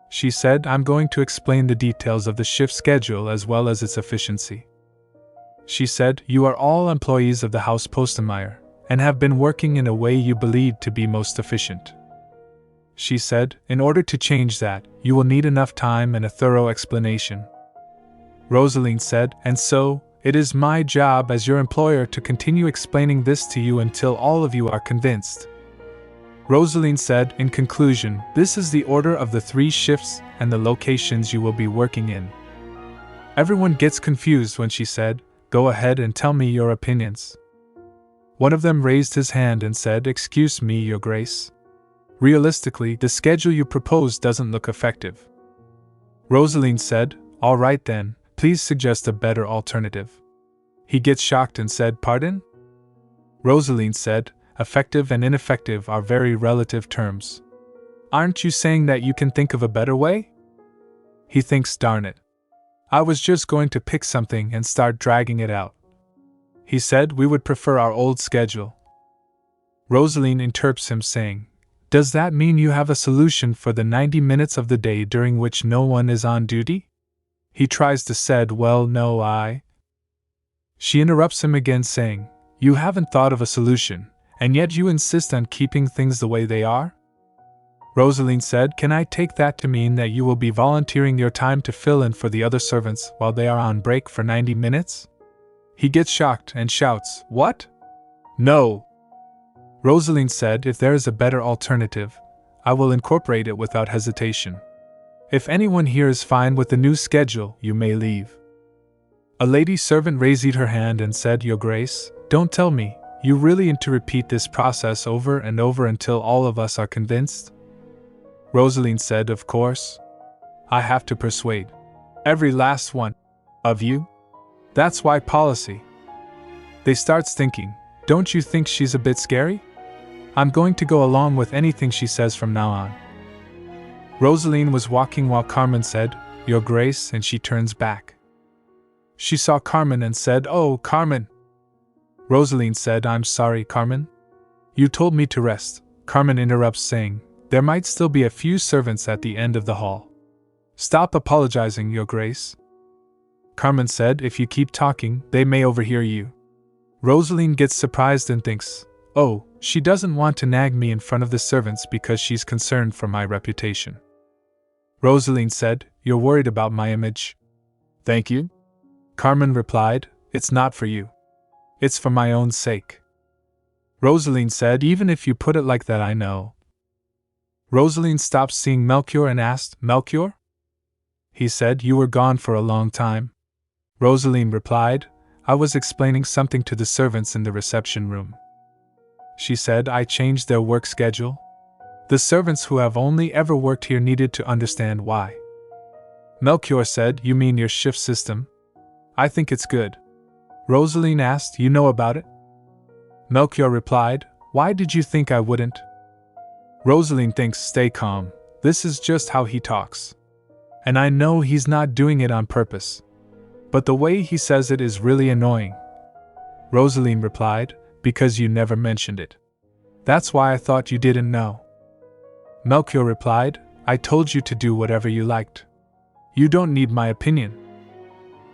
She said, I'm going to explain the details of the shift schedule as well as its efficiency. She said, You are all employees of the House Postenmeyer, and have been working in a way you believe to be most efficient. She said, In order to change that, you will need enough time and a thorough explanation. Roseline said, And so, it is my job as your employer to continue explaining this to you until all of you are convinced. Roseline said, In conclusion, this is the order of the 3 shifts and the locations you will be working in. Everyone gets confused when she said, Go ahead and tell me your opinions. One of them raised his hand and said, Excuse me, Your Grace. Realistically, the schedule you propose doesn't look effective. Roseline said, All right then, please suggest a better alternative. He gets shocked and said, Pardon? Roseline said, effective and ineffective are very relative terms. Aren't you saying that you can think of a better way? He thinks, darn it. I was just going to pick something and start dragging it out. He said we would prefer our old schedule. Roseline interrupts him saying, does that mean you have a solution for the 90 minutes of the day during which no one is on duty? He tries to say, well, no, She interrupts him again saying, you haven't thought of a solution, and yet you insist on keeping things the way they are? Roseline said, can I take that to mean that you will be volunteering your time to fill in for the other servants while they are on break for 90 minutes? He gets shocked and shouts, what? No! Roseline said, if there is a better alternative, I will incorporate it without hesitation. If anyone here is fine with the new schedule, you may leave. A lady servant raised her hand and said, Your Grace, don't tell me, you really intend to repeat this process over and over until all of us are convinced? Roseline said, of course. I have to persuade every last one of you. That's why policy. They starts thinking, don't you think she's a bit scary? I'm going to go along with anything she says from now on. Roseline was walking while Carmen said, Your Grace, and she turns back. She saw Carmen and said, Oh, Carmen. Roseline said, I'm sorry, Carmen. You told me to rest. Carmen interrupts saying, there might still be a few servants at the end of the hall. Stop apologizing, Your Grace. Carmen said, if you keep talking, they may overhear you. Roseline gets surprised and thinks, oh, she doesn't want to nag me in front of the servants because she's concerned for my reputation. Roseline said, you're worried about my image? Thank you. Carmen replied, it's not for you. It's for my own sake. Roseline said, even if you put it like that, I know. Roseline stopped seeing Melchior and asked, Melchior? He said, you were gone for a long time. Roseline replied, I was explaining something to the servants in the reception room. She said, I changed their work schedule. The servants who have only ever worked here needed to understand why. Melchior said, you mean your shift system? I think it's good. Roseline asked, you know about it? Melchior replied, why did you think I wouldn't? Roseline thinks, stay calm, this is just how he talks. And I know he's not doing it on purpose. But the way he says it is really annoying. Roseline replied, because you never mentioned it. That's why I thought you didn't know. Melchior replied, I told you to do whatever you liked. You don't need my opinion.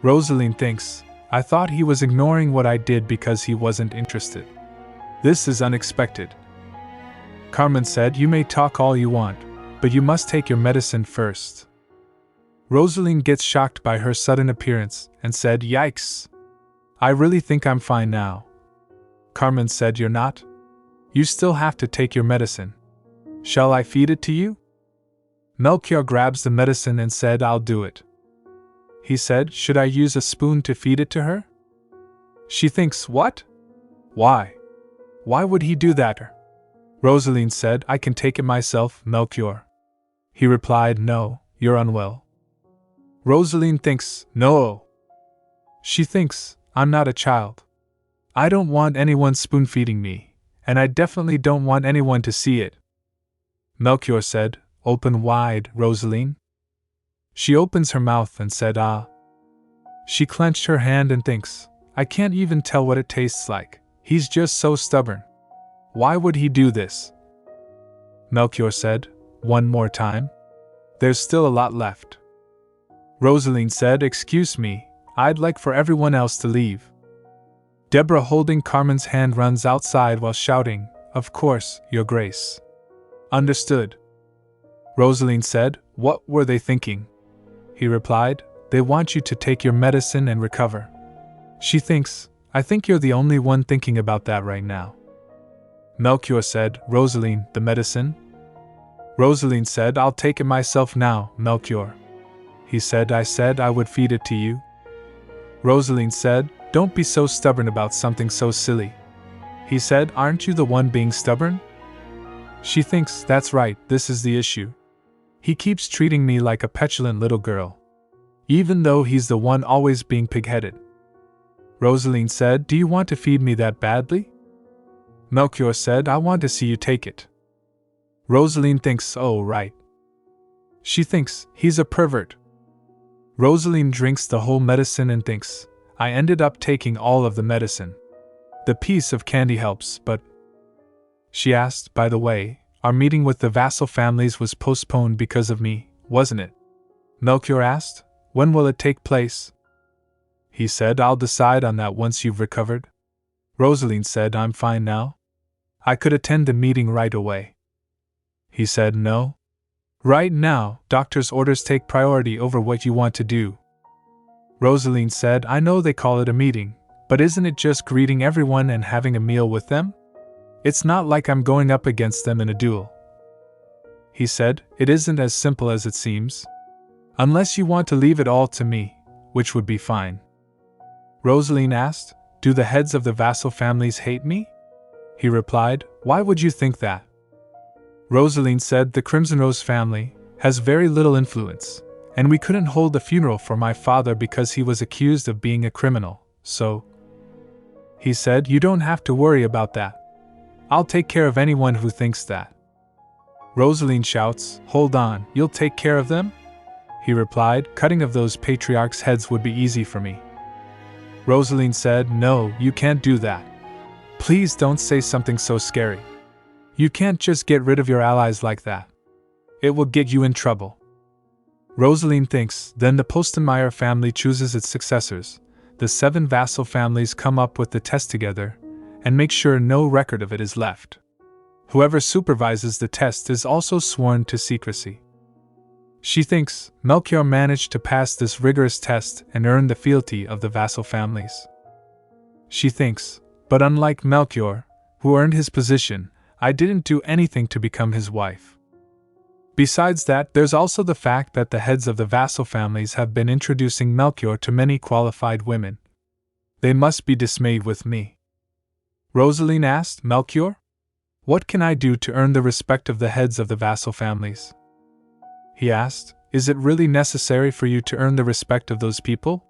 Roseline thinks, I thought he was ignoring what I did because he wasn't interested. This is unexpected. Carmen said, you may talk all you want, but you must take your medicine first. Roseline gets shocked by her sudden appearance and said, yikes. I really think I'm fine now. Carmen said, you're not? You still have to take your medicine. Shall I feed it to you? Melchior grabs the medicine and said, I'll do it. He said, should I use a spoon to feed it to her? She thinks, what? Why? Why would he do that? Roseline said, I can take it myself, Melchior. He replied, no, you're unwell. Roseline thinks, no. She thinks, I'm not a child. I don't want anyone spoon-feeding me, and I definitely don't want anyone to see it. Melchior said, open wide, Roseline. She opens her mouth and said, ah. She clenched her hand and thinks, I can't even tell what it tastes like. He's just so stubborn. Why would he do this? Melchior said, one more time. There's still a lot left. Roseline said, excuse me, I'd like for everyone else to leave. Deborah, holding Carmen's hand, runs outside while shouting, of course, Your Grace. Understood. Roseline said, what were they thinking? He replied, they want you to take your medicine and recover. She thinks, I think you're the only one thinking about that right now. Melchior said, Roseline, the medicine? Roseline said, I'll take it myself now, Melchior. He said I would feed it to you. Roseline said, don't be so stubborn about something so silly. He said, aren't you the one being stubborn? She thinks, that's right, this is the issue. He keeps treating me like a petulant little girl, even though he's the one always being pig-headed. Roseline said, do you want to feed me that badly? Melchior said, I want to see you take it. Roseline thinks, oh right. She thinks, he's a pervert. Roseline drinks the whole medicine and thinks, I ended up taking all of the medicine. The piece of candy helps, but... She asked, by the way, our meeting with the vassal families was postponed because of me, wasn't it? Melchior asked, when will it take place? He said, I'll decide on that once you've recovered. Roseline said, I'm fine now. I could attend the meeting right away. He said, no. Right now, doctor's orders take priority over what you want to do. Roseline said, I know they call it a meeting, but isn't it just greeting everyone and having a meal with them? It's not like I'm going up against them in a duel. He said, it isn't as simple as it seems. Unless you want to leave it all to me, which would be fine. Roseline asked, do the heads of the vassal families hate me? He replied, why would you think that? Roseline said, the Crimson Rose family has very little influence, and we couldn't hold a funeral for my father because he was accused of being a criminal, so... He said, you don't have to worry about that. I'll take care of anyone who thinks that. Roseline shouts, hold on, you'll take care of them? He replied, cutting of those patriarchs' heads would be easy for me. Roseline said, no, you can't do that. Please don't say something so scary. You can't just get rid of your allies like that. It will get you in trouble. Roseline thinks, then the Postenmeier family chooses its successors. The 7 vassal families come up with the test together, and make sure no record of it is left. Whoever supervises the test is also sworn to secrecy. She thinks, Melchior managed to pass this rigorous test and earn the fealty of the vassal families. She thinks, but unlike Melchior, who earned his position, I didn't do anything to become his wife. Besides that, there's also the fact that the heads of the vassal families have been introducing Melchior to many qualified women. They must be dismayed with me. Roseline asked, Melchior? What can I do to earn the respect of the heads of the vassal families? He asked, is it really necessary for you to earn the respect of those people?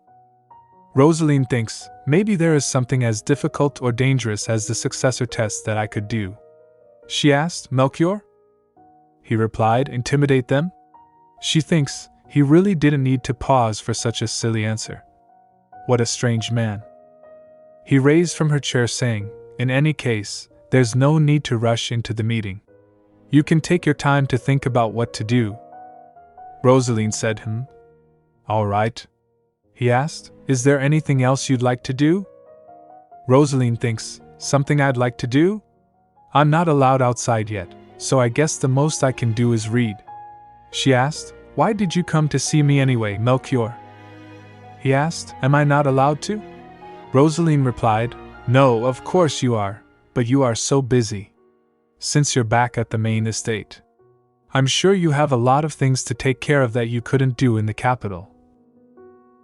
Roseline thinks, maybe there is something as difficult or dangerous as the successor test that I could do. She asked, Melchior? He replied, intimidate them? She thinks, he really didn't need to pause for such a silly answer. What a strange man. He raised from her chair saying, in any case, there's no need to rush into the meeting. You can take your time to think about what to do. Roseline said, all right. He asked, is there anything else you'd like to do? Roseline thinks, something I'd like to do? I'm not allowed outside yet, so I guess the most I can do is read. She asked, why did you come to see me anyway, Melchior? He asked, am I not allowed to? Roseline replied, no, of course you are, but you are so busy. Since you're back at the main estate, I'm sure you have a lot of things to take care of that you couldn't do in the capital.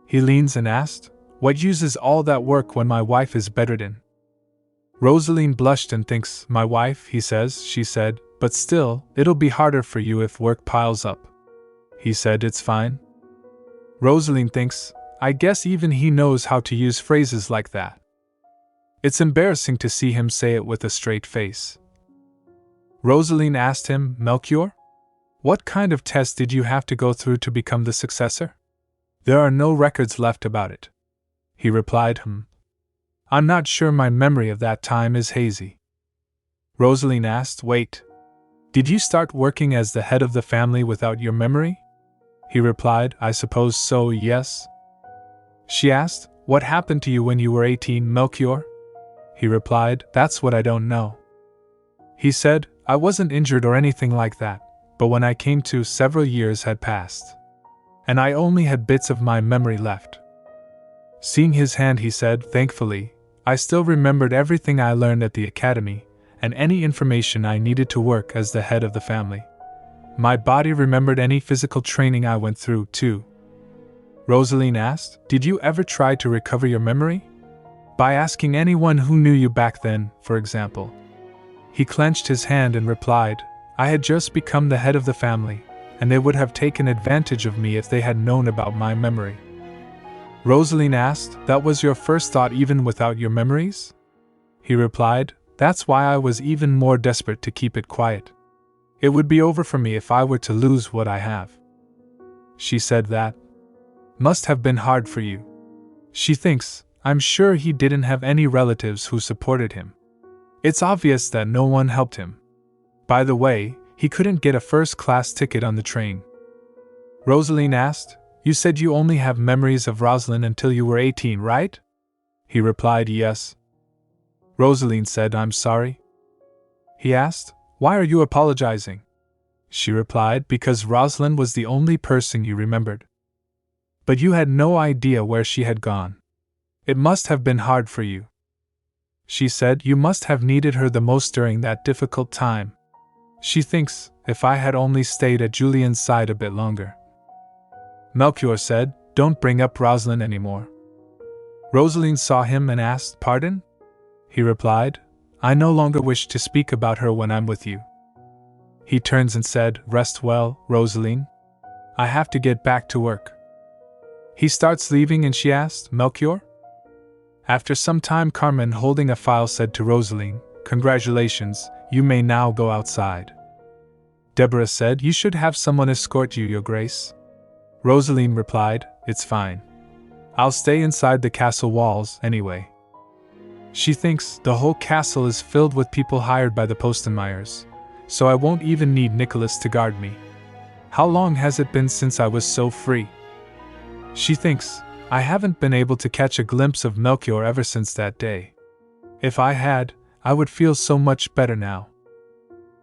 He leans and asked, what use is all that work when my wife is bedridden? Roseline blushed and thinks, my wife, he says, she said, but still, it'll be harder for you if work piles up. He said, it's fine. Roseline thinks, I guess even he knows how to use phrases like that. It's embarrassing to see him say it with a straight face. Roseline asked him, Melchior? What kind of test did you have to go through to become the successor? There are no records left about it. He replied, I'm not sure, my memory of that time is hazy. Roseline asked, wait. Did you start working as the head of the family without your memory? He replied, I suppose so, yes. She asked, what happened to you when you were 18, Melchior? He replied, that's what I don't know. He said, I wasn't injured or anything like that, but when I came to, several years had passed, and I only had bits of my memory left. Seeing his hand, he said, thankfully, I still remembered everything I learned at the academy, and any information I needed to work as the head of the family. My body remembered any physical training I went through, too. Roseline asked, did you ever try to recover your memory? By asking anyone who knew you back then, for example. He clenched his hand and replied, I had just become the head of the family, and they would have taken advantage of me if they had known about my memory. Roseline asked, that was your first thought even without your memories? He replied, That's why I was even more desperate to keep it quiet. It would be over for me if I were to lose what I have. She said that must have been hard for you. She thinks, I'm sure he didn't have any relatives who supported him. It's obvious that no one helped him. By the way, he couldn't get a first-class ticket on the train. Roseline asked, You said you only have memories of Roseline until you were 18, right? He replied, Yes. Roseline said, I'm sorry. He asked, Why are you apologizing? She replied, Because Roseline was the only person you remembered. But you had no idea where she had gone. It must have been hard for you. She said, You must have needed her the most during that difficult time. She thinks, if I had only stayed at Julian's side a bit longer. Melchior said, Don't bring up Roseline anymore. Roseline saw him and asked, Pardon? He replied, I no longer wish to speak about her when I'm with you. He turns and said, Rest well, Roseline. I have to get back to work. He starts leaving and she asked, Melchior? After some time, Carmen, holding a file, said to Roseline, Congratulations, you may now go outside. Deborah said, You should have someone escort you, Your Grace. Roseline replied, It's fine. I'll stay inside the castle walls anyway. She thinks the whole castle is filled with people hired by the Postenmeyers, so I won't even need Nicholas to guard me. How long has it been since I was so free? She thinks, I haven't been able to catch a glimpse of Melchior ever since that day. If I had, I would feel so much better now.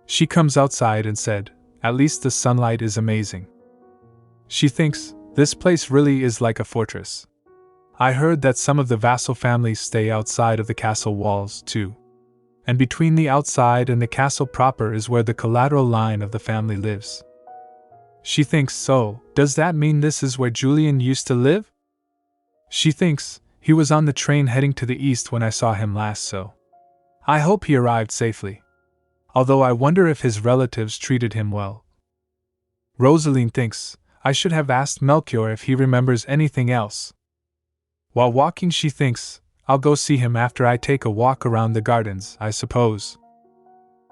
She comes outside and said, At least the sunlight is amazing. She thinks, this place really is like a fortress. I heard that some of the vassal families stay outside of the castle walls, too. And between the outside and the castle proper is where the collateral line of the family lives. She thinks, so, does that mean this is where Julian used to live? She thinks, he was on the train heading to the east when I saw him last, so I hope he arrived safely. Although I wonder if his relatives treated him well. Roseline thinks, I should have asked Melchior if he remembers anything else. While walking, she thinks, I'll go see him after I take a walk around the gardens, I suppose.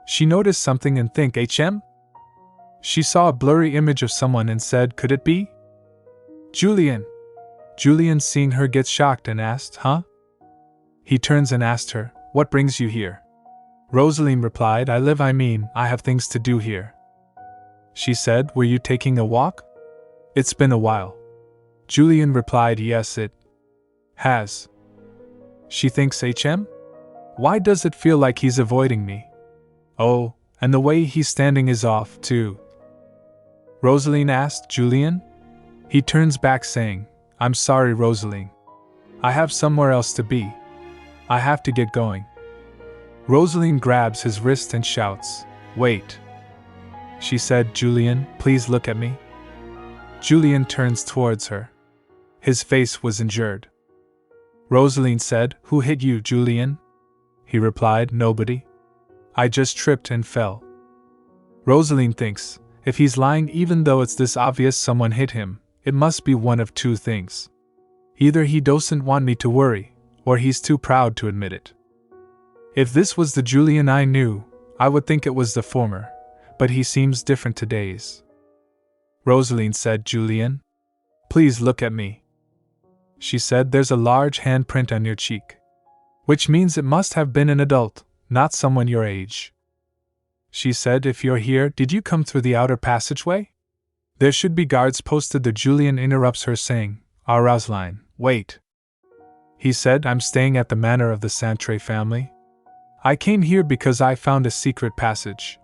She noticed something and think, HM? She saw a blurry image of someone and said, Could it be Julian? Julian, seeing her, gets shocked and asked, Huh? He turns and asked her, What brings you here? Roseline replied, I have things to do here. She said, Were you taking a walk? It's been a while. Julian replied, Yes, it has. She thinks, HM? Why does it feel like he's avoiding me? Oh, and the way he's standing is off, too. Roseline asked, Julian? He turns back saying, I'm sorry, Roseline. I have somewhere else to be. I have to get going. Roseline grabs his wrist and shouts, Wait. She said, Julian, please look at me. Julian turns towards her. His face was injured. Roseline said, Who hit you, Julian? He replied, Nobody. I just tripped and fell. Roseline thinks, if he's lying even though it's this obvious someone hit him, it must be one of two things. Either he doesn't want me to worry, or he's too proud to admit it. If this was the Julian I knew, I would think it was the former, but he seems different today. Roseline said, Julian, please look at me. She said, There's a large handprint on your cheek. Which means it must have been an adult, not someone your age. She said, If you're here, did you come through the outer passageway? There should be guards posted there. Julian interrupts her saying, Roseline, wait. He said, I'm staying at the manor of the Santre family. I came here because I found a secret passage.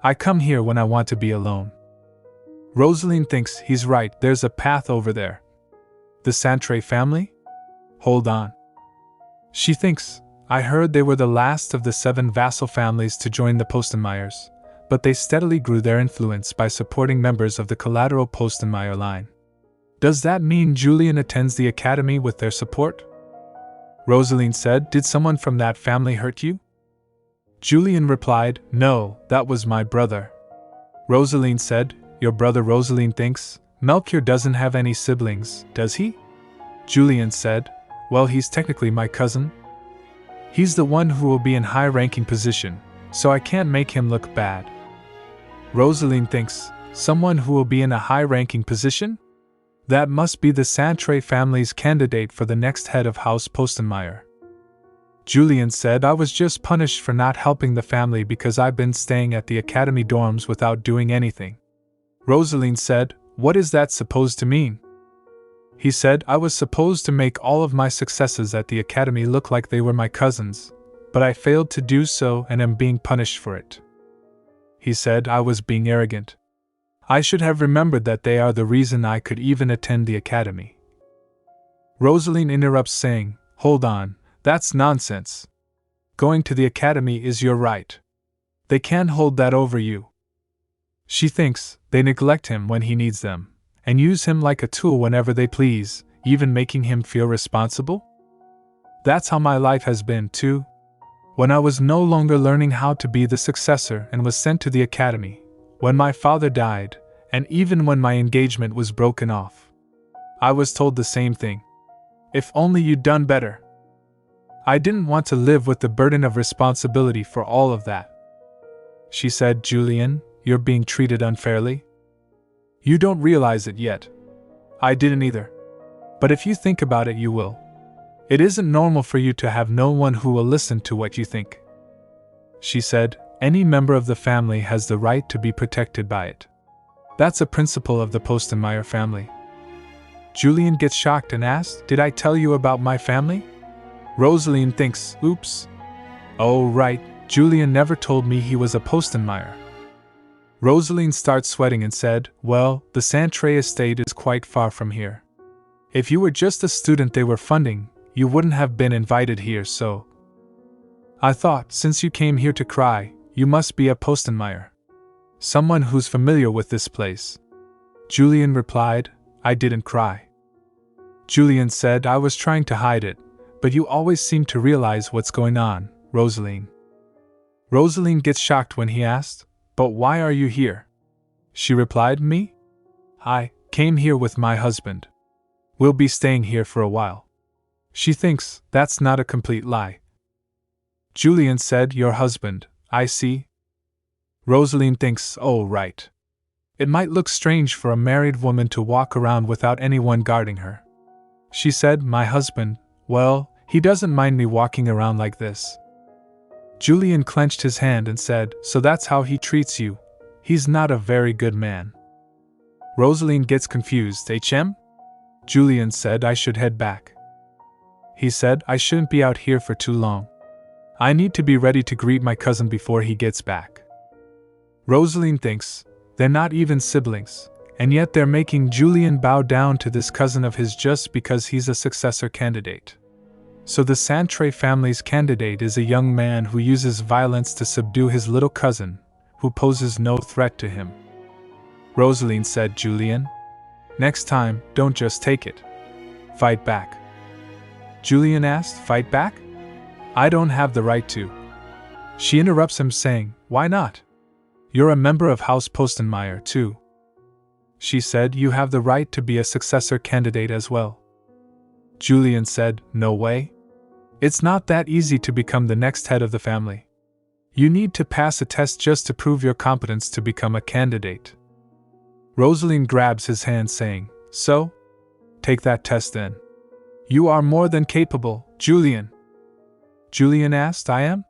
I come here when I want to be alone. Roseline thinks he's right, there's a path over there. The Santre family? Hold on. She thinks, I heard they were the last of the 7 vassal families to join the Postenmeyers, but they steadily grew their influence by supporting members of the collateral Postenmeyer line. Does that mean Julian attends the academy with their support? Roseline said, Did someone from that family hurt you? Julian replied, No, that was my brother. Roseline said, Your brother? Roseline thinks, Melchior doesn't have any siblings, does he? Julian said, Well, he's technically my cousin. He's the one who will be in high-ranking position, so I can't make him look bad. Roseline thinks, someone who will be in a high-ranking position? That must be the Santre family's candidate for the next head of House Postenmeier. Julian said, I was just punished for not helping the family because I've been staying at the academy dorms without doing anything. Roseline said, what is that supposed to mean? He said, I was supposed to make all of my successes at the academy look like they were my cousins, but I failed to do so and am being punished for it. He said, I was being arrogant. I should have remembered that they are the reason I could even attend the academy. Roseline interrupts saying, hold on, that's nonsense. Going to the academy is your right. They can't hold that over you. She thinks they neglect him when he needs them, and use him like a tool whenever they please, even making him feel responsible? That's how my life has been, too. When I was no longer learning how to be the successor and was sent to the academy, when my father died, and even when my engagement was broken off, I was told the same thing. If only you'd done better. I didn't want to live with the burden of responsibility for all of that. She said, Julian, you're being treated unfairly. You don't realize it yet. I didn't either. But if you think about it, you will. It isn't normal for you to have no one who will listen to what you think. She said, any member of the family has the right to be protected by it. That's a principle of the Postenmeier family. Julian gets shocked and asks, did I tell you about my family? Roseline thinks, oops. Oh right, Julian never told me he was a Postenmeier. Roseline starts sweating and said, well, the Santre estate is quite far from here. If you were just a student they were funding, you wouldn't have been invited here, so I thought, since you came here to cry, you must be a Postenmeier. Someone who's familiar with this place. Julian replied, I didn't cry. Julian said, I was trying to hide it, but you always seem to realize what's going on, Roseline. Roseline gets shocked when he asked, but why are you here? She replied, me? I came here with my husband. We'll be staying here for a while. She thinks that's not a complete lie. Julian said, your husband, I see. Roseline thinks, oh right. It might look strange for a married woman to walk around without anyone guarding her. She said, my husband, well, he doesn't mind me walking around like this. Julian clenched his hand and said, so that's how he treats you. He's not a very good man. Roseline gets confused. HM? Julian said, I should head back. He said, I shouldn't be out here for too long. I need to be ready to greet my cousin before he gets back. Roseline thinks, they're not even siblings, and yet they're making Julian bow down to this cousin of his just because he's a successor candidate. So the Santre family's candidate is a young man who uses violence to subdue his little cousin, who poses no threat to him. Roseline said, Julian, next time, don't just take it. Fight back. Julian asked, fight back? I don't have the right to. She interrupts him saying, why not? You're a member of House Postenmeier too. She said, you have the right to be a successor candidate as well. Julian said, no way. It's not that easy to become the next head of the family. You need to pass a test just to prove your competence to become a candidate. Roseline grabs his hand saying, so? Take that test then. You are more than capable, Julian. Julian asked, I am?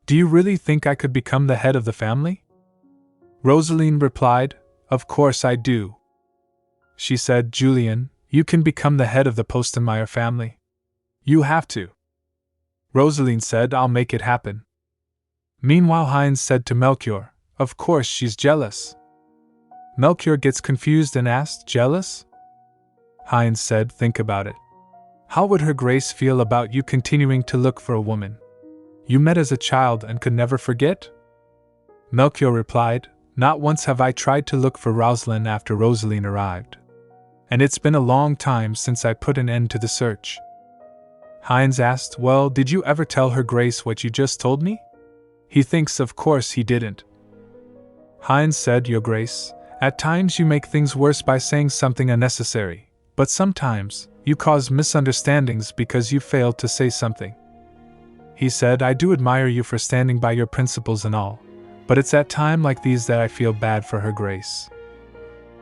Do you really think I could become the head of the family? Roseline replied, of course I do. She said, Julian, you can become the head of the Postenmeier family. You have to. Roseline said, I'll make it happen. Meanwhile, Heinz said to Melchior, of course she's jealous. Melchior gets confused and asked, jealous? Heinz said, think about it. How would her grace feel about you continuing to look for a woman you met as a child and could never forget? Melchior replied, not once have I tried to look for Roseline after Roseline arrived. And it's been a long time since I put an end to the search. Heinz asked, well, did you ever tell her grace what you just told me? He thinks of course he didn't. Heinz said, your grace, at times you make things worse by saying something unnecessary, but sometimes you cause misunderstandings because you failed to say something. He said, I do admire you for standing by your principles and all, but it's at times like these that I feel bad for her grace.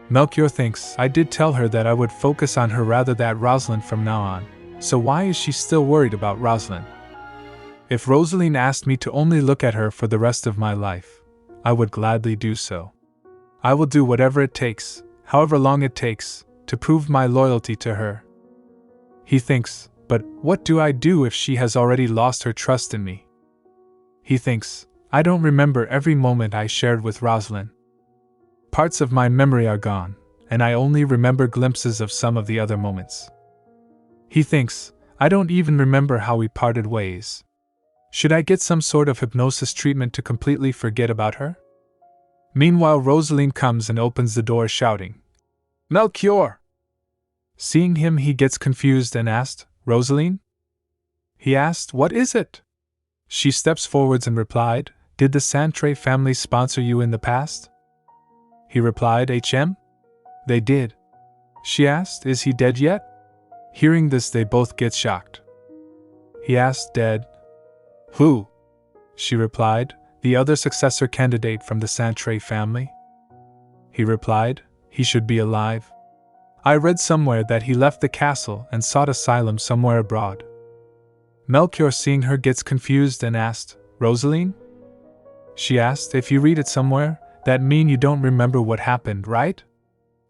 Melchior thinks, I did tell her that I would focus on her rather than Roseline from now on, so why is she still worried about Roseline? If Roseline asked me to only look at her for the rest of my life, I would gladly do so. I will do whatever it takes, however long it takes, to prove my loyalty to her. He thinks, but what do I do if she has already lost her trust in me? He thinks, I don't remember every moment I shared with Roseline. Parts of my memory are gone, and I only remember glimpses of some of the other moments. He thinks, I don't even remember how we parted ways. Should I get some sort of hypnosis treatment to completely forget about her? Meanwhile, Roseline comes and opens the door shouting, Melchior! Seeing him, he gets confused and asked, Roseline? He asked, what is it? She steps forwards and replied, did the Santre family sponsor you in the past? He replied, HM? They did. She asked, is he dead yet? Hearing this, they both get shocked. He asked, dead? Who? She replied, the other successor candidate from the Santre family. He replied, he should be alive. I read somewhere that he left the castle and sought asylum somewhere abroad. Melchior, seeing her, gets confused and asked, Roseline? She asked, if you read it somewhere, that mean you don't remember what happened, right?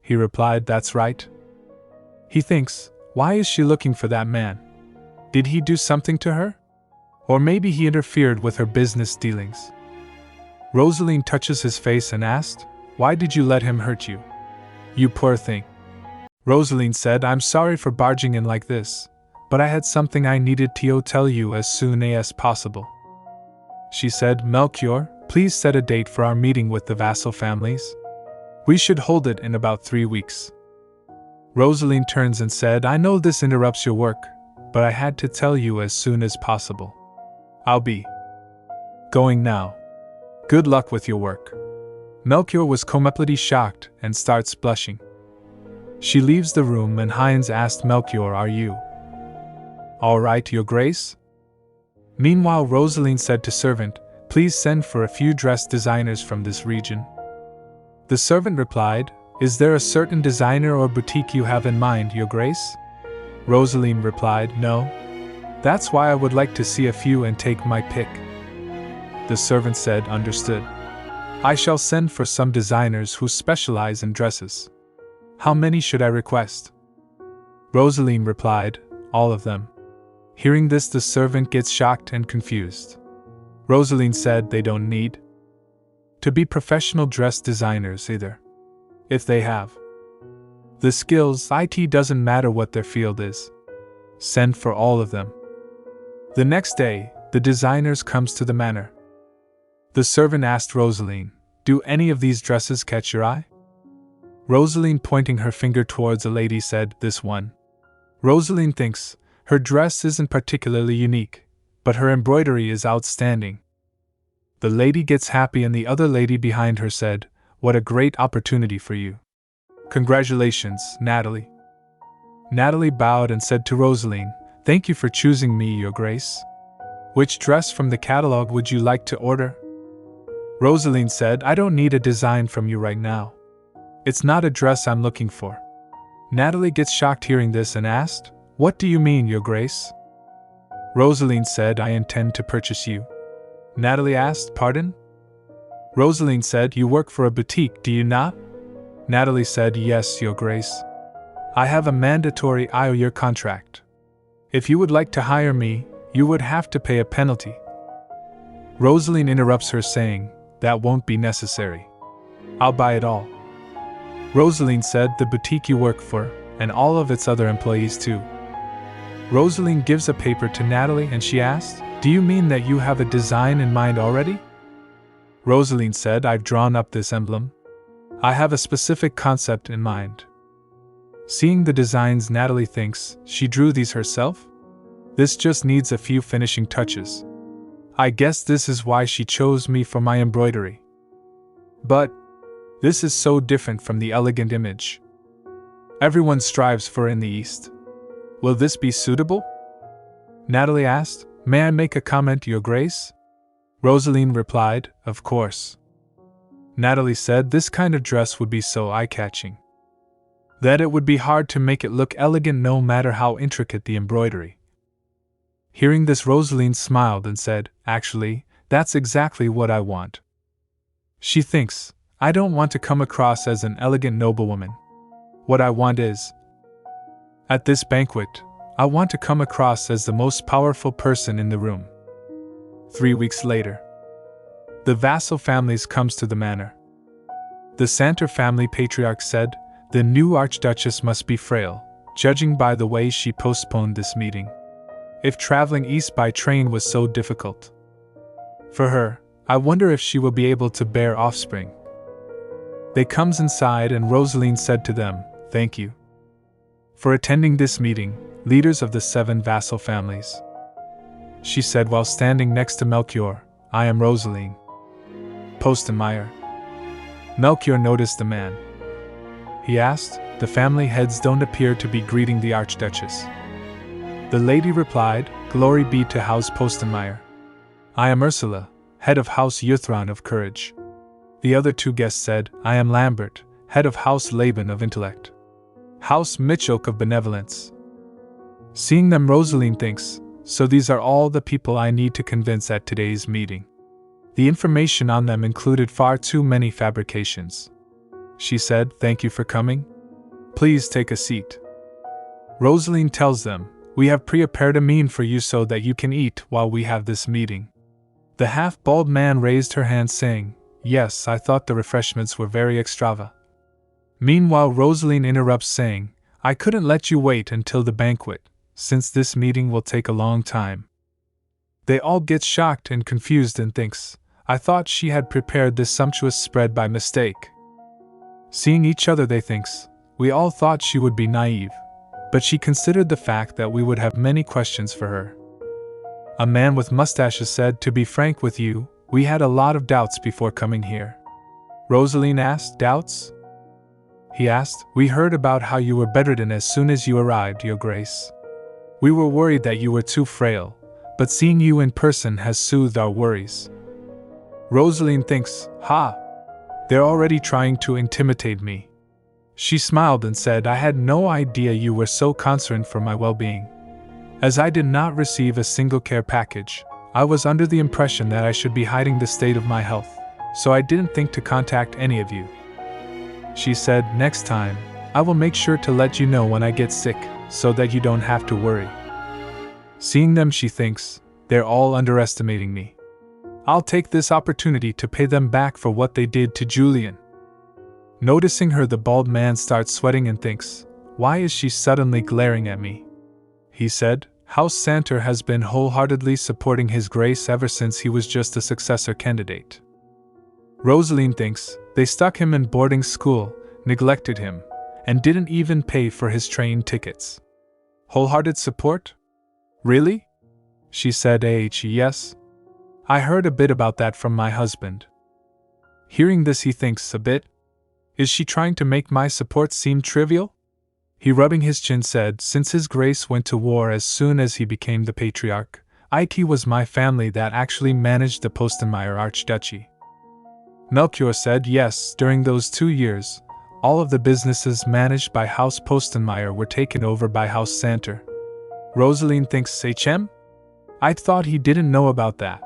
He replied, that's right. He thinks, why is she looking for that man? Did he do something to her? Or maybe he interfered with her business dealings. Roseline touches his face and asked, why did you let him hurt you? You poor thing. Roseline said, I'm sorry for barging in like this, but I had something I needed to tell you as soon as possible. She said, Melchior, please set a date for our meeting with the vassal families. We should hold it in about 3 weeks. Roseline turns and said, I know this interrupts your work, but I had to tell you as soon as possible. I'll be going now. Good luck with your work. Melchior was completely shocked and starts blushing. She leaves the room and Heinz asked Melchior, are you all right, your grace? Meanwhile, Roseline said to servant, please send for a few dress designers from this region. The servant replied, is there a certain designer or boutique you have in mind, your grace? Roseline replied, no. That's why I would like to see a few and take my pick. The servant said, understood. I shall send for some designers who specialize in dresses. How many should I request? Roseline replied, all of them. Hearing this, the servant gets shocked and confused. Roseline said they don't need to be professional dress designers either. If they have the skills, it doesn't matter what their field is. Send for all of them. The next day, the designers comes to the manor. The servant asked Roseline, do any of these dresses catch your eye? Roseline, pointing her finger towards a lady, said, this one. Roseline thinks, her dress isn't particularly unique, but her embroidery is outstanding. The lady gets happy and the other lady behind her said, what a great opportunity for you. Congratulations, Natalie. Natalie bowed and said to Roseline, thank you for choosing me, your grace. Which dress from the catalog would you like to order? Roseline said, I don't need a design from you right now. It's not a dress I'm looking for. Natalie gets shocked hearing this and asked, what do you mean, your grace? Roseline said, I intend to purchase you. Natalie asked, pardon? Roseline said, you work for a boutique, do you not? Natalie said, yes, your grace. I have a mandatory IO-year contract. If you would like to hire me, you would have to pay a penalty. Roseline interrupts her saying, that won't be necessary. I'll buy it all. Roseline said, the boutique you work for, and all of its other employees too. Roseline gives a paper to Natalie and she asked, do you mean that you have a design in mind already? Roseline said, I've drawn up this emblem. I have a specific concept in mind. Seeing the designs, Natalie thinks she drew these herself? This just needs a few finishing touches. I guess this is why she chose me for my embroidery. But this is so different from the elegant image everyone strives for in the East. Will this be suitable? Natalie asked. May I make a comment, Your Grace? Roseline replied, Of course. Natalie said this kind of dress would be so eye-catching that it would be hard to make it look elegant no matter how intricate the embroidery. Hearing this, Roseline smiled and said, Actually, that's exactly what I want. She thinks, I don't want to come across as an elegant noblewoman. What I want is, at this banquet, I want to come across as the most powerful person in the room. 3 weeks later, the vassal families comes to the manor. The Santer family patriarch said, the new archduchess must be frail, judging by the way she postponed this meeting. If traveling east by train was so difficult for her, I wonder if she will be able to bear offspring. They comes inside and Roseline said to them, Thank you for attending this meeting, leaders of the 7 vassal families. She said while standing next to Melchior, I am Roseline Postenmeier. Melchior noticed the man. He asked, The family heads don't appear to be greeting the Archduchess. The lady replied, Glory be to House Postenmeier. I am Ursula, head of House Yuthron of Courage. The other 2 guests said, I am Lambert, head of House Laban of Intellect. House Mitchelk of Benevolence. Seeing them, Roseline thinks, so these are all the people I need to convince at today's meeting. The information on them included far too many fabrications. She said, Thank you for coming. Please take a seat. Roseline tells them, We have prepared a meal for you so that you can eat while we have this meeting. The half-bald man raised her hand saying, Yes, I thought the refreshments were very extravagant. Meanwhile, Roseline interrupts saying, I couldn't let you wait until the banquet, since this meeting will take a long time. They all get shocked and confused and thinks, I thought she had prepared this sumptuous spread by mistake. Seeing each other, they thinks, we all thought she would be naive, but she considered the fact that we would have many questions for her. A man with mustaches said, To be frank with you, we had a lot of doubts before coming here. Roseline asked, Doubts? He asked, We heard about how you were bedridden as soon as you arrived, Your Grace. We were worried that you were too frail, but seeing you in person has soothed our worries. Roseline thinks, Ha! They're already trying to intimidate me. She smiled and said, I had no idea you were so concerned for my well-being. As I did not receive a single care package, I was under the impression that I should be hiding the state of my health, so I didn't think to contact any of you. She said, Next time, I will make sure to let you know when I get sick, so that you don't have to worry. Seeing them, she thinks, they're all underestimating me. I'll take this opportunity to pay them back for what they did to Julian. Noticing her, the bald man starts sweating and thinks, Why is she suddenly glaring at me? He said, House Santer has been wholeheartedly supporting His Grace ever since he was just a successor candidate. Roseline thinks, they stuck him in boarding school, neglected him, and didn't even pay for his train tickets. Wholehearted support? Really? She said, Yes. I heard a bit about that from my husband. Hearing this, he thinks a bit. Is she trying to make my support seem trivial? He, rubbing his chin, said, Since His Grace went to war as soon as he became the patriarch, it was my family that actually managed the Postenmeier Archduchy. Melchior said, Yes, during those 2 years, all of the businesses managed by House Postenmeier were taken over by House Santer. Roseline thinks, I thought he didn't know about that.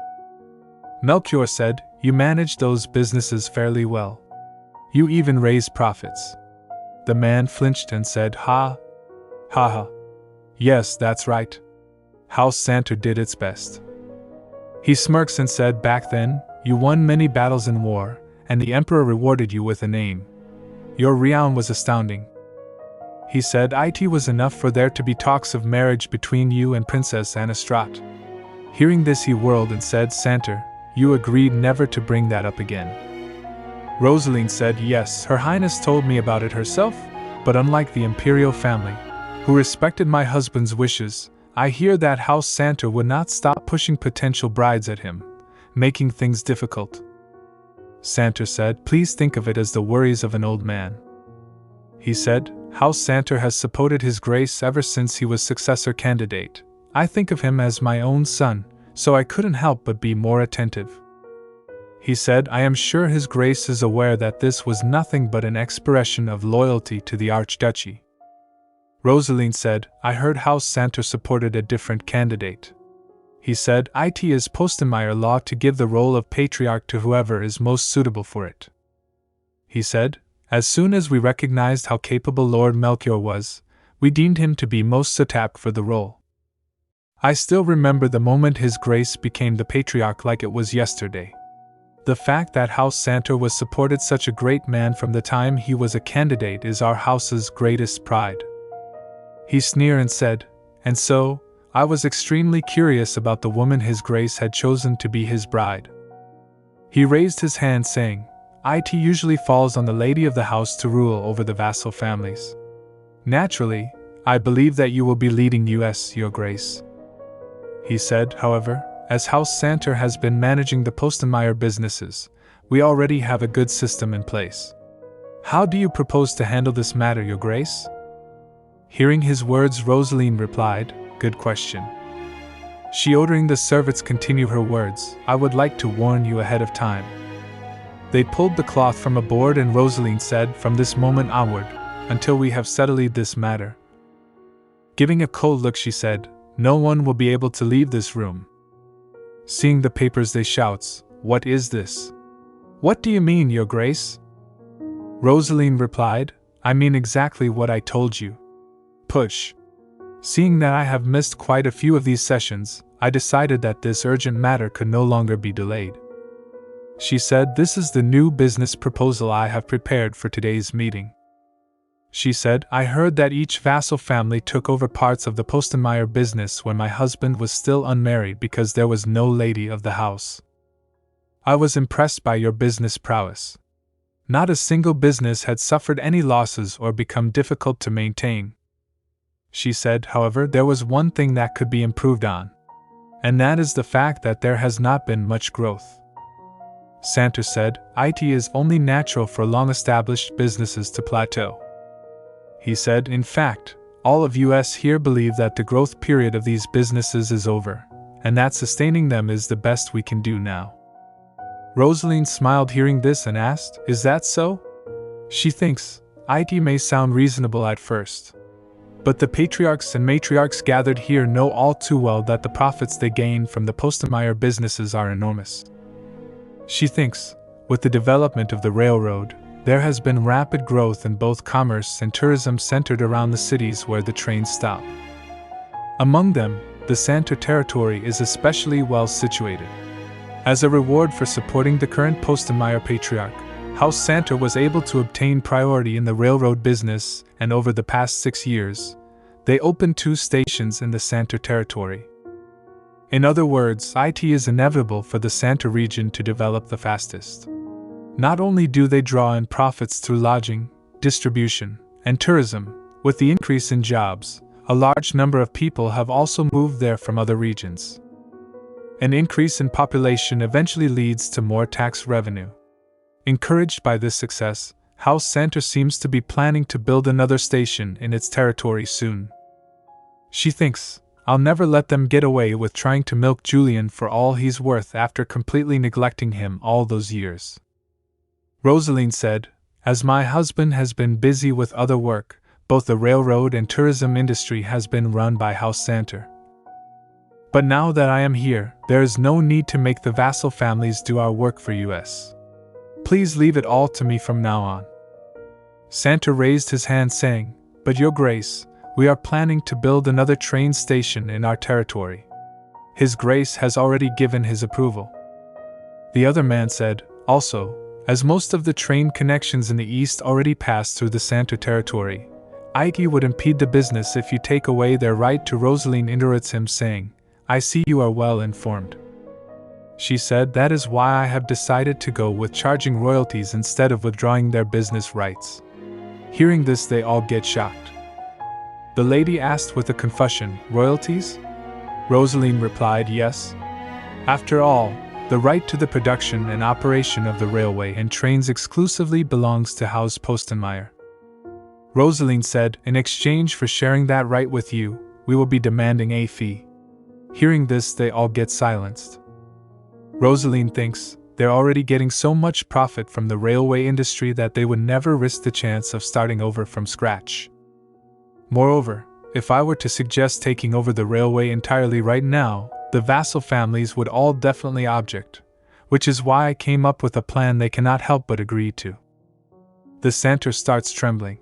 Melchior said, You managed those businesses fairly well. You even raised profits. The man flinched and said, Ha ha. Yes, that's right. House Santer did its best. He smirks and said, Back then, you won many battles in war, and the Emperor rewarded you with a name. Your renown was astounding. He said, It was enough for there to be talks of marriage between you and Princess Anastrat. Hearing this, he whirled and said, Santer, you agreed never to bring that up again. Roseline said, Yes, Her Highness told me about it herself, but unlike the imperial family, who respected my husband's wishes, I hear that House Santer would not stop pushing potential brides at him, making things difficult. Santer said, Please think of it as the worries of an old man. He said, House Santer has supported His Grace ever since he was successor candidate. I think of him as my own son, so I couldn't help but be more attentive. He said, I am sure His Grace is aware that this was nothing but an expression of loyalty to the Archduchy. Roseline said, I heard House Santer supported a different candidate. He said, it is Postenmeier law to give the role of patriarch to whoever is most suitable for it. He said, as soon as we recognized how capable Lord Melchior was, we deemed him to be most apt for the role. I still remember the moment His Grace became the patriarch like it was yesterday. The fact that House Santer was supported such a great man from the time he was a candidate is our house's greatest pride. He sneered and said, and so, I was extremely curious about the woman His Grace had chosen to be his bride. He raised his hand saying, it usually falls on the lady of the house to rule over the vassal families. Naturally, I believe that you will be leading us, Your Grace. He said, however, as House Santer has been managing the Postenmeier businesses, we already have a good system in place. How do you propose to handle this matter, Your Grace? Hearing his words, Roseline replied, good question. She ordering the servants continue her words, I would like to warn you ahead of time. They pulled the cloth from a board and Roseline said, from this moment onward, until we have settled this matter. Giving a cold look she said, no one will be able to leave this room. Seeing the papers they shouts, what is this? What do you mean, Your Grace? Roseline replied, I mean exactly what I told you. Push. Seeing that I have missed quite a few of these sessions, I decided that this urgent matter could no longer be delayed. She said, this is the new business proposal I have prepared for today's meeting. She said, I heard that each vassal family took over parts of the Postenmeier business when my husband was still unmarried because there was no lady of the house. I was impressed by your business prowess. Not a single business had suffered any losses or become difficult to maintain. She said, however, there was one thing that could be improved on, and that is the fact that there has not been much growth. Santer said, it is only natural for long-established businesses to plateau. He said, in fact, all of us here believe that the growth period of these businesses is over, and that sustaining them is the best we can do now. Roseline smiled hearing this and asked, is that so? She thinks, it may sound reasonable at first. But the patriarchs and matriarchs gathered here know all too well that the profits they gain from the Postenmeier businesses are enormous. She thinks, with the development of the railroad, there has been rapid growth in both commerce and tourism centered around the cities where the trains stop. Among them, the Santer territory is especially well situated. As a reward for supporting the current Postenmeier patriarch, House Santer was able to obtain priority in the railroad business, and over the past 6 years, they opened 2 stations in the Santer territory. In other words, it is inevitable for the Santer region to develop the fastest. Not only do they draw in profits through lodging, distribution, and tourism, with the increase in jobs, a large number of people have also moved there from other regions. An increase in population eventually leads to more tax revenue. Encouraged by this success, House Santer seems to be planning to build another station in its territory soon. She thinks, I'll never let them get away with trying to milk Julian for all he's worth after completely neglecting him all those years. Roseline said, as my husband has been busy with other work, both the railroad and tourism industry has been run by House Santer. But now that I am here, there is no need to make the vassal families do our work for us. Please leave it all to me from now on. Santer raised his hand saying, but Your Grace, we are planning to build another train station in our territory. His Grace has already given his approval. The other man said, also, as most of the train connections in the east already pass through the Santer territory, it would impede the business if you take away their right to. Roseline interrupts him saying, I see you are well informed. She said, that is why I have decided to go with charging royalties instead of withdrawing their business rights. Hearing this, they all get shocked. The lady asked with a confusion, royalties? Roseline replied, yes. After all, the right to the production and operation of the railway and trains exclusively belongs to House Postenmeier. Roseline said, in exchange for sharing that right with you, we will be demanding a fee. Hearing this, they all get silenced. Roseline thinks they're already getting so much profit from the railway industry that they would never risk the chance of starting over from scratch. Moreover, if I were to suggest taking over the railway entirely right now, the vassal families would all definitely object, which is why I came up with a plan they cannot help but agree to. The Santer starts trembling.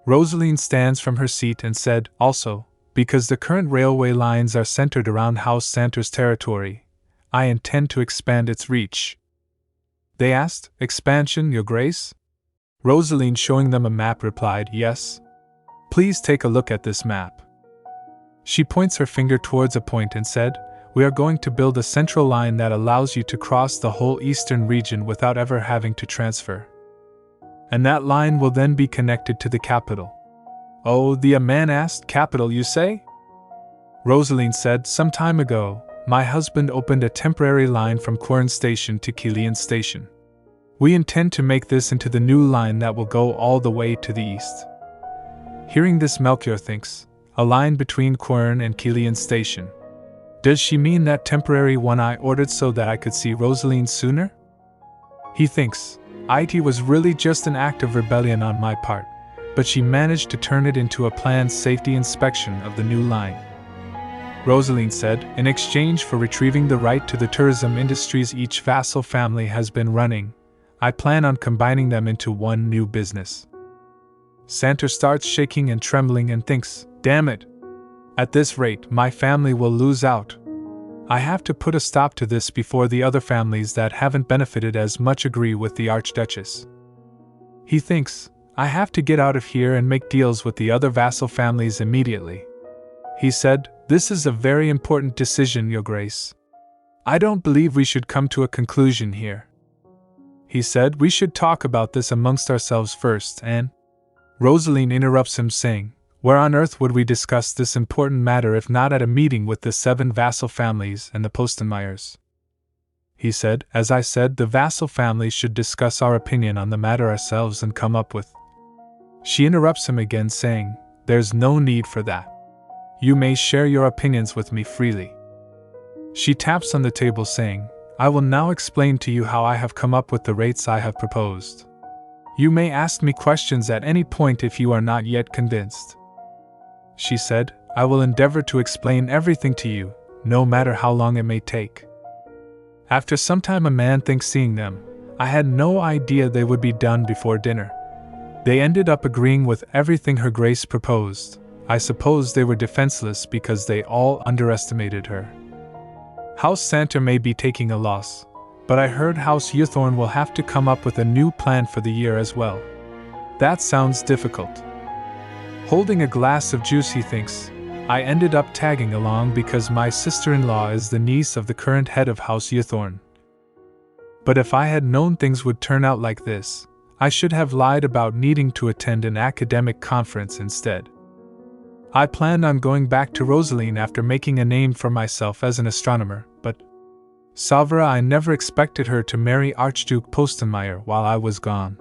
Roseline stands from her seat and said, also, because the current railway lines are centered around House Santer's territory, I intend to expand its reach. They asked, expansion, Your Grace? Roseline, showing them a map, replied, yes. Please take a look at this map. She points her finger towards a point and said, we are going to build a central line that allows you to cross the whole eastern region without ever having to transfer. And that line will then be connected to the capital. Oh, the man asked, capital, you say? Roseline said, some time ago, my husband opened a temporary line from Quern Station to Kilian Station. We intend to make this into the new line that will go all the way to the east. Hearing this, Melchior thinks, a line between Quern and Kilian Station. Does she mean that temporary one I ordered so that I could see Roseline sooner? He thinks, it was really just an act of rebellion on my part, but she managed to turn it into a planned safety inspection of the new line. Roseline said, in exchange for retrieving the right to the tourism industries each vassal family has been running, I plan on combining them into one new business. Santer starts shaking and trembling and thinks, damn it! At this rate, my family will lose out. I have to put a stop to this before the other families that haven't benefited as much agree with the Archduchess. He thinks, I have to get out of here and make deals with the other vassal families immediately. He said, this is a very important decision, Your Grace. I don't believe we should come to a conclusion here. He said, we should talk about this amongst ourselves first, and Roseline interrupts him, saying, where on earth would we discuss this important matter if not at a meeting with the 7 vassal families and the Postenmeyers? He said, as I said, the vassal families should discuss our opinion on the matter ourselves and come up with. She interrupts him again, saying, there's no need for that. You may share your opinions with me freely. She taps on the table, saying, I will now explain to you how I have come up with the rates I have proposed. You may ask me questions at any point if you are not yet convinced. She said, I will endeavor to explain everything to you, no matter how long it may take. After some time, a man thinks, seeing them, I had no idea they would be done before dinner. They ended up agreeing with everything Her Grace proposed. I suppose they were defenseless because they all underestimated her. House Santer may be taking a loss, but I heard House Youthorn will have to come up with a new plan for the year as well. That sounds difficult. Holding a glass of juice, he thinks, I ended up tagging along because my sister-in-law is the niece of the current head of House Youthorn. But if I had known things would turn out like this, I should have lied about needing to attend an academic conference instead. I planned on going back to Roseline after making a name for myself as an astronomer, but Salvera, I never expected her to marry Archduke Postenmeyer while I was gone.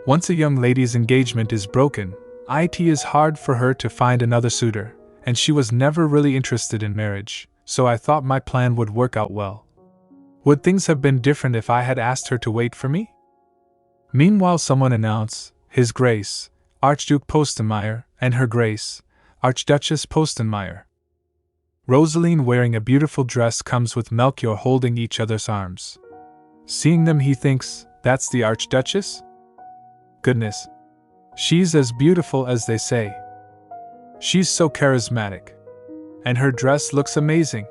Once a young lady's engagement is broken, it is hard for her to find another suitor, and she was never really interested in marriage, so I thought my plan would work out well. Would things have been different if I had asked her to wait for me? Meanwhile, someone announced, His Grace, Archduke Postenmeyer, and Her Grace, Archduchess Postenmeyer. Roseline, wearing a beautiful dress, comes with Melchior holding each other's arms. Seeing them, he thinks, that's the Archduchess? Goodness. She's as beautiful as they say. She's so charismatic. And her dress looks amazing.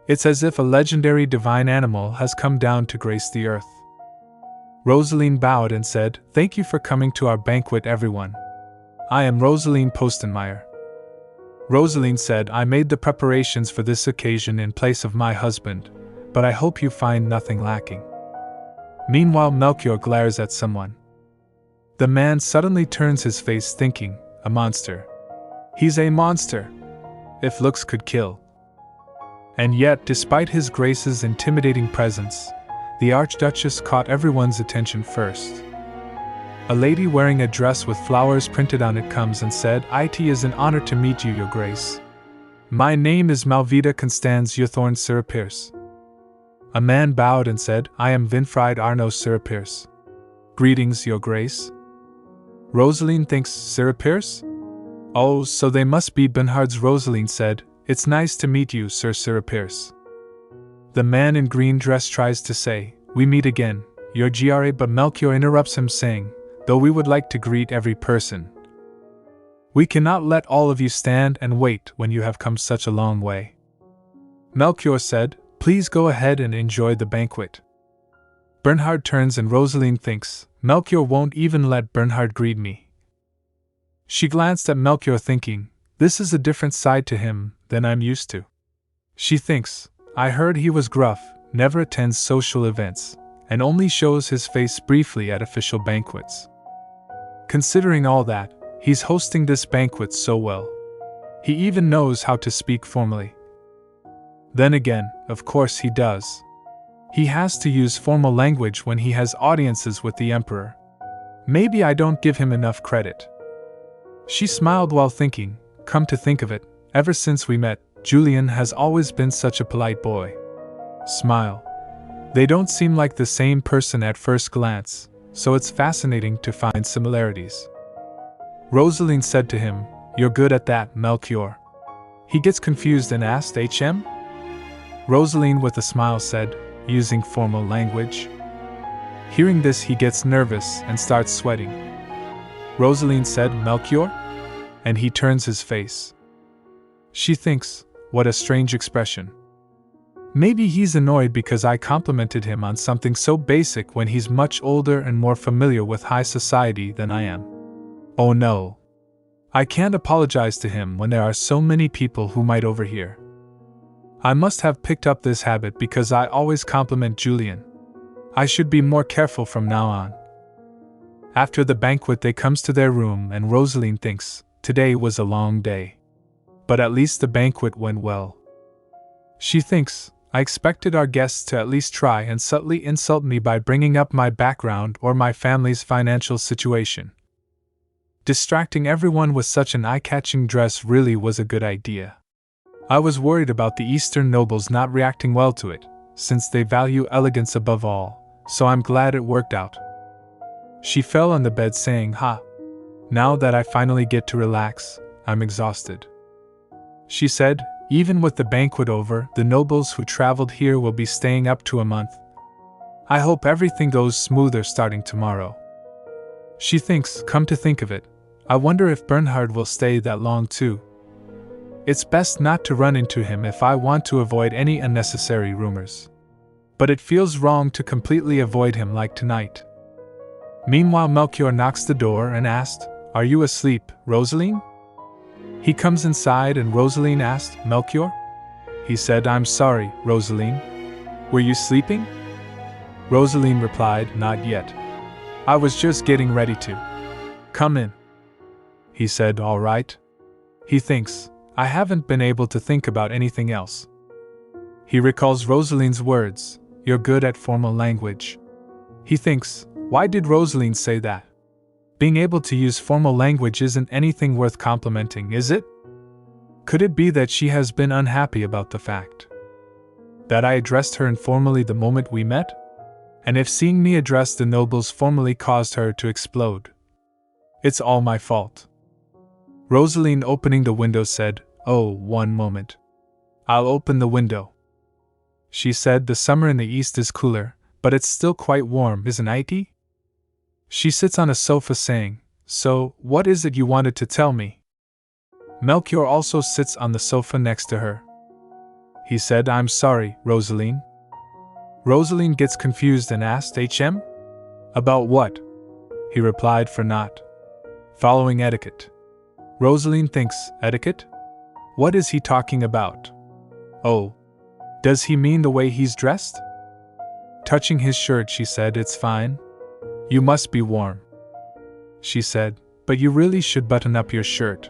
It's as if a legendary divine animal has come down to grace the earth. Roseline bowed and said, Thank you for coming to our banquet, everyone. I am Roseline Postenmeyer. Roseline said, I made the preparations for this occasion in place of my husband, but I hope you find nothing lacking. Meanwhile, Melchior glares at someone. The man suddenly turns his face, thinking, a monster. He's a monster. If looks could kill. And yet, despite his grace's intimidating presence, the Archduchess caught everyone's attention first. A lady wearing a dress with flowers printed on it comes and said, It is an honor to meet you, Your Grace. My name is Malvita Constans Uthorn Sirapierce. A man bowed and said, I am Winfried Arno Sirapierce. Greetings, Your Grace. Roseline thinks, Sirapierce? Oh, so they must be Bernhard's. Roseline said, It's nice to meet you, Sir Sirapierce. The man in green dress tries to say, We meet again, Your Gra, but Melchior interrupts him saying, Though we would like to greet every person, we cannot let all of you stand and wait when you have come such a long way. Melchior said, Please go ahead and enjoy the banquet. Bernhard turns and Roseline thinks, Melchior won't even let Bernhard greet me. She glanced at Melchior thinking, This is a different side to him than I'm used to. She thinks, I heard he was gruff, never attends social events, and only shows his face briefly at official banquets. Considering all that, he's hosting this banquet so well. He even knows how to speak formally. Then again, of course he does. He has to use formal language when he has audiences with the Emperor. Maybe I don't give him enough credit. She smiled while thinking, come to think of it, ever since we met, Julian has always been such a polite boy. Smile. They don't seem like the same person at first glance, so it's fascinating to find similarities. Roseline said to him, You're good at that, Melchior. He gets confused and asked, HM? Roseline with a smile said, using formal language. Hearing this, he gets nervous and starts sweating. Roseline said, Melchior? And he turns his face. She thinks, what a strange expression. Maybe he's annoyed because I complimented him on something so basic when he's much older and more familiar with high society than I am. Oh no. I can't apologize to him when there are so many people who might overhear. I must have picked up this habit because I always compliment Julian. I should be more careful from now on. After the banquet, they comes to their room and Roseline thinks, today was a long day. But at least the banquet went well. She thinks, I expected our guests to at least try and subtly insult me by bringing up my background or my family's financial situation. Distracting everyone with such an eye-catching dress really was a good idea. I was worried about the Eastern nobles not reacting well to it, since they value elegance above all, so I'm glad it worked out. She fell on the bed saying, now that I finally get to relax, I'm exhausted. She said, even with the banquet over, the nobles who traveled here will be staying up to a month. I hope everything goes smoother starting tomorrow. She thinks, come to think of it, I wonder if Bernhard will stay that long too. It's best not to run into him if I want to avoid any unnecessary rumors. But it feels wrong to completely avoid him like tonight. Meanwhile, Melchior knocks the door and asked, Are you asleep, Roseline? He comes inside and Roseline asked, Melchior? He said, I'm sorry, Roseline. Were you sleeping? Roseline replied, Not yet. I was just getting ready to. Come in. He said, All right. He thinks, I haven't been able to think about anything else. He recalls Roseline's words, You're good at formal language. He thinks, why did Roseline say that? Being able to use formal language isn't anything worth complimenting, is it? Could it be that she has been unhappy about the fact that I addressed her informally the moment we met? And if seeing me address the nobles formally caused her to explode? It's all my fault. Roseline, opening the window, said, Oh, one moment. I'll open the window. She said, the summer in the east is cooler, but it's still quite warm, isn't it? She sits on a sofa saying, So, what is it you wanted to tell me? Melchior also sits on the sofa next to her. He said, I'm sorry, Roseline. Roseline gets confused and asked, HM? About what? He replied, for not following etiquette. Roseline thinks, etiquette? What is he talking about? Oh, does he mean the way he's dressed? Touching his shirt, she said, It's fine. You must be warm. She said, But you really should button up your shirt.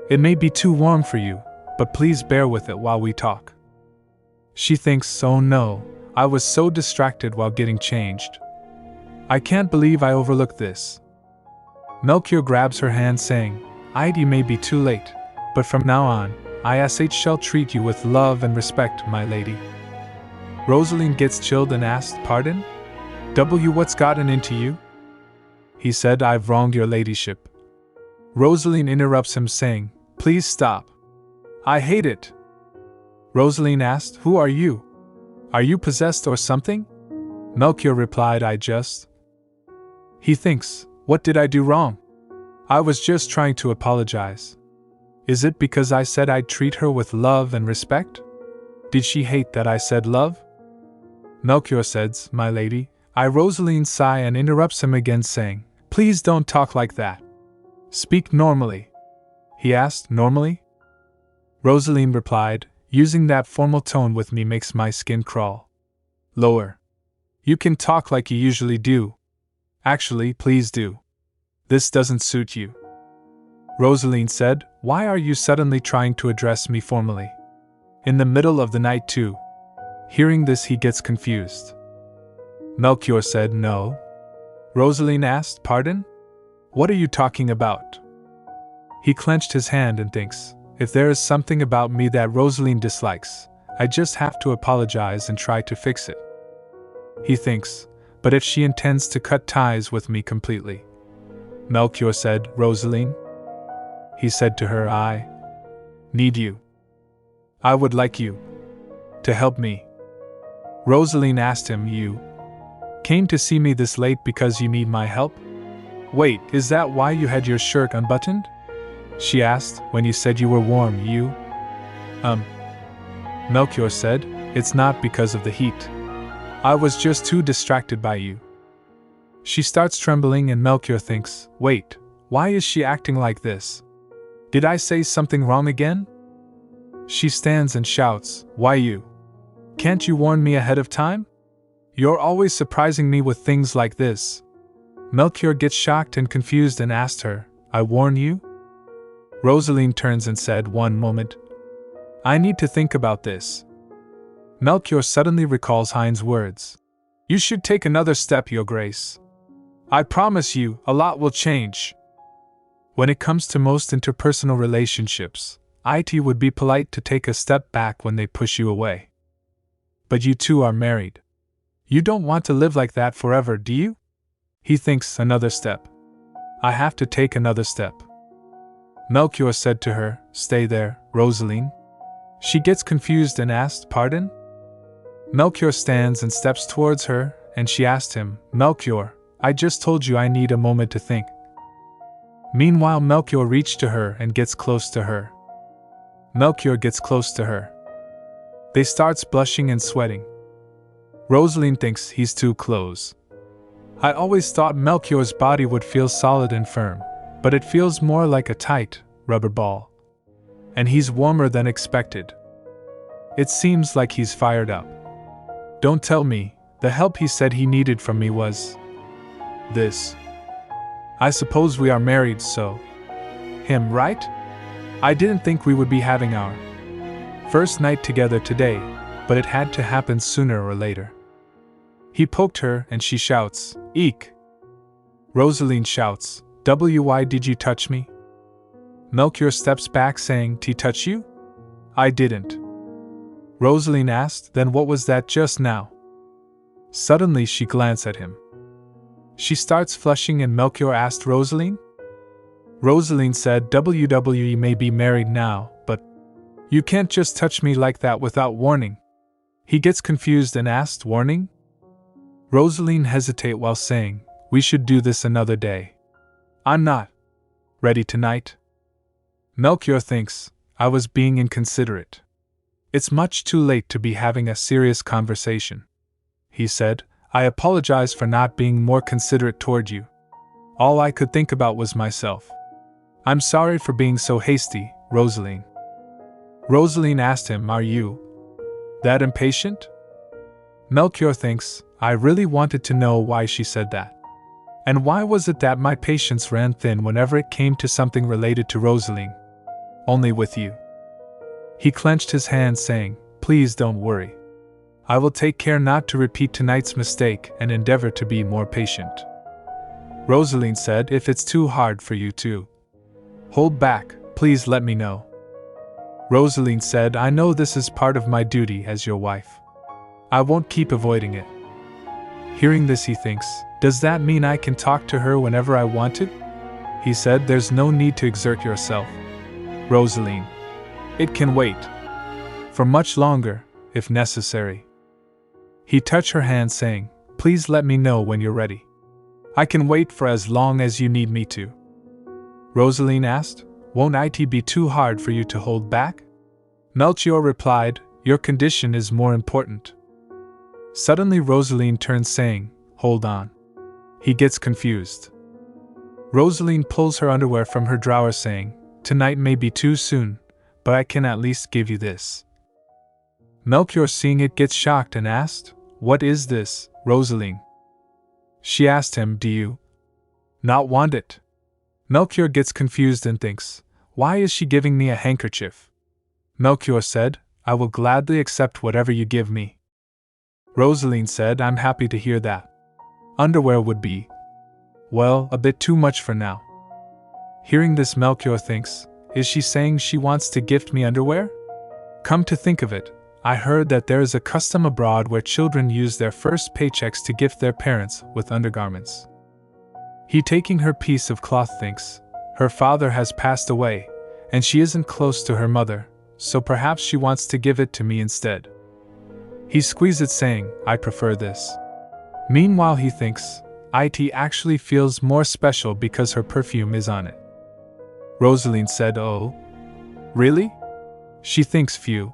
It may be too warm for you, but please bear with it while we talk. She thinks, oh no, I was so distracted while getting changed. I can't believe I overlooked this. Melchior grabs her hand saying, You may be too late, but from now on, "ISH shall treat you with love and respect, my lady." Roseline gets chilled and asked, "Pardon? What's gotten into you?" He said, "I've wronged your ladyship." Roseline interrupts him saying, "Please stop. I hate it." Roseline asked, "Who are you? Are you possessed or something?" Melchior replied, "I just..." He thinks, "What did I do wrong? I was just trying to apologize. Is it because I said I'd treat her with love and respect? Did she hate that I said love?" Melchior says, "My lady." Roseline sigh and interrupts him again saying, "Please don't talk like that. Speak normally." He asked, "Normally?" Roseline replied, "Using that formal tone with me makes my skin crawl." "Lower. You can talk like you usually do. Actually, please do. This doesn't suit you." Roseline said, "Why are you suddenly trying to address me formally? In the middle of the night too?" Hearing this, he gets confused. Melchior said, "No." Roseline asked, "Pardon? What are you talking about?" He clenched his hand and thinks, if there is something about me that Roseline dislikes, I just have to apologize and try to fix it. He thinks, but if she intends to cut ties with me completely? Melchior said, "Roseline?" He said to her, "I need you. I would like you to help me." Roseline asked him, "You came to see me this late because you need my help? Wait, is that why you had your shirt unbuttoned?" She asked, "When you said you were warm, you..." Melchior said, "It's not because of the heat. I was just too distracted by you." She starts trembling and Melchior thinks, "Wait, why is she acting like this? Did I say something wrong again?" She stands and shouts, "Why you? Can't you warn me ahead of time? You're always surprising me with things like this." Melchior gets shocked and confused and asked her, "I warn you?" Roseline turns and said, "One moment. I need to think about this." Melchior suddenly recalls Hein's words. "You should take another step, Your Grace. I promise you, a lot will change." When it comes to most interpersonal relationships, it would be polite to take a step back when they push you away. But you two are married. You don't want to live like that forever, do you? He thinks, another step. I have to take another step. Melchior said to her, "Stay there, Roseline." She gets confused and asked, "Pardon?" Melchior stands and steps towards her, and she asked him, "Melchior, I just told you I need a moment to think." Meanwhile, Melchior reached to her and gets close to her. Melchior gets close to her. They starts blushing and sweating. Roseline thinks he's too close. I always thought Melchior's body would feel solid and firm, but it feels more like a tight rubber ball. And he's warmer than expected. It seems like he's fired up. Don't tell me, the help he said he needed from me was this. I suppose we are married, so. Him, right? I didn't think we would be having our first night together today, but it had to happen sooner or later. He poked her and she shouts, "Eek!" Roseline shouts, "Why did you touch me?" Melchior steps back saying, "He touch you?" "I didn't." Roseline asked, "Then what was that just now?" Suddenly she glanced at him. She starts flushing and Melchior asked, "Roseline?" Roseline said, "We may be married now, but you can't just touch me like that without warning." He gets confused and asked, "Warning?" Roseline hesitates while saying, "We should do this another day. I'm not ready tonight." Melchior thinks, I was being inconsiderate. It's much too late to be having a serious conversation. He said, "I apologize for not being more considerate toward you. All I could think about was myself. I'm sorry for being so hasty, Roseline." Roseline asked him, "Are you that impatient?" Melchior thinks, I really wanted to know why she said that. And why was it that my patience ran thin whenever it came to something related to Roseline? Only with you. He clenched his hands saying, "Please don't worry. I will take care not to repeat tonight's mistake and endeavor to be more patient." Roseline said, "If it's too hard for you to hold back, please let me know." Roseline said, I know this is part of my duty as your wife. I won't keep avoiding it. Hearing this, he thinks, does that mean I can talk to her whenever I want to? He said, there's no need to exert yourself, Roseline. It can wait. For much longer, if necessary. He touched her hand, saying, please let me know when you're ready. I can wait for as long as you need me to. Roseline asked, won't it be too hard for you to hold back? Melchior replied, your condition is more important. Suddenly Roseline turns, saying, hold on. He gets confused. Roseline pulls her underwear from her drawer, saying, tonight may be too soon, but I can at least give you this. Melchior, seeing it, gets shocked and asked, what is this, Roseline? She asked him, do you not want it? Melchior gets confused and thinks, why is she giving me a handkerchief? Melchior said, I will gladly accept whatever you give me. Roseline said, I'm happy to hear that. Underwear would be, well, a bit too much for now. Hearing this, Melchior thinks, is she saying she wants to gift me underwear? Come to think of it, I heard that there is a custom abroad where children use their first paychecks to gift their parents with undergarments. He, taking her piece of cloth, thinks, her father has passed away, and she isn't close to her mother, so perhaps she wants to give it to me instead. He squeezed it, saying, I prefer this. Meanwhile, he thinks, it actually feels more special because her perfume is on it. Roseline said, oh, really? She thinks, phew.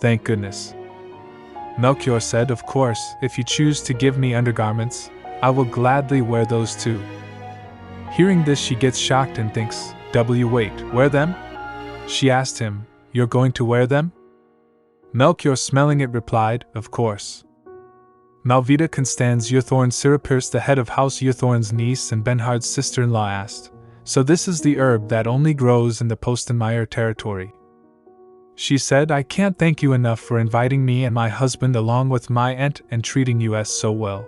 Thank goodness. Melchior said, of course, if you choose to give me undergarments, I will gladly wear those too. Hearing this, she gets shocked and thinks, wait, wear them? She asked him, you're going to wear them? Melchior, smelling it, replied, of course. Malvida Constance Uthorn Sirapers, the head of House Uthorn's niece and Benhard's sister-in-law, asked, so this is the herb that only grows in the Postenmeier territory? She said, I can't thank you enough for inviting me and my husband along with my aunt and treating us so well.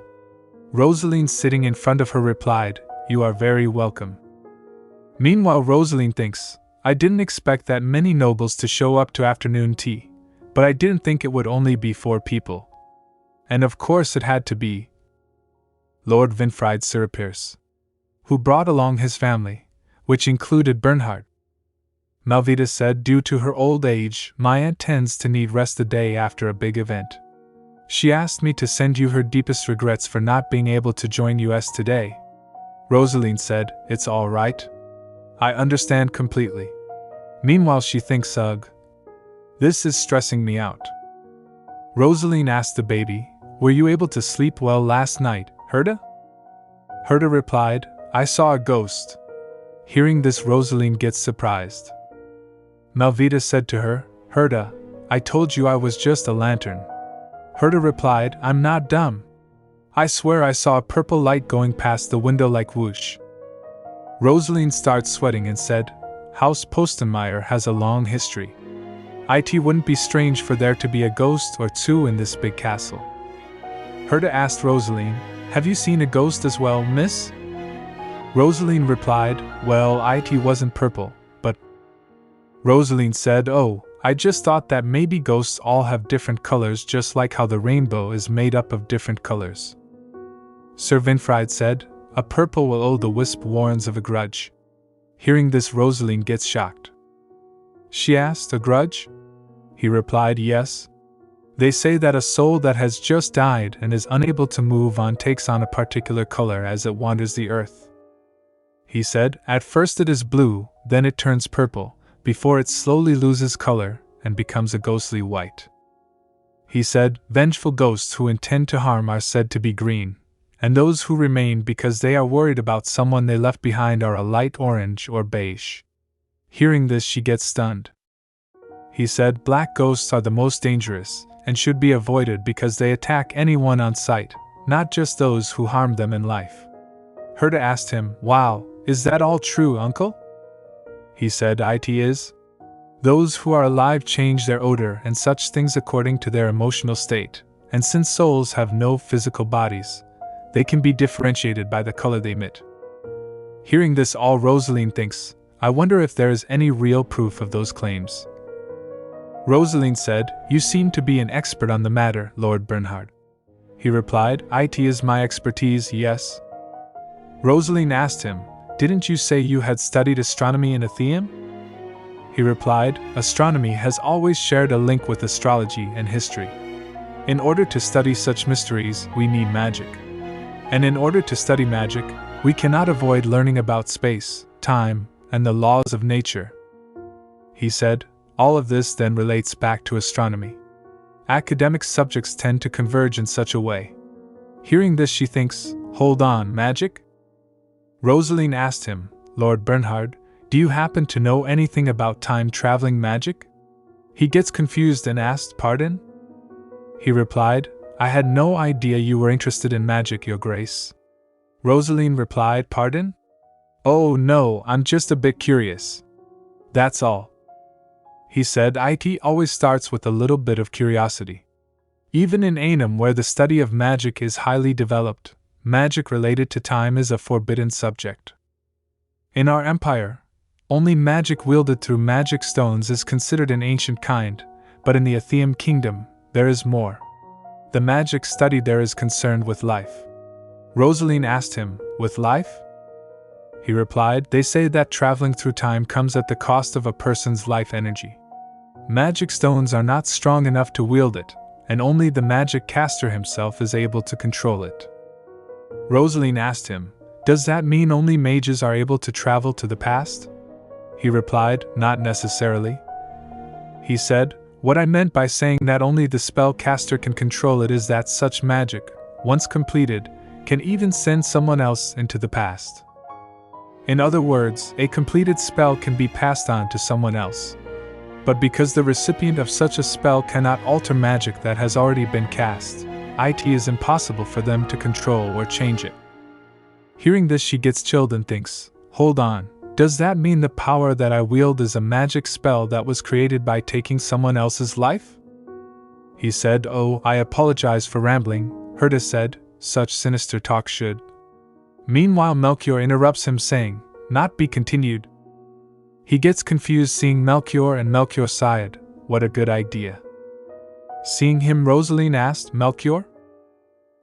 Roseline, sitting in front of her, replied, you are very welcome. Meanwhile, Roseline thinks, I didn't expect that many nobles to show up to afternoon tea, but I didn't think it would only be 4 people. And of course it had to be Lord Winfried Sirapers, who brought along his family, which included Bernhard. Malvida said, due to her old age, my aunt tends to need rest the day after a big event. She asked me to send you her deepest regrets for not being able to join us today. Roseline said, it's all right. I understand completely. Meanwhile, she thinks, ugh. This is stressing me out. Roseline asked the baby, were you able to sleep well last night, Herta? Herta replied, I saw a ghost. Hearing this, Roseline gets surprised. Malvida said to her, Herta, I told you I was just a lantern. Herta replied, I'm not dumb. I swear I saw a purple light going past the window like whoosh. Roseline started sweating and said, House Postenmeier has a long history. It wouldn't be strange for there to be a ghost or 2 in this big castle. Herta asked Roseline, have you seen a ghost as well, miss? Roseline replied, well, it wasn't purple, but... Roseline said, oh, I just thought that maybe ghosts all have different colors, just like how the rainbow is made up of different colors. Sir Winfried said, a purple will owe the wisp warrens of a grudge. Hearing this, Roseline gets shocked. She asked, a grudge? He replied, yes. They say that a soul that has just died and is unable to move on takes on a particular color as it wanders the earth. He said, at first it is blue, then it turns purple, before it slowly loses color and becomes a ghostly white. He said, vengeful ghosts who intend to harm are said to be green, and those who remain because they are worried about someone they left behind are a light orange or beige. Hearing this, she gets stunned. He said, black ghosts are the most dangerous and should be avoided because they attack anyone on sight, not just those who harmed them in life. Herta asked him, wow, is that all true, uncle? He said, it is. Those who are alive change their odor and such things according to their emotional state, and since souls have no physical bodies, they can be differentiated by the color they emit. Hearing this, all Roseline thinks, I wonder if there is any real proof of those claims. Roseline said, "You seem to be an expert on the matter, Lord Bernhard." He replied, "It is my expertise, yes." Roseline asked him, "Didn't you say you had studied astronomy in Atheum?" He replied, "Astronomy has always shared a link with astrology and history. In order to study such mysteries, we need magic. And in order to study magic, we cannot avoid learning about space, time, and the laws of nature." He said, "All of this then relates back to astronomy. Academic subjects tend to converge in such a way." Hearing this, she thinks, "Hold on, magic?" Roseline asked him, "Lord Bernhard, do you happen to know anything about time-traveling magic?" He gets confused and asked, "Pardon?" He replied, "I had no idea you were interested in magic, Your Grace." Roseline replied, "Pardon?" "Oh no, I'm just a bit curious. That's all." He said, "It always starts with a little bit of curiosity. Even in Ainum, where the study of magic is highly developed, magic related to time is a forbidden subject. In our empire, only magic wielded through magic stones is considered an ancient kind, but in the Atheum kingdom, there is more. The magic studied there is concerned with life." Roseline asked him, "With life?" He replied, "They say that traveling through time comes at the cost of a person's life energy. Magic stones are not strong enough to wield it, and only the magic caster himself is able to control it." Roseline asked him, "Does that mean only mages are able to travel to the past?" He replied, "Not necessarily." He said, "What I meant by saying that only the spellcaster can control it is that such magic, once completed, can even send someone else into the past. In other words, a completed spell can be passed on to someone else. But because the recipient of such a spell cannot alter magic that has already been cast, it is impossible for them to control or change it." Hearing this, she gets chilled and thinks, "Hold on, does that mean the power that I wield is a magic spell that was created by taking someone else's life?" He said, "Oh, I apologize for rambling," Herta said, "such sinister talk should." Meanwhile, Melchior interrupts him saying, "Not be continued." He gets confused seeing Melchior and Melchior sighed, "What a good idea." Seeing him, Roseline asked, "Melchior?"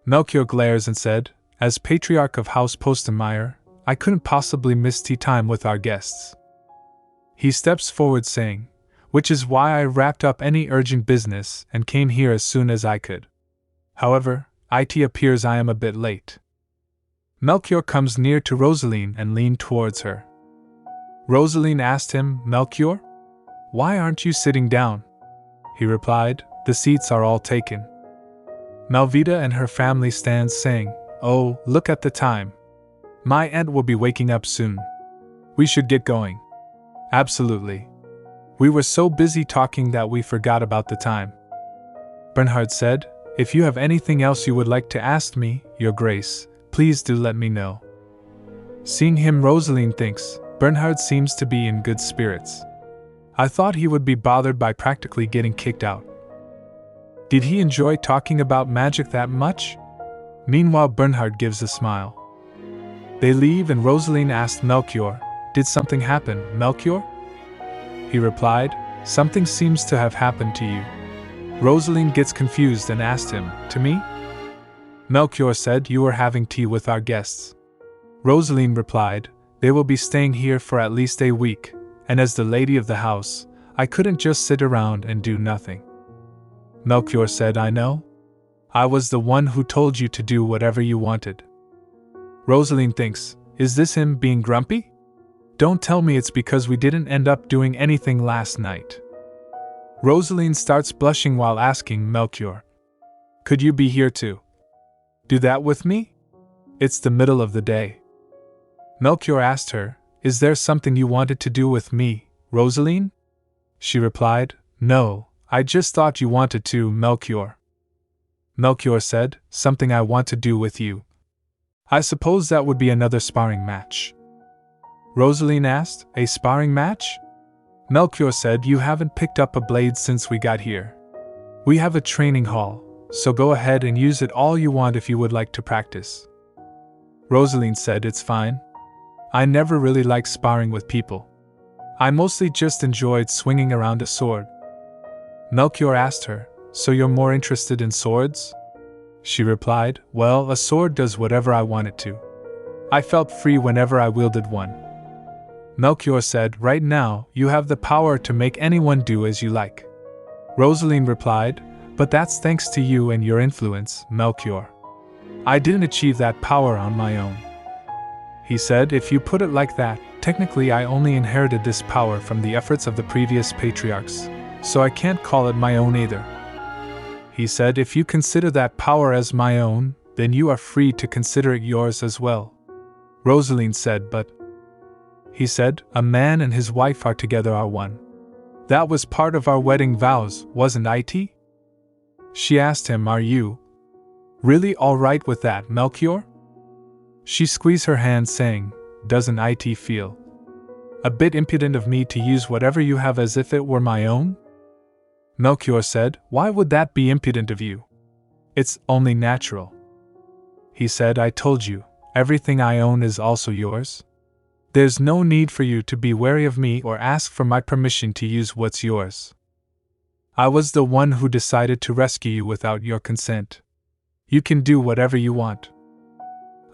Melchior glares and said, "As Patriarch of House Postenmeyer, I couldn't possibly miss tea time with our guests." He steps forward saying, "Which is why I wrapped up any urgent business and came here as soon as I could. However, it appears I am a bit late." Melchior comes near to Roseline and leaned towards her. Roseline asked him, "Melchior? Why aren't you sitting down?" He replied, "The seats are all taken." Malvita and her family stands saying, "Oh, look at the time. My aunt will be waking up soon. We should get going." "Absolutely. We were so busy talking that we forgot about the time." Bernhard said, "If you have anything else you would like to ask me, Your Grace, please do let me know." Seeing him, Roseline thinks, Bernhard seems to be in good spirits. I thought he would be bothered by practically getting kicked out. Did he enjoy talking about magic that much? Meanwhile, Bernhard gives a smile. They leave and Roseline asked Melchior, "Did something happen, Melchior?" He replied, "Something seems to have happened to you." Roseline gets confused and asked him, "To me?" Melchior said, "You were having tea with our guests." Roseline replied, "They will be staying here for at least a week, and as the lady of the house, I couldn't just sit around and do nothing." Melchior said, "I know. I was the one who told you to do whatever you wanted." Roseline thinks, is this him being grumpy? Don't tell me it's because we didn't end up doing anything last night. Roseline starts blushing while asking Melchior, "Could you be here too? Do that with me? It's the middle of the day." Melchior asked her, "Is there something you wanted to do with me, Roseline?" She replied, "No, I just thought you wanted to, Melchior." Melchior said, "Something I want to do with you. I suppose that would be another sparring match." Roseline asked, "A sparring match?" Melchior said, "You haven't picked up a blade since we got here. We have a training hall, so go ahead and use it all you want if you would like to practice." Roseline said, "It's fine. I never really liked sparring with people. I mostly just enjoyed swinging around a sword." Melchior asked her, so you're more interested in swords? She replied, well, a sword does whatever I want it to. I felt free whenever I wielded one. Melchior said, right now, you have the power to make anyone do as you like. Roseline replied, but that's thanks to you and your influence, Melchior. I didn't achieve that power on my own. He said, if you put it like that, technically I only inherited this power from the efforts of the previous patriarchs, so I can't call it my own either. He said, if you consider that power as my own, then you are free to consider it yours as well. Roseline said, but... He said, a man and his wife are together are one. That was part of our wedding vows, wasn't it? She asked him, are you really all right with that, Melchior? She squeezed her hand saying, doesn't it feel a bit impudent of me to use whatever you have as if it were my own? Melchior said, why would that be impudent of you? It's only natural. He said, I told you, everything I own is also yours. There's no need for you to be wary of me or ask for my permission to use what's yours. I was the one who decided to rescue you without your consent. You can do whatever you want.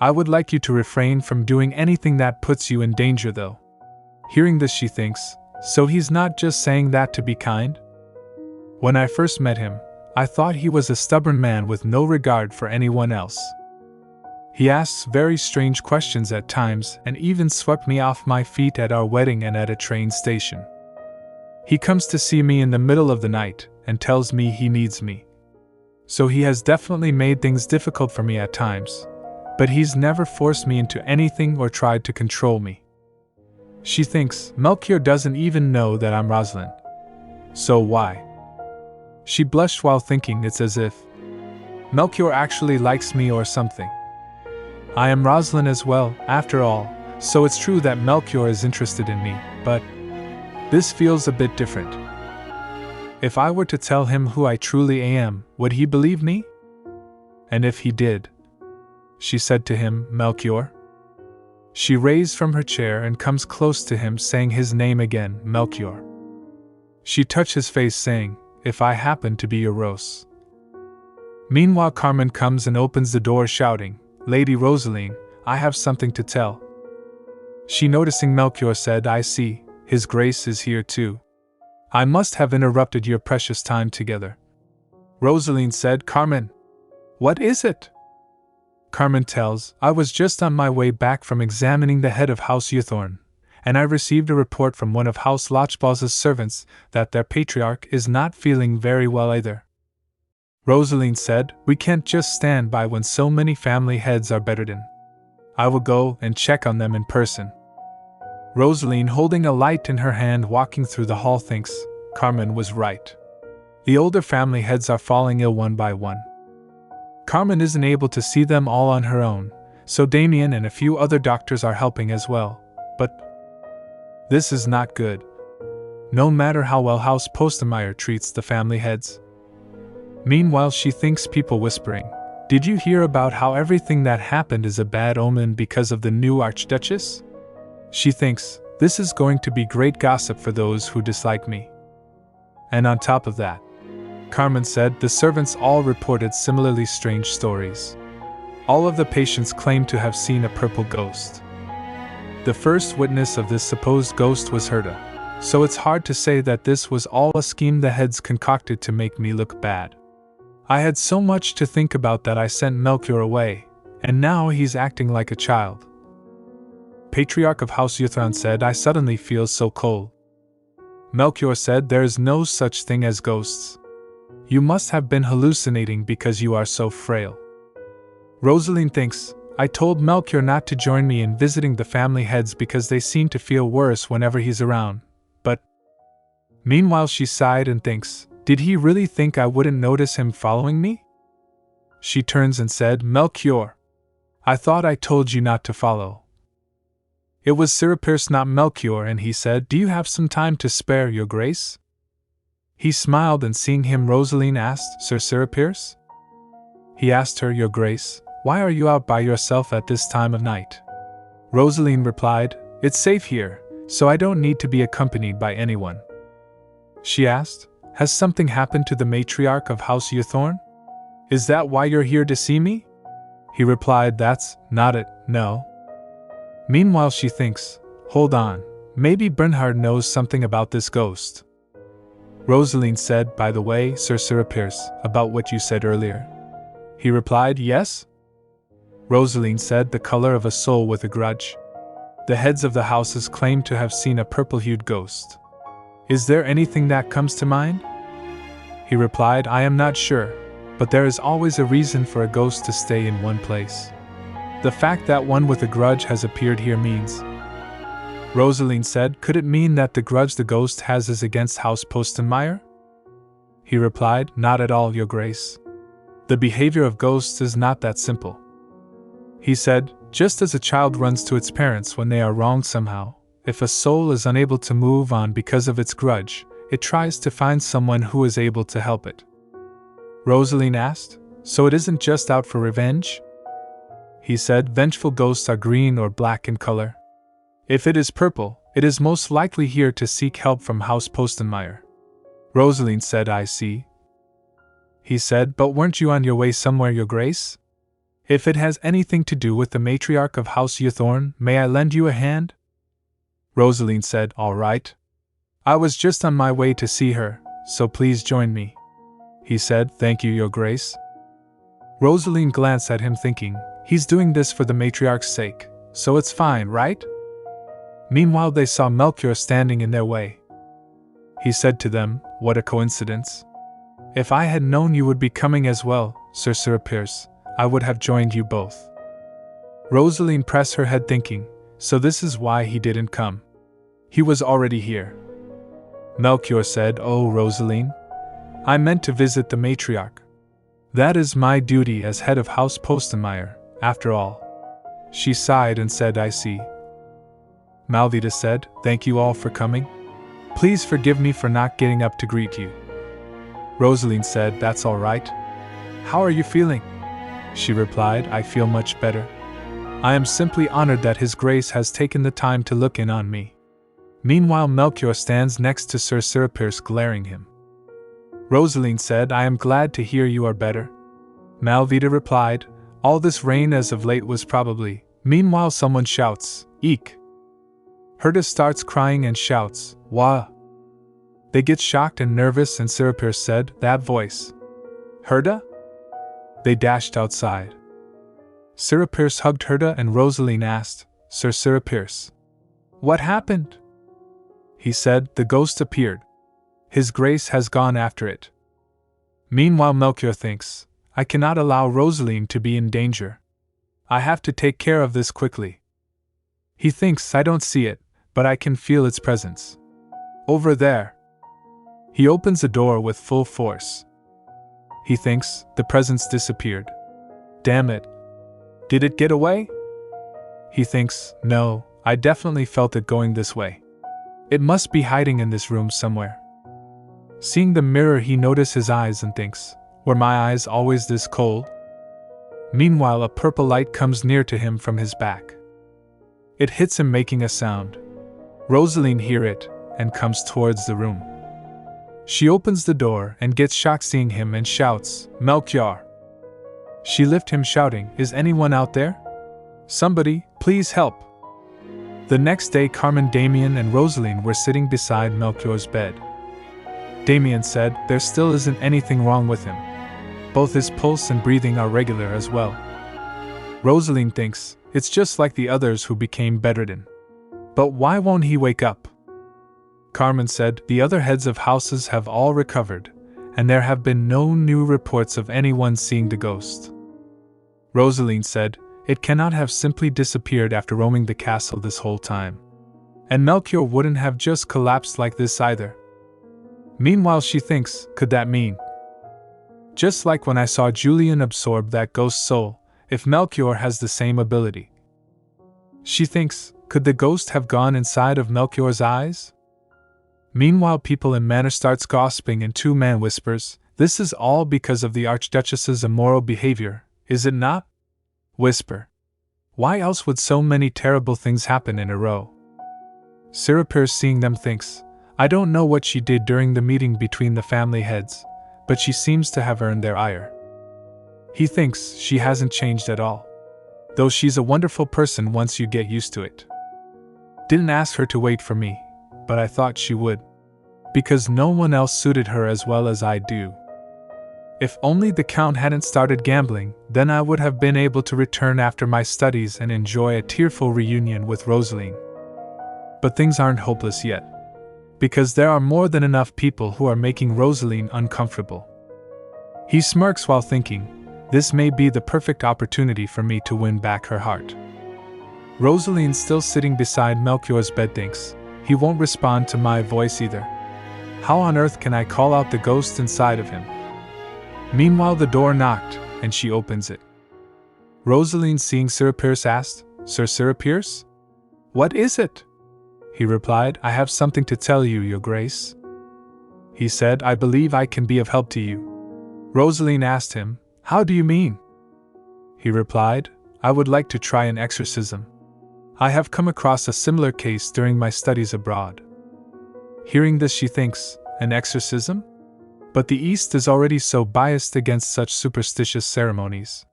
I would like you to refrain from doing anything that puts you in danger, though. Hearing this, she thinks, so he's not just saying that to be kind? When I first met him, I thought he was a stubborn man with no regard for anyone else. He asks very strange questions at times and even swept me off my feet at our wedding and at a train station. He comes to see me in the middle of the night and tells me he needs me. So he has definitely made things difficult for me at times, but he's never forced me into anything or tried to control me. She thinks Melchior doesn't even know that I'm Roseline. So why? She blushed while thinking it's as if Melchior actually likes me or something. I am Roseline as well, after all, so it's true that Melchior is interested in me, but this feels a bit different. If I were to tell him who I truly am, would he believe me? And if he did, she said to him, Melchior? She raised from her chair and comes close to him, saying his name again, Melchior. She touched his face, saying, if I happen to be your Rose. Meanwhile, Carmen comes and opens the door, shouting, Lady Roseline, I have something to tell. She, noticing Melchior, said, I see, His Grace is here too. I must have interrupted your precious time together. Roseline said, Carmen, what is it? Carmen tells, I was just on my way back from examining the head of House Youthorn, and I received a report from one of House Lochball's servants that their patriarch is not feeling very well either. Roseline said, we can't just stand by when so many family heads are bedridden. I will go and check on them in person. Roseline, holding a light in her hand walking through the hall, thinks, Carmen was right. The older family heads are falling ill one by one. Carmen isn't able to see them all on her own, so Damien and a few other doctors are helping as well, but this is not good. No matter how well House Postemeyer treats the family heads. Meanwhile, she thinks people whispering, did you hear about how everything that happened is a bad omen because of the new Archduchess? She thinks, this is going to be great gossip for those who dislike me. And on top of that, Carmen said, the servants all reported similarly strange stories. All of the patients claimed to have seen a purple ghost. The first witness of this supposed ghost was Herta, so it's hard to say that this was all a scheme the heads concocted to make me look bad. I had so much to think about that I sent Melchior away, and now he's acting like a child. Patriarch of House Youthron said, I suddenly feel so cold. Melchior said, there is no such thing as ghosts. You must have been hallucinating because you are so frail. Roseline thinks, I told Melchior not to join me in visiting the family heads because they seem to feel worse whenever he's around, but... Meanwhile, she sighed and thinks, did he really think I wouldn't notice him following me? She turns and said, Melchior, I thought I told you not to follow. It was Sir Pierce, not Melchior, and he said, do you have some time to spare, Your Grace? He smiled, and seeing him, Roseline asked, Sir Pierce? He asked her, Your Grace, why are you out by yourself at this time of night? Roseline replied, it's safe here, so I don't need to be accompanied by anyone. She asked, Has something happened to the matriarch of House Ythorn? Is that why you're here to see me? He replied, that's not it, no. Meanwhile she thinks, hold on, maybe Bernhard knows something about this ghost. Roseline said, by the way, Sir Pierce, about what you said earlier. He replied, yes? Roseline said, the color of a soul with a grudge. The heads of the houses claim to have seen a purple-hued ghost. Is there anything that comes to mind? He replied, I am not sure, but there is always a reason for a ghost to stay in one place. The fact that one with a grudge has appeared here means. Roseline said, could it mean that the grudge the ghost has is against House Postenmeier? He replied, not at all, Your Grace. The behavior of ghosts is not that simple. He said, just as a child runs to its parents when they are wronged somehow, if a soul is unable to move on because of its grudge, it tries to find someone who is able to help it. Roseline asked, so it isn't just out for revenge? He said, vengeful ghosts are green or black in color. If it is purple, it is most likely here to seek help from House Postenmeier. Roseline said, I see. He said, but weren't you on your way somewhere, Your Grace? If it has anything to do with the matriarch of House Ythorn, may I lend you a hand? Roseline said, all right. I was just on my way to see her, so please join me. He said, thank you, Your Grace. Roseline glanced at him thinking, he's doing this for the matriarch's sake, so it's fine, right? Meanwhile they saw Melchior standing in their way. He said to them, what a coincidence. If I had known you would be coming as well, Sir Pierce, I would have joined you both. Roseline pressed her head thinking, so this is why he didn't come. He was already here. Melchior said, oh, Roseline, I meant to visit the matriarch. That is my duty as head of House Postenmeier, after all. She sighed and said, I see. Malvita said, thank you all for coming. Please forgive me for not getting up to greet you. Roseline said, that's all right. How are you feeling? She replied, I feel much better. I am simply honored that His Grace has taken the time to look in on me. Meanwhile Melchior stands next to Sir Pierce, glaring him. Roseline said, I am glad to hear you are better. Malvita replied, all this rain as of late was probably. Meanwhile someone shouts, eek. Herta starts crying and shouts, wah. They get shocked and nervous and Sir Pierce said, that voice. Herta? They dashed outside. Sir Pierce hugged Herta and Roseline asked, Sir Pierce, what happened? He said, the ghost appeared. His Grace has gone after it. Meanwhile Melchior thinks, I cannot allow Roseline to be in danger. I have to take care of this quickly. He thinks, I don't see it, but I can feel its presence. Over there. He opens the door with full force. He thinks, the presence disappeared. Damn it. Did it get away? He thinks, no, I definitely felt it going this way. It must be hiding in this room somewhere. Seeing the mirror he notices his eyes and thinks, were my eyes always this cold? Meanwhile a purple light comes near to him from his back. It hits him making a sound. Roseline hears it, and comes towards the room. She opens the door and gets shocked seeing him and shouts, Melchior! She lifts him shouting, is anyone out there? Somebody, please help! The next day Carmen, Damien and Roseline were sitting beside Melchior's bed. Damien said, there still isn't anything wrong with him. Both his pulse and breathing are regular as well. Roseline thinks, it's just like the others who became bedridden. But why won't he wake up? Carmen said, the other heads of houses have all recovered, and there have been no new reports of anyone seeing the ghost. Roseline said, it cannot have simply disappeared after roaming the castle this whole time. And Melchior wouldn't have just collapsed like this either. Meanwhile she thinks, could that mean? Just like when I saw Julian absorb that ghost soul, if Melchior has the same ability. She thinks, could the ghost have gone inside of Melchior's eyes? Meanwhile people in Manor starts gossiping and two-man whispers, this is all because of the Archduchess's immoral behavior, is it not? Whisper. Why else would so many terrible things happen in a row? Sir Pierce seeing them thinks, I don't know what she did during the meeting between the family heads, but she seems to have earned their ire. He thinks she hasn't changed at all, though she's a wonderful person once you get used to it. Didn't ask her to wait for me, but I thought she would, because no one else suited her as well as I do. If only the Count hadn't started gambling, then I would have been able to return after my studies and enjoy a tearful reunion with Roseline. But things aren't hopeless yet, because there are more than enough people who are making Roseline uncomfortable. He smirks while thinking, this may be the perfect opportunity for me to win back her heart. Roseline, still sitting beside Melchior's bed, thinks, he won't respond to my voice either. How on earth can I call out the ghost inside of him? Meanwhile, the door knocked, and she opens it. Roseline, seeing Sir Pierce, asked, Sir Pierce? What is it? He replied, I have something to tell you, Your Grace. He said, I believe I can be of help to you. Roseline asked him, How do you mean? He replied, I would like to try an exorcism. I have come across a similar case during my studies abroad. Hearing this, she thinks, an exorcism? But the East is already so biased against such superstitious ceremonies.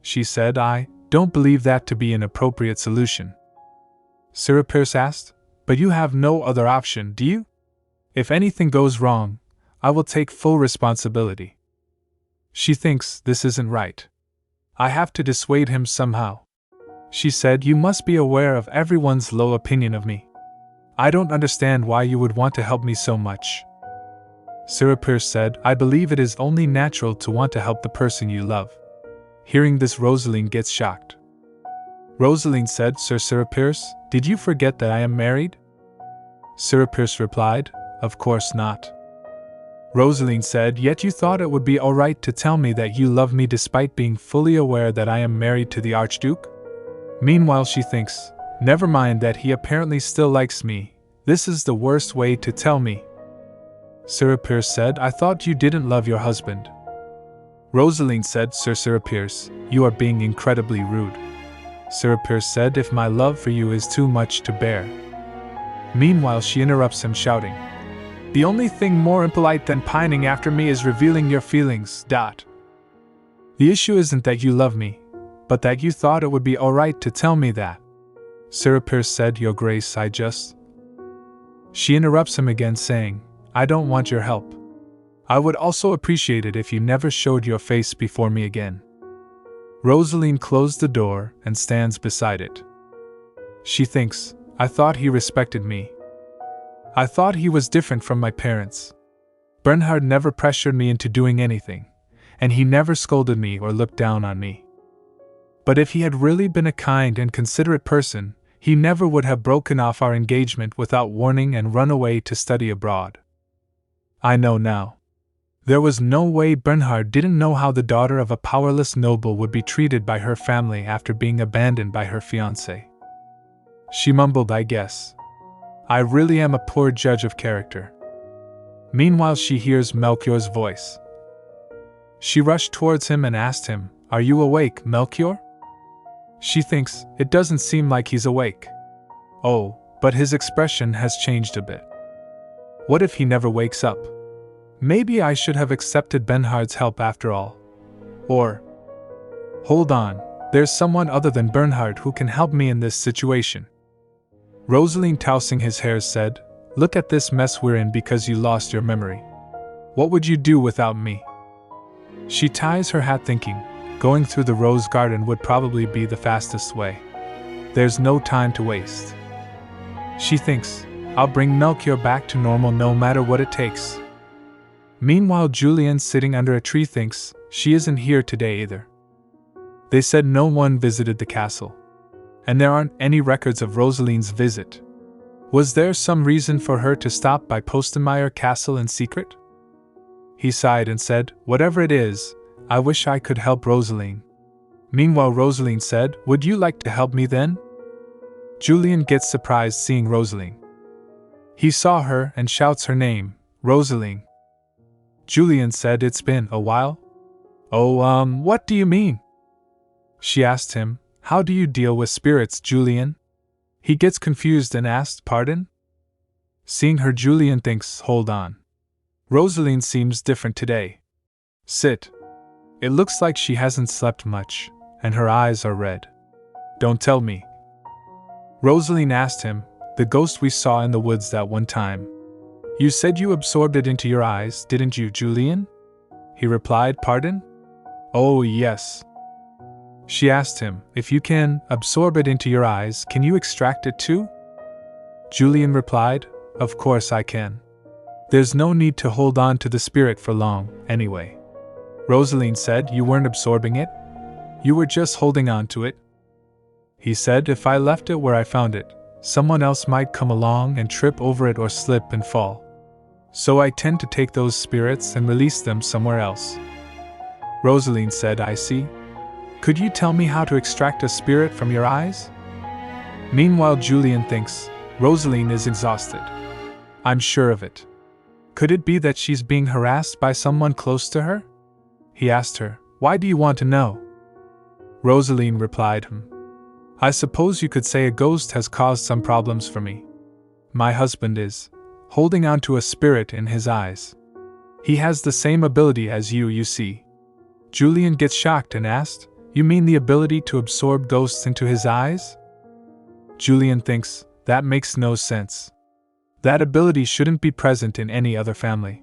She said, I don't believe that to be an appropriate solution. Sir Pierce asked, But you have no other option, do you? If anything goes wrong, I will take full responsibility. She thinks this isn't right. I have to dissuade him somehow. She said, You must be aware of everyone's low opinion of me. I don't understand why you would want to help me so much. Sir Pierce said, I believe it is only natural to want to help the person you love. Hearing this, Roseline gets shocked. Roseline said, Sir Pierce, did you forget that I am married? Sir Pierce replied, Of course not. Roseline said, Yet you thought it would be alright to tell me that you love me despite being fully aware that I am married to the Archduke? Meanwhile, she thinks, Never mind that he apparently still likes me, this is the worst way to tell me. Sir Pierce said, I thought you didn't love your husband. Roseline said, Sir Pierce, you are being incredibly rude. Sir Pierce said, If my love for you is too much to bear. Meanwhile, she interrupts him, shouting, The only thing more impolite than pining after me is revealing your feelings. The issue isn't that you love me, but that you thought it would be alright to tell me that. Sir Pierce said, Your Grace, I just... She interrupts him again, saying, I don't want your help. I would also appreciate it if you never showed your face before me again. Roseline closed the door and stands beside it. She thinks, I thought he respected me. I thought he was different from my parents. Bernhard never pressured me into doing anything, and he never scolded me or looked down on me. But if he had really been a kind and considerate person, he never would have broken off our engagement without warning and run away to study abroad. I know now. There was no way Bernhard didn't know how the daughter of a powerless noble would be treated by her family after being abandoned by her fiancé. She mumbled, I guess. I really am a poor judge of character. Meanwhile, she hears Melchior's voice. She rushed towards him and asked him, Are you awake, Melchior? She thinks, it doesn't seem like he's awake. Oh, but his expression has changed a bit. What if he never wakes up? Maybe I should have accepted Bernhard's help after all. Or, hold on, there's someone other than Bernhard who can help me in this situation. Roseline, tousing his hair, said, Look at this mess we're in because you lost your memory. What would you do without me? She ties her hat, thinking, going through the rose garden would probably be the fastest way. There's no time to waste. She thinks, I'll bring Melchior back to normal no matter what it takes. Meanwhile, Julian, sitting under a tree, thinks, she isn't here today either. They said no one visited the castle. And there aren't any records of Roseline's visit. Was there some reason for her to stop by Postenmeier Castle in secret? He sighed and said, Whatever it is, I wish I could help Roseline. Meanwhile, Roseline said, Would you like to help me then? Julian gets surprised seeing Roseline. He saw her and shouts her name, Roseline. Julian said, It's been a while? Oh, what do you mean? She asked him, How do you deal with spirits, Julian? He gets confused and asked, Pardon? Seeing her, Julian thinks, hold on. Roseline seems different today. Sit. It looks like she hasn't slept much, and her eyes are red. Don't tell me. Roseline asked him, the ghost we saw in the woods that one time. You said you absorbed it into your eyes, didn't you, Julian? He replied, pardon? Oh, yes. She asked him, if you can absorb it into your eyes, can you extract it too? Julian replied, of course I can. There's no need to hold on to the spirit for long, anyway. Roseline said, you weren't absorbing it? You were just holding on to it? He said, if I left it where I found it, someone else might come along and trip over it or slip and fall. So I tend to take those spirits and release them somewhere else. Roseline said, I see. Could you tell me how to extract a spirit from your eyes? Meanwhile, Julian thinks, Roseline is exhausted. I'm sure of it. Could it be that she's being harassed by someone close to her? He asked her, why do you want to know? Roseline replied, I suppose you could say a ghost has caused some problems for me. My husband is holding on to a spirit in his eyes. He has the same ability as you see. Julian gets shocked and asked, you mean the ability to absorb ghosts into his eyes? Julian thinks, that makes no sense. That ability shouldn't be present in any other family.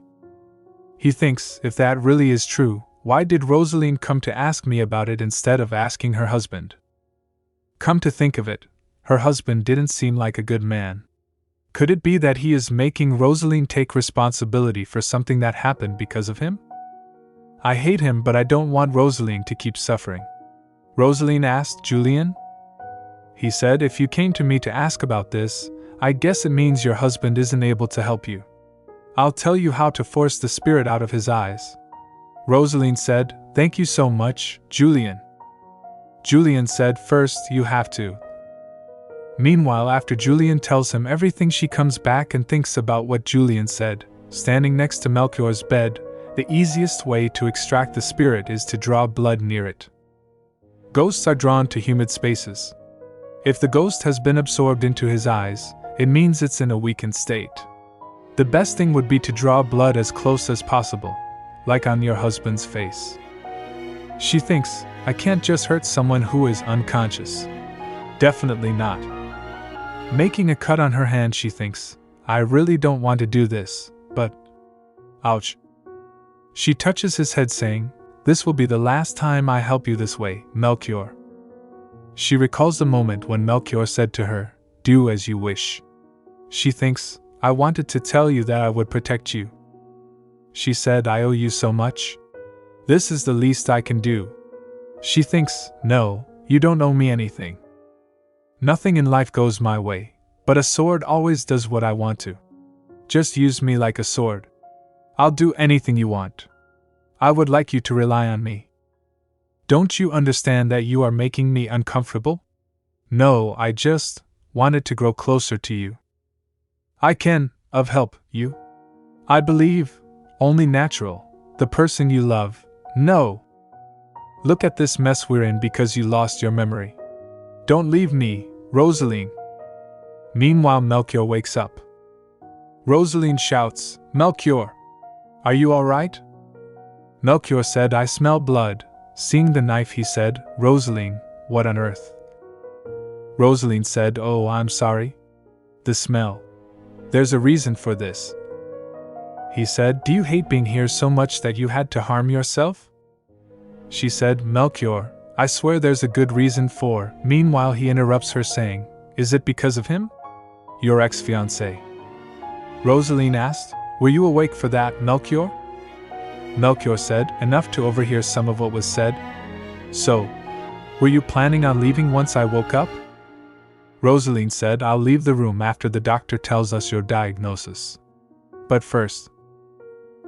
He thinks, if that really is true, why did Roseline come to ask me about it instead of asking her husband? Come to think of it, her husband didn't seem like a good man. Could it be that he is making Roseline take responsibility for something that happened because of him? I hate him, but I don't want Roseline to keep suffering. Roseline asked Julian. He said, if you came to me to ask about this, I guess it means your husband isn't able to help you. I'll tell you how to force the spirit out of his eyes. Roseline said, thank you so much, Julian. Julian said, first you have to. Meanwhile, after Julian tells him everything, she comes back and thinks about what Julian said. Standing next to Melchior's bed, the easiest way to extract the spirit is to draw blood near it. Ghosts are drawn to humid spaces. If the ghost has been absorbed into his eyes, it means it's in a weakened state. The best thing would be to draw blood as close as possible, like on your husband's face. She thinks, I can't just hurt someone who is unconscious. Definitely not. Making a cut on her hand, she thinks, I really don't want to do this, but… ouch. She touches his head saying, this will be the last time I help you this way, Melchior. She recalls the moment when Melchior said to her, do as you wish. She thinks, I wanted to tell you that I would protect you. She said, I owe you so much. This is the least I can do. She thinks, no, you don't owe me anything. Nothing in life goes my way, but a sword always does what I want to. Just use me like a sword. I'll do anything you want. I would like you to rely on me. Don't you understand that you are making me uncomfortable? No, I just wanted to grow closer to you. I can, help you. I believe, only natural, the person you love. No. Look at this mess we're in because you lost your memory. Don't leave me, Roseline. Meanwhile, Melchior wakes up. Roseline shouts, Melchior! Are you all right? Melchior said, I smell blood. Seeing the knife, he said, Roseline, what on earth? Roseline said, oh, I'm sorry. The smell. There's a reason for this. He said, do you hate being here so much that you had to harm yourself? She said, Melchior, I swear there's a good reason for… Meanwhile, he interrupts her saying, is it because of him? Your ex-fiancé. Roseline asked, were you awake for that, Melchior? Melchior said, enough to overhear some of what was said. So, were you planning on leaving once I woke up? Roseline said, I'll leave the room after the doctor tells us your diagnosis. But first…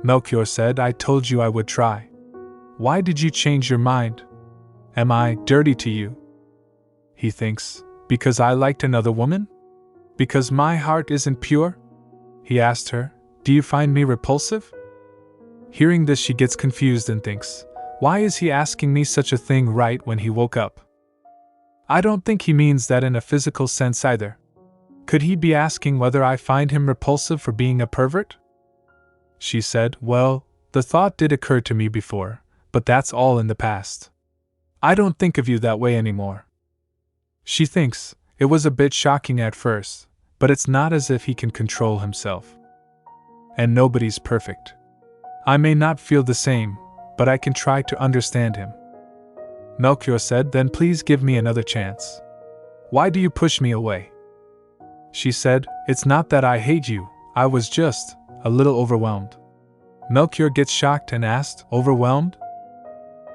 Melchior said, I told you I would try. Why did you change your mind? Am I dirty to you? He thinks, because I liked another woman? Because my heart isn't pure? He asked her, do you find me repulsive? Hearing this, she gets confused and thinks, why is he asking me such a thing right when he woke up? I don't think he means that in a physical sense either. Could he be asking whether I find him repulsive for being a pervert? She said, well, the thought did occur to me before, but that's all in the past. I don't think of you that way anymore. She thinks, it was a bit shocking at first, but it's not as if he can control himself. And nobody's perfect. I may not feel the same, but I can try to understand him. Melchior said, then please give me another chance. Why do you push me away? She said, it's not that I hate you, I was just a little overwhelmed. Melchior gets shocked and asked, overwhelmed?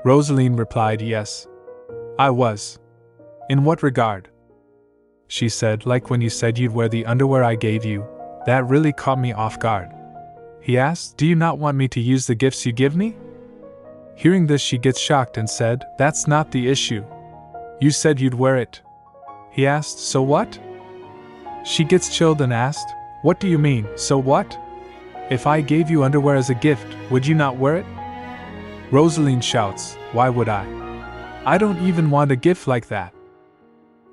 Roseline replied, yes. I was. In what regard? She said, like when you said you'd wear the underwear I gave you, that really caught me off guard. He asked, do you not want me to use the gifts you give me? Hearing this, she gets shocked and said, that's not the issue. You said you'd wear it. He asked, so what? She gets chilled and asked, what do you mean, so what? If I gave you underwear as a gift, would you not wear it? Roseline shouts, why would I? I don't even want a gift like that.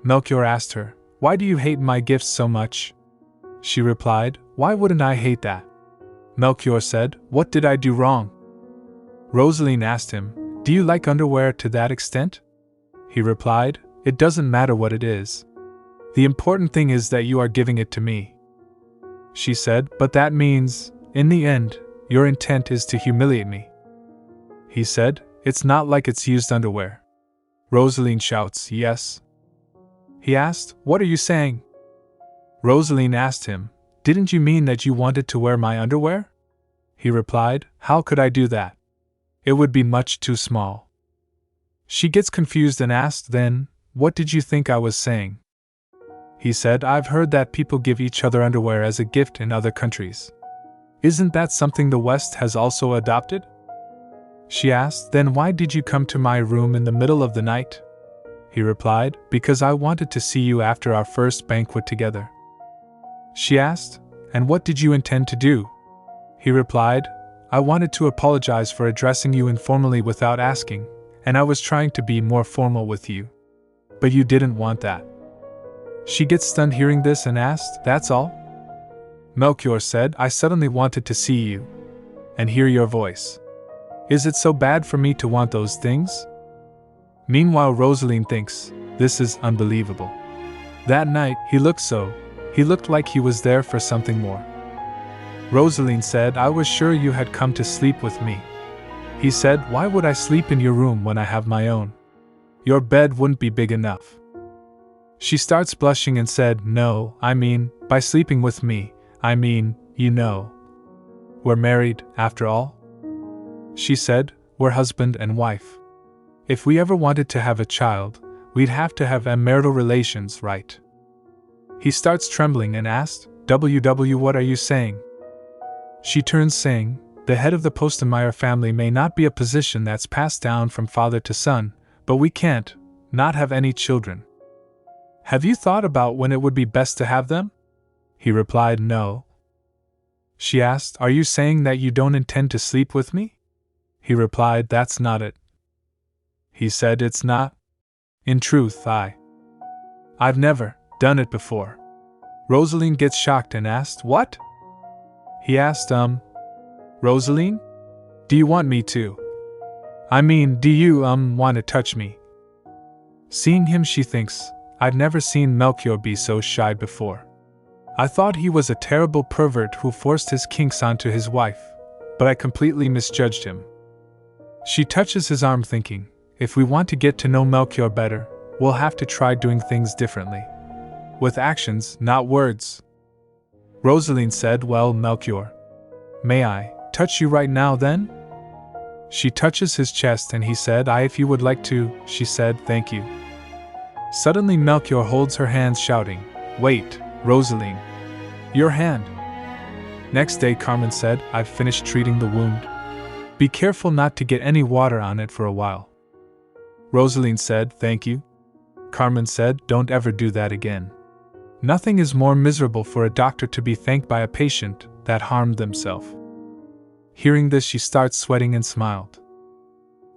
Melchior asked her, why do you hate my gifts so much? She replied, why wouldn't I hate that? Melchior said, what did I do wrong? Roseline asked him, do you like underwear to that extent? He replied, it doesn't matter what it is. The important thing is that you are giving it to me. She said, but that means, in the end, your intent is to humiliate me. He said, it's not like it's used underwear. Roseline shouts, yes. He asked, what are you saying? Roseline asked him, didn't you mean that you wanted to wear my underwear? He replied, how could I do that? It would be much too small. She gets confused and asked, then, what did you think I was saying? He said, I've heard that people give each other underwear as a gift in other countries. Isn't that something the West has also adopted? She asked, then why did you come to my room in the middle of the night? He replied, because I wanted to see you after our first banquet together. She asked, and what did you intend to do? He replied, I wanted to apologize for addressing you informally without asking, and I was trying to be more formal with you. But you didn't want that. She gets stunned hearing this and asked, that's all? Melchior said, I suddenly wanted to see you and hear your voice. Is it so bad for me to want those things? Meanwhile, Roseline thinks, this is unbelievable. That night, he looked like he was there for something more. Roseline said, I was sure you had come to sleep with me. He said, why would I sleep in your room when I have my own? Your bed wouldn't be big enough. She starts blushing and said, no, I mean, by sleeping with me, I mean, you know. We're married, after all. She said, we're husband and wife. If we ever wanted to have a child, we'd have to have marital relations, right? He starts trembling and asked, WW, what are you saying? She turns saying, the head of the Postenmeier family may not be a position that's passed down from father to son, but we can't not have any children. Have you thought about when it would be best to have them? He replied, no. She asked, are you saying that you don't intend to sleep with me? He replied, that's not it. He said, it's not. In truth, I've never done it before. Roseline gets shocked and asked, what? He asked, Roseline? Do you want me to? I mean, do you, want to touch me? Seeing him, she thinks, I've never seen Melchior be so shy before. I thought he was a terrible pervert who forced his kinks onto his wife, but I completely misjudged him. She touches his arm thinking, if we want to get to know Melchior better, we'll have to try doing things differently. With actions, not words. Roseline said, well, Melchior, may I touch you right now then? She touches his chest and he said, if you would like to. She said, thank you. Suddenly Melchior holds her hands shouting, wait, Roseline. Your hand. Next day Carmen said, I've finished treating the wound. Be careful not to get any water on it for a while. Roseline said, thank you. Carmen said, don't ever do that again. Nothing is more miserable for a doctor to be thanked by a patient that harmed themselves. Hearing this, she starts sweating and smiled.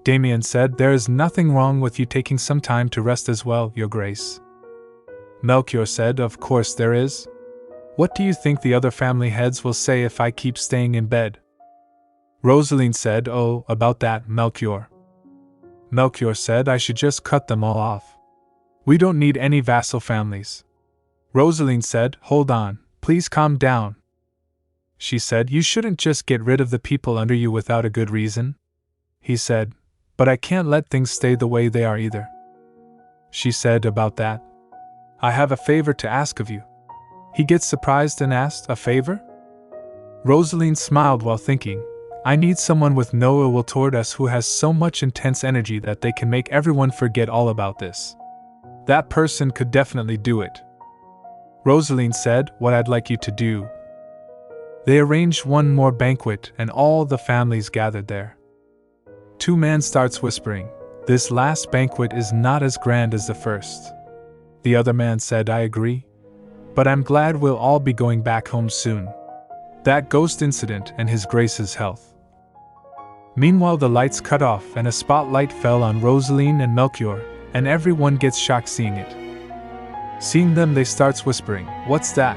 Damien said, there is nothing wrong with you taking some time to rest as well, Your Grace. Melchior said, Of course there is. What do you think the other family heads will say if I keep staying in bed? Roseline said, Oh, about that, Melchior. Melchior said I should just cut them all off. We don't need any vassal families. Roseline said, Hold on, please calm down. She said, You shouldn't just get rid of the people under you without a good reason. He said, But I can't let things stay the way they are either. She said, About that, I have a favor to ask of you. He gets surprised and asked, A favor? Roseline smiled while thinking, I need someone with no ill will toward us who has so much intense energy that they can make everyone forget all about this. That person could definitely do it. Roseline said, What I'd like you to do. They arranged one more banquet and all the families gathered there. Two men starts whispering, This last banquet is not as grand as the first. The other man said, I agree. But I'm glad we'll all be going back home soon. That ghost incident and His Grace's health. Meanwhile the lights cut off and a spotlight fell on Roseline and Melchior, and everyone gets shocked seeing it. Seeing them they starts whispering, What's that?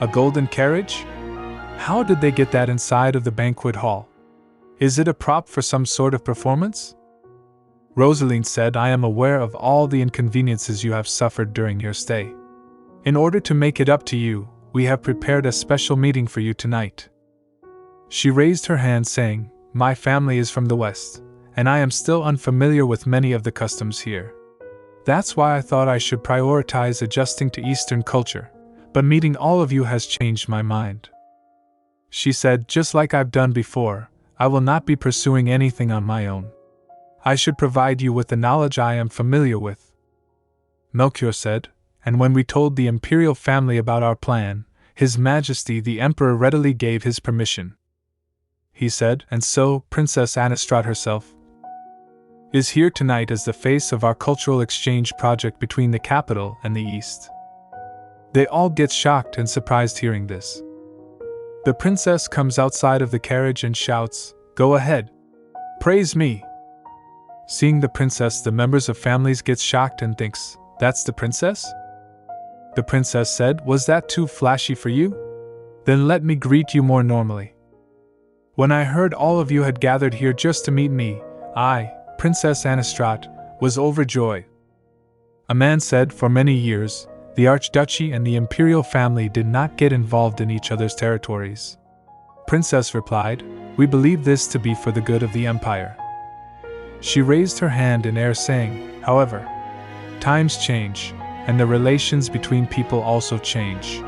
A golden carriage? How did they get that inside of the banquet hall? Is it a prop for some sort of performance? Roseline said, I am aware of all the inconveniences you have suffered during your stay. In order to make it up to you, we have prepared a special meeting for you tonight. She raised her hand saying, My family is from the West, and I am still unfamiliar with many of the customs here. That's why I thought I should prioritize adjusting to Eastern culture, but meeting all of you has changed my mind. She said, Just like I've done before, I will not be pursuing anything on my own. I should provide you with the knowledge I am familiar with. Melchior said, And when we told the imperial family about our plan, His Majesty the Emperor readily gave his permission. He said, And so, Princess Anistrad herself is here tonight as the face of our cultural exchange project between the capital and the East. They all get shocked and surprised hearing this. The princess comes outside of the carriage and shouts, Go ahead. Praise me. Seeing the princess, the members of families get shocked and thinks, That's the princess? The princess said, Was that too flashy for you? Then let me greet you more normally. When I heard all of you had gathered here just to meet me, I, Princess Anistrad, was overjoyed. A man said, For many years, the Archduchy and the imperial family did not get involved in each other's territories. Princess replied, We believe this to be for the good of the empire. She raised her hand in air saying, However, times change, and the relations between people also change.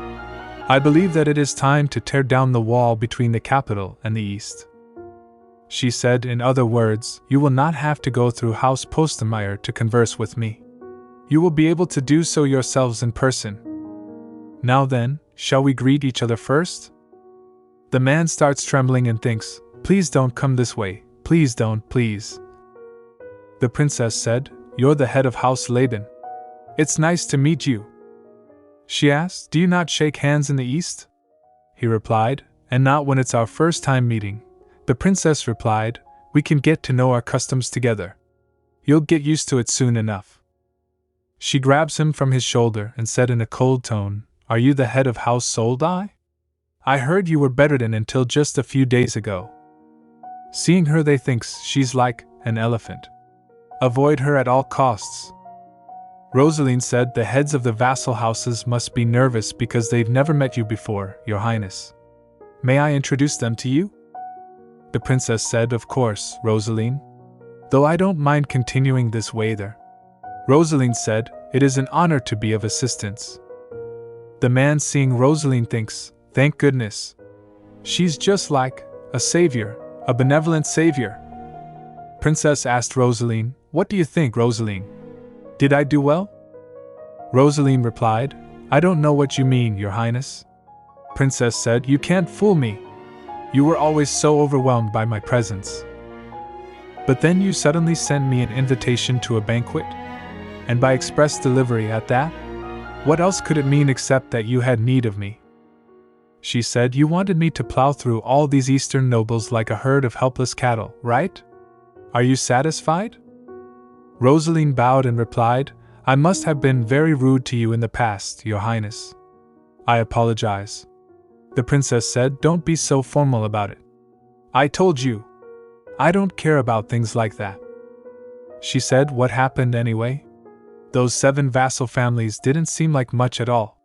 I believe that it is time to tear down the wall between the capital and the East. She said, In other words, you will not have to go through House Postenmeyer to converse with me. You will be able to do so yourselves in person. Now then, shall we greet each other first? The man starts trembling and thinks, Please don't come this way, please don't, please. The princess said, You're the head of House Laban. It's nice to meet you. She asked, Do you not shake hands in the East? He replied, And not when it's our first time meeting. The princess replied, We can get to know our customs together. You'll get used to it soon enough. She grabs him from his shoulder and said in a cold tone, Are you the head of House Soldai? I heard you were bedridden until just a few days ago. Seeing her they thinks she's like an elephant. Avoid her at all costs. Roseline said, The heads of the vassal houses must be nervous because they've never met you before, Your Highness. May I introduce them to you? The princess said, Of course, Roseline. Though I don't mind continuing this way there. Roseline said, It is an honor to be of assistance. The man seeing Roseline thinks, Thank goodness. She's just like a savior, a benevolent savior. Princess asked Roseline, What do you think, Roseline? Did I do well? Roseline replied, I don't know what you mean, Your Highness. Princess said, You can't fool me. You were always so overwhelmed by my presence. But then you suddenly sent me an invitation to a banquet? And by express delivery at that? What else could it mean except that you had need of me? She said, You wanted me to plow through all these Eastern nobles like a herd of helpless cattle, right? Are you satisfied? Roseline bowed and replied, I must have been very rude to you in the past, Your Highness. I apologize. The princess said, don't be so formal about it. I told you. I don't care about things like that. She said, what happened anyway? Those 7 vassal families didn't seem like much at all.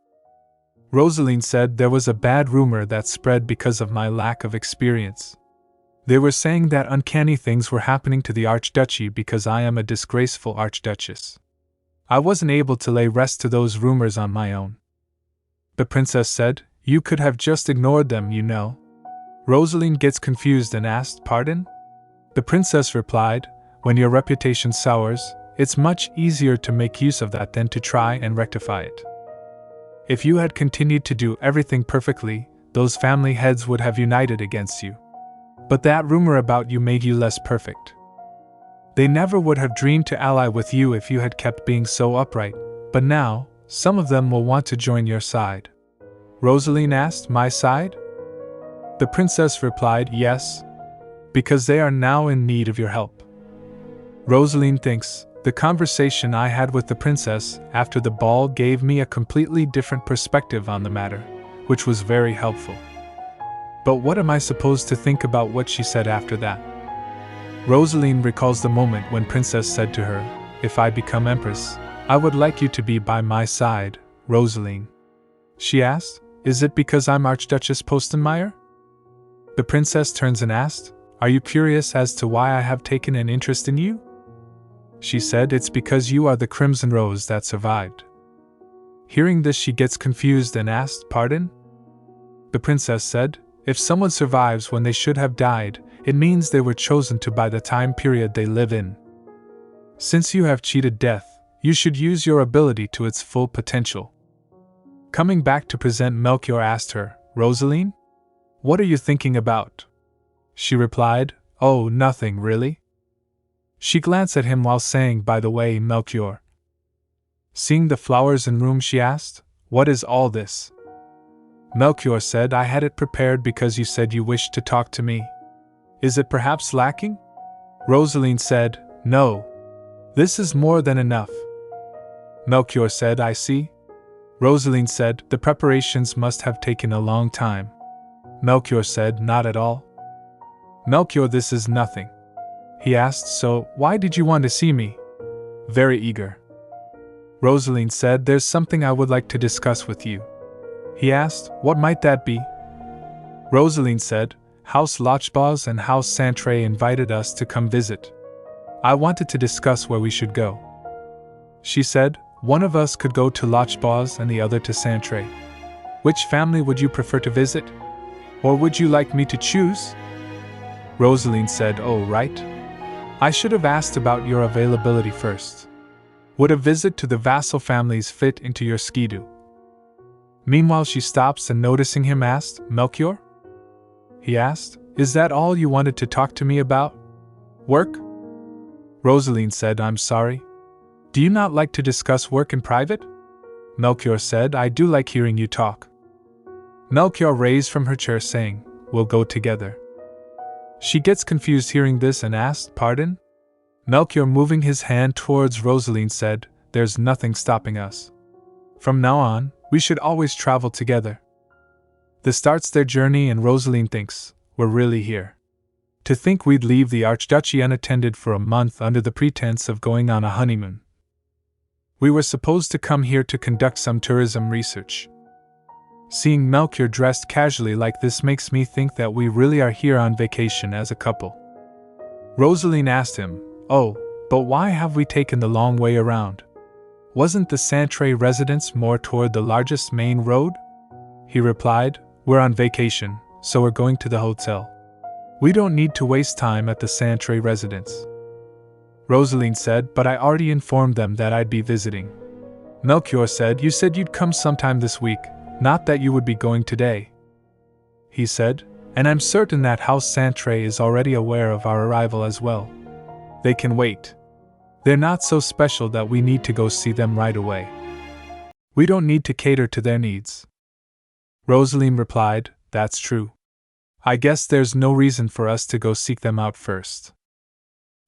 Roseline said there was a bad rumor that spread because of my lack of experience. They were saying that uncanny things were happening to the Archduchy because I am a disgraceful Archduchess. I wasn't able to lay rest to those rumors on my own. The princess said, you could have just ignored them, you know. Roseline gets confused and asked, pardon? The princess replied, when your reputation sours, it's much easier to make use of that than to try and rectify it. If you had continued to do everything perfectly, those family heads would have united against you. But that rumor about you made you less perfect. They never would have dreamed to ally with you if you had kept being so upright, but now, some of them will want to join your side. Roseline asked, my side? The princess replied, yes, because they are now in need of your help. Roseline thinks, the conversation I had with the princess after the ball gave me a completely different perspective on the matter, which was very helpful. But what am I supposed to think about what she said after that? Roseline recalls the moment when Princess said to her, if I become Empress, I would like you to be by my side, Roseline. She asked, is it because I'm Archduchess Postenmeier? The princess turns and asked, are you curious as to why I have taken an interest in you? She said, it's because you are the crimson rose that survived. Hearing this, she gets confused and asked, pardon? The princess said, if someone survives when they should have died, it means they were chosen to by the time period they live in. Since you have cheated death, you should use your ability to its full potential. Coming back to present, Melchior asked her, Roseline? What are you thinking about? She replied, oh, nothing really. She glanced at him while saying, by the way, Melchior. Seeing the flowers in room, she asked, what is all this? Melchior said, I had it prepared because you said you wished to talk to me. Is it perhaps lacking? Roseline said, no. This is more than enough. Melchior said, I see. Roseline said, the preparations must have taken a long time. Melchior said, not at all. Melchior, this is nothing. He asked, so, why did you want to see me? Very eager. Roseline said, there's something I would like to discuss with you. He asked, what might that be? Roseline said, House Lochbaz and House Santre invited us to come visit. I wanted to discuss where we should go. She said, one of us could go to Lochbaz and the other to Santre. Which family would you prefer to visit? Or would you like me to choose? Roseline said, oh, right. I should have asked about your availability first. Would a visit to the vassal families fit into your schedule? Meanwhile, she stops and, noticing him, asked, Melchior? He asked, is that all you wanted to talk to me about? Work? Roseline said, I'm sorry. Do you not like to discuss work in private? Melchior said, I do like hearing you talk. Melchior raised from her chair, saying, we'll go together. She gets confused hearing this and asked, pardon? Melchior, moving his hand towards Roseline, said, there's nothing stopping us. From now on, we should always travel together. This starts their journey, and Roseline thinks, we're really here. To think we'd leave the Archduchy unattended for a month under the pretense of going on a honeymoon. We were supposed to come here to conduct some tourism research. Seeing Melchior dressed casually like this makes me think that we really are here on vacation as a couple. Roseline asked him, oh, but why have we taken the long way around? Wasn't the Santre residence more toward the largest main road? He replied, we're on vacation, so we're going to the hotel. We don't need to waste time at the Santre residence. Roseline said, but I already informed them that I'd be visiting. Melchior said, you said you'd come sometime this week, not that you would be going today. He said, and I'm certain that House Santre is already aware of our arrival as well. They can wait. They're not so special that we need to go see them right away. We don't need to cater to their needs. Roseline replied, that's true. I guess there's no reason for us to go seek them out first.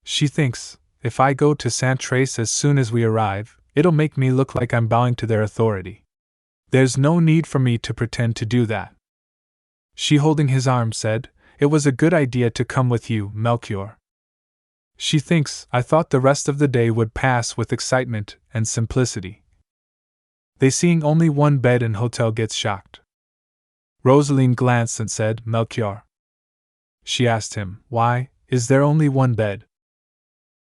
She thinks, if I go to Santrace as soon as we arrive, It'll make me look like I'm bowing to their authority. There's no need for me to pretend to do that. She, holding his arm, said, It was a good idea to come with you, Melchior. She thinks I thought the rest of the day would pass with excitement and simplicity. They seeing only one bed in hotel gets shocked. Roseline glanced and said, Melchior. She asked him, Why, is there only one bed?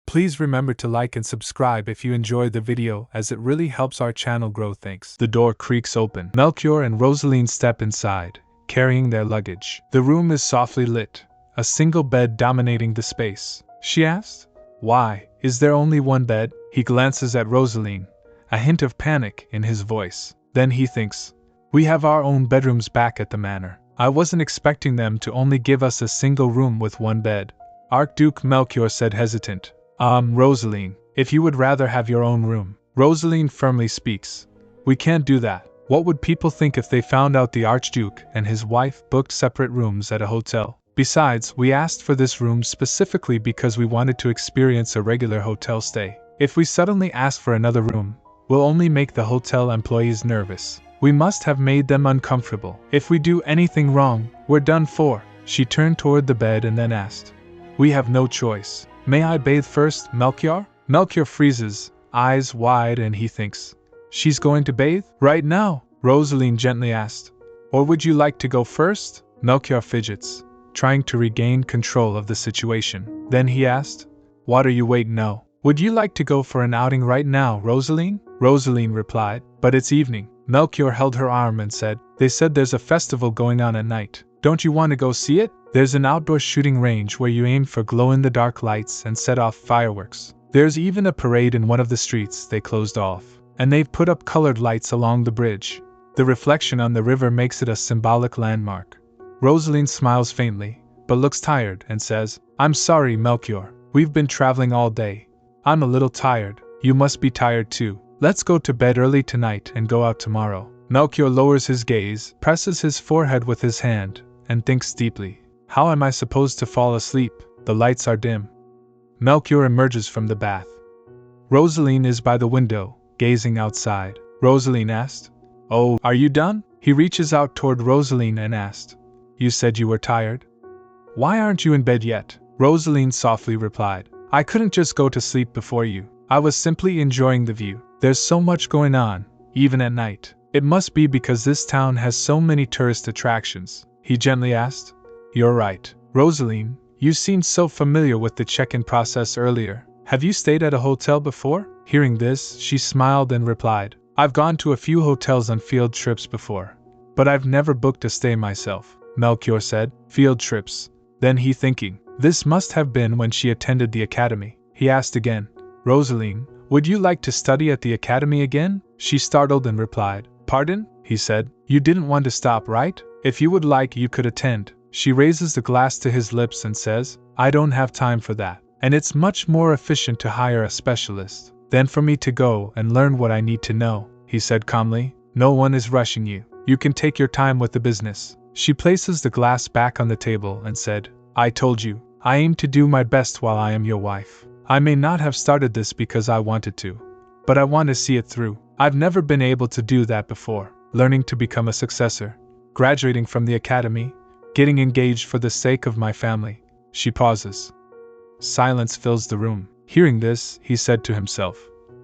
Please remember to like and subscribe if you enjoyed the video, as it really helps our channel grow. Thanks. The door creaks open. Melchior and Roseline step inside, carrying their luggage. The room is softly lit, a single bed dominating the space. She asked, Why, is there only one bed? He glances at Roseline, a hint of panic in his voice. Then he thinks, We have our own bedrooms back at the manor. I wasn't expecting them to only give us a single room with one bed. Archduke Melchior said, hesitant. Roseline, if you would rather have your own room. Roseline firmly speaks. We can't do that. What would people think if they found out the Archduke and his wife booked separate rooms at a hotel? Besides, we asked for this room specifically because we wanted to experience a regular hotel stay. If we suddenly ask for another room, we'll only make the hotel employees nervous. We must have made them uncomfortable. If we do anything wrong, we're done for. She turned toward the bed and then asked, We have no choice. May I bathe first, Melchior? Melchior freezes, eyes wide, and he thinks, She's going to bathe? Right now? Roseline gently asked. Or would you like to go first? Melchior fidgets, trying to regain control of the situation. Then he asked, What are you waiting? No. Would you like to go for an outing right now, Roseline? Roseline replied, But it's evening. Melchior held her arm and said, They said there's a festival going on at night. Don't you want to go see it? There's an outdoor shooting range where you aim for glow-in-the-dark lights and set off fireworks. There's even a parade in one of the streets they closed off, and they've put up colored lights along the bridge. The reflection on the river makes it a symbolic landmark. Roseline smiles faintly, but looks tired and says, I'm sorry, Melchior. We've been traveling all day. I'm a little tired. You must be tired too. Let's go to bed early tonight and go out tomorrow. Melchior lowers his gaze, presses his forehead with his hand, and thinks deeply. How am I supposed to fall asleep? The lights are dim. Melchior emerges from the bath. Roseline is by the window, gazing outside. Roseline asked, Oh, are you done? He reaches out toward Roseline and asked, You said you were tired? Why aren't you in bed yet? Roseline softly replied, I couldn't just go to sleep before you. I was simply enjoying the view. There's so much going on, even at night. It must be because this town has so many tourist attractions. He gently asked. You're right. Roseline, you seemed so familiar with the check-in process earlier. Have you stayed at a hotel before? Hearing this, she smiled and replied, I've gone to a few hotels on field trips before, but I've never booked a stay myself. Melchior said, Field trips. Then he thinking, this must have been when she attended the academy. He asked again, Roseline, would you like to study at the academy again? She startled and replied, Pardon? He said, You didn't want to stop, right? If you would like, you could attend. She raises the glass to his lips and says, I don't have time for that, and it's much more efficient to hire a specialist than for me to go and learn what I need to know. He said calmly, No one is rushing you. You can take your time with the business. She places the glass back on the table and said, I told you, I aim to do my best while I am your wife. I may not have started this because I wanted to, but I want to see it through. I've never been able to do that before. Learning to become a successor, graduating from the academy, getting engaged for the sake of my family. She pauses. Silence fills the room. Hearing this, he said to himself,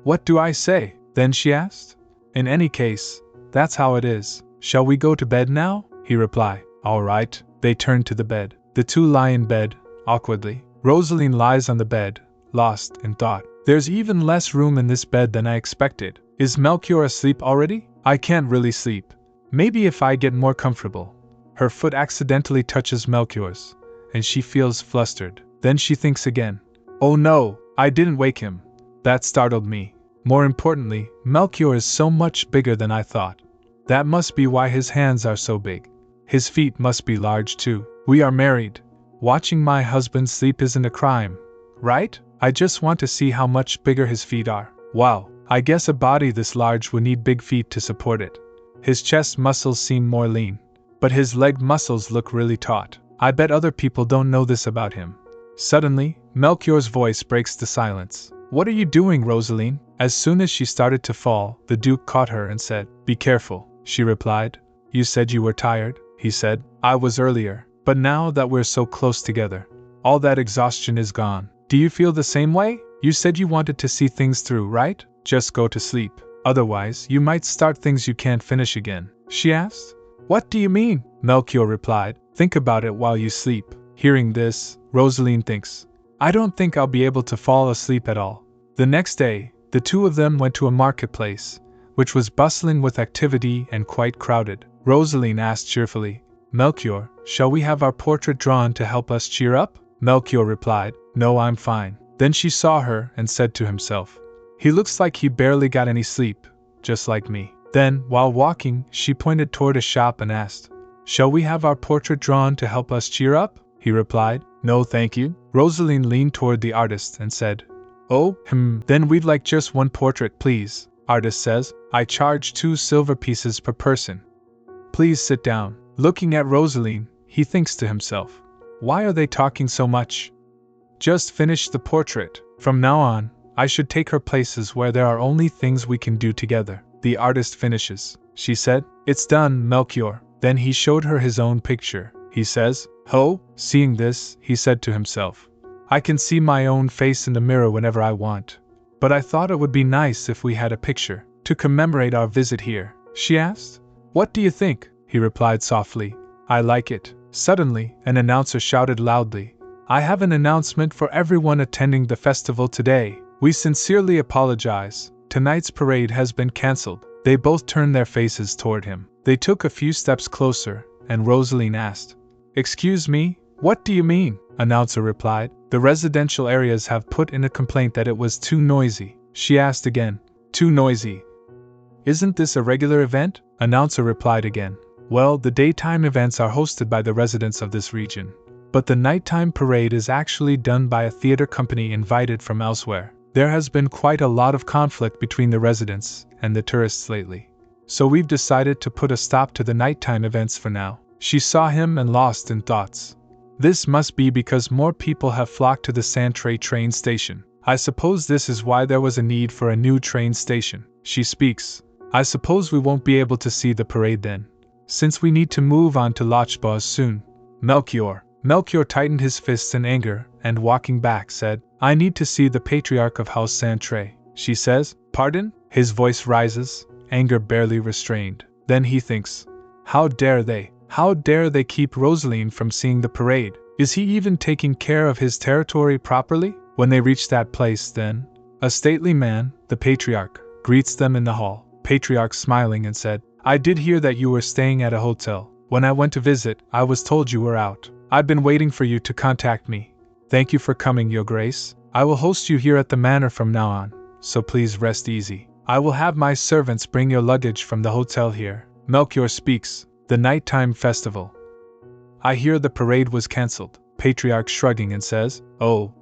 What do I say? Then she asked, In any case, that's how it is. Shall we go to bed now? He replied, All right. They turn to the bed. The two lie in bed, awkwardly. Roseline lies on the bed, lost in thought. There's even less room in this bed than I expected. Is Melchior asleep already? I can't really sleep. Maybe if I get more comfortable. Her foot accidentally touches Melchior's, and she feels flustered. Then she thinks again. Oh no, I didn't wake him. That startled me. More importantly, Melchior is so much bigger than I thought. That must be why his hands are so big. His feet must be large too. We are married. Watching my husband sleep isn't a crime, right? I just want to see how much bigger his feet are. Wow, I guess a body this large would need big feet to support it. His chest muscles seem more lean, but his leg muscles look really taut. I bet other people don't know this about him. Suddenly, Melchior's voice breaks the silence. What are you doing, Roseline? As soon as she started to fall, the Duke caught her and said, Be careful, she replied. You said you were tired, he said. I was earlier, but now that we're so close together, all that exhaustion is gone. Do you feel the same way? You said you wanted to see things through, right? Just go to sleep. Otherwise, you might start things you can't finish again, she asked. What do you mean? Melchior replied. Think about it while you sleep. Hearing this, Roseline thinks, I don't think I'll be able to fall asleep at all. The next day, the two of them went to a marketplace, which was bustling with activity and quite crowded. Roseline asked cheerfully, Melchior, shall we have our portrait drawn to help us cheer up? Melchior replied, No, I'm fine. Then she saw her and said to himself, He looks like he barely got any sleep, just like me. Then, while walking, she pointed toward a shop and asked, Shall we have our portrait drawn to help us cheer up? He replied, No, thank you. Roseline leaned toward the artist and said, Oh, then we'd like just one portrait, please. Artist says, I charge 2 silver pieces per person. Please sit down. Looking at Roseline, he thinks to himself, Why are they talking so much? Just finish the portrait. From now on, I should take her places where there are only things we can do together. The artist finishes. She said, It's done, Melchior. Then he showed her his own picture. He says, Ho! Seeing this, he said to himself, I can see my own face in the mirror whenever I want. But I thought it would be nice if we had a picture to commemorate our visit here. She asked, What do you think? He replied softly, I like it. Suddenly, an announcer shouted loudly, I have an announcement for everyone attending the festival today. We sincerely apologize. Tonight's parade has been cancelled. They both turned their faces toward him. They took a few steps closer, and Roseline asked, Excuse me, what do you mean? Announcer replied, The residential areas have put in a complaint that it was too noisy. She asked again, Too noisy? Isn't this a regular event? Announcer replied again, Well, the daytime events are hosted by the residents of this region, but the nighttime parade is actually done by a theater company invited from elsewhere. There has been quite a lot of conflict between the residents and the tourists lately, so we've decided to put a stop to the nighttime events for now. She saw him and lost in thoughts. This must be because more people have flocked to the Santré train station. I suppose this is why there was a need for a new train station. She speaks. I suppose we won't be able to see the parade then, since we need to move on to Lochbaz soon. Melchior tightened his fists in anger and walking back said, I need to see the patriarch of House Santré. She says, Pardon? His voice rises, anger barely restrained. Then he thinks, How dare they? How dare they keep Roseline from seeing the parade? Is he even taking care of his territory properly? When they reach that place, then, a stately man, the patriarch, greets them in the hall. Patriarch smiling and said, I did hear that you were staying at a hotel. When I went to visit, I was told you were out. I've been waiting for you to contact me. Thank you for coming, Your Grace. I will host you here at the manor from now on, so please rest easy. I will have my servants bring your luggage from the hotel here. Melchior speaks. The nighttime festival. I hear the parade was cancelled. Patriarch shrugging and says, Oh,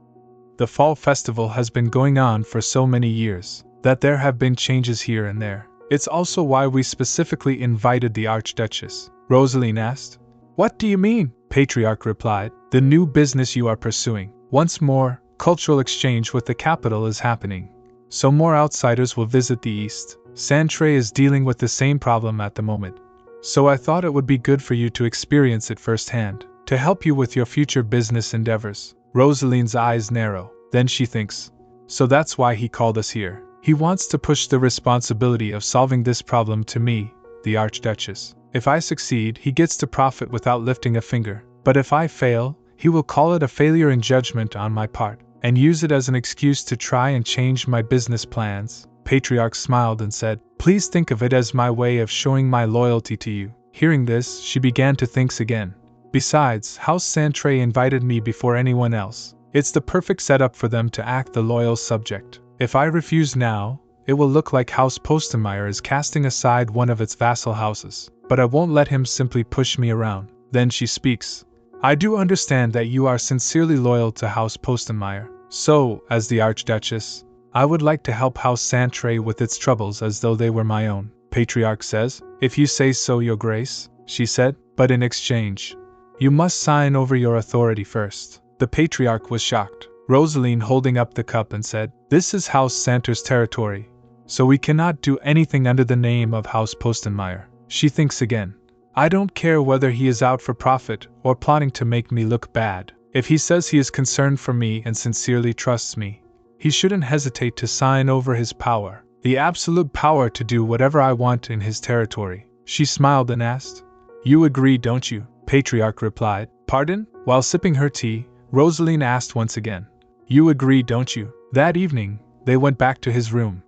the fall festival has been going on for so many years that there have been changes here and there. It's also why we specifically invited the Archduchess. Roseline asked, What do you mean? Patriarch replied, The new business you are pursuing. Once more, cultural exchange with the capital is happening, so more outsiders will visit the East. Santré is dealing with the same problem at the moment, so I thought it would be good for you to experience it firsthand, to help you with your future business endeavors. Rosaline's eyes narrow. Then she thinks, So that's why he called us here. He wants to push the responsibility of solving this problem to me, the Archduchess. If I succeed, he gets to profit without lifting a finger. But if I fail, he will call it a failure in judgment on my part, and use it as an excuse to try and change my business plans. Patriarch smiled and said, Please think of it as my way of showing my loyalty to you. Hearing this, she began to think again. Besides, House Santré invited me before anyone else. It's the perfect setup for them to act the loyal subject. If I refuse now, it will look like House Postenmeier is casting aside one of its vassal houses. But I won't let him simply push me around. Then she speaks. I do understand that you are sincerely loyal to House Postenmeier. So, as the Archduchess, I would like to help House Santré with its troubles as though they were my own. Patriarch says, If you say so, Your Grace, she said, but in exchange, you must sign over your authority first. The Patriarch was shocked. Roseline holding up the cup and said, "This is House Santer's territory, so we cannot do anything under the name of House Postenmeyer." She thinks again. I don't care whether he is out for profit or plotting to make me look bad. If he says he is concerned for me and sincerely trusts me, he shouldn't hesitate to sign over his power, the absolute power to do whatever I want in his territory. She smiled and asked, "You agree, don't you?" Patriarch replied. "Pardon?" While sipping her tea, Roseline asked once again. "You agree, don't you?" That evening, they went back to his room.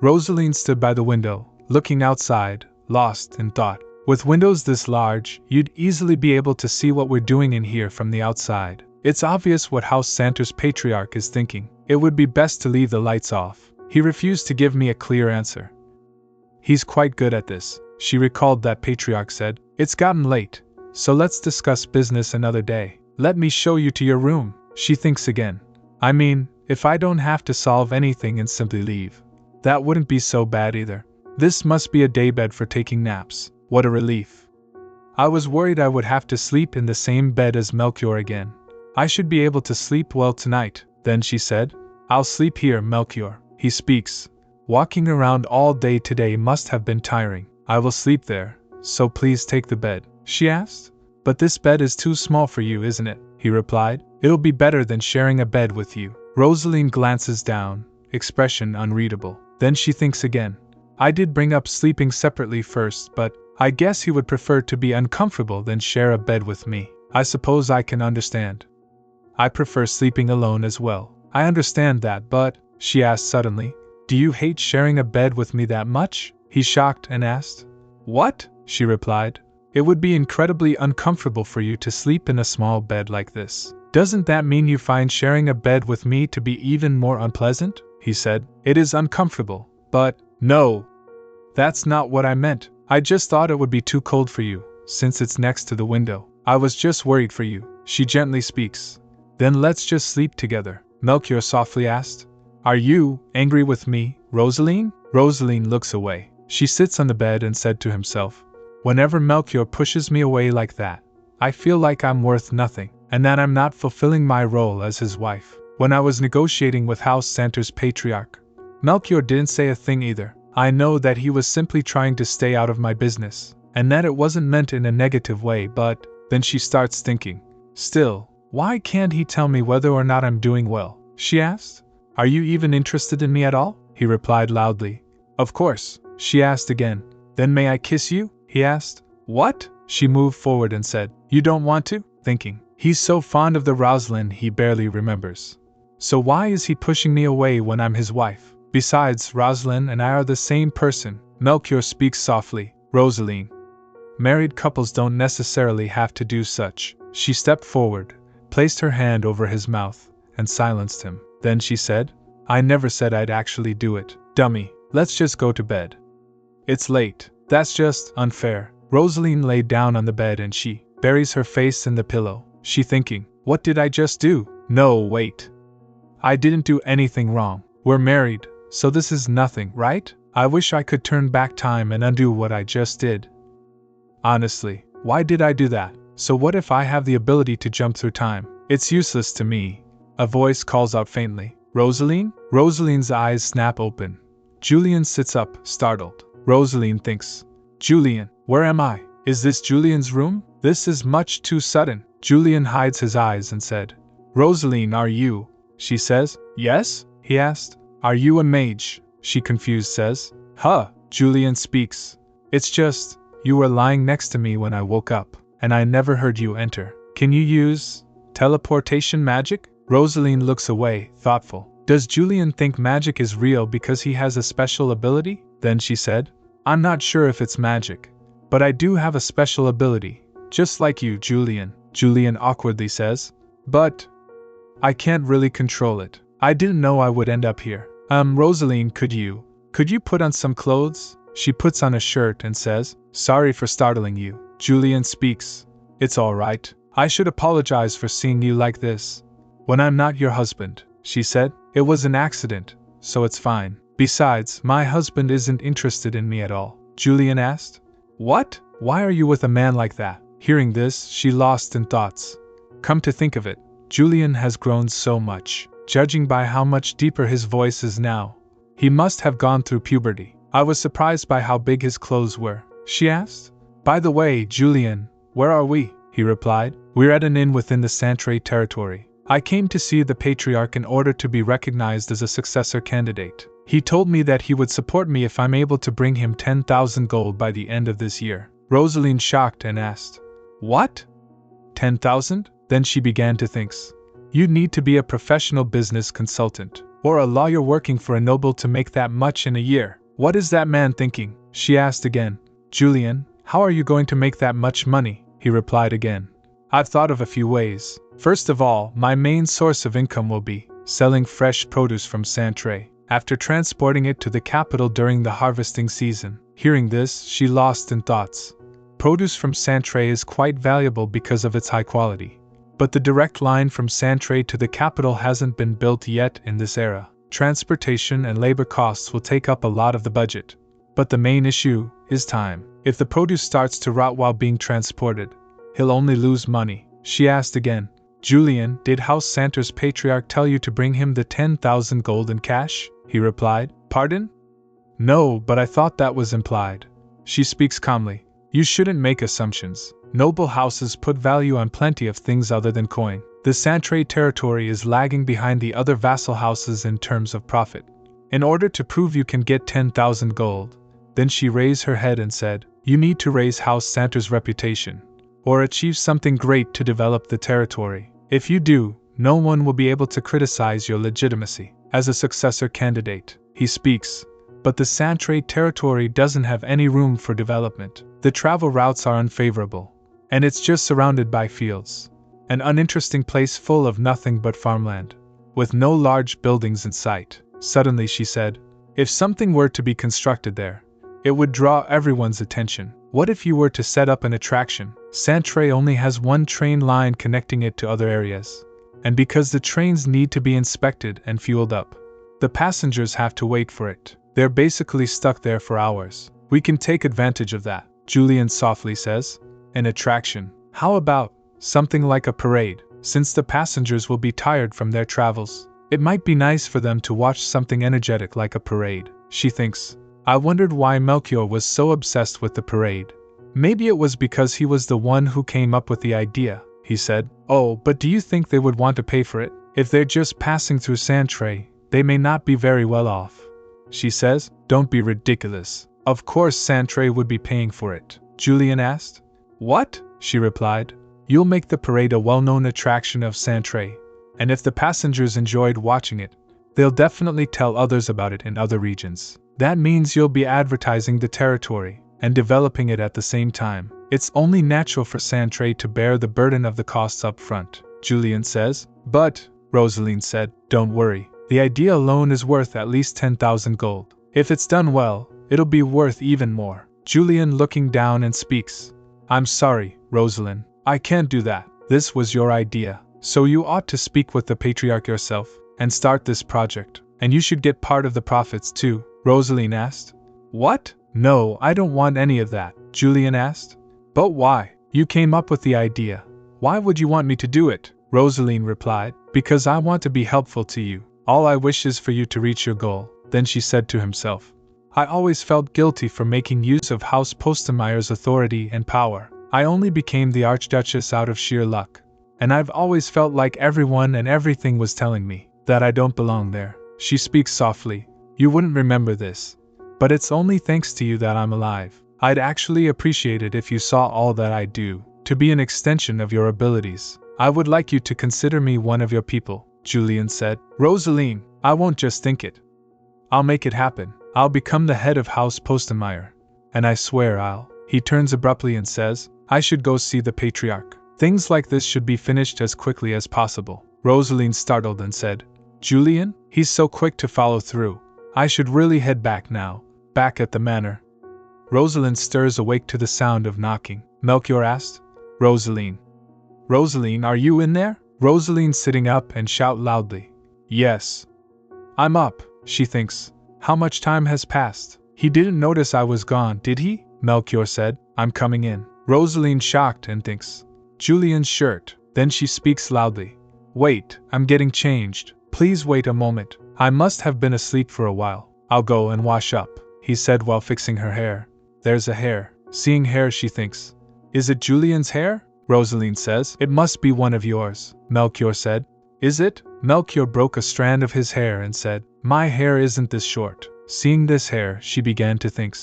Roseline stood by the window, looking outside, lost in thought. With windows this large, you'd easily be able to see what we're doing in here from the outside. It's obvious what House Santer's patriarch is thinking. It would be best to leave the lights off. He refused to give me a clear answer. He's quite good at this. She recalled that patriarch said, "It's gotten late, so let's discuss business another day. Let me show you to your room." She thinks again. I mean, if I don't have to solve anything and simply leave, that wouldn't be so bad either. This must be a daybed for taking naps. What a relief. I was worried I would have to sleep in the same bed as Melchior again. I should be able to sleep well tonight. Then she said, "I'll sleep here, Melchior. He speaks. Walking around all day today must have been tiring. I will sleep there, so please take the bed." She asked. "But this bed is too small for you, isn't it?" He replied. "It'll be better than sharing a bed with you." Roseline glances down, expression unreadable. Then she thinks again. I did bring up sleeping separately first, but I guess he would prefer to be uncomfortable than share a bed with me. I suppose I can understand. I prefer sleeping alone as well. I understand that, but, she asked suddenly, do you hate sharing a bed with me that much? He shocked and asked. What? She replied. It would be incredibly uncomfortable for you to sleep in a small bed like this. Doesn't that mean you find sharing a bed with me to be even more unpleasant? He said. It is uncomfortable, but, no. That's not what I meant. I just thought it would be too cold for you, since it's next to the window. I was just worried for you. She gently speaks. Then let's just sleep together, Melchior softly asked. Are you angry with me, Roseline? Roseline looks away. She sits on the bed and said to himself, whenever Melchior pushes me away like that, I feel like I'm worth nothing, and that I'm not fulfilling my role as his wife. When I was negotiating with House Santer's patriarch, Melchior didn't say a thing either. I know that he was simply trying to stay out of my business, and that it wasn't meant in a negative way, but then she starts thinking, still, why can't he tell me whether or not I'm doing well? She asked. Are you even interested in me at all? He replied loudly. Of course, she asked again. Then may I kiss you? He asked. What? She moved forward and said, you don't want to? Thinking, he's so fond of the Roseline he barely remembers. So why is he pushing me away when I'm his wife? Besides, Roseline and I are the same person. Melchior speaks softly. Roseline. Married couples don't necessarily have to do such. She stepped forward, placed her hand over his mouth, and silenced him. Then she said, I never said I'd actually do it. Dummy, let's just go to bed. It's late. That's just unfair. Roseline laid down on the bed and she buries her face in the pillow. She thinking, what did I just do? No, wait. I didn't do anything wrong. We're married, so this is nothing, right? I wish I could turn back time and undo what I just did. Honestly, why did I do that? So what if I have the ability to jump through time? It's useless to me. A voice calls out faintly. Roseline? Roseline's eyes snap open. Julian sits up, startled. Roseline thinks, Julian, where am I? Is this Julian's room? This is much too sudden. Julian hides his eyes and said, Roseline, are you? She says, yes? He asked. Are you a mage? She confused says. Huh, Julian speaks. It's just, you were lying next to me when I woke up, and I never heard you enter. Can you use teleportation magic? Roseline looks away, thoughtful. Does Julian think magic is real because he has a special ability? Then she said, I'm not sure if it's magic, but I do have a special ability, just like you, Julian. Julian awkwardly says, but I can't really control it. I didn't know I would end up here. Roseline, could you put on some clothes? She puts on a shirt and says, sorry for startling you. Julian speaks. It's all right. I should apologize for seeing you like this when I'm not your husband, she said. It was an accident, so it's fine. Besides, my husband isn't interested in me at all. Julian asked. What? Why are you with a man like that? Hearing this, she lost in thoughts. Come to think of it, Julian has grown so much, judging by how much deeper his voice is now. He must have gone through puberty. I was surprised by how big his clothes were, she asked. By the way, Julian, where are we? He replied. We're at an inn within the Sanctuary territory. I came to see the Patriarch in order to be recognized as a successor candidate. He told me that he would support me if I'm able to bring him 10,000 gold by the end of this year. Roseline shocked and asked, What? 10,000? Then she began to think. You'd need to be a professional business consultant, or a lawyer working for a noble to make that much in a year. What is that man thinking? She asked again. Julian, how are you going to make that much money? He replied again. I've thought of a few ways. First of all, my main source of income will be selling fresh produce from Sanctuary, after transporting it to the capital during the harvesting season. Hearing this, she lost in thoughts. Produce from Sanctuary is quite valuable because of its high quality. But the direct line from Sanctuary to the capital hasn't been built yet in this era. Transportation and labor costs will take up a lot of the budget. But the main issue is time. If the produce starts to rot while being transported, he'll only lose money. She asked again, Julian, did House Santer's Patriarch tell you to bring him the 10,000 gold in cash? He replied, Pardon? No, but I thought that was implied. She speaks calmly. You shouldn't make assumptions. Noble houses put value on plenty of things other than coin. The Sanctuary territory is lagging behind the other vassal houses in terms of profit. In order to prove you can get 10,000 gold, then she raised her head and said, You need to raise House Santer's reputation, or achieve something great to develop the territory. If you do, no one will be able to criticize your legitimacy as a successor candidate. He speaks. But the Sanctuary territory doesn't have any room for development. The travel routes are unfavorable, and it's just surrounded by fields. An uninteresting place full of nothing but farmland, with no large buildings in sight. Suddenly she said, If something were to be constructed there, it would draw everyone's attention. What if you were to set up an attraction? Sanctuary only has one train line connecting it to other areas. And because the trains need to be inspected and fueled up, the passengers have to wait for it. They're basically stuck there for hours. We can take advantage of that, Julian softly says. An attraction. How about something like a parade? Since the passengers will be tired from their travels, it might be nice for them to watch something energetic like a parade. She thinks, I wondered why Melchior was so obsessed with the parade. Maybe it was because he was the one who came up with the idea, he said. Oh, but do you think they would want to pay for it? If they're just passing through Sanctuary, they may not be very well off. She says, Don't be ridiculous. Of course Sanctuary would be paying for it. Julian asked. What? She replied. You'll make the parade a well-known attraction of Sanctuary, and if the passengers enjoyed watching it, they'll definitely tell others about it in other regions. That means you'll be advertising the territory and developing it at the same time. It's only natural for Sanctuary to bear the burden of the costs up front, Julian says. But, Roseline said, Don't worry. The idea alone is worth at least 10,000 gold. If it's done well, it'll be worth even more. Julian looking down and speaks. I'm sorry, Roseline. I can't do that. This was your idea. So you ought to speak with the Patriarch yourself and start this project. And you should get part of the profits too, Roseline asked. What? No, I don't want any of that, Julian asked. But why? You came up with the idea. Why would you want me to do it? Roseline replied. Because I want to be helpful to you. All I wish is for you to reach your goal. Then she said to himself, I always felt guilty for making use of House Postemeyer's authority and power. I only became the Archduchess out of sheer luck. And I've always felt like everyone and everything was telling me that I don't belong there. She speaks softly. You wouldn't remember this, but it's only thanks to you that I'm alive. I'd actually appreciate it if you saw all that I do to be an extension of your abilities. I would like you to consider me one of your people, Julian said. Roseline, I won't just think it. I'll make it happen. I'll become the head of House Postemeyer. And I swear I'll. He turns abruptly and says, I should go see the Patriarch. Things like this should be finished as quickly as possible. Roseline startled and said, Julian? He's so quick to follow through. I should really head back now. Back at the manor. Roseline stirs awake to the sound of knocking. Melchior asked. Roseline. Roseline, are you in there? Roseline sitting up and shout loudly. Yes. I'm up, she thinks. How much time has passed? He didn't notice I was gone, did he? Melchior said. I'm coming in. Roseline shocked and thinks. Julian's shirt. Then she speaks loudly. Wait, I'm getting changed. Please wait a moment. I must have been asleep for a while. I'll go and wash up, he said while fixing her hair. There's a hair. Seeing hair, she thinks. Is it Julian's hair? Roseline says. It must be one of yours, Melchior said. Is it? Melchior broke a strand of his hair and said, My hair isn't this short. Seeing this hair, she began to think.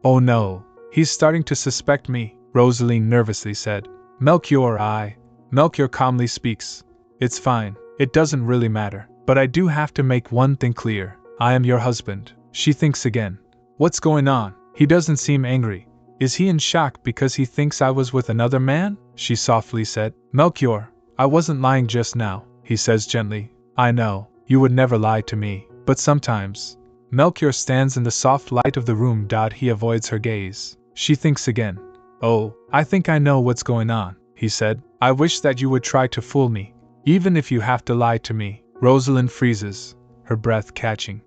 Oh no, he's starting to suspect me, Roseline nervously said. Melchior calmly speaks. It's fine. It doesn't really matter. But I do have to make one thing clear. I am your husband. She thinks again. What's going on? He doesn't seem angry. Is he in shock because he thinks I was with another man? She softly said. Melchior, I wasn't lying just now, he says gently. I know, you would never lie to me, but sometimes. Melchior stands in the soft light of the room. He avoids her gaze. She thinks again. Oh, I think I know what's going on, he said. I wish that you would try to fool me, even if you have to lie to me. Roseline freezes, her breath catching.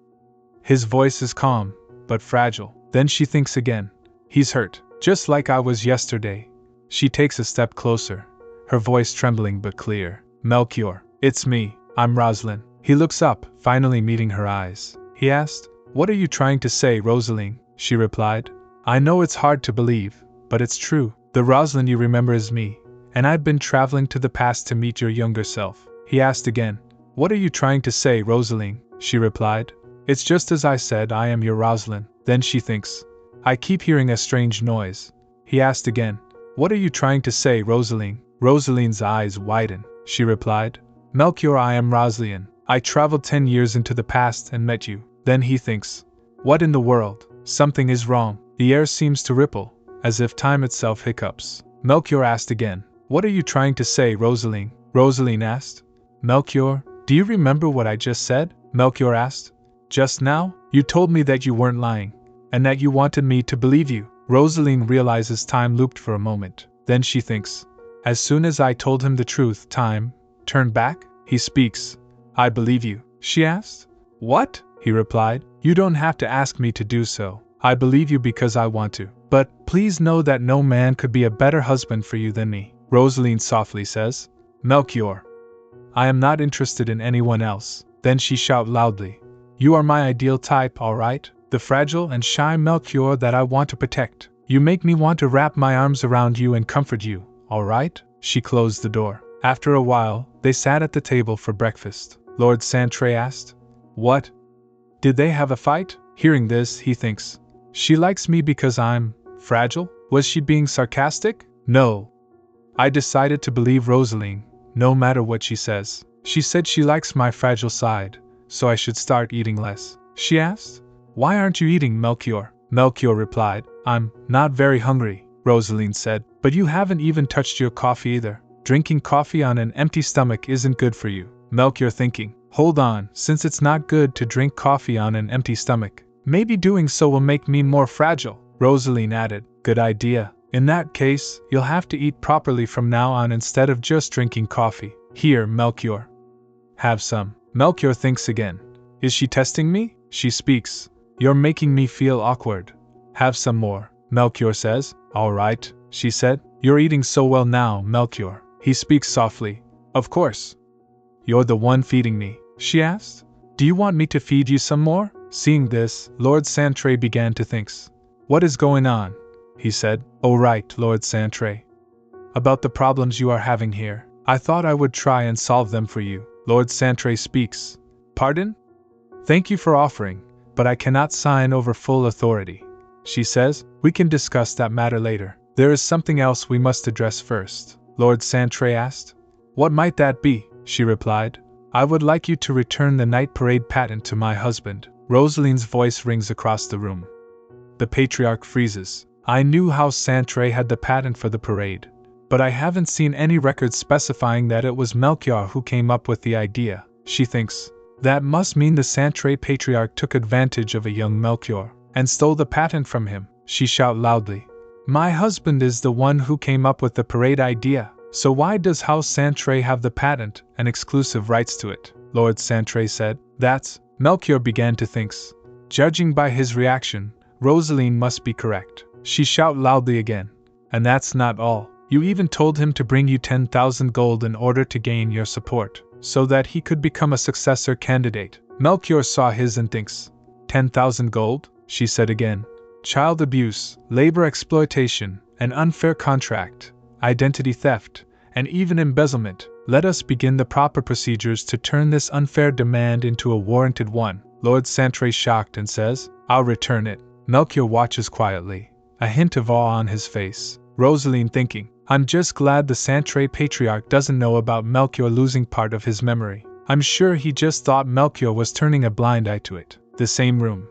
His voice is calm, but fragile. Then she thinks again. He's hurt, just like I was yesterday. She takes a step closer, her voice trembling but clear. Melchior, it's me, I'm Roseline. He looks up, finally meeting her eyes. He asked, What are you trying to say, Roseline? She replied, I know it's hard to believe, but it's true. The Roseline you remember is me, and I've been traveling to the past to meet your younger self. He asked again, What are you trying to say, Roseline? She replied, It's just as I said, I am your Roseline. Then she thinks, I keep hearing a strange noise. He asked again, What are you trying to say, Roseline? Roseline's eyes widen. She replied, Melchior, I am Roseline. I traveled 10 years into the past and met you. Then he thinks, What in the world? Something is wrong. The air seems to ripple, as if time itself hiccups. Melchior asked again, What are you trying to say, Roseline? Roseline asked, Melchior, do you remember what I just said? Melchior asked, Just now? You told me that you weren't lying, and that you wanted me to believe you. Roseline realizes time looped for a moment. Then she thinks, As soon as I told him the truth, time turned back? He speaks, I believe you. She asked, What? He replied, You don't have to ask me to do so. I believe you because I want to. But please know that no man could be a better husband for you than me. Roseline softly says, Melchior, I am not interested in anyone else. Then she shouts loudly, You are my ideal type, all right? The fragile and shy Melchior that I want to protect. You make me want to wrap my arms around you and comfort you, all right? She closed the door. After a while, they sat at the table for breakfast. Lord Santré asked, What? Did they have a fight? Hearing this, he thinks, She likes me because I'm fragile? Was she being sarcastic? No. I decided to believe Roseline, no matter what she says. She said she likes my fragile side, so I should start eating less. She asked, Why aren't you eating, Melchior? Melchior replied, I'm not very hungry, Roseline said, but you haven't even touched your coffee either. Drinking coffee on an empty stomach isn't good for you. Melchior thinking, Hold on, since it's not good to drink coffee on an empty stomach, maybe doing so will make me more fragile. Roseline added, Good idea. In that case, you'll have to eat properly from now on instead of just drinking coffee. Here, Melchior. Have some. Melchior thinks again. Is she testing me? She speaks. You're making me feel awkward. Have some more, Melchior says. All right, she said. You're eating so well now, Melchior. He speaks softly. Of course. You're the one feeding me, she asked. Do you want me to feed you some more? Seeing this, Lord Santré began to think. What is going on? He said. Oh right, Lord Santré. About the problems you are having here. I thought I would try and solve them for you. Lord Santré speaks. Pardon? Thank you for offering, but I cannot sign over full authority. She says, We can discuss that matter later. There is something else we must address first. Lord Santré asked. What might that be? She replied. I would like you to return the night parade patent to my husband. Roseline's voice rings across the room. The patriarch freezes. I knew House Santré had the patent for the parade, but I haven't seen any records specifying that it was Melchior who came up with the idea. She thinks, that must mean the Santré patriarch took advantage of a young Melchior and stole the patent from him. She shouts loudly, My husband is the one who came up with the parade idea, so why does House Santré have the patent and exclusive rights to it? Lord Santré said. That's, Melchior began to think. Judging by his reaction, Roseline must be correct. She shouted loudly again. And that's not all. You even told him to bring you 10,000 gold in order to gain your support. so that he could become a successor candidate. Melchior saw his and thinks, 10,000 gold? She said again. Child abuse, labor exploitation, an unfair contract, identity theft, and even embezzlement. Let us begin the proper procedures to turn this unfair demand into a warranted one. Lord Santré shocked and says, I'll return it. Melchior watches quietly, a hint of awe on his face. Roseline thinking, I'm just glad the Santré patriarch doesn't know about Melchior losing part of his memory. I'm sure he just thought Melchior was turning a blind eye to it. The same room.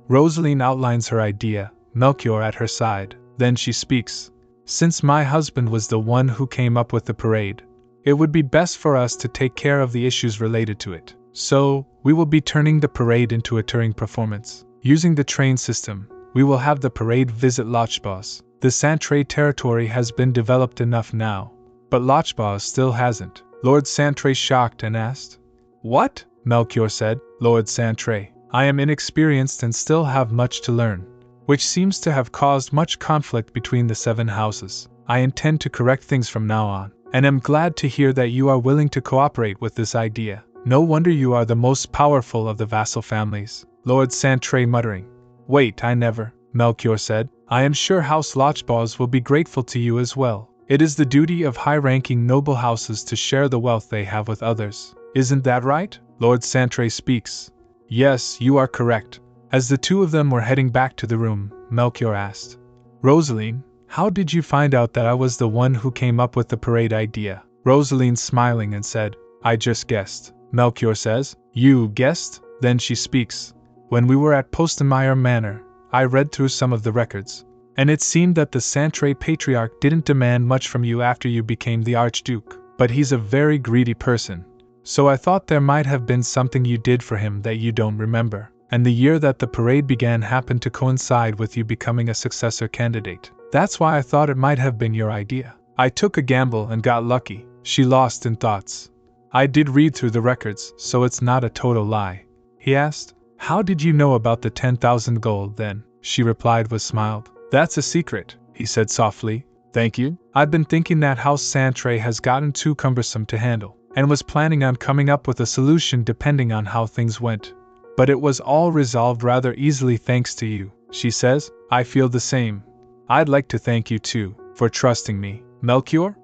Roseline outlines her idea, Melchior at her side. Then she speaks. Since my husband was the one who came up with the parade, it would be best for us to take care of the issues related to it. So, we will be turning the parade into a touring performance. Using the train system, we will have the parade visit Lochbos. The Santré territory has been developed enough now, but Lochbos still hasn't. Lord Santré shocked and asked, What? Melchior said, Lord Santré, I am inexperienced and still have much to learn, which seems to have caused much conflict between the 7 houses. I intend to correct things from now on, and am glad to hear that you are willing to cooperate with this idea. No wonder you are the most powerful of the vassal families. Lord Santré muttering. Wait, I never, Melchior said. I am sure House Lochbos will be grateful to you as well. It is the duty of high-ranking noble houses to share the wealth they have with others. Isn't that right? Lord Santré speaks. Yes, you are correct. As the two of them were heading back to the room, Melchior asked, Roseline, how did you find out that I was the one who came up with the parade idea? Roseline smiling and said, I just guessed. Melchior says, You guessed? Then she speaks. When we were at Postenmeyer Manor, I read through some of the records, and it seemed that the Santré patriarch didn't demand much from you after you became the Archduke, but he's a very greedy person, so I thought there might have been something you did for him that you don't remember, and the year that the parade began happened to coincide with you becoming a successor candidate. That's why I thought it might have been your idea. I took a gamble and got lucky. She lost in thoughts. I did read through the records, so it's not a total lie. He asked, How did you know about the 10,000 gold then? She replied with smiled. That's a secret, he said softly. Thank you. I've been thinking that House Santré has gotten too cumbersome to handle, and was planning on coming up with a solution depending on how things went. But it was all resolved rather easily thanks to you, she says. I feel the same. I'd like to thank you too, for trusting me. Melchior?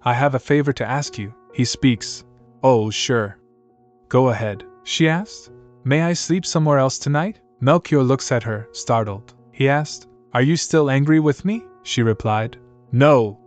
I have a favor to ask you, he speaks. Oh, sure. Go ahead, she asked. May I sleep somewhere else tonight? Melchior looks at her, startled. He asked, Are you still angry with me? She replied, No.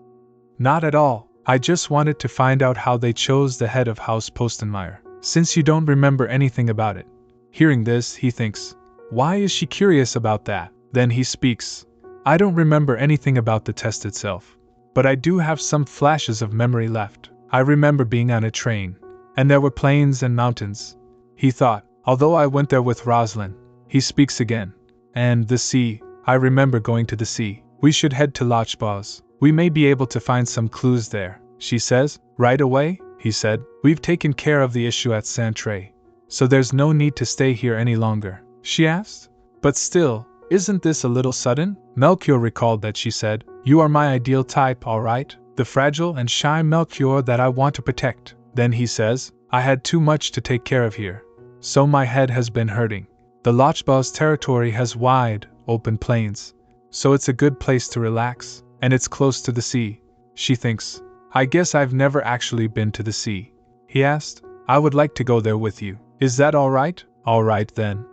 Not at all. I just wanted to find out how they chose the head of House Postenmeyer, since you don't remember anything about it. Hearing this, he thinks, Why is she curious about that? Then he speaks. I don't remember anything about the test itself, but I do have some flashes of memory left. I remember being on a train, and there were plains and mountains. He thought, although I went there with Roseline. He speaks again. And the sea, I remember going to the sea. We should head to Lochbos. We may be able to find some clues there, she says. Right away, he said. We've taken care of the issue at Santré, so there's no need to stay here any longer, she asked. But still, isn't this a little sudden? Melchior recalled that she said, You are my ideal type, all right, the fragile and shy Melchior that I want to protect. Then he says, I had too much to take care of here, so my head has been hurting. The Lochbos territory has wide, open plains, so it's a good place to relax, and it's close to the sea, she thinks. I guess I've never actually been to the sea, he asked. I would like to go there with you. Is that all right? All right then.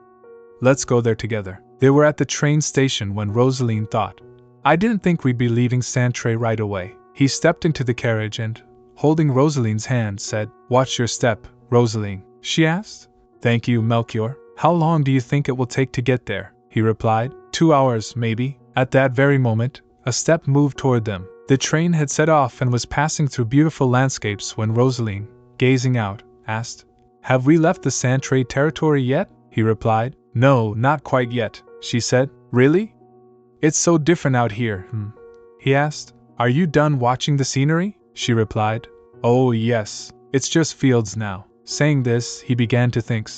Let's go there together. They were at the train station when Roseline thought, I didn't think we'd be leaving Santré right away. He stepped into the carriage and, holding Roseline's hand, said, Watch your step, Roseline, she asked. Thank you, Melchior. How long do you think it will take to get there? He replied. 2 hours, maybe. At that very moment, a step moved toward them. The train had set off and was passing through beautiful landscapes when Roseline, gazing out, asked, Have we left the Santré territory yet? He replied. No, not quite yet, she said. Really? It's so different out here, he asked. Are you done watching the scenery? She replied. Oh yes, it's just fields now. Saying this, he began to think.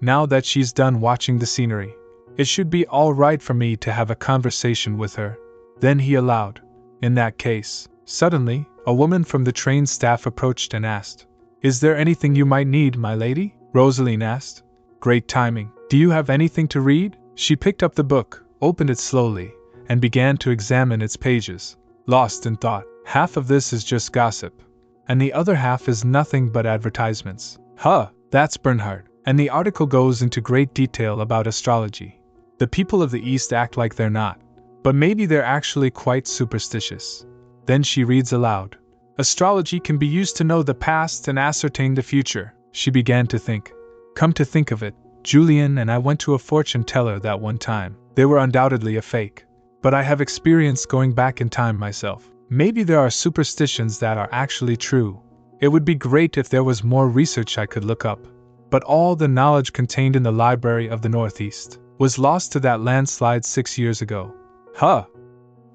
Now that she's done watching the scenery, it should be all right for me to have a conversation with her. Then he allowed, In that case. Suddenly, a woman from the train staff approached and asked, Is there anything you might need, my lady? Roseline asked. Great timing. Do you have anything to read? She picked up the book, opened it slowly, and began to examine its pages, lost in thought. Half of this is just gossip, and the other half is nothing but advertisements. Huh, that's Bernhard. And the article goes into great detail about astrology. The people of the East act like they're not, but maybe they're actually quite superstitious. Then she reads aloud. Astrology can be used to know the past and ascertain the future. She began to think. Come to think of it, Julian and I went to a fortune teller that one time. They were undoubtedly a fake, but I have experience going back in time myself. Maybe there are superstitions that are actually true. It would be great if there was more research I could look up. But all the knowledge contained in the Library of the Northeast was lost to that landslide 6 years ago. Huh!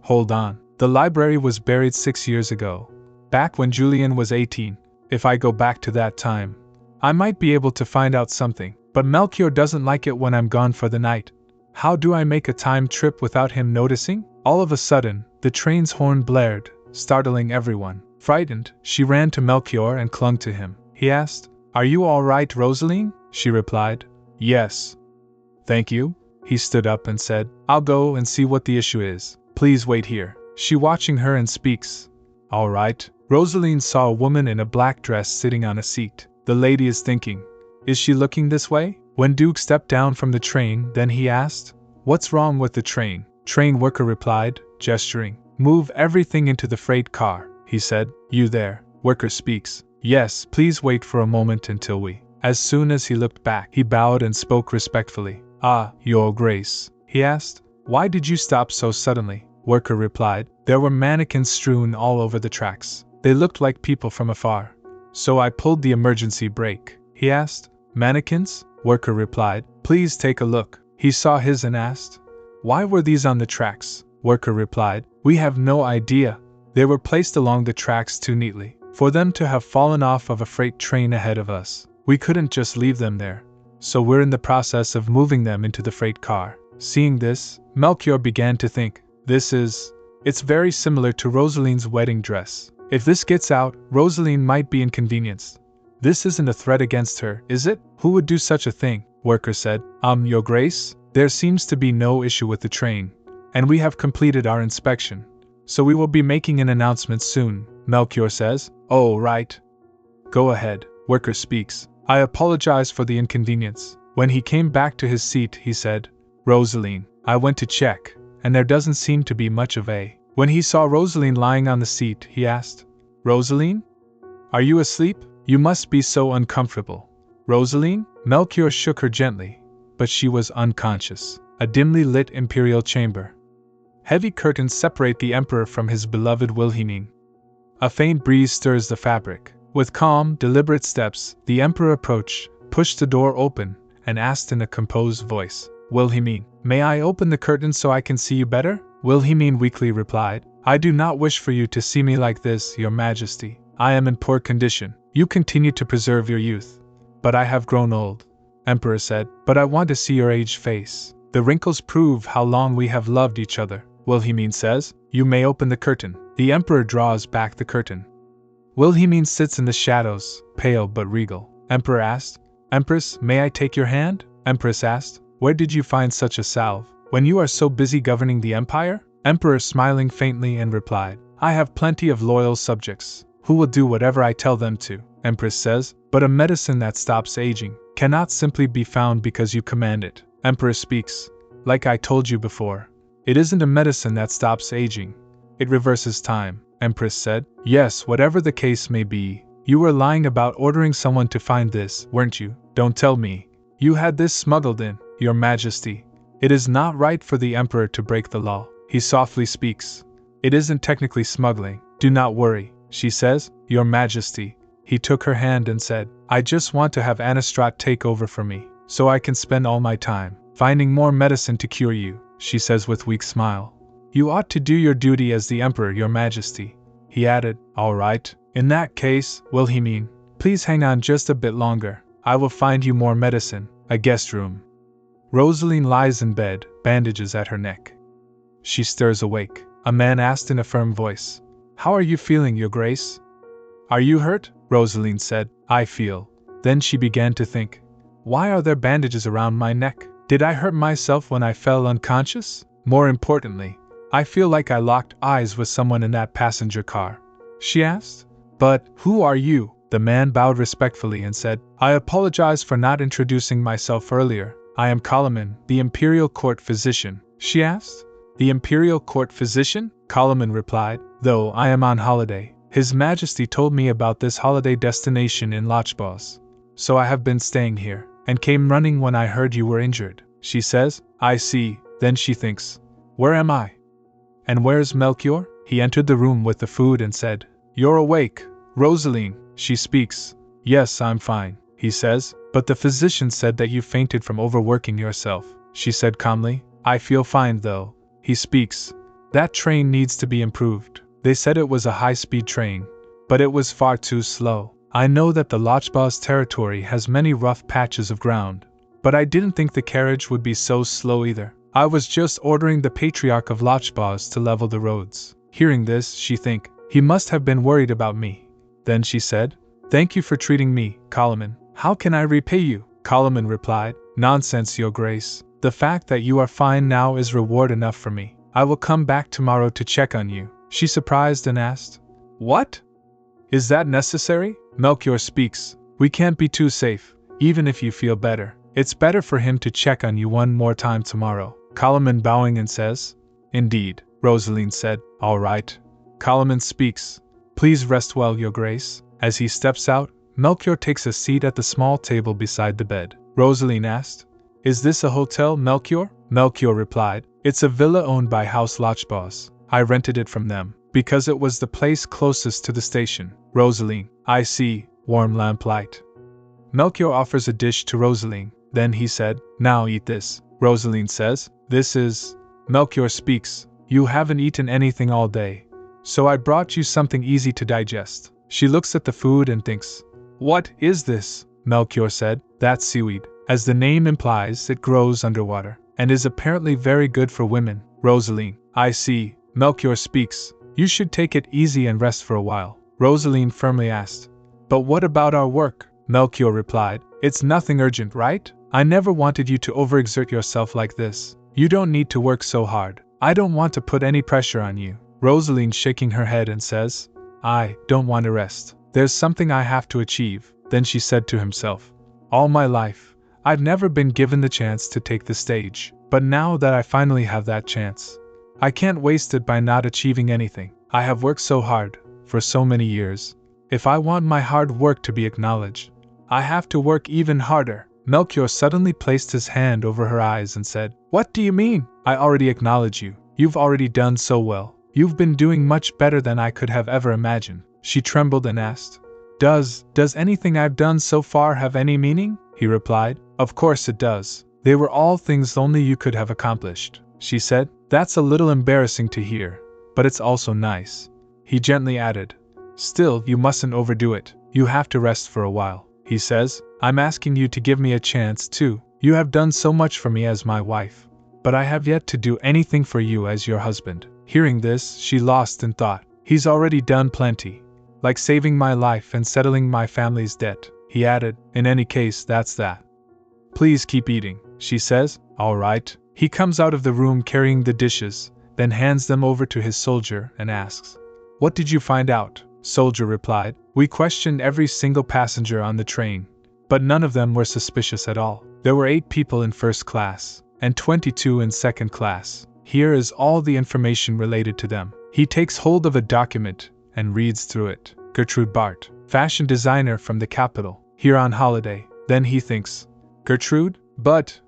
Hold on. The library was buried 6 years ago. Back when Julian was 18. If I go back to that time, I might be able to find out something. But Melchior doesn't like it when I'm gone for the night. How do I make a time trip without him noticing? All of a sudden, the train's horn blared, startling everyone. Frightened, she ran to Melchior and clung to him. He asked, Are you all right, Roseline? She replied, Yes. Thank you. He stood up and said, I'll go and see what the issue is. Please wait here. She watching her and speaks. All right. Roseline saw a woman in a black dress sitting on a seat. The lady is thinking. Is she looking this way? When Duke stepped down from the train, then he asked, What's wrong with the train? Train worker replied, gesturing. Move everything into the freight car, he said. You there? Worker speaks. Yes, please wait for a moment until we. As soon as he looked back, he bowed and spoke respectfully. Ah, Your Grace, he asked. Why did you stop so suddenly? Worker replied. There were mannequins strewn all over the tracks. They looked like people from afar. So I pulled the emergency brake. He asked. Mannequins? Worker replied. Please take a look. He saw his and asked. Why were these on the tracks? Worker replied. We have no idea. They were placed along the tracks too neatly for them to have fallen off of a freight train ahead of us. We couldn't just leave them there. So we're in the process of moving them into the freight car. Seeing this, Melchior began to think. It's very similar to Rosaline's wedding dress. If this gets out, Roseline might be inconvenienced. This isn't a threat against her, is it? Who would do such a thing? Worker said. Your Grace, there seems to be no issue with the train, and we have completed our inspection. So we will be making an announcement soon, Melchior says. Oh, right. Go ahead, Worker speaks. I apologize for the inconvenience. When he came back to his seat, he said, Roseline, I went to check, and there doesn't seem to be much of a. When he saw Roseline lying on the seat, he asked, Roseline? Are you asleep? You must be so uncomfortable. Roseline? Melchior shook her gently, but she was unconscious. A dimly lit imperial chamber. Heavy curtains separate the emperor from his beloved Wilhelmine. A faint breeze stirs the fabric. With calm, deliberate steps, the emperor approached, pushed the door open, and asked in a composed voice, Wilhelmine, may I open the curtain so I can see you better? Wilhelmine weakly replied, I do not wish for you to see me like this, Your Majesty. I am in poor condition. You continue to preserve your youth. But I have grown old, Emperor said, but I want to see your aged face. The wrinkles prove how long we have loved each other. Wilhelmine says, You may open the curtain. The Emperor draws back the curtain. Wilhelmine sits in the shadows, pale but regal. Emperor asked, Empress, may I take your hand? Empress asked, Where did you find such a salve, when you are so busy governing the empire? Emperor smiling faintly and replied, I have plenty of loyal subjects, who will do whatever I tell them to. Empress says, but a medicine that stops aging cannot simply be found because you command it. Emperor speaks, like I told you before, it isn't a medicine that stops aging. It reverses time. Empress said, Yes, whatever the case may be, you were lying about ordering someone to find this, weren't you? Don't tell me. You had this smuggled in, Your Majesty. It is not right for the Emperor to break the law. He softly speaks. It isn't technically smuggling. Do not worry, she says, Your Majesty. He took her hand and said, I just want to have Anastrat take over for me, so I can spend all my time finding more medicine to cure you, she says with weak smile. You ought to do your duty as the Emperor, Your Majesty. He added, All right. In that case, Wilhelmine, please hang on just a bit longer. I will find you more medicine. A guest room. Roseline lies in bed, bandages at her neck. She stirs awake. A man asked in a firm voice, How are you feeling, Your Grace? Are you hurt? Roseline said. I feel. Then she began to think. Why are there bandages around my neck? Did I hurt myself when I fell unconscious? More importantly, I feel like I locked eyes with someone in that passenger car. She asked. But, who are you? The man bowed respectfully and said, I apologize for not introducing myself earlier. I am Kalaman, the Imperial Court Physician. She asked. The Imperial Court Physician? Kalaman replied. Though I am on holiday, His Majesty told me about this holiday destination in Lochbos. So I have been staying here, and came running when I heard you were injured. She says. I see. Then she thinks. Where am I? And where's Melchior? He entered the room with the food and said, You're awake, Roseline. She speaks. Yes, I'm fine, he says, but the physician said that you fainted from overworking yourself. She said calmly. I feel fine though. He speaks. That train needs to be improved. They said it was a high-speed train, but it was far too slow. I know that the Lochbos territory has many rough patches of ground, but I didn't think the carriage would be so slow either. I was just ordering the Patriarch of Lochbos to level the roads. Hearing this, she think, he must have been worried about me. Then she said, Thank you for treating me, Kalaman. How can I repay you? Kalaman replied, Nonsense, Your Grace. The fact that you are fine now is reward enough for me. I will come back tomorrow to check on you. She surprised and asked, What? Is that necessary? Melchior speaks. We can't be too safe, even if you feel better. It's better for him to check on you one more time tomorrow. Kalaman bowing and says, Indeed, Roseline said. All right. Kalaman speaks. Please rest well, Your Grace. As he steps out, Melchior takes a seat at the small table beside the bed. Roseline asked, Is this a hotel, Melchior? Melchior replied, It's a villa owned by House Lochbos. I rented it from them, because it was the place closest to the station. Roseline, I see, warm lamplight. Melchior offers a dish to Roseline. Then he said, Now eat this. Roseline says, This is... Melchior speaks. You haven't eaten anything all day, so I brought you something easy to digest. She looks at the food and thinks, What is this? Melchior said, That's seaweed. As the name implies, it grows underwater, and is apparently very good for women. Roseline, I see. Melchior speaks. You should take it easy and rest for a while. Roseline firmly asked, But what about our work? Melchior replied, It's nothing urgent, right? I never wanted you to overexert yourself like this. You don't need to work so hard. I don't want to put any pressure on you. Roseline shaking her head and says, I don't want to rest. There's something I have to achieve. Then she said to himself, All my life, I've never been given the chance to take the stage. But now that I finally have that chance, I can't waste it by not achieving anything. I have worked so hard, for so many years. If I want my hard work to be acknowledged, I have to work even harder. Melchior suddenly placed his hand over her eyes and said, What do you mean? I already acknowledge you. You've already done so well. You've been doing much better than I could have ever imagined. She trembled and asked, Does anything I've done so far have any meaning? He replied, Of course it does. They were all things only you could have accomplished. She said, That's a little embarrassing to hear, but it's also nice. He gently added, Still, you mustn't overdo it. You have to rest for a while. He says, I'm asking you to give me a chance too. You have done so much for me as my wife, but I have yet to do anything for you as your husband. Hearing this, she lost in thought. He's already done plenty, like saving my life and settling my family's debt. He added, In any case, that's that. Please keep eating, she says. All right. He comes out of the room carrying the dishes, then hands them over to his soldier and asks, What did you find out? Soldier replied, We questioned every single passenger on the train, but none of them were suspicious at all. There were 8 people in first class, and 22 in second class. Here is all the information related to them. He takes hold of a document and reads through it. Gertrude Bart, fashion designer from the capital, here on holiday. Then he thinks, Gertrude? But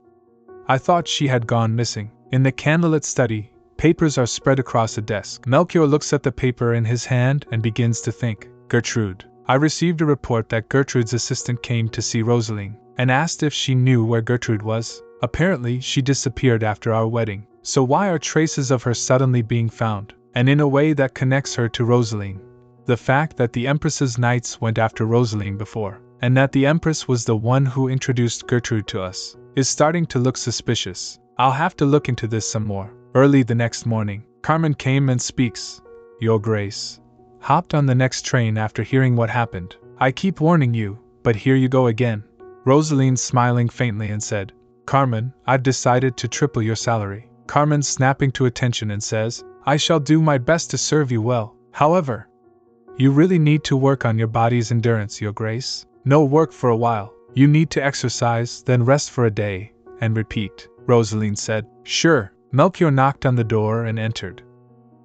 I thought she had gone missing. In the candlelit study, papers are spread across a desk. Melchior looks at the paper in his hand and begins to think. Gertrude. I received a report that Gertrude's assistant came to see Roseline and asked if she knew where Gertrude was. Apparently, she disappeared after our wedding. So why are traces of her suddenly being found? And in a way that connects her to Roseline. The fact that the Empress's knights went after Roseline before, and that the Empress was the one who introduced Gertrude to us, is starting to look suspicious. I'll have to look into this some more. Early the next morning, Carmen came and speaks. Your Grace. Hopped on the next train after hearing what happened. I keep warning you, but here you go again. Roseline smiling faintly and said, Carmen, I've decided to triple your salary. Carmen snapping to attention and says, I shall do my best to serve you well. However, you really need to work on your body's endurance, Your Grace. No work for a while. You need to exercise, then rest for a day, and repeat. Roseline said, Sure. Melchior knocked on the door and entered.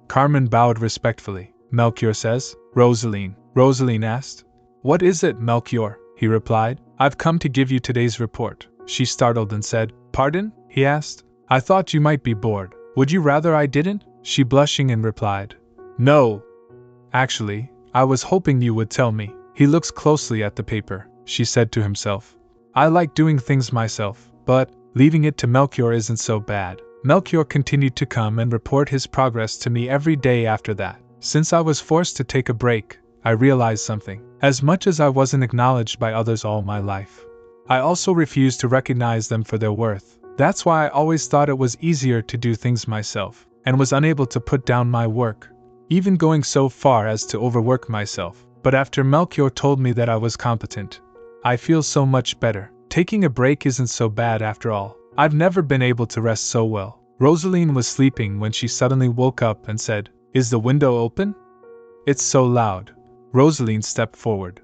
Carmen bowed respectfully. Melchior says, Roseline. Roseline asked, What is it, Melchior? He replied, I've come to give you today's report. She startled and said, Pardon? He asked. I thought you might be bored. Would you rather I didn't? She blushing and replied, No. Actually, I was hoping you would tell me. He looks closely at the paper, she said to himself. I like doing things myself, but leaving it to Melchior isn't so bad. Melchior continued to come and report his progress to me every day after that. Since I was forced to take a break, I realized something. As much as I wasn't acknowledged by others all my life, I also refused to recognize them for their worth. That's why I always thought it was easier to do things myself, and was unable to put down my work, even going so far as to overwork myself. But after Melchior told me that I was competent, I feel so much better. Taking a break isn't so bad after all. I've never been able to rest so well. Roseline was sleeping when she suddenly woke up and said, Is the window open? It's so loud. Roseline stepped forward.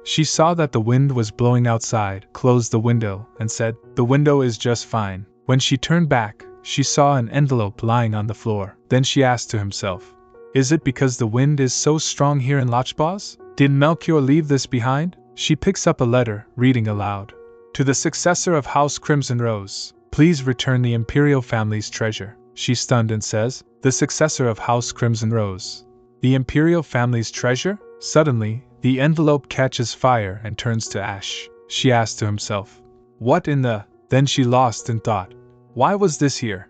She saw that the wind was blowing outside, closed the window, and said, The window is just fine. When she turned back, she saw an envelope lying on the floor. Then she asked to herself, Is it because the wind is so strong here in Lochbos? Did Melchior leave this behind? She picks up a letter, reading aloud. To the successor of House Crimson Rose, please return the Imperial family's treasure. She stunned and says, The successor of House Crimson Rose. The Imperial family's treasure? Suddenly, the envelope catches fire and turns to ash. She asked to herself, What in the... Then she lost in thought. Why was this here?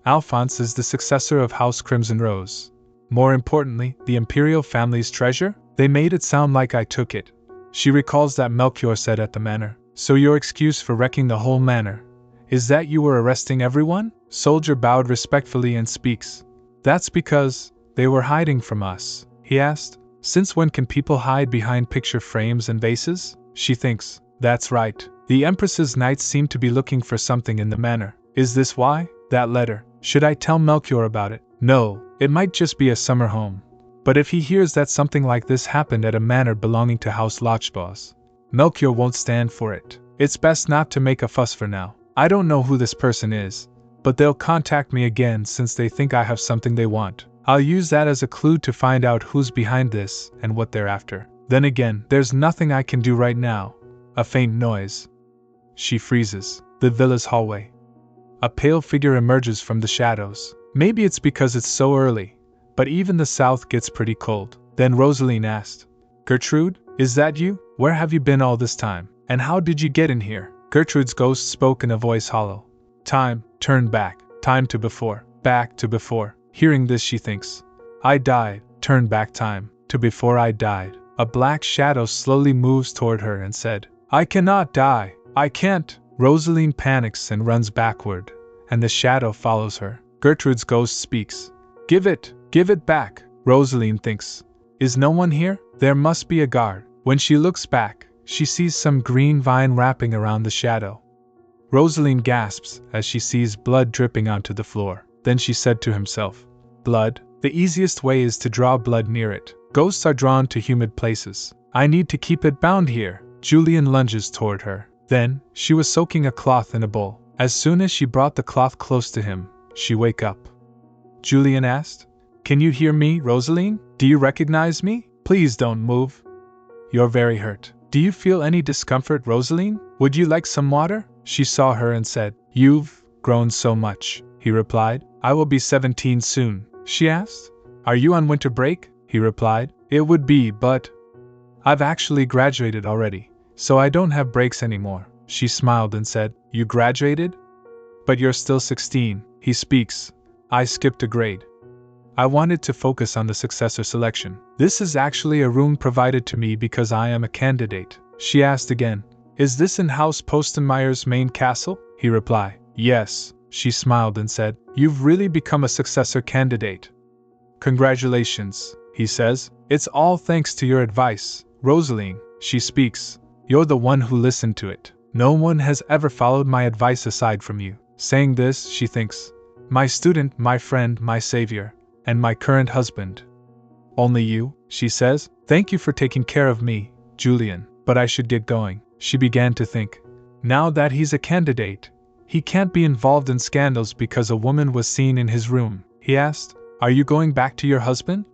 Alphonse is the successor of House Crimson Rose. More importantly, the Imperial family's treasure? They made it sound like I took it. She recalls that Melchior said at the manor, So your excuse for wrecking the whole manor is that you were arresting everyone? Soldier bowed respectfully and speaks. That's because they were hiding from us, he asked. Since when can people hide behind picture frames and vases? She thinks, That's right. The Empress's knights seem to be looking for something in the manor. Is this why? That letter. Should I tell Melchior about it? No, it might just be a summer home. But if he hears that something like this happened at a manor belonging to House Lochbos, Melchior won't stand for it. It's best not to make a fuss for now. I don't know who this person is, but they'll contact me again since they think I have something they want. I'll use that as a clue to find out who's behind this and what they're after. Then again, there's nothing I can do right now. A faint noise. She freezes. The villa's hallway. A pale figure emerges from the shadows. Maybe it's because it's so early, but even the south gets pretty cold. Then Roseline asked, Gertrude, is that you? Where have you been all this time? And how did you get in here? Gertrude's ghost spoke in a voice hollow. Time, turn back, time to before, back to before. Hearing this she thinks, I died, turn back time, to before I died. A black shadow slowly moves toward her and said, I cannot die, I can't. Roseline panics and runs backward, and the shadow follows her. Gertrude's ghost speaks. Give it back. Roseline thinks, Is no one here? There must be a guard. When she looks back, she sees some green vine wrapping around the shadow. Roseline gasps as she sees blood dripping onto the floor. Then she said to herself, Blood? The easiest way is to draw blood near it. Ghosts are drawn to humid places. I need to keep it bound here. Julian lunges toward her. Then, she was soaking a cloth in a bowl. As soon as she brought the cloth close to him, she woke up. Julian asked, Can you hear me, Roseline? Do you recognize me? Please don't move. You're very hurt. Do you feel any discomfort, Roseline? Would you like some water? She saw her and said, You've grown so much, he replied. I will be 17 soon. She asked, Are you on winter break? He replied, It would be, but I've actually graduated already, so I don't have breaks anymore. She smiled and said, You graduated? But you're still 16, he speaks. I skipped a grade. I wanted to focus on the successor selection. This is actually a room provided to me because I am a candidate. She asked again, Is this in House Postenmeyer's main castle? He replied, Yes. She smiled and said, You've really become a successor candidate. Congratulations, he says. It's all thanks to your advice. Roseline, she speaks. You're the one who listened to it. No one has ever followed my advice aside from you. Saying this, she thinks. My student, my friend, my savior, and my current husband. Only you, she says. Thank you for taking care of me, Julian, but I should get going. She began to think. Now that he's a candidate, he can't be involved in scandals because a woman was seen in his room. He asked, Are you going back to your husband?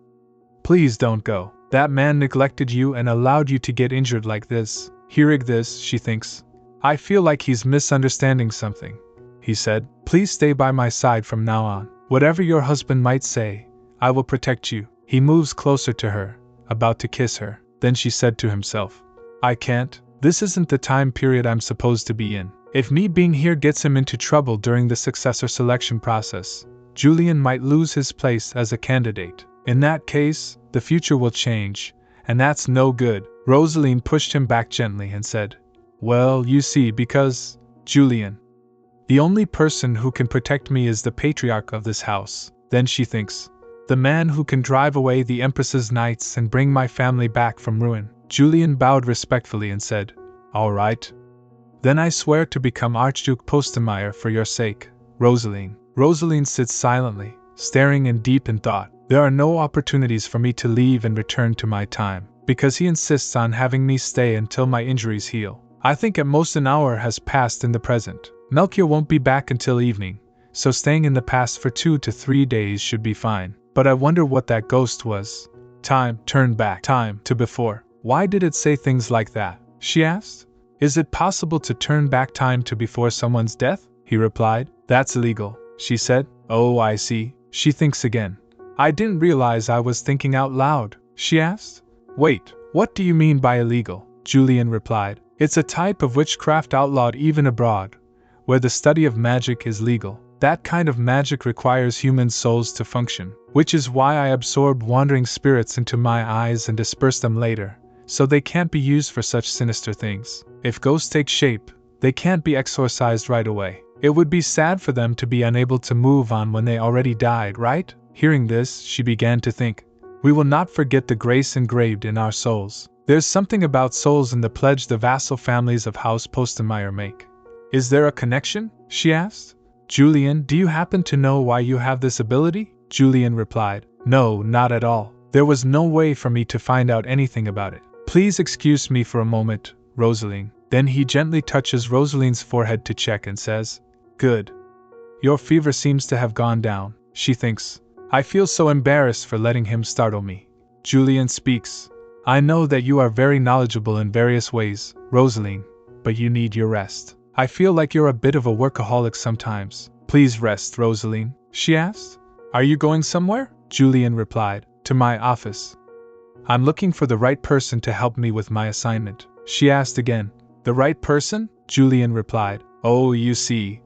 Please don't go. That man neglected you and allowed you to get injured like this. Hearing this, she thinks. I feel like he's misunderstanding something. He said, Please stay by my side from now on. Whatever your husband might say, I will protect you. He moves closer to her, about to kiss her. Then she said to himself, I can't. This isn't the time period I'm supposed to be in. If me being here gets him into trouble during the successor selection process, Julian might lose his place as a candidate. In that case, the future will change, and that's no good. Roseline pushed him back gently and said, Well, you see, because, Julian, the only person who can protect me is the patriarch of this house. Then she thinks, the man who can drive away the Empress's knights and bring my family back from ruin. Julian bowed respectfully and said, All right. Then I swear to become Archduke Melchior for your sake, Roseline. Roseline sits silently, staring in deep in thought. There are no opportunities for me to leave and return to my time, because he insists on having me stay until my injuries heal. I think at most an hour has passed in the present. Melchior won't be back until evening, so staying in the past for 2 to 3 days should be fine. But I wonder what that ghost was. Time, turn back, time, to before. Why did it say things like that? She asked. Is it possible to turn back time to before someone's death? He replied. That's illegal, she said. Oh, I see. She thinks again. I didn't realize I was thinking out loud, she asked. Wait, what do you mean by illegal? Julian replied. It's a type of witchcraft outlawed even abroad, where the study of magic is legal. That kind of magic requires human souls to function, which is why I absorb wandering spirits into my eyes and disperse them later, so they can't be used for such sinister things. If ghosts take shape, they can't be exorcised right away. It would be sad for them to be unable to move on when they already died, right? Hearing this, she began to think. We will not forget the grace engraved in our souls. There's something about souls in the pledge the vassal families of House Melchior make. Is there a connection? She asked. Julian, do you happen to know why you have this ability? Julian replied. No, not at all. There was no way for me to find out anything about it. Please excuse me for a moment, Roseline. Then he gently touches Roseline's forehead to check and says, Good. Your fever seems to have gone down, she thinks. I feel so embarrassed for letting him startle me. Julian speaks. I know that you are very knowledgeable in various ways, Roseline, but you need your rest. I feel like you're a bit of a workaholic sometimes. Please rest, Roseline, she asked. Are you going somewhere? Julian replied. To my office. I'm looking for the right person to help me with my assignment. She asked again. The right person? Julian replied. Oh, you see.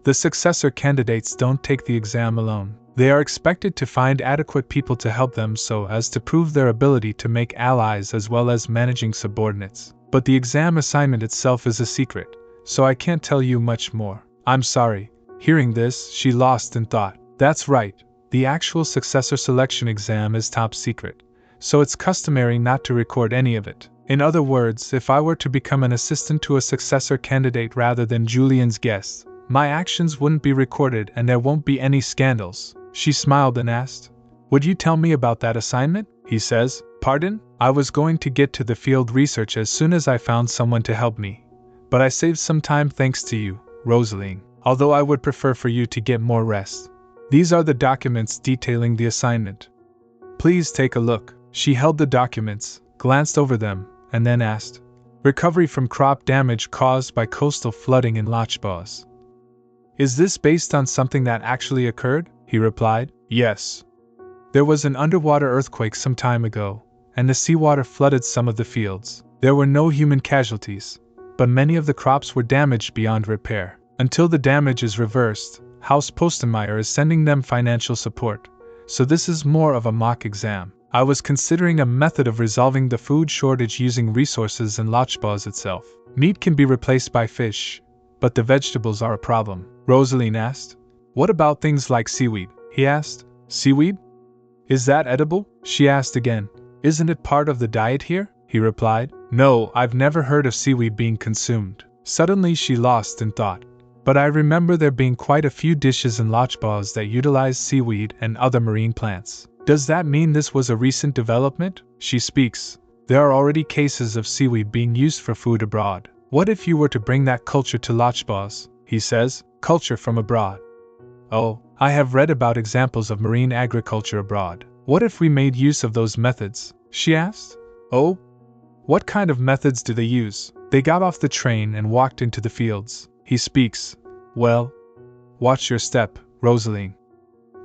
The successor candidates don't take the exam alone. They are expected to find adequate people to help them so as to prove their ability to make allies as well as managing subordinates. But the exam assignment itself is a secret, so I can't tell you much more. I'm sorry. Hearing this, she lost in thought. That's right. The actual successor selection exam is top secret, so it's customary not to record any of it. In other words, if I were to become an assistant to a successor candidate rather than Julian's guest, my actions wouldn't be recorded and there won't be any scandals. She smiled and asked, Would you tell me about that assignment? He says, Pardon? I was going to get to the field research as soon as I found someone to help me, but I saved some time thanks to you, Roseline, although I would prefer for you to get more rest. These are the documents detailing the assignment. Please take a look. She held the documents, glanced over them, and then asked, Recovery from crop damage caused by coastal flooding in Lochbos. Is this based on something that actually occurred? He replied, Yes. There was an underwater earthquake some time ago, and the seawater flooded some of the fields. There were no human casualties, but many of the crops were damaged beyond repair. Until the damage is reversed, House Melchior is sending them financial support, so this is more of a mock exam. I was considering a method of resolving the food shortage using resources in Lochbos itself. Meat can be replaced by fish, but the vegetables are a problem. Roseline asked. What about things like seaweed? He asked. Seaweed? Is that edible? She asked again. Isn't it part of the diet here? he replied. No, I've never heard of seaweed being consumed. Suddenly she lost in thought. But I remember there being quite a few dishes and lachbas that utilized seaweed and other marine plants. Does that mean this was a recent development? She speaks. There are already cases of seaweed being used for food abroad. What if you were to bring that culture to lachbas? He says. Culture from abroad. Oh, I have read about examples of marine agriculture abroad. What if we made use of those methods? She asked. Oh? What kind of methods do they use? They got off the train and walked into the fields. He speaks. Well, watch your step, Roseline.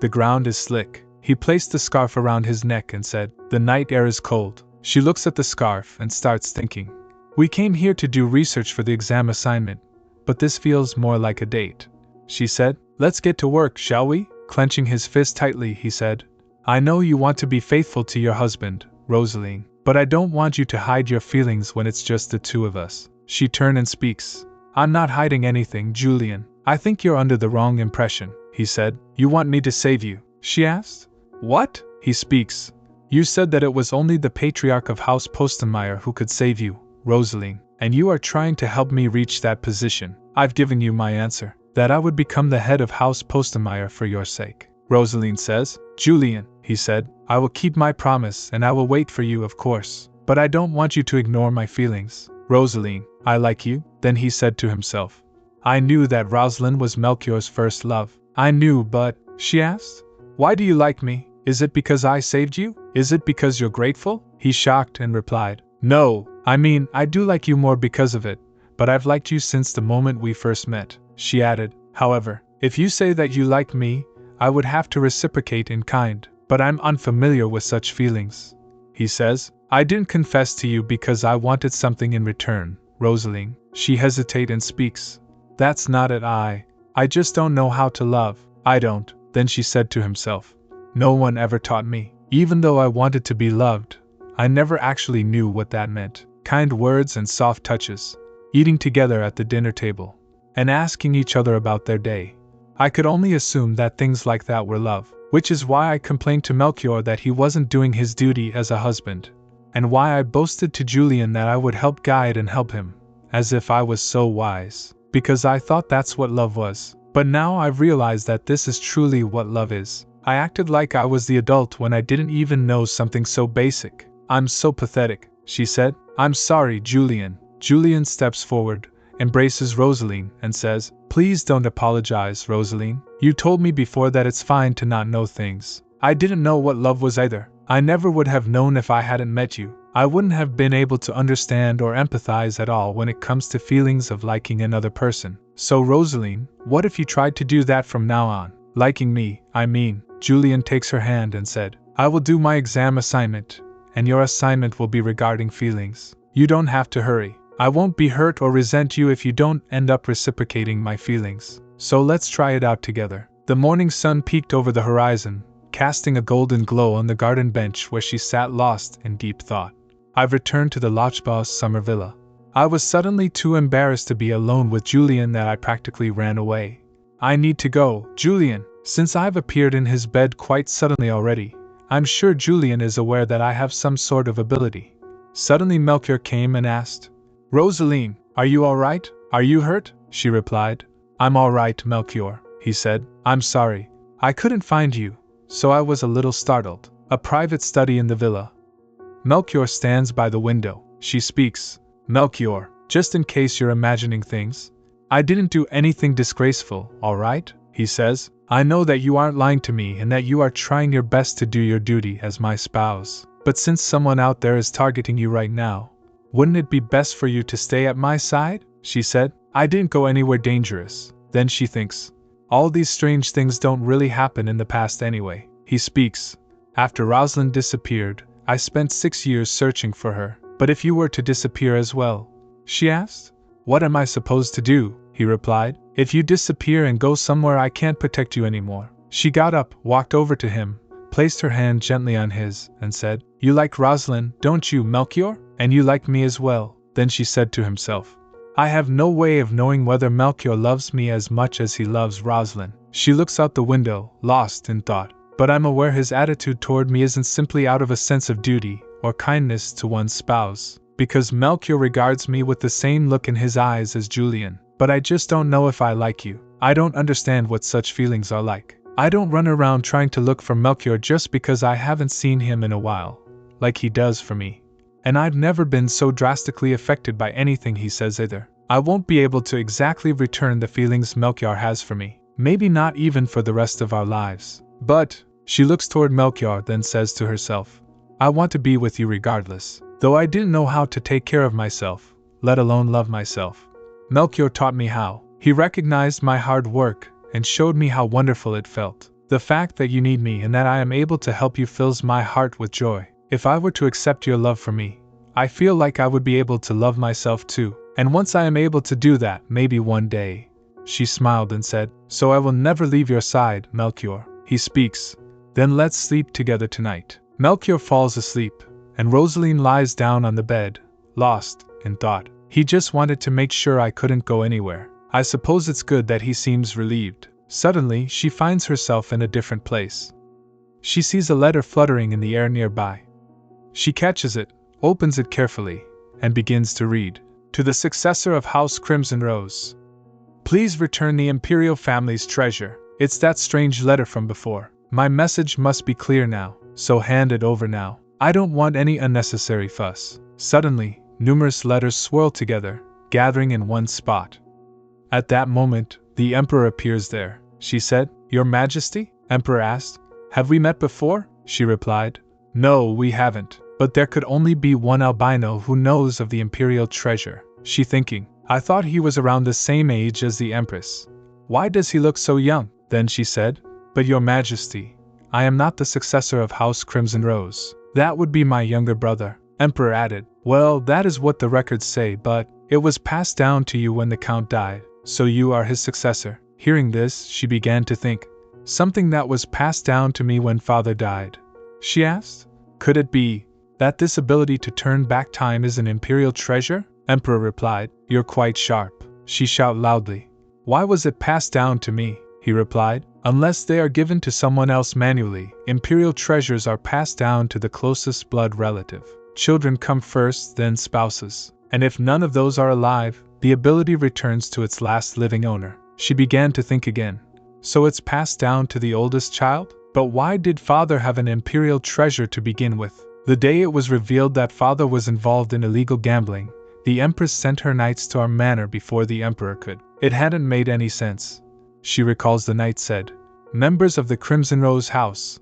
The ground is slick. He placed the scarf around his neck and said, the night air is cold. She looks at the scarf and starts thinking. We came here to do research for the exam assignment, but this feels more like a date. She said, let's get to work, shall we? Clenching his fist tightly, he said, I know you want to be faithful to your husband, Roseline, but I don't want you to hide your feelings when it's just the two of us. She turned and speaks. I'm not hiding anything, Julian. I think you're under the wrong impression, he said. You want me to save you? She asked. What? He speaks. You said that it was only the patriarch of House Postenmeyer who could save you, Roseline, and you are trying to help me reach that position. I've given you my answer, that I would become the head of House Postenmeyer for your sake. Roseline says. Julian, he said, I will keep my promise and I will wait for you, of course, but I don't want you to ignore my feelings. Roseline, I like you. Then he said to himself. I knew that Roseline was Melchior's first love. I knew, but, she asked, why do you like me? Is it because I saved you? Is it because you're grateful? He shocked and replied, no, I mean, I do like you more because of it, but I've liked you since the moment we first met. She added, however, if you say that you like me, I would have to reciprocate in kind, but I'm unfamiliar with such feelings. He says, I didn't confess to you because I wanted something in return, Roseline. She hesitates and speaks. That's not it, I just don't know how to love. I don't. Then she said to himself. No one ever taught me. Even though I wanted to be loved, I never actually knew what that meant. Kind words and soft touches. Eating together at the dinner table. And asking each other about their day. I could only assume that things like that were love. Which is why I complained to Melchior that he wasn't doing his duty as a husband. And why I boasted to Julian that I would help guide and help him. As if I was so wise. Because I thought that's what love was. But now I've realized that this is truly what love is. I acted like I was the adult when I didn't even know something so basic. I'm so pathetic, she said. I'm sorry, Julian. Julian steps forward, embraces Roseline, and says, please don't apologize, Roseline. You told me before that it's fine to not know things. I didn't know what love was either. I never would have known if I hadn't met you. I wouldn't have been able to understand or empathize at all when it comes to feelings of liking another person. So Roseline, what if you tried to do that from now on? Liking me, I mean. Julian takes her hand and said, I will do my exam assignment, and your assignment will be regarding feelings. You don't have to hurry. I won't be hurt or resent you if you don't end up reciprocating my feelings. So let's try it out together. The morning sun peeked over the horizon, casting a golden glow on the garden bench where she sat lost in deep thought. I've returned to the Lochbaugh's summer villa. I was suddenly too embarrassed to be alone with Julian that I practically ran away. I need to go, Julian. Since I've appeared in his bed quite suddenly already, I'm sure Julian is aware that I have some sort of ability. Suddenly Melchior came and asked, Roseline, are you all right? Are you hurt? She replied, I'm all right, Melchior, he said. I'm sorry. I couldn't find you, so I was a little startled. A private study in the villa. Melchior stands by the window. She speaks. Melchior, just in case you're imagining things, I didn't do anything disgraceful, all right? He says. I know that you aren't lying to me and that you are trying your best to do your duty as my spouse. But since someone out there is targeting you right now, wouldn't it be best for you to stay at my side? She said. I didn't go anywhere dangerous. Then she thinks. All these strange things don't really happen in the past anyway. He speaks. After Roseline disappeared, I spent 6 years searching for her. But if you were to disappear as well? She asked. What am I supposed to do? He replied. If you disappear and go somewhere I can't protect you anymore. She got up, walked over to him, placed her hand gently on his, and said, You like Roseline, don't you, Melchior? And you like me as well. Then she said to himself, I have no way of knowing whether Melchior loves me as much as he loves Roseline. She looks out the window, lost in thought. But I'm aware his attitude toward me isn't simply out of a sense of duty, or kindness to one's spouse, because Melchior regards me with the same look in his eyes as Julian. But I just don't know if I like you. I don't understand what such feelings are like. I don't run around trying to look for Melchior just because I haven't seen him in a while, like he does for me. And I've never been so drastically affected by anything he says either. I won't be able to exactly return the feelings Melchior has for me. Maybe not even for the rest of our lives. But, she looks toward Melchior, then says to herself, I want to be with you regardless. Though I didn't know how to take care of myself, let alone love myself. Melchior taught me how. He recognized my hard work and showed me how wonderful it felt. The fact that you need me and that I am able to help you fills my heart with joy. If I were to accept your love for me, I feel like I would be able to love myself too. And once I am able to do that, maybe one day. She smiled and said, So I will never leave your side, Melchior. He speaks. Then let's sleep together tonight. Melchior falls asleep, and Roseline lies down on the bed, lost in thought. He just wanted to make sure I couldn't go anywhere. I suppose it's good that he seems relieved. Suddenly, she finds herself in a different place. She sees a letter fluttering in the air nearby. She catches it, opens it carefully, and begins to read. To the successor of House Crimson Rose. Please return the Imperial family's treasure. It's that strange letter from before. My message must be clear now, so hand it over now. I don't want any unnecessary fuss. Suddenly, numerous letters swirl together, gathering in one spot. At that moment, the Emperor appears there. She said, Your Majesty? Emperor asked. Have we met before? She replied. No, we haven't. But there could only be one albino who knows of the Imperial treasure. She thinking, I thought he was around the same age as the Empress. Why does he look so young? Then she said, But Your Majesty, I am not the successor of House Crimson Rose. That would be my younger brother. Emperor added, Well, that is what the records say, but it was passed down to you when the Count died, so you are his successor. Hearing this, she began to think, Something that was passed down to me when father died. She asked, Could it be that this ability to turn back time is an Imperial treasure? Emperor replied, You're quite sharp. She shouted loudly. Why was it passed down to me? He replied, Unless they are given to someone else manually, Imperial treasures are passed down to the closest blood relative. Children come first, then spouses. And if none of those are alive, the ability returns to its last living owner. She began to think again. So it's passed down to the oldest child? But why did father have an Imperial treasure to begin with? The day it was revealed that father was involved in illegal gambling, the Empress sent her knights to our manor before the Emperor could. It hadn't made any sense. She recalls the knight said, Members of the Crimson Rose House,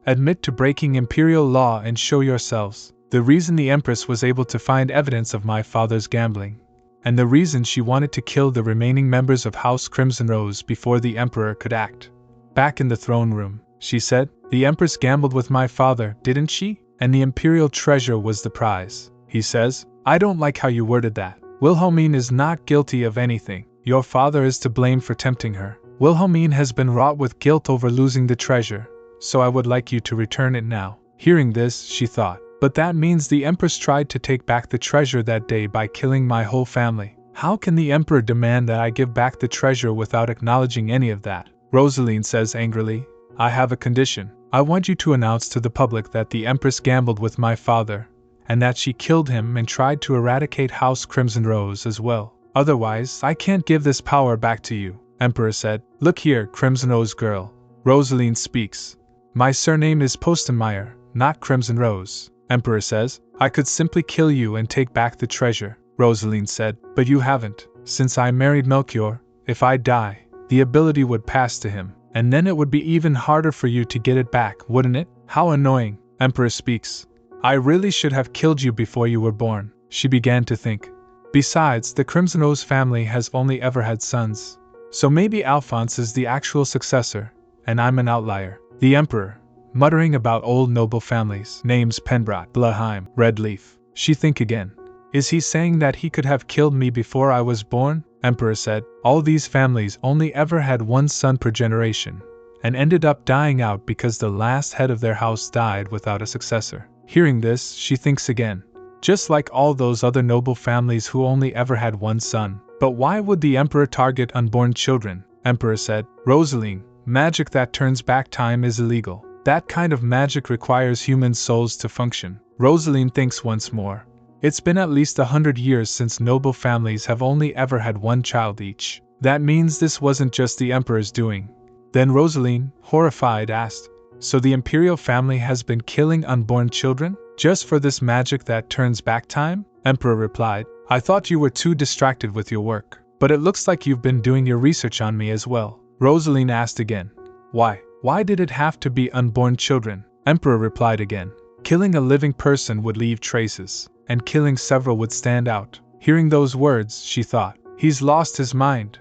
admit to breaking Imperial law and show yourselves. The reason the Empress was able to find evidence of my father's gambling, and the reason she wanted to kill the remaining members of House Crimson Rose before the Emperor could act. Back in the throne room, she said, The Empress gambled with my father, didn't she? And the Imperial treasure was the prize. He says, I don't like how you worded that. Wilhelmine is not guilty of anything. Your father is to blame for tempting her. Wilhelmine has been wrought with guilt over losing the treasure, so I would like you to return it now. Hearing this, she thought, But that means the Empress tried to take back the treasure that day by killing my whole family. How can the Emperor demand that I give back the treasure without acknowledging any of that? Roseline says angrily, I have a condition. I want you to announce to the public that the Empress gambled with my father, and that she killed him and tried to eradicate House Crimson Rose as well. Otherwise, I can't give this power back to you. Emperor said, Look here, Crimson Rose girl. Roseline speaks. My surname is Postenmeyer, not Crimson Rose. Emperor says, I could simply kill you and take back the treasure. Roseline said, But you haven't. Since I married Melchior, if I die, the ability would pass to him, and then it would be even harder for you to get it back, wouldn't it? How annoying. Emperor speaks. I really should have killed you before you were born. She began to think. Besides, the Crimson Rose family has only ever had sons. So maybe Alphonse is the actual successor, and I'm an outlier. The Emperor, muttering about old noble families, names Penbrot, Blaheim, Redleaf. She think again. Is he saying that he could have killed me before I was born? Emperor said, All these families only ever had one son per generation, and ended up dying out because the last head of their house died without a successor. Hearing this, she thinks again. Just like all those other noble families who only ever had one son. But why would the Emperor target unborn children? Emperor said, Roseline, magic that turns back time is illegal. That kind of magic requires human souls to function. Roseline thinks once more. It's been at least 100 years since noble families have only ever had one child each. That means this wasn't just the emperor's doing. Then Roseline, horrified, asked, so the imperial family has been killing unborn children? Just for this magic that turns back time? Emperor replied, I thought you were too distracted with your work, but it looks like you've been doing your research on me as well. Roseline asked again, why? Why did it have to be unborn children? Emperor replied again, killing a living person would leave traces, and killing several would stand out. Hearing those words, she thought, he's lost his mind.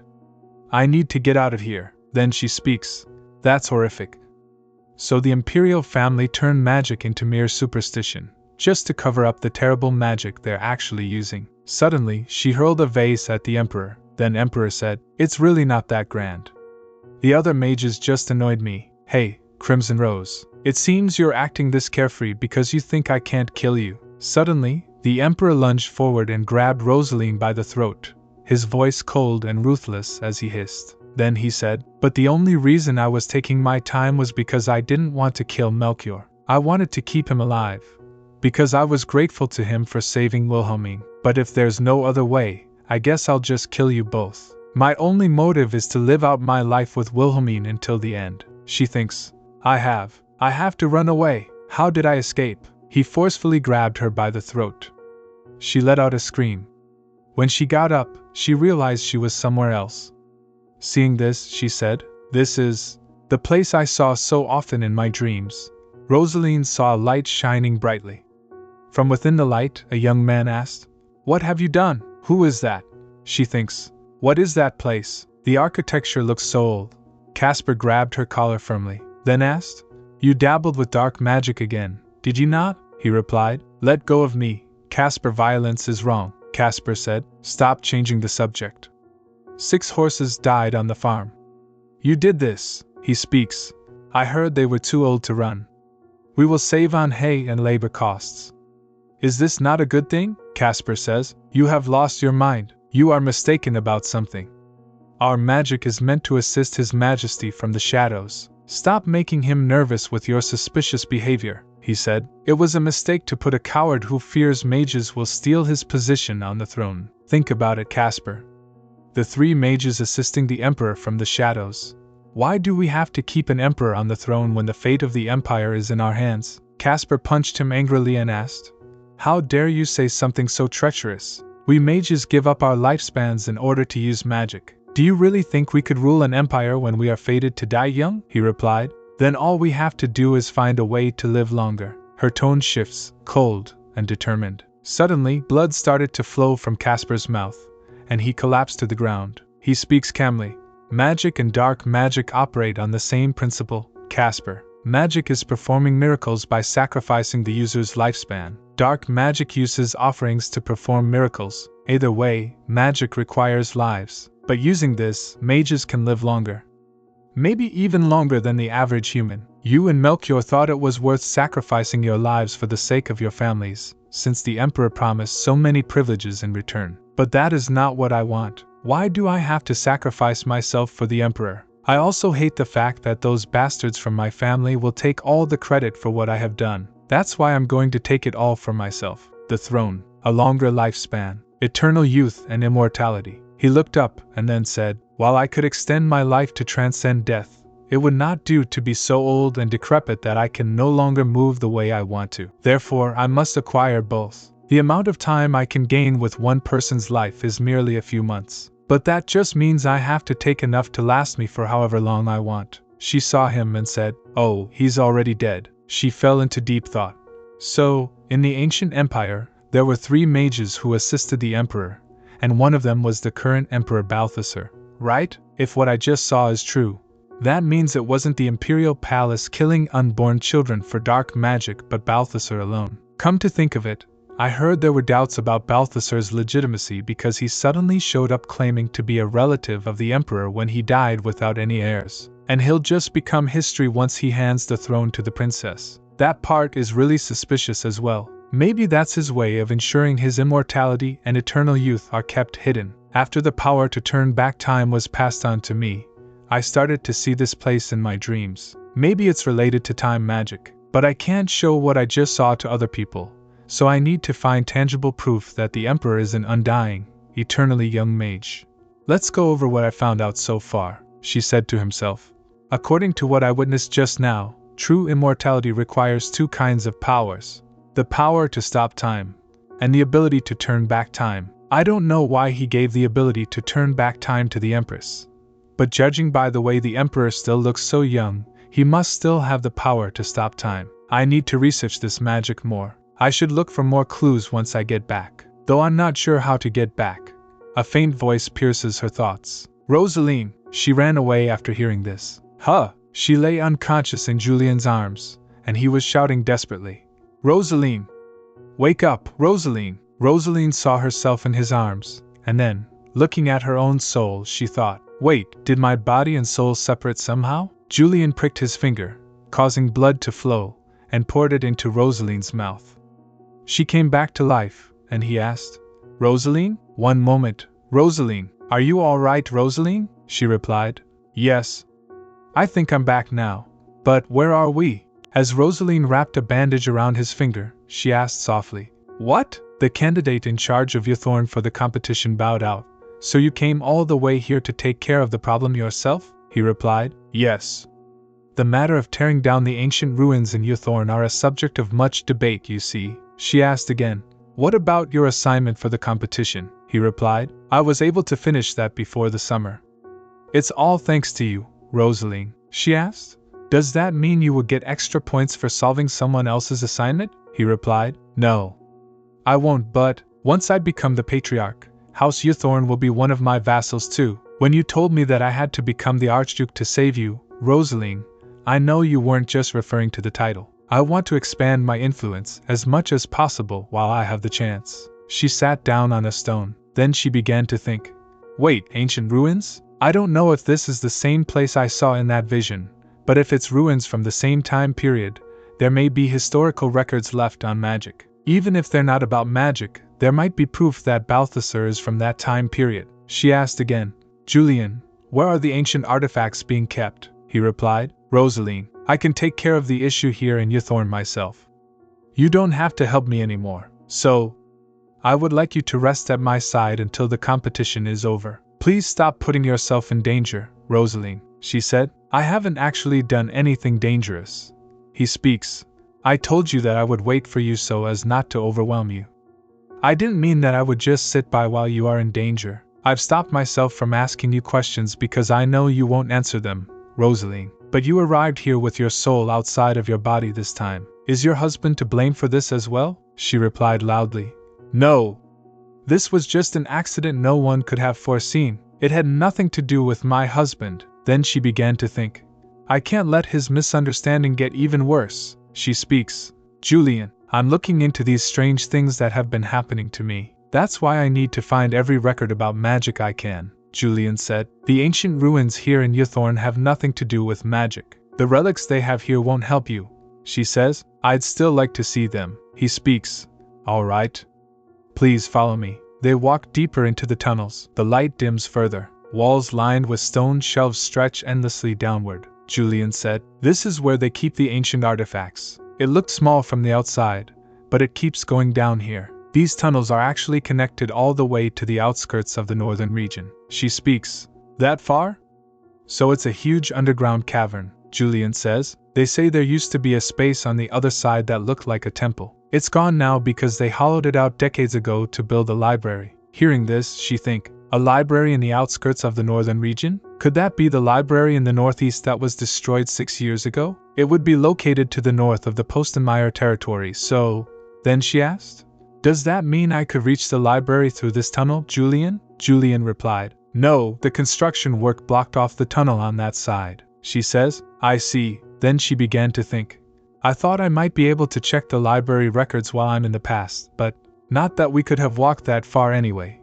I need to get out of here. Then she speaks, that's horrific. So the imperial family turned magic into mere superstition, just to cover up the terrible magic they're actually using. Suddenly, she hurled a vase at the emperor. Then Emperor said, it's really not that grand. The other mages just annoyed me. Hey, Crimson Rose, it seems you're acting this carefree because you think I can't kill you. Suddenly, the emperor lunged forward and grabbed Roseline by the throat, his voice cold and ruthless as he hissed. Then he said, but the only reason I was taking my time was because I didn't want to kill Melchior. I wanted to keep him alive, because I was grateful to him for saving Wilhelmine. But if there's no other way, I guess I'll just kill you both. My only motive is to live out my life with Wilhelmine until the end. She thinks, I have to run away. How did I escape? He forcefully grabbed her by the throat. She let out a scream. When she got up, she realized she was somewhere else. Seeing this, she said, this is the place I saw so often in my dreams. Roseline saw a light shining brightly. From within the light, a young man asked, what have you done? Who is that? She thinks, what is that place? The architecture looks so old. Casper grabbed her collar firmly, then asked, you dabbled with dark magic again, did you not? He replied, let go of me, Casper. Violence is wrong, Casper said, stop changing the subject. 6 horses died on the farm. You did this, he speaks. I heard they were too old to run. We will save on hay and labor costs. Is this not a good thing? Casper says, you have lost your mind. You are mistaken about something. Our magic is meant to assist His Majesty from the shadows. Stop making him nervous with your suspicious behavior, he said. It was a mistake to put a coward who fears mages will steal his position on the throne. Think about it, Casper. The 3 mages assisting the emperor from the shadows. Why do we have to keep an emperor on the throne when the fate of the empire is in our hands? Casper punched him angrily and asked, how dare you say something so treacherous? We mages give up our lifespans in order to use magic. Do you really think we could rule an empire when we are fated to die young? He replied. Then all we have to do is find a way to live longer. Her tone shifts, cold and determined. Suddenly, blood started to flow from Casper's mouth, and he collapsed to the ground. He speaks calmly. Magic and dark magic operate on the same principle, Casper. Magic is performing miracles by sacrificing the user's lifespan. Dark magic uses offerings to perform miracles. Either way, magic requires lives. But using this, mages can live longer. Maybe even longer than the average human. You and Melchior thought it was worth sacrificing your lives for the sake of your families, since the Emperor promised so many privileges in return. But that is not what I want. Why do I have to sacrifice myself for the Emperor? I also hate the fact that those bastards from my family will take all the credit for what I have done. That's why I'm going to take it all for myself. The throne, a longer lifespan, eternal youth and immortality. He looked up and then said, while I could extend my life to transcend death, it would not do to be so old and decrepit that I can no longer move the way I want to. Therefore, I must acquire both. The amount of time I can gain with one person's life is merely a few months. But that just means I have to take enough to last me for however long I want. She saw him and said, oh, he's already dead. She fell into deep thought. So, in the ancient empire, there were 3 mages who assisted the emperor, and one of them was the current Emperor Balthasar, right? If what I just saw is true, that means it wasn't the imperial palace killing unborn children for dark magic but Balthasar alone. Come to think of it, I heard there were doubts about Balthasar's legitimacy because he suddenly showed up claiming to be a relative of the emperor when he died without any heirs, and he'll just become history once he hands the throne to the princess. That part is really suspicious as well. Maybe that's his way of ensuring his immortality and eternal youth are kept hidden. After the power to turn back time was passed on to me, I started to see this place in my dreams. Maybe it's related to time magic, but I can't show what I just saw to other people, so I need to find tangible proof that the Emperor is an undying, eternally young mage. Let's go over what I found out so far, she said to himself. According to what I witnessed just now, true immortality requires two kinds of powers: the power to stop time, and the ability to turn back time. I don't know why he gave the ability to turn back time to the Empress, but judging by the way the Emperor still looks so young, he must still have the power to stop time. I need to research this magic more. I should look for more clues once I get back, though I'm not sure how to get back. A faint voice pierces her thoughts. Roseline! She ran away after hearing this. Huh! She lay unconscious in Julian's arms, and he was shouting desperately. Roseline! Wake up, Roseline! Roseline saw herself in his arms, and then, looking at her own soul, she thought, wait, did my body and soul separate somehow? Julian pricked his finger, causing blood to flow, and poured it into Rosaline's mouth. She came back to life, and he asked, Roseline? One moment, Roseline. Are you all right, Roseline? She replied, yes. I think I'm back now. But where are we? As Roseline wrapped a bandage around his finger, she asked softly, what? The candidate in charge of Youthorn for the competition bowed out. So you came all the way here to take care of the problem yourself? He replied, yes. The matter of tearing down the ancient ruins in Youthorn are a subject of much debate, you see. She asked again, what about your assignment for the competition? He replied, I was able to finish that before the summer. It's all thanks to you, Roseline. She asked, does that mean you will get extra points for solving someone else's assignment? He replied, no. I won't, but once I become the patriarch, House Youthorn will be one of my vassals too. When you told me that I had to become the Archduke to save you, Roseline, I know you weren't just referring to the title. I want to expand my influence as much as possible while I have the chance. She sat down on a stone, then she began to think. Wait, ancient ruins? I don't know if this is the same place I saw in that vision, but if it's ruins from the same time period, there may be historical records left on magic. Even if they're not about magic, there might be proof that Balthasar is from that time period. She asked again, Julian, where are the ancient artifacts being kept? He replied, Roseline, I can take care of the issue here in Youthorn myself. You don't have to help me anymore, so I would like you to rest at my side until the competition is over. Please stop putting yourself in danger, Roseline, she said. I haven't actually done anything dangerous. He speaks. I told you that I would wait for you so as not to overwhelm you. I didn't mean that I would just sit by while you are in danger. I've stopped myself from asking you questions because I know you won't answer them, Roseline. But you arrived here with your soul outside of your body this time. Is your husband to blame for this as well? She replied loudly. No. This was just an accident no one could have foreseen. It had nothing to do with my husband. Then she began to think. I can't let his misunderstanding get even worse. She speaks. Julian, I'm looking into these strange things that have been happening to me. That's why I need to find every record about magic I can. Julian said, the ancient ruins here in Youthorn have nothing to do with magic. The relics they have here won't help you. She says, I'd still like to see them. He speaks. All right. Please follow me. They walk deeper into the tunnels. The light dims further. Walls lined with stone shelves stretch endlessly downward. Julian said, this is where they keep the ancient artifacts. It looked small from the outside, but it keeps going down here. These tunnels are actually connected all the way to the outskirts of the northern region. She speaks. That far? So it's a huge underground cavern, Julian says. They say there used to be a space on the other side that looked like a temple. It's gone now because they hollowed it out decades ago to build a library. Hearing this, she thinks, a library in the outskirts of the northern region? Could that be the library in the northeast that was destroyed 6 years ago? It would be located to the north of the Postenmeyer territory, so... Then she asked, does that mean I could reach the library through this tunnel, Julian? Julian replied, no, the construction work blocked off the tunnel on that side. She says, I see. Then she began to think. I thought I might be able to check the library records while I'm in the past, but not that we could have walked that far anyway.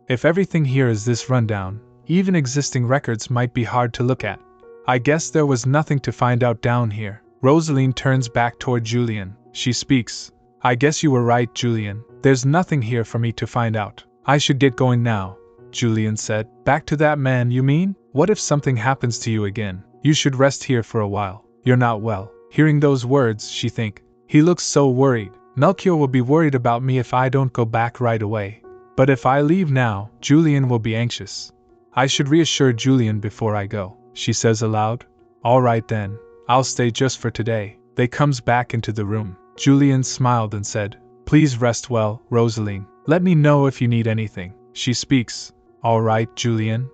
If everything here is this rundown, even existing records might be hard to look at. I guess there was nothing to find out down here. Roseline turns back toward Julian. She speaks. I guess you were right, Julian. There's nothing here for me to find out. I should get going now, Julian said. Back to that man, you mean? What if something happens to you again? You should rest here for a while. You're not well. Hearing those words, she think, he looks so worried. Melchior will be worried about me if I don't go back right away. But if I leave now, Julian will be anxious. I should reassure Julian before I go, she says aloud. All right then, I'll stay just for today. They comes back into the room. Julian smiled and said, Please rest well, Roseline. Let me know if you need anything. She speaks. All right, Julian.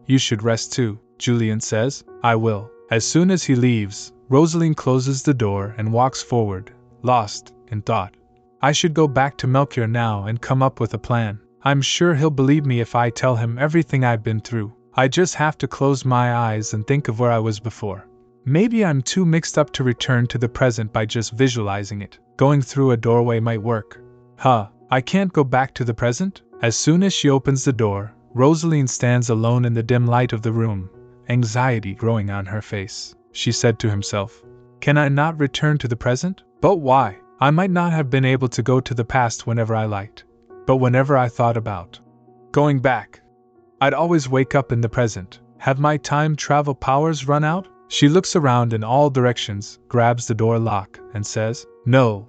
You should rest too, Julian says. I will. As soon as he leaves, Roseline closes the door and walks forward, lost in thought. I should go back to Melchior now and come up with a plan. I'm sure he'll believe me if I tell him everything I've been through. I just have to close my eyes and think of where I was before. Maybe I'm too mixed up to return to the present by just visualizing it. Going through a doorway might work. I can't go back to the present? As soon as she opens the door, Roseline stands alone in the dim light of the room, anxiety growing on her face. She said to herself, Can I not return to the present? But why? I might not have been able to go to the past whenever I liked. But whenever I thought about going back, I'd always wake up in the present. Have my time travel powers run out? She looks around in all directions, grabs the door lock, and says, No.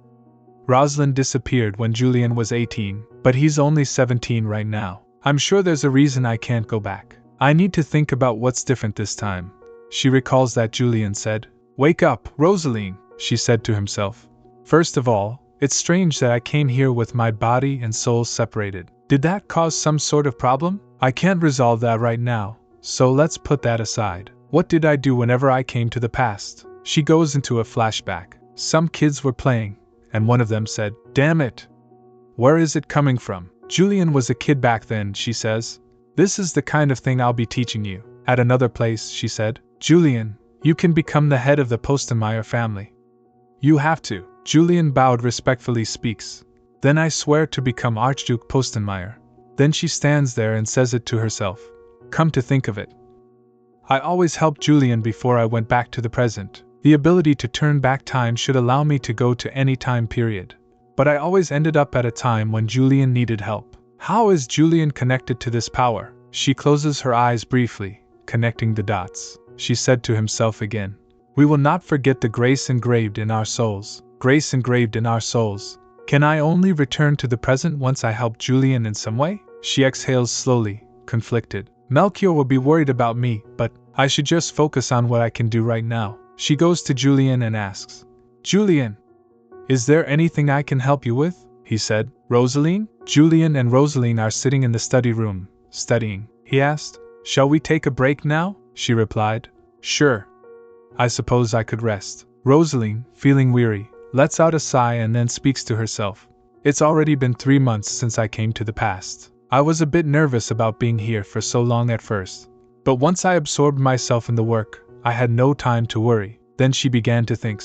Roseline disappeared when Julian was 18, but he's only 17 right now. I'm sure there's a reason I can't go back. I need to think about what's different this time. She recalls that Julian said, Wake up, Roseline, she said to himself. First of all, it's strange that I came here with my body and soul separated. Did that cause some sort of problem? I can't resolve that right now, so let's put that aside. What did I do whenever I came to the past? She goes into a flashback. Some kids were playing, and one of them said, Damn it! Where is it coming from? Julian was a kid back then, she says. This is the kind of thing I'll be teaching you. At another place, she said, Julian, you can become the head of the Postenmeier family. You have to. Julian bowed respectfully speaks. Then I swear to become Archduke Postenmeier. Then she stands there and says it to herself. Come to think of it, I always helped Julian before I went back to the present. The ability to turn back time should allow me to go to any time period. But I always ended up at a time when Julian needed help. How is Julian connected to this power? She closes her eyes briefly, connecting the dots. She said to himself again, We will not forget the grace engraved in our souls. Grace engraved in our souls. Can I only return to the present once I help Julian in some way? She exhales slowly, conflicted. Melchior will be worried about me, but I should just focus on what I can do right now. She goes to Julian and asks, Julian, is there anything I can help you with? He said. Roseline? Julian and Roseline are sitting in the study room, studying. He asked, Shall we take a break now? She replied, Sure. I suppose I could rest. Roseline, feeling weary, lets out a sigh and then speaks to herself. It's already been 3 months since I came to the past. I was a bit nervous about being here for so long at first. But once I absorbed myself in the work, I had no time to worry. Then she began to think.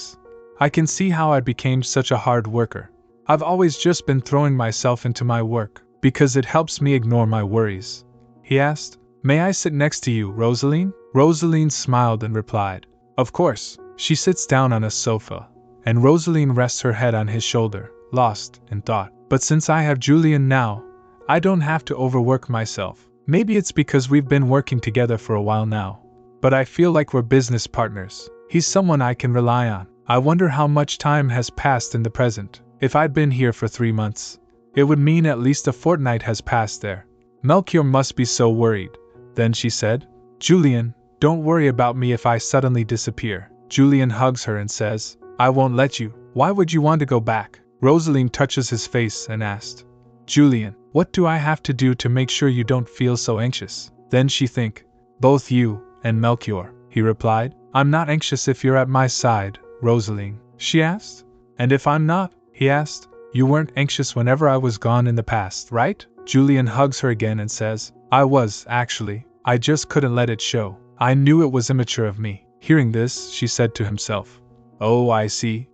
I can see how I became such a hard worker. I've always just been throwing myself into my work, because it helps me ignore my worries. He asked, May I sit next to you, Roseline? Roseline smiled and replied, Of course. She sits down on a sofa, and Roseline rests her head on his shoulder, lost in thought. But since I have Julian now, I don't have to overwork myself. Maybe it's because we've been working together for a while now. But I feel like we're business partners. He's someone I can rely on. I wonder how much time has passed in the present. If I'd been here for 3 months, it would mean at least a fortnight has passed there. Melchior must be so worried. Then she said, Julian, don't worry about me if I suddenly disappear. Julian hugs her and says, I won't let you. Why would you want to go back? Roseline touches his face and asked, Julian, what do I have to do to make sure you don't feel so anxious? Then she think, both you and Melchior, he replied. I'm not anxious if you're at my side, Roseline, she asked. And if I'm not, he asked, you weren't anxious whenever I was gone in the past, right? Julian hugs her again and says, I was, actually. I just couldn't let it show. I knew it was immature of me. Hearing this, she said to himself, Oh, I see.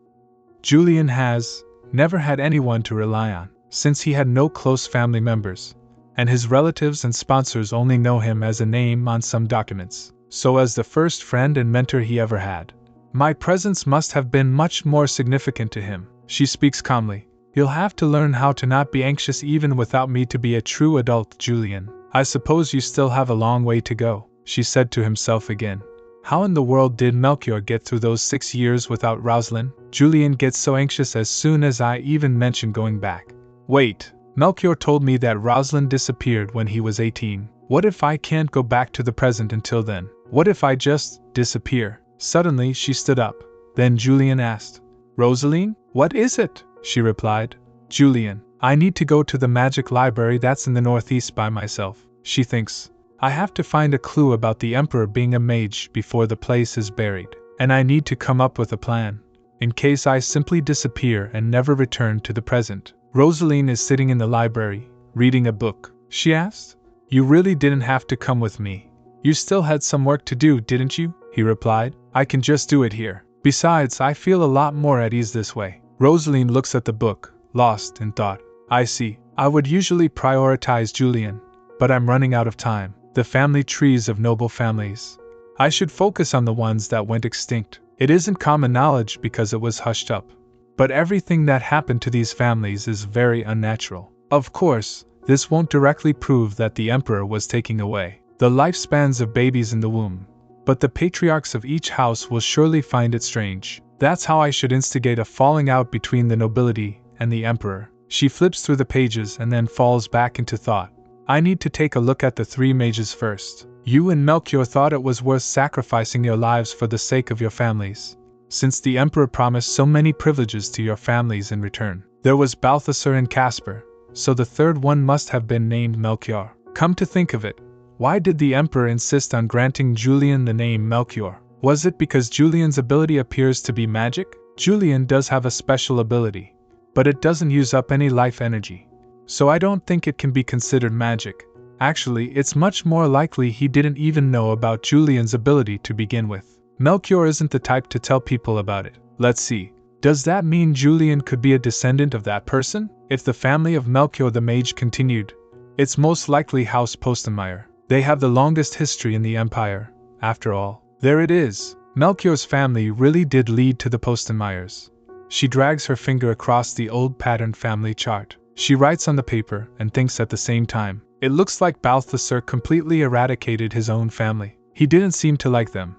Julian has never had anyone to rely on, since he had no close family members, and his relatives and sponsors only know him as a name on some documents. So as the first friend and mentor he ever had, my presence must have been much more significant to him. She speaks calmly. You'll have to learn how to not be anxious even without me to be a true adult, Julian. I suppose you still have a long way to go, she said to himself again. How in the world did Melchior get through those 6 years without Roseline? Julian gets so anxious as soon as I even mention going back. Wait, Melchior told me that Roseline disappeared when he was 18. What if I can't go back to the present until then? What if I just disappear? Suddenly she stood up. Then Julian asked, Roseline, what is it? She replied, Julian, I need to go to the magic library that's in the northeast by myself. She thinks, I have to find a clue about the Emperor being a mage before the place is buried, and I need to come up with a plan, in case I simply disappear and never return to the present. Roseline is sitting in the library, reading a book. She asked, You really didn't have to come with me. You still had some work to do, didn't you? He replied, I can just do it here. Besides, I feel a lot more at ease this way. Roseline looks at the book, lost in thought. I see. I would usually prioritize Julian, but I'm running out of time. The family trees of noble families. I should focus on the ones that went extinct. It isn't common knowledge because it was hushed up. But everything that happened to these families is very unnatural. Of course, this won't directly prove that the Emperor was taking away the lifespans of babies in the womb. But the patriarchs of each house will surely find it strange. That's how I should instigate a falling out between the nobility and the Emperor. She flips through the pages and then falls back into thought. I need to take a look at the 3 mages first. You and Melchior thought it was worth sacrificing your lives for the sake of your families, since the Emperor promised so many privileges to your families in return. There was Balthasar and Caspar, so the third one must have been named Melchior. Come to think of it, why did the Emperor insist on granting Julian the name Melchior? Was it because Julian's ability appears to be magic? Julian does have a special ability, but it doesn't use up any life energy. So I don't think it can be considered magic. Actually, it's much more likely he didn't even know about Julian's ability to begin with. Melchior isn't the type to tell people about it. Let's see. Does that mean Julian could be a descendant of that person? If the family of Melchior the Mage continued, it's most likely House Postenmeier. They have the longest history in the Empire, after all. There it is. Melchior's family really did lead to the Postenmeiers. She drags her finger across the old patterned family chart. She writes on the paper and thinks at the same time. It looks like Balthasar completely eradicated his own family. He didn't seem to like them.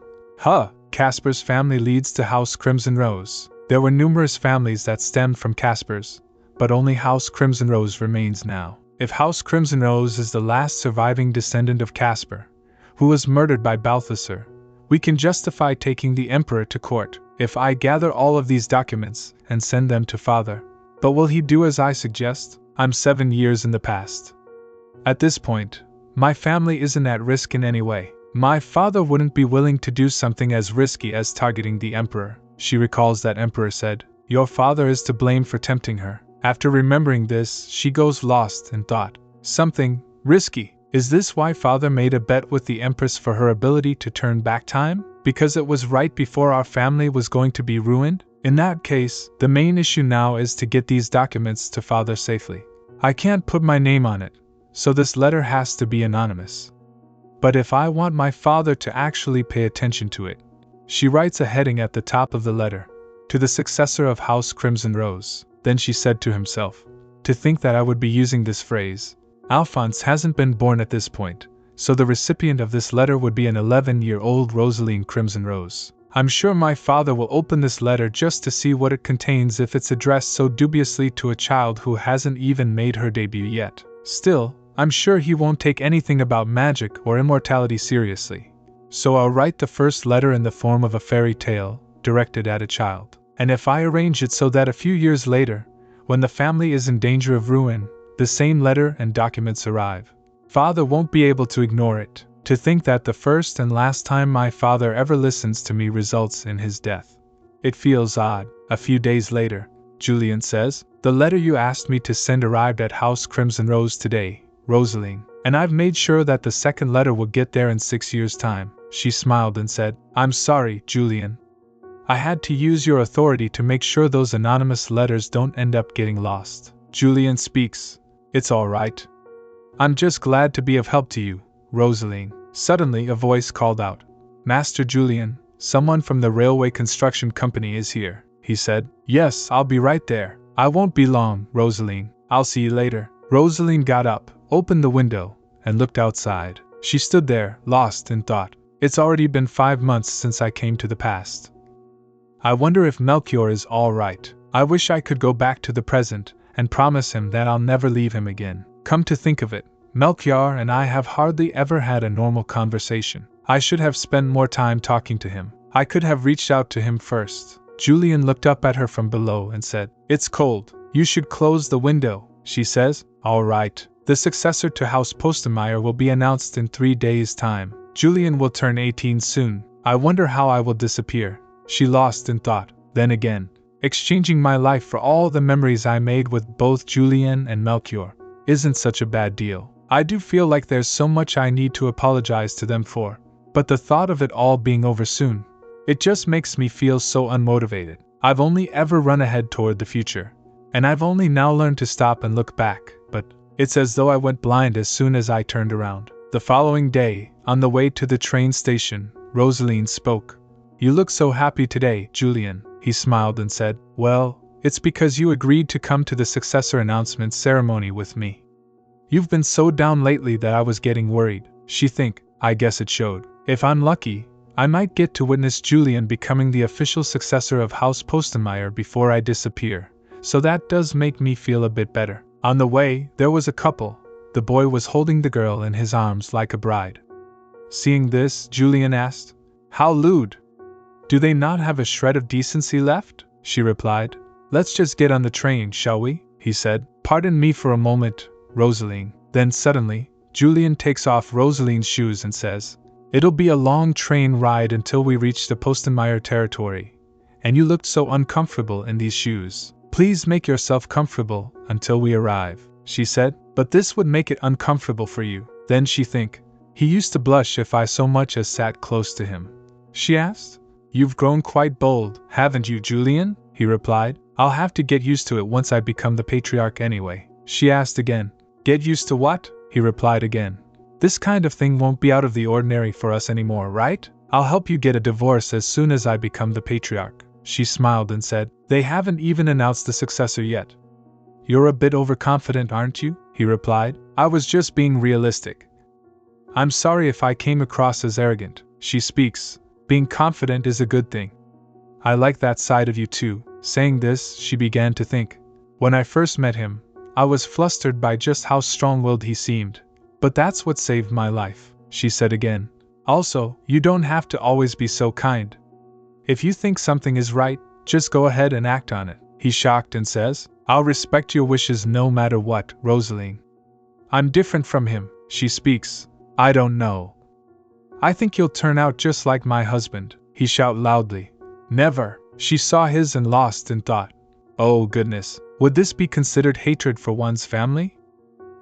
Caspar's family leads to House Crimson Rose. There were numerous families that stemmed from Caspar's, but only House Crimson Rose remains now. If House Crimson Rose is the last surviving descendant of Caspar, who was murdered by Balthasar, we can justify taking the Emperor to court. If I gather all of these documents and send them to Father. But will he do as I suggest? I'm 7 years in the past. At this point, my family isn't at risk in any way. My father wouldn't be willing to do something as risky as targeting the Emperor. She recalls that Emperor said, Your father is to blame for tempting her. After remembering this, she goes lost in thought. Something risky. Is this why Father made a bet with the Empress for her ability to turn back time? Because it was right before our family was going to be ruined? In that case, the main issue now is to get these documents to Father safely. I can't put my name on it, so this letter has to be anonymous. But if I want my father to actually pay attention to it, she writes a heading at the top of the letter, to the successor of House Crimson Rose. Then she said to himself, to think that I would be using this phrase. Alphonse hasn't been born at this point, so the recipient of this letter would be an 11-year-old Roseline Crimson Rose. I'm sure my father will open this letter just to see what it contains if it's addressed so dubiously to a child who hasn't even made her debut yet. Still, I'm sure he won't take anything about magic or immortality seriously. So I'll write the first letter in the form of a fairy tale, directed at a child. And if I arrange it so that a few years later, when the family is in danger of ruin, the same letter and documents arrive, Father won't be able to ignore it. To think that the first and last time my father ever listens to me results in his death. It feels odd. A few days later, Julian says, the letter you asked me to send arrived at House Crimson Rose today, Roseline, and I've made sure that the second letter will get there in 6 years' time. She smiled and said, I'm sorry, Julian. I had to use your authority to make sure those anonymous letters don't end up getting lost. Julian speaks. It's all right. I'm just glad to be of help to you, Roseline. Suddenly a voice called out, Master Julian, someone from the railway construction company is here, he said. Yes, I'll be right there. I won't be long, Roseline. I'll see you later. Roseline got up, opened the window, and looked outside. She stood there, lost in thought. It's already been 5 months since I came to the past. I wonder if Melchior is all right. I wish I could go back to the present and promise him that I'll never leave him again. Come to think of it, Melchior and I have hardly ever had a normal conversation. I should have spent more time talking to him. I could have reached out to him first. Julian looked up at her from below and said, "It's cold. You should close the window," she says. "All right. The successor to House Postenmeier will be announced in 3 days' time. Julian will turn 18 soon. I wonder how I will disappear." She lost in thought. Then again, exchanging my life for all the memories I made with both Julian and Melchior isn't such a bad deal. I do feel like there's so much I need to apologize to them for, but the thought of it all being over soon, it just makes me feel so unmotivated. I've only ever run ahead toward the future, and I've only now learned to stop and look back, but it's as though I went blind as soon as I turned around. The following day, on the way to the train station, Roseline spoke. "You look so happy today, Julian," he smiled and said. "Well, it's because you agreed to come to the successor announcement ceremony with me. You've been so down lately that I was getting worried." I guess it showed. "If I'm lucky, I might get to witness Julian becoming the official successor of House Postenmeier before I disappear, so that does make me feel a bit better." On the way, there was a couple. The boy was holding the girl in his arms like a bride. Seeing this, Julian asked, "How lewd! Do they not have a shred of decency left?" She replied, "Let's just get on the train, shall we?" He said, "Pardon me for a moment, Roseline." Then suddenly, Julian takes off Roseline's shoes and says, "It'll be a long train ride until we reach the Postenmeier territory, and you looked so uncomfortable in these shoes. Please make yourself comfortable until we arrive," she said. "But this would make it uncomfortable for you." Then he used to blush if I so much as sat close to him. She asked, "You've grown quite bold, haven't you, Julian?" He replied, "I'll have to get used to it once I become the patriarch anyway." She asked again, "Get used to what?" He replied again, "This kind of thing won't be out of the ordinary for us anymore, right? I'll help you get a divorce as soon as I become the patriarch." She smiled and said, "They haven't even announced the successor yet." "You're a bit overconfident, aren't you?" he replied. "I was just being realistic. I'm sorry if I came across as arrogant." She speaks. "Being confident is a good thing. I like that side of you too." Saying this, she began to think. "When I first met him, I was flustered by just how strong-willed he seemed. But that's what saved my life," she said again. "Also, you don't have to always be so kind. If you think something is right, just go ahead and act on it." He's shocked and says, "I'll respect your wishes no matter what, Roseline." "I'm different from him," she speaks. "I don't know. I think you'll turn out just like my husband," he shouted loudly. "Never." She saw his and lost in thought. Oh goodness, would this be considered hatred for one's family?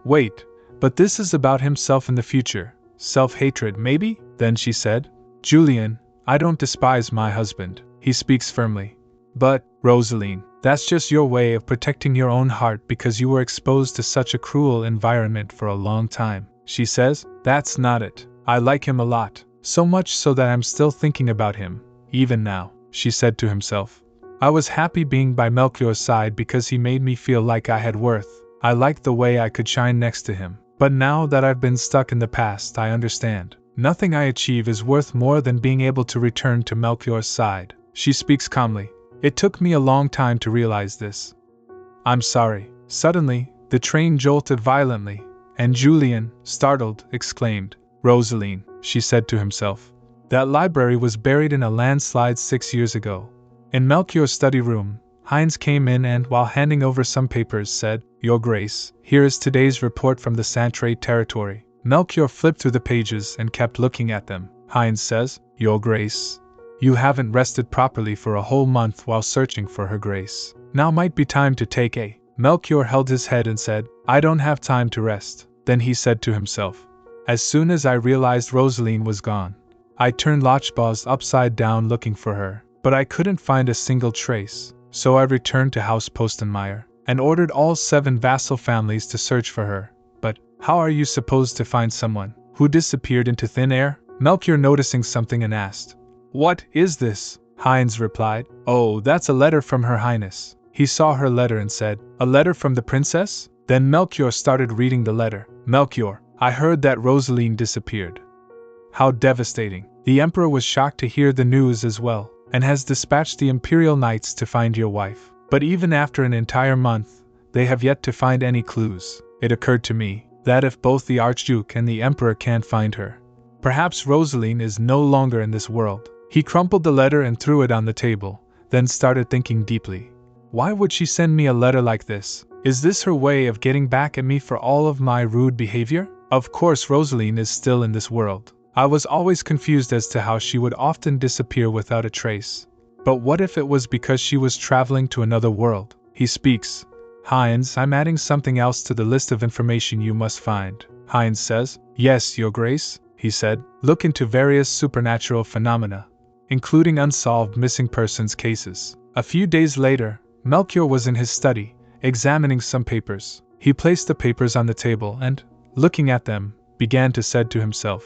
Wait, but this is about himself in the future. Self-hatred, maybe? Then she said, "Julian, I don't despise my husband," he speaks firmly. "But, Roseline, that's just your way of protecting your own heart because you were exposed to such a cruel environment for a long time," she says. "That's not it. I like him a lot, so much so that I'm still thinking about him, even now," she said to himself. "I was happy being by Melchior's side because he made me feel like I had worth. I liked the way I could shine next to him. But now that I've been stuck in the past, I understand. Nothing I achieve is worth more than being able to return to Melchior's side." She speaks calmly. "It took me a long time to realize this. I'm sorry." Suddenly, the train jolted violently, and Julian, startled, exclaimed, "Roseline," she said to himself. "That library was buried in a landslide 6 years ago." In Melchior's study room, Heinz came in and, while handing over some papers, said, "Your Grace, here is today's report from the Santre territory." Melchior flipped through the pages and kept looking at them. Heinz says, "Your Grace, you haven't rested properly for a whole month while searching for her Grace. Now might be time to take a..." Melchior held his head and said, "I don't have time to rest." Then he said to himself, "As soon as I realized Roseline was gone, I turned Lochbos upside down looking for her, but I couldn't find a single trace, so I returned to House Postenmeier and ordered all 7 vassal families to search for her. But how are you supposed to find someone who disappeared into thin air?" Melchior noticing something and asked, "What is this?" Heinz replied, "Oh, that's a letter from Her Highness." He saw her letter and said, "A letter from the princess?" Then Melchior started reading the letter. "Melchior, I heard that Roseline disappeared. How devastating. The emperor was shocked to hear the news as well, and has dispatched the imperial knights to find your wife. But even after an entire month, they have yet to find any clues. It occurred to me that if both the Archduke and the Emperor can't find her, perhaps Roseline is no longer in this world. He crumpled the letter and threw it on the table, then started thinking deeply. Why would she send me a letter like this? Is this her way of getting back at me for all of my rude behavior? Of course Roseline is still in this world. I was always confused as to how she would often disappear without a trace. But what if it was because she was traveling to another world? He speaks. Heinz, I'm adding something else to the list of information you must find. Heinz says, Yes, Your Grace, he said. Look into various supernatural phenomena, including unsolved missing persons cases. A few days later, Melchior was in his study, examining some papers. He placed the papers on the table and, looking at them, began to say to himself.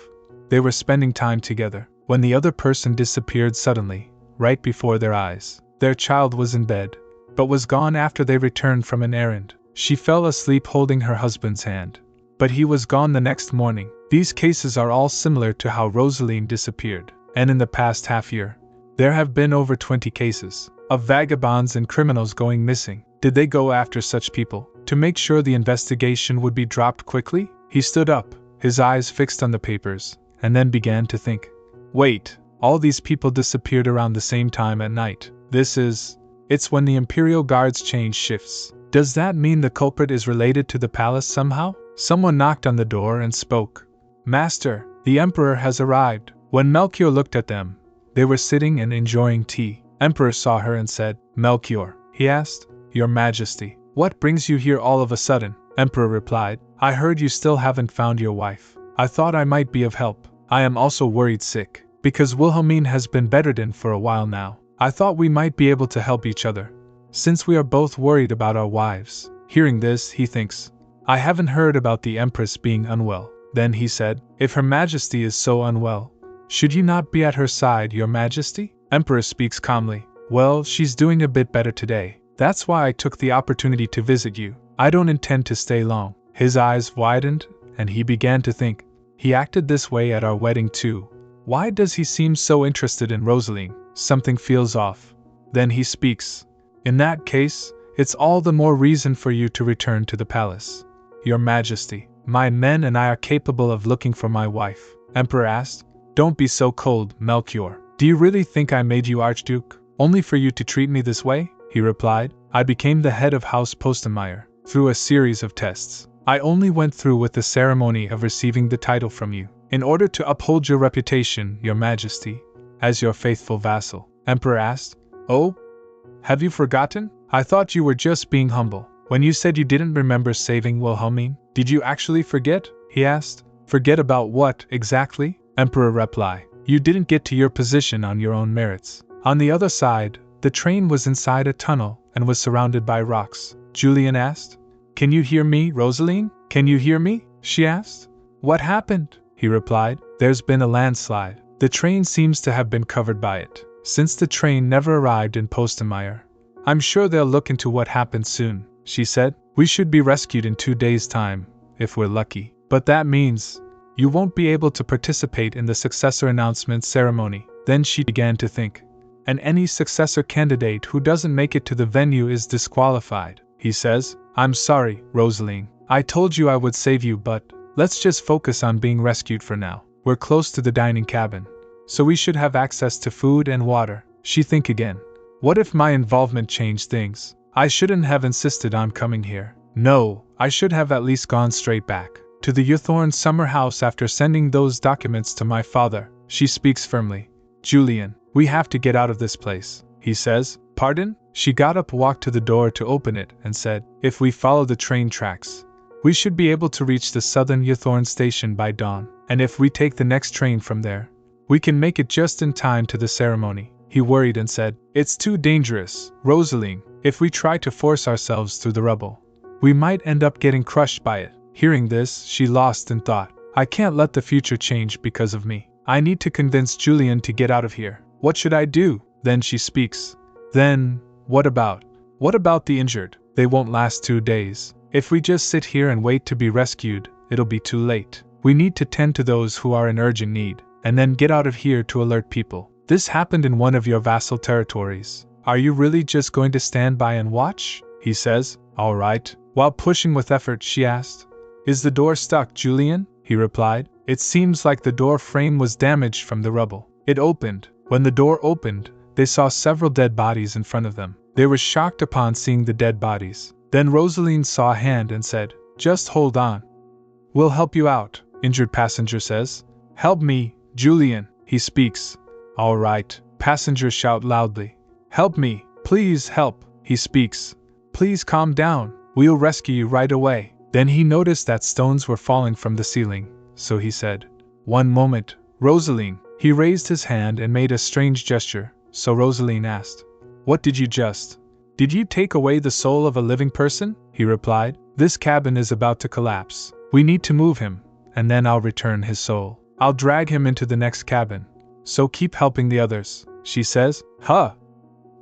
They were spending time together, when the other person disappeared suddenly, right before their eyes. Their child was in bed, but was gone after they returned from an errand. She fell asleep holding her husband's hand, but he was gone the next morning. These cases are all similar to how Roseline disappeared, and in the past half year, there have been over 20 cases of vagabonds and criminals going missing. Did they go after such people to make sure the investigation would be dropped quickly? He stood up, his eyes fixed on the papers, and then began to think. Wait, all these people disappeared around the same time at night. It's when the Imperial Guards change shifts. Does that mean the culprit is related to the palace somehow? Someone knocked on the door and spoke. Master, the Emperor has arrived. When Melchior looked at them, they were sitting and enjoying tea. Emperor saw her and said, Melchior, he asked, Your Majesty, what brings you here all of a sudden? Emperor replied, I heard you still haven't found your wife. I thought I might be of help. I am also worried sick, because Wilhelmine has been bedridden for a while now. I thought we might be able to help each other, since we are both worried about our wives. Hearing this, he thinks, I haven't heard about the Empress being unwell. Then he said, If Her Majesty is so unwell, should you not be at her side, Your Majesty? Emperor speaks calmly. Well, she's doing a bit better today. That's why I took the opportunity to visit you. I don't intend to stay long. His eyes widened, and he began to think. He acted this way at our wedding too. Why does he seem so interested in Roseline? Something feels off. Then he speaks. In that case, it's all the more reason for you to return to the palace. Your Majesty, my men and I are capable of looking for my wife. Emperor asked. Don't be so cold, Melchior. Do you really think I made you Archduke, only for you to treat me this way? He replied. I became the head of House Postenmeier through a series of tests. I only went through with the ceremony of receiving the title from you, in order to uphold your reputation, Your Majesty, as your faithful vassal. Emperor asked. Oh? Have you forgotten? I thought you were just being humble. When you said you didn't remember saving Wilhelmine, did you actually forget? He asked. Forget about what, exactly? Emperor replied. You didn't get to your position on your own merits. On the other side, the train was inside a tunnel and was surrounded by rocks. Julian asked. Can you hear me, Roseline? Can you hear me? She asked. What happened? He replied. There's been a landslide. The train seems to have been covered by it. Since the train never arrived in Postenmeier, I'm sure they'll look into what happened soon, she said. We should be rescued in 2 days' time, if we're lucky. But that means you won't be able to participate in the successor announcement ceremony. Then she began to think. And any successor candidate who doesn't make it to the venue is disqualified. He says, I'm sorry, Roseline. I told you I would save you, but let's just focus on being rescued for now. We're close to the dining cabin, so we should have access to food and water. She think again. What if my involvement changed things? I shouldn't have insisted on coming here. No, I should have at least gone straight back to the Youthorn summer house after sending those documents to my father. She speaks firmly. Julian, we have to get out of this place, he says. Pardon? She got up, walked to the door to open it, and said, If we follow the train tracks, we should be able to reach the southern Youthorn station by dawn, and if we take the next train from there, we can make it just in time to the ceremony. He worried and said, It's too dangerous, Roseline. If we try to force ourselves through the rubble, we might end up getting crushed by it. Hearing this, she lost in thought. I can't let the future change because of me. I need to convince Julian to get out of here. What should I do? Then she speaks. Then, what about the injured? They won't last 2 days. If we just sit here and wait to be rescued, it'll be too late. We need to tend to those who are in urgent need. and then get out of here to alert people. This happened in one of your vassal territories. Are you really just going to stand by and watch? He says. All right. While pushing with effort, she asked, Is the door stuck, Julian? He replied. It seems like the door frame was damaged from the rubble. It opened. When the door opened, they saw several dead bodies in front of them. They were shocked upon seeing the dead bodies. Then Roseline saw a hand and said, Just hold on. We'll help you out, injured passenger says. Help me, Julian, he speaks. All right, passengers shout loudly. Help me, please help, he speaks. Please calm down, we'll rescue you right away. Then he noticed that stones were falling from the ceiling, so he said, One moment, Roseline. He raised his hand and made a strange gesture, so Roseline asked, What did you just? Did you take away the soul of a living person? He replied, This cabin is about to collapse. We need to move him, and then I'll return his soul. I'll drag him into the next cabin. So keep helping the others, she says. Huh?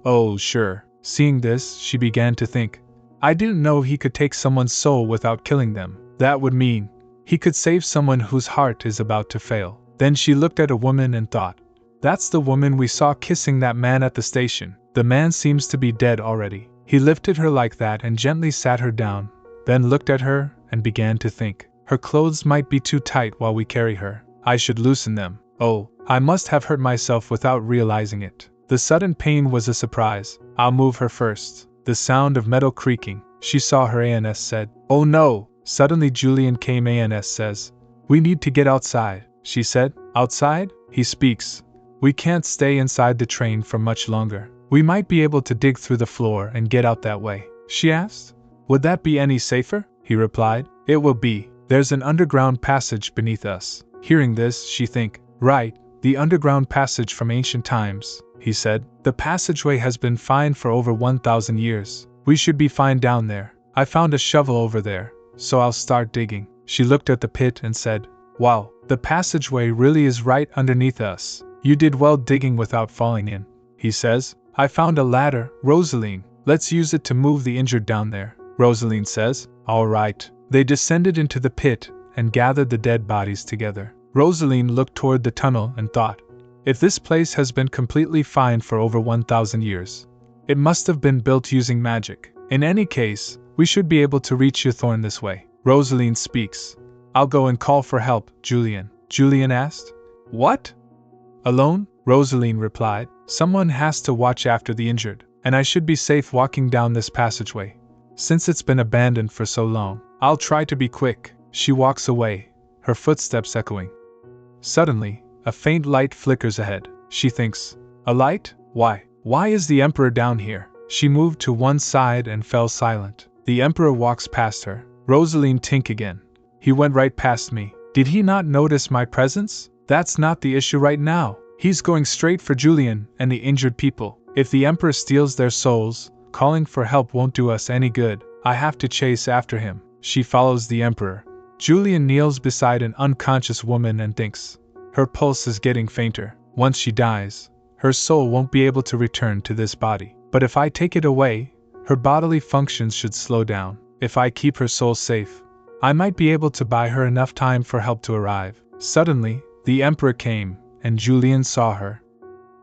Oh, sure. Seeing this, she began to think. I didn't know he could take someone's soul without killing them. That would mean he could save someone whose heart is about to fail. Then she looked at a woman and thought, That's the woman we saw kissing that man at the station. The man seems to be dead already. He lifted her like that and gently sat her down, then looked at her and began to think. Her clothes might be too tight while we carry her. I should loosen them. Oh, I must have hurt myself without realizing it. The sudden pain was a surprise. I'll move her first. The sound of metal creaking. She saw her ANS said, Oh no! Suddenly Julian came. ANS says, We need to get outside, she said. Outside? He speaks. We can't stay inside the train for much longer. We might be able to dig through the floor and get out that way. She asked. Would that be any safer? He replied. It will be. There's an underground passage beneath us. Hearing this, she think, Right, the underground passage from ancient times, he said. The passageway has been fine for over 1,000 years. We should be fine down there. I found a shovel over there, so I'll start digging. She looked at the pit and said, Wow, the passageway really is right underneath us. You did well digging without falling in. He says, I found a ladder, Roseline. Let's use it to move the injured down there. Roseline says, All right. They descended into the pit and gathered the dead bodies together. Roseline looked toward the tunnel and thought, If this place has been completely fine for over 1,000 years, it must have been built using magic. In any case, we should be able to reach Uthorn this way. Roseline speaks. I'll go and call for help, Julian. Julian asked. What? Alone? Roseline replied. Someone has to watch after the injured, and I should be safe walking down this passageway. Since it's been abandoned for so long, I'll try to be quick. She walks away, her footsteps echoing. Suddenly, a faint light flickers ahead. She thinks, A light? Why? Why is the Emperor down here? She moved to one side and fell silent. The Emperor walks past her. Roseline think again. He went right past me. Did he not notice my presence? That's not the issue right now. He's going straight for Julian and the injured people. If the Emperor steals their souls, calling for help won't do us any good. I have to chase after him. She follows the Emperor. Julian kneels beside an unconscious woman and thinks. Her pulse is getting fainter. Once she dies, her soul won't be able to return to this body. But if I take it away, her bodily functions should slow down. If I keep her soul safe, I might be able to buy her enough time for help to arrive. Suddenly, the Emperor came, and Julian saw her.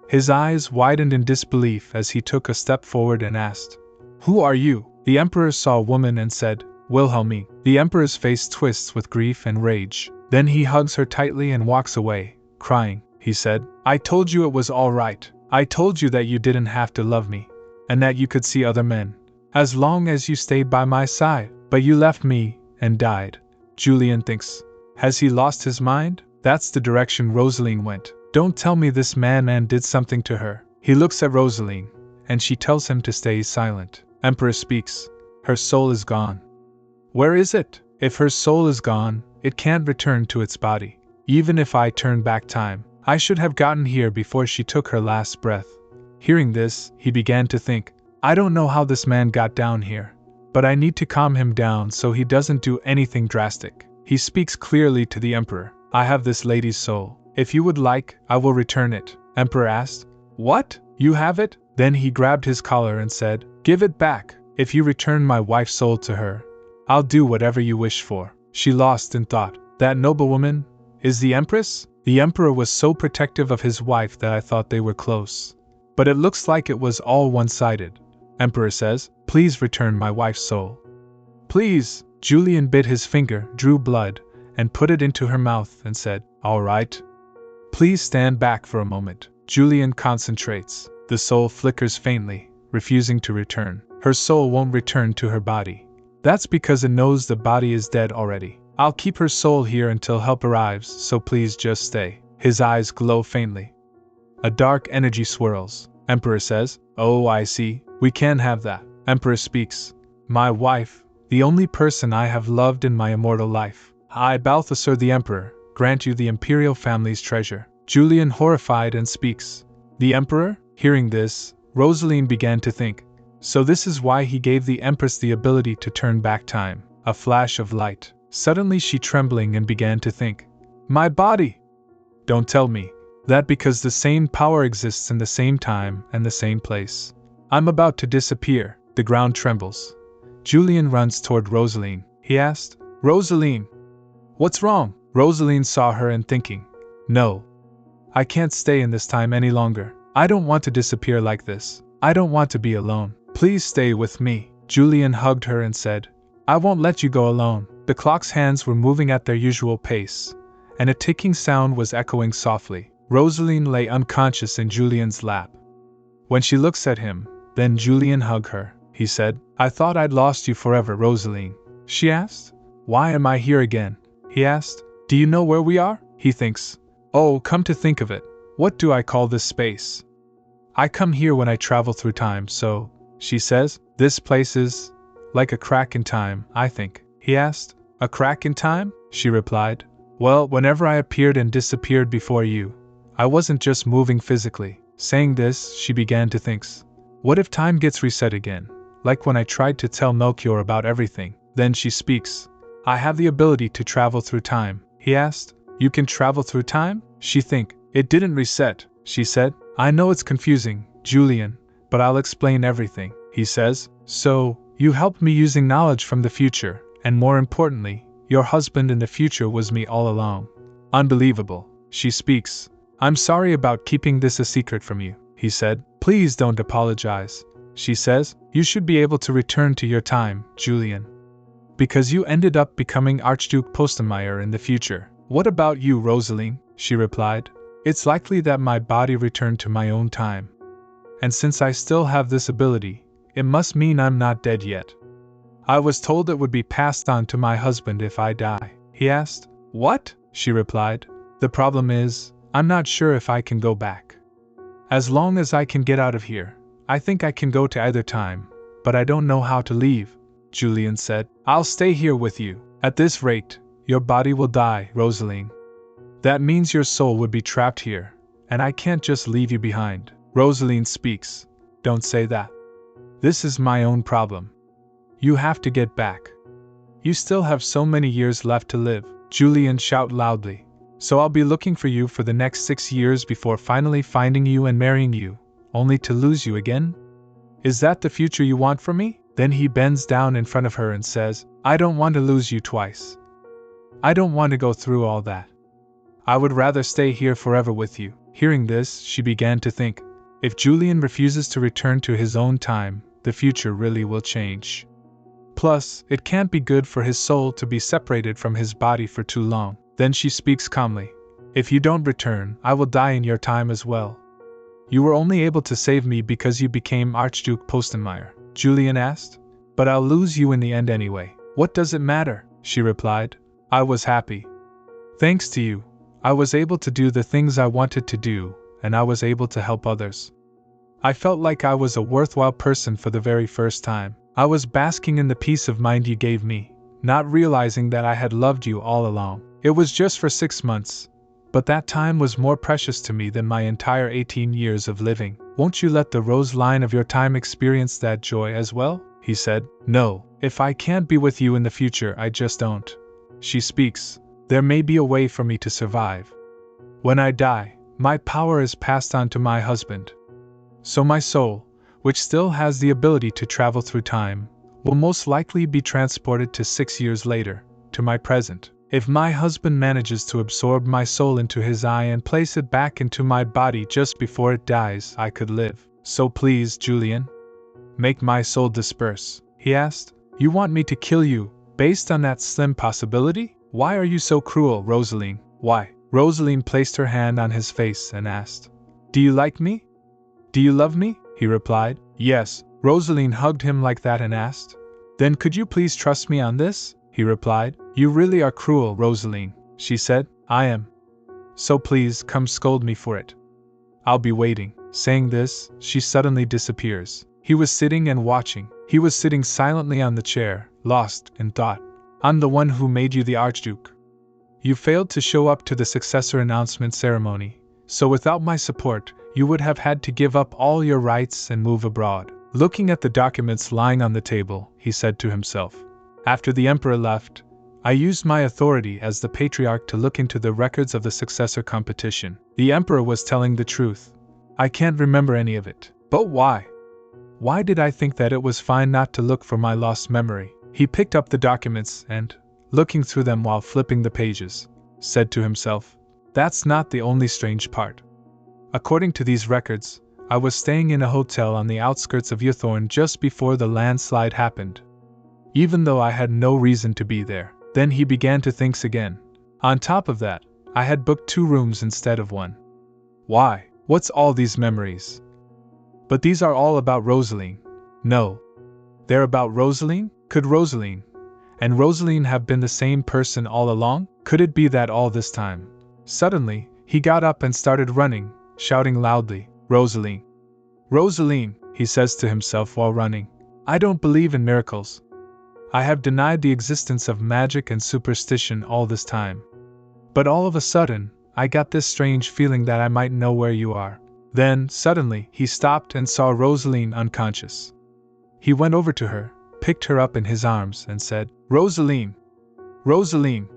His eyes widened in disbelief as he took a step forward and asked, Who are you? The Emperor saw a woman and said, Wilhelmine. The Emperor's face twists with grief and rage. Then he hugs her tightly and walks away, crying. He said, I told you it was all right. I told you that you didn't have to love me, and that you could see other men, as long as you stayed by my side. But you left me, and died. Julian thinks, has he lost his mind? That's the direction Roseline went. Don't tell me this man did something to her. He looks at Roseline, and she tells him to stay silent. Emperor speaks. Her soul is gone. Where is it? If her soul is gone, it can't return to its body. Even if I turn back time, I should have gotten here before she took her last breath. Hearing this, he began to think, I don't know how this man got down here, but I need to calm him down so he doesn't do anything drastic. He speaks clearly to the Emperor. I have this lady's soul. If you would like, I will return it. Emperor asked, What? You have it? Then he grabbed his collar and said, Give it back. If you return my wife's soul to her, I'll do whatever you wish for. She lost in thought. That noblewoman is the Empress? The emperor was so protective of his wife that I thought they were close. But it looks like it was all one-sided. Emperor says, please return my wife's soul. Please. Julian bit his finger, drew blood, and put it into her mouth and said, all right. Please stand back for a moment. Julian concentrates. The soul flickers faintly, refusing to return. Her soul won't return to her body. That's because it knows the body is dead already. I'll keep her soul here until help arrives, so please just stay. His eyes glow faintly. A dark energy swirls. Emperor says, oh, I see. We can't have that. Emperor speaks. My wife, the only person I have loved in my immortal life. I, Balthasar the Emperor, grant you the imperial family's treasure. Julian horrified and speaks. The Emperor? Hearing this, Roseline began to think. So this is why he gave the Empress the ability to turn back time. A flash of light. Suddenly she trembling and began to think. My body! Don't tell me. That because the same power exists in the same time and the same place. I'm about to disappear. The ground trembles. Julian runs toward Roseline. He asked, Roseline! What's wrong? Roseline saw her and thinking. No. I can't stay in this time any longer. I don't want to disappear like this. I don't want to be alone. Please stay with me. Julian hugged her and said, I won't let you go alone. The clock's hands were moving at their usual pace, and a ticking sound was echoing softly. Roseline lay unconscious in Julian's lap. When she looks at him, then Julian hugged her. He said, I thought I'd lost you forever, Roseline. She asked, Why am I here again? He asked, Do you know where we are? He thinks, Oh, come to think of it, what do I call this space? I come here when I travel through time, so, she says, this place is like a crack in time, I think. He asked, A crack in time? She replied, Well, whenever I appeared and disappeared before you, I wasn't just moving physically. Saying this, she began to think, what if time gets reset again? Like when I tried to tell Melchior about everything. Then she speaks. I have the ability to travel through time. He asked, You can travel through time? She think. It didn't reset, she said. I know it's confusing, Julian, but I'll explain everything. He says, So, you helped me using knowledge from the future, and more importantly, your husband in the future was me all along. Unbelievable. She speaks. I'm sorry about keeping this a secret from you, he said. Please don't apologize. She says, You should be able to return to your time, Julian. Because you ended up becoming Archduke Melchior in the future. What about you, Roseline? She replied. It's likely that my body returned to my own time. And since I still have this ability, it must mean I'm not dead yet. I was told it would be passed on to my husband if I die. He asked. What? She replied. The problem is, I'm not sure if I can go back. As long as I can get out of here, I think I can go to either time, but I don't know how to leave, Julian said. I'll stay here with you. At this rate, your body will die, Roseline. That means your soul would be trapped here, and I can't just leave you behind. Roseline speaks. Don't say that. This is my own problem. You have to get back. You still have so many years left to live, Julian shouted loudly. So I'll be looking for you for the next 6 years before finally finding you and marrying you, only to lose you again? Is that the future you want for me? Then he bends down in front of her and says, I don't want to lose you twice. I don't want to go through all that. I would rather stay here forever with you. Hearing this, she began to think, if Julian refuses to return to his own time, the future really will change. Plus, it can't be good for his soul to be separated from his body for too long. Then she speaks calmly. If you don't return, I will die in your time as well. You were only able to save me because you became Archduke Melchior, Julian asked. But I'll lose you in the end anyway. What does it matter? She replied. I was happy. Thanks to you, I was able to do the things I wanted to do, and I was able to help others. I felt like I was a worthwhile person for the very first time. I was basking in the peace of mind you gave me, not realizing that I had loved you all along. It was just for 6 months, but that time was more precious to me than my entire 18 years of living. Won't you let the Roseline of your time experience that joy as well? He said. No, if I can't be with you in the future, I just don't. She speaks. There may be a way for me to survive. When I die, my power is passed on to my husband. So my soul, which still has the ability to travel through time, will most likely be transported to 6 years later, to my present. If my husband manages to absorb my soul into his eye and place it back into my body just before it dies, I could live. So please, Julian, make my soul disperse, he asked. You want me to kill you, based on that slim possibility? Why are you so cruel, Roseline? Why? Roseline placed her hand on his face and asked, Do you like me? Do you love me? He replied, Yes. Roseline hugged him like that and asked, Then could you please trust me on this? He replied, You really are cruel, Roseline, she said. I am. So please come scold me for it. I'll be waiting. Saying this, she suddenly disappears. He was sitting and watching. He was sitting silently on the chair, lost in thought. I'm the one who made you the Archduke. You failed to show up to the successor announcement ceremony, so without my support, you would have had to give up all your rights and move abroad. Looking at the documents lying on the table, he said to himself. After the emperor left, I used my authority as the patriarch to look into the records of the successor competition. The emperor was telling the truth. I can't remember any of it. But why? Why did I think that it was fine not to look for my lost memory? He picked up the documents and, looking through them while flipping the pages, said to himself, That's not the only strange part. According to these records, I was staying in a hotel on the outskirts of Uthorn just before the landslide happened, even though I had no reason to be there. Then he began to think again. On top of that, I had booked 2 rooms instead of 1. Why? What's all these memories? But these are all about Roseline. No. They're about Roseline? Could Roseline and Roseline have been the same person all along? Could it be that all this time? Suddenly, he got up and started running, shouting loudly, Roseline! Roseline, he says to himself while running. I don't believe in miracles. I have denied the existence of magic and superstition all this time. But all of a sudden, I got this strange feeling that I might know where you are. Then, suddenly, he stopped and saw Roseline unconscious. He went over to her, picked her up in his arms, and said, Roseline! Roseline!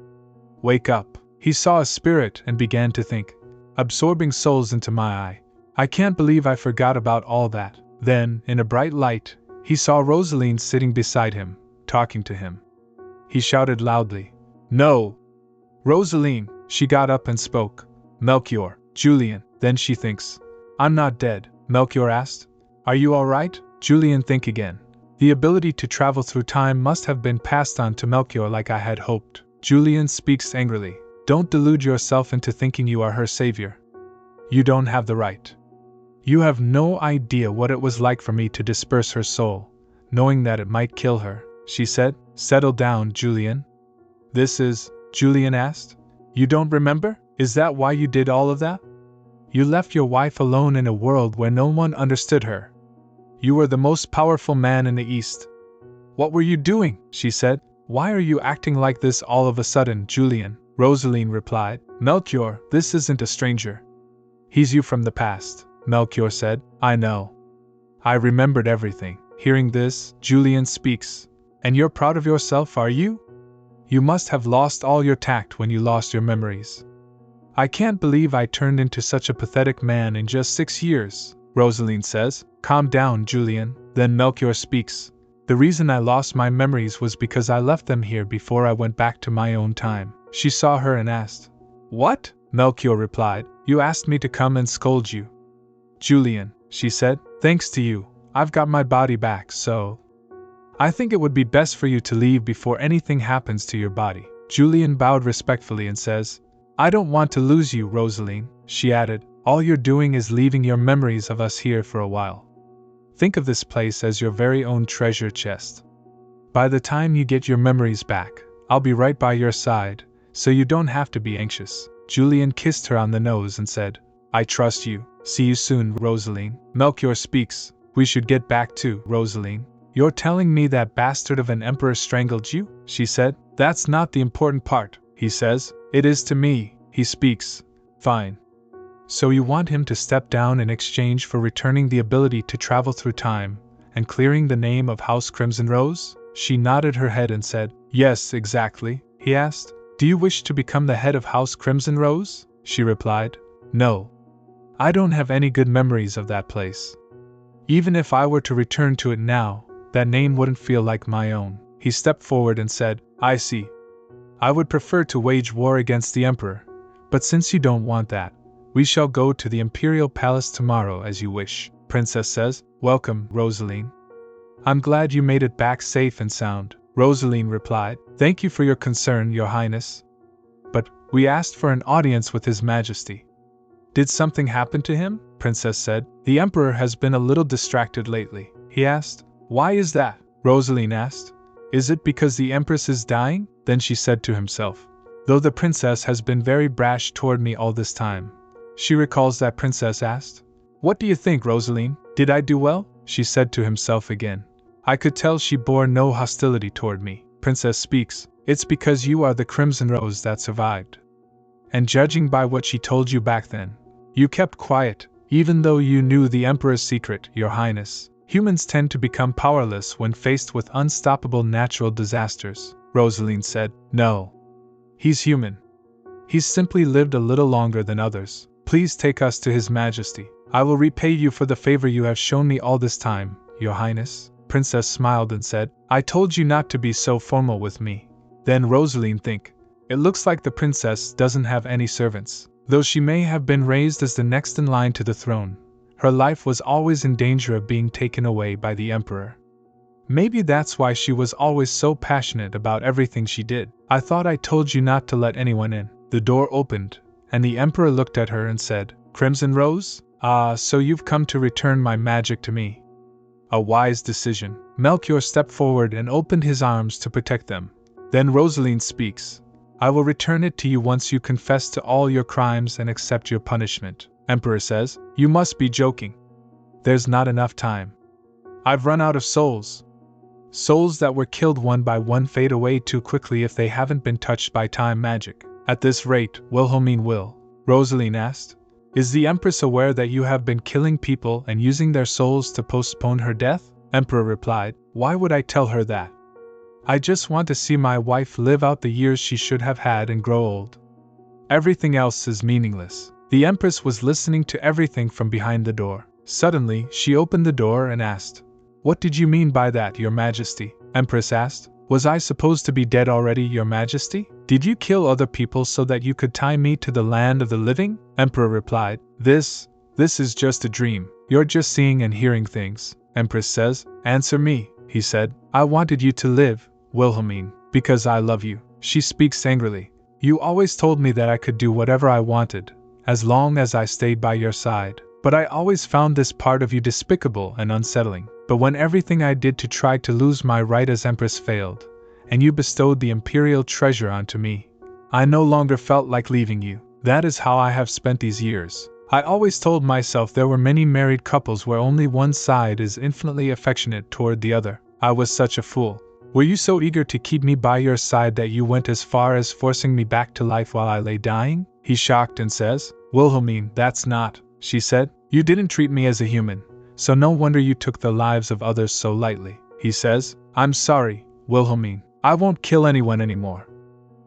Wake up! He saw a spirit and began to think, absorbing souls into my eye. I can't believe I forgot about all that. Then, in a bright light, he saw Roseline sitting beside him, talking to him. He shouted loudly, No! Roseline! She got up and spoke. Melchior, Julian. Then she thinks, I'm not dead, Melchior asked. Are you all right? Julian think again. The ability to travel through time must have been passed on to Melchior like I had hoped. Julian speaks angrily. Don't delude yourself into thinking you are her savior. You don't have the right. You have no idea what it was like for me to disperse her soul, knowing that it might kill her, she said. Settle down, Julian. This is, Julian asked. You don't remember? Is that why you did all of that? You left your wife alone in a world where no one understood her. You were the most powerful man in the East. What were you doing? She said. Why are you acting like this all of a sudden, Julian? Roseline replied. Melchior, this isn't a stranger. He's you from the past, Melchior said. I know. I remembered everything. Hearing this, Julian speaks. And you're proud of yourself, are you? You must have lost all your tact when you lost your memories. I can't believe I turned into such a pathetic man in just 6 years, Roseline says. Calm down, Julian. Then Melchior speaks. The reason I lost my memories was because I left them here before I went back to my own time. She saw her and asked, What? Melchior replied, You asked me to come and scold you. Julian, she said, thanks to you, I've got my body back, so I think it would be best for you to leave before anything happens to your body. Julian bowed respectfully and says, I don't want to lose you, Roseline, she added. All you're doing is leaving your memories of us here for a while. Think of this place as your very own treasure chest. By the time you get your memories back, I'll be right by your side, so you don't have to be anxious. Julian kissed her on the nose and said, I trust you. See you soon, Roseline. Melchior speaks. We should get back to, Roseline. You're telling me that bastard of an emperor strangled you? She said. That's not the important part, he says. It is to me, he speaks. Fine. So you want him to step down in exchange for returning the ability to travel through time, and clearing the name of House Crimson Rose? She nodded her head and said, Yes, exactly. He asked, Do you wish to become the head of House Crimson Rose? She replied, No. I don't have any good memories of that place. Even if I were to return to it now, that name wouldn't feel like my own. He stepped forward and said, I see. I would prefer to wage war against the Emperor, but since you don't want that, we shall go to the Imperial Palace tomorrow as you wish, Princess says. Welcome, Roseline. I'm glad you made it back safe and sound, Roseline replied. Thank you for your concern, Your Highness. But we asked for an audience with His Majesty. Did something happen to him? Princess said. The Emperor has been a little distracted lately, he asked. Why is that? Roseline asked. Is it because the Empress is dying? Then she said to himself. Though the princess has been very brash toward me all this time. She recalls that Princess asked. What do you think, Roseline? Did I do well? She said to himself again. I could tell she bore no hostility toward me. Princess speaks. It's because you are the crimson rose that survived. And judging by what she told you back then, you kept quiet, even though you knew the Emperor's secret, Your Highness. Humans tend to become powerless when faced with unstoppable natural disasters, Roseline said. No. He's human. He's simply lived a little longer than others. Please take us to His Majesty. I will repay you for the favor you have shown me all this time, Your Highness. Princess smiled and said, I told you not to be so formal with me. Then Roseline think. It looks like the princess doesn't have any servants. Though she may have been raised as the next in line to the throne, her life was always in danger of being taken away by the Emperor. Maybe that's why she was always so passionate about everything she did. I thought I told you not to let anyone in. The door opened, and the Emperor looked at her and said, Crimson Rose? Ah, so you've come to return my magic to me. A wise decision. Melchior stepped forward and opened his arms to protect them. Then Roseline speaks. I will return it to you once you confess to all your crimes and accept your punishment. Emperor says, You must be joking. There's not enough time. I've run out of souls. Souls that were killed one by one fade away too quickly if they haven't been touched by time magic. At this rate, Wilhelmine will? Roseline asked. Is the Empress aware that you have been killing people and using their souls to postpone her death? Emperor replied. Why would I tell her that? I just want to see my wife live out the years she should have had and grow old. Everything else is meaningless. The Empress was listening to everything from behind the door. Suddenly, she opened the door and asked, What did you mean by that, Your Majesty? Empress asked. Was I supposed to be dead already, Your Majesty? Did you kill other people so that you could tie me to the land of the living? Emperor replied. This is just a dream. You're just seeing and hearing things. Empress says. Answer me, he said. I wanted you to live, Wilhelmine, because I love you. She speaks angrily. You always told me that I could do whatever I wanted, as long as I stayed by your side. But I always found this part of you despicable and unsettling. But when everything I did to try to lose my right as Empress failed, and you bestowed the imperial treasure onto me, I no longer felt like leaving you. That is how I have spent these years. I always told myself there were many married couples where only one side is infinitely affectionate toward the other. I was such a fool. Were you so eager to keep me by your side that you went as far as forcing me back to life while I lay dying? He shocked and says. Wilhelmine, that's not, she said. You didn't treat me as a human, so no wonder you took the lives of others so lightly. He says. I'm sorry, Wilhelmine. I won't kill anyone anymore.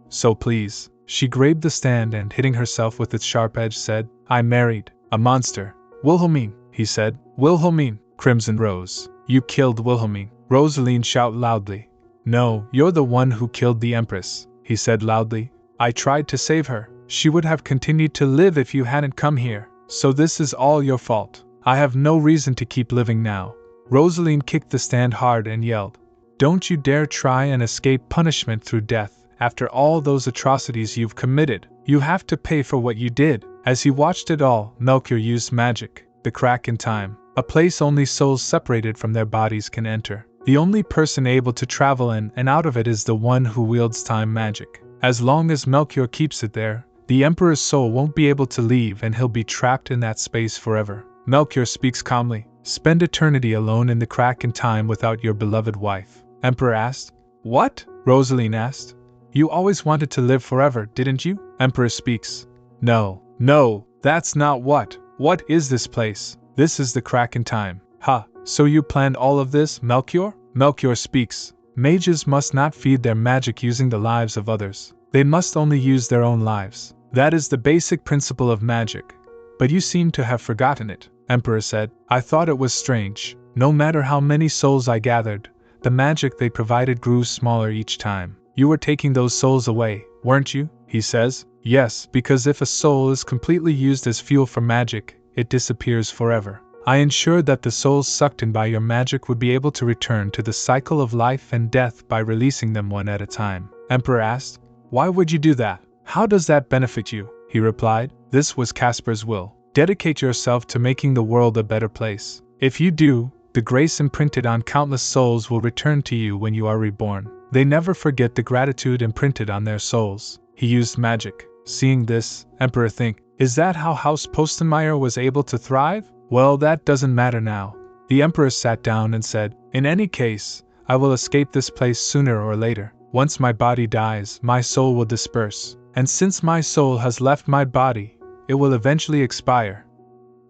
So please. She grabbed the stand and, hitting herself with its sharp edge, said, I married a monster. Wilhelmine, he said. Wilhelmine, Crimson Rose. You killed Wilhelmine. Roseline shouted loudly. No, you're the one who killed the Empress, he said loudly. I tried to save her. She would have continued to live if you hadn't come here. So this is all your fault. I have no reason to keep living now. Roseline kicked the stand hard and yelled. Don't you dare try and escape punishment through death. After all those atrocities you've committed, you have to pay for what you did. As he watched it all, Melchior used magic, the crack in time, a place only souls separated from their bodies can enter. The only person able to travel in and out of it is the one who wields time magic. As long as Melchior keeps it there, the Emperor's soul won't be able to leave and he'll be trapped in that space forever. Melchior speaks calmly. Spend eternity alone in the crack in time without your beloved wife. Emperor asked. What? Roseline asked. You always wanted to live forever, didn't you? Emperor speaks. No, that's not what. What is this place? This is the crack in time. Ha, so you planned all of this, Melchior? Melchior speaks. Mages must not feed their magic using the lives of others. They must only use their own lives. That is the basic principle of magic. But you seem to have forgotten it, Emperor said. I thought it was strange. No matter how many souls I gathered, the magic they provided grew smaller each time. You were taking those souls away, weren't you? He says. Yes, because if a soul is completely used as fuel for magic, it disappears forever. I ensured that the souls sucked in by your magic would be able to return to the cycle of life and death by releasing them one at a time. Emperor asked. Why would you do that? How does that benefit you? He replied. This was Casper's will. Dedicate yourself to making the world a better place. If you do, the grace imprinted on countless souls will return to you when you are reborn. They never forget the gratitude imprinted on their souls. He used magic. Seeing this, Emperor think, is that how House Postenmeier was able to thrive? Well, that doesn't matter now. The Emperor sat down and said, in any case, I will escape this place sooner or later. Once my body dies, my soul will disperse, and since my soul has left my body, it will eventually expire.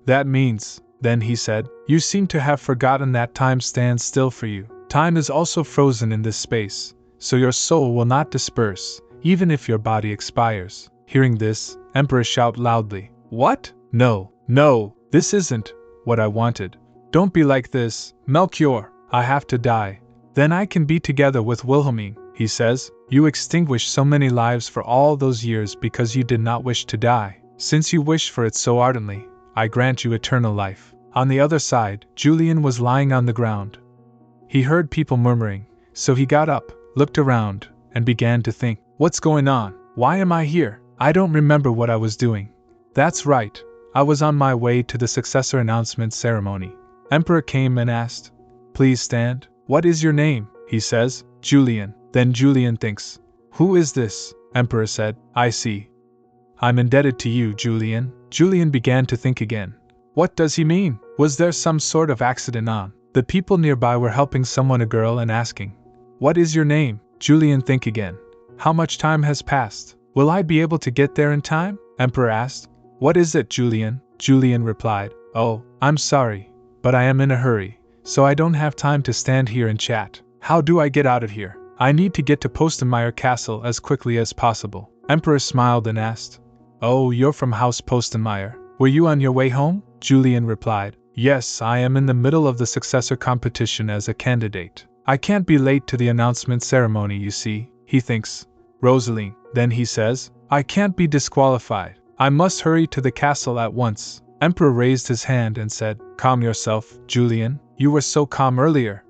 That means, then he said, you seem to have forgotten that time stands still for you. Time is also frozen in this space, so your soul will not disperse, even if your body expires. Hearing this, Emperor shouted loudly, What? No, this isn't what I wanted. Don't be like this, Melchior. I have to die. Then I can be together with Wilhelmine, he says. You extinguished so many lives for all those years because you did not wish to die. Since you wish for it so ardently, I grant you eternal life. On the other side, Julian was lying on the ground. He heard people murmuring, so he got up, looked around, and began to think, what's going on? Why am I here? I don't remember what I was doing. That's right, I was on my way to the successor announcement ceremony. Emperor came and asked, Please stand. What is your name? He says, Julian. Then Julian thinks, Who is this? Emperor said, I see. I'm indebted to you, Julian. Julian began to think again. What does he mean? Was there some sort of accident on? The people nearby were helping someone, a girl, and asking, What is your name? Julian think again. How much time has passed? Will I be able to get there in time? Emperor asked. What is it, Julian? Julian replied, Oh, I'm sorry, but I am in a hurry, so I don't have time to stand here and chat. How do I get out of here? I need to get to Postenmeier Castle as quickly as possible. Emperor smiled and asked, Oh, you're from House Postenmeier. Were you on your way home? Julian replied, Yes, I am in the middle of the successor competition as a candidate. I can't be late to the announcement ceremony, you see. He thinks, Roseline. Then he says, I can't be disqualified. I must hurry to the castle at once. Emperor raised his hand and said, Calm yourself, Julian. You were so calm earlier.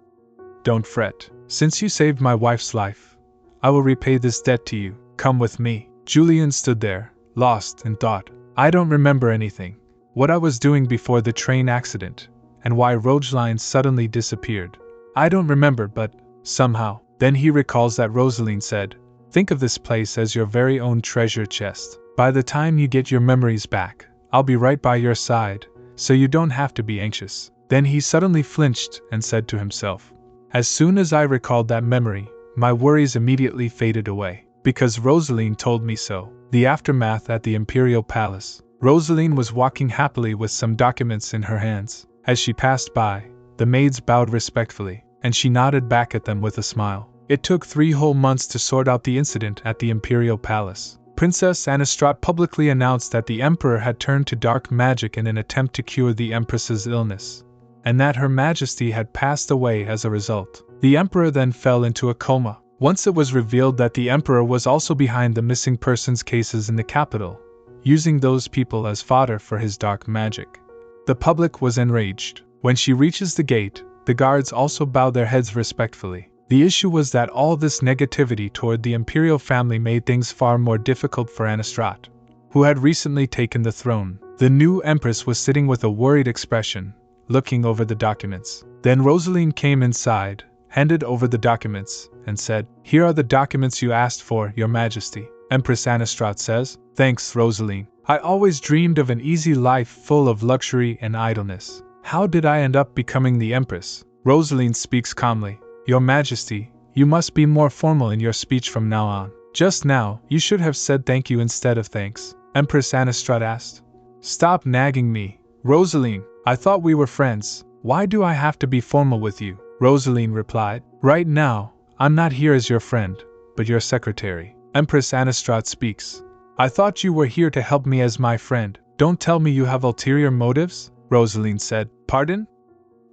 Don't fret. Since you saved my wife's life, I will repay this debt to you. Come with me. Julian stood there, lost in thought. I don't remember anything. What I was doing before the train accident, and why Roseline suddenly disappeared. I don't remember, but somehow. Then he recalls that Roseline said, Think of this place as your very own treasure chest. By the time you get your memories back, I'll be right by your side, so you don't have to be anxious. Then he suddenly flinched and said to himself, As soon as I recalled that memory, my worries immediately faded away, because Roseline told me so. The aftermath at the Imperial Palace. Roseline was walking happily with some documents in her hands. As she passed by, the maids bowed respectfully, and she nodded back at them with a smile. It took 3 whole months to sort out the incident at the Imperial Palace. Princess Anistraut publicly announced that the Emperor had turned to dark magic in an attempt to cure the Empress's illness, and that Her Majesty had passed away as a result. The Emperor then fell into a coma. Once it was revealed that the Emperor was also behind the missing persons cases in the capital, using those people as fodder for his dark magic. The public was enraged. When she reaches the gate, the guards also bow their heads respectfully. The issue was that all this negativity toward the imperial family made things far more difficult for Anistraut, who had recently taken the throne. The new Empress was sitting with a worried expression, looking over the documents. Then Roseline came inside, handed over the documents, and said, Here are the documents you asked for, Your Majesty. Empress Anistraut says, Thanks, Roseline. I always dreamed of an easy life full of luxury and idleness. How did I end up becoming the Empress? Roseline speaks calmly. Your Majesty, you must be more formal in your speech from now on. Just now, you should have said thank you instead of thanks. Empress Anistraut asked. Stop nagging me, Roseline. I thought we were friends. Why do I have to be formal with you? Roseline replied. Right now, I'm not here as your friend, but your secretary. Empress Anistraut speaks. I thought you were here to help me as my friend. Don't tell me you have ulterior motives? Roseline said. Pardon?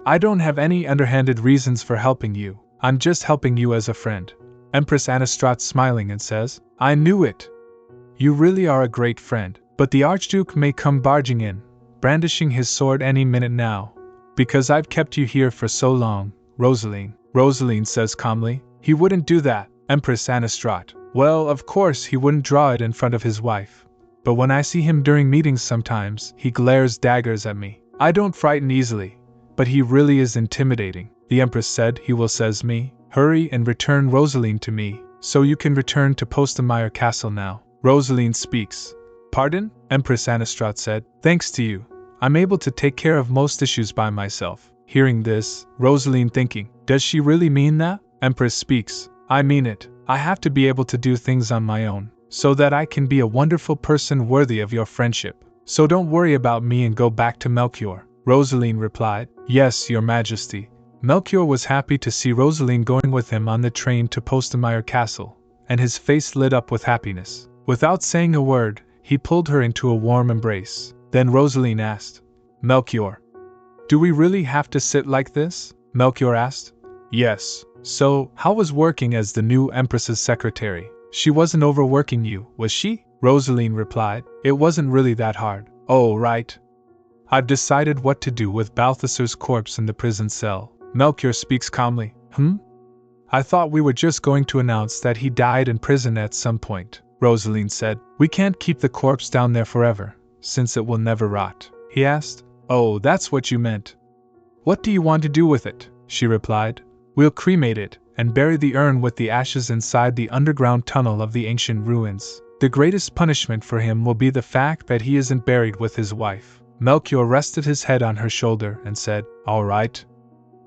I don't have any underhanded reasons for helping you. I'm just helping you as a friend. Empress Anastrat smiling and says, I knew it. You really are a great friend, but the Archduke may come barging in, brandishing his sword any minute now. Because I've kept you here for so long, Roseline. Roseline says calmly, he wouldn't do that, Empress Anastrat. Well, of course he wouldn't draw it in front of his wife. But when I see him during meetings sometimes, he glares daggers at me. I don't frighten easily, but he really is intimidating. The Empress said he will says me, hurry and return Roseline to me, so you can return to Postemire Castle now. Roseline speaks. Pardon? Empress Anastrat said, thanks to you, I'm able to take care of most issues by myself. Hearing this, Roseline thinking, does she really mean that? Empress speaks, I mean it. I have to be able to do things on my own, so that I can be a wonderful person worthy of your friendship. So don't worry about me and go back to Melchior. Roseline replied, yes, your majesty. Melchior was happy to see Roseline going with him on the train to Postemire Castle, and his face lit up with happiness. Without saying a word, he pulled her into a warm embrace. Then Roseline asked, Melchior, do we really have to sit like this? Melchior asked. Yes. So, how was working as the new Empress's secretary? She wasn't overworking you, was she? Roseline replied, it wasn't really that hard. Oh, right. I've decided what to do with Balthasar's corpse in the prison cell. Melchior speaks calmly. I thought we were just going to announce that he died in prison at some point. Roseline said, we can't keep the corpse down there forever, since it will never rot. He asked, oh, that's what you meant. What do you want to do with it? She replied, we'll cremate it, and bury the urn with the ashes inside the underground tunnel of the ancient ruins. The greatest punishment for him will be the fact that he isn't buried with his wife. Melchior rested his head on her shoulder and said, all right.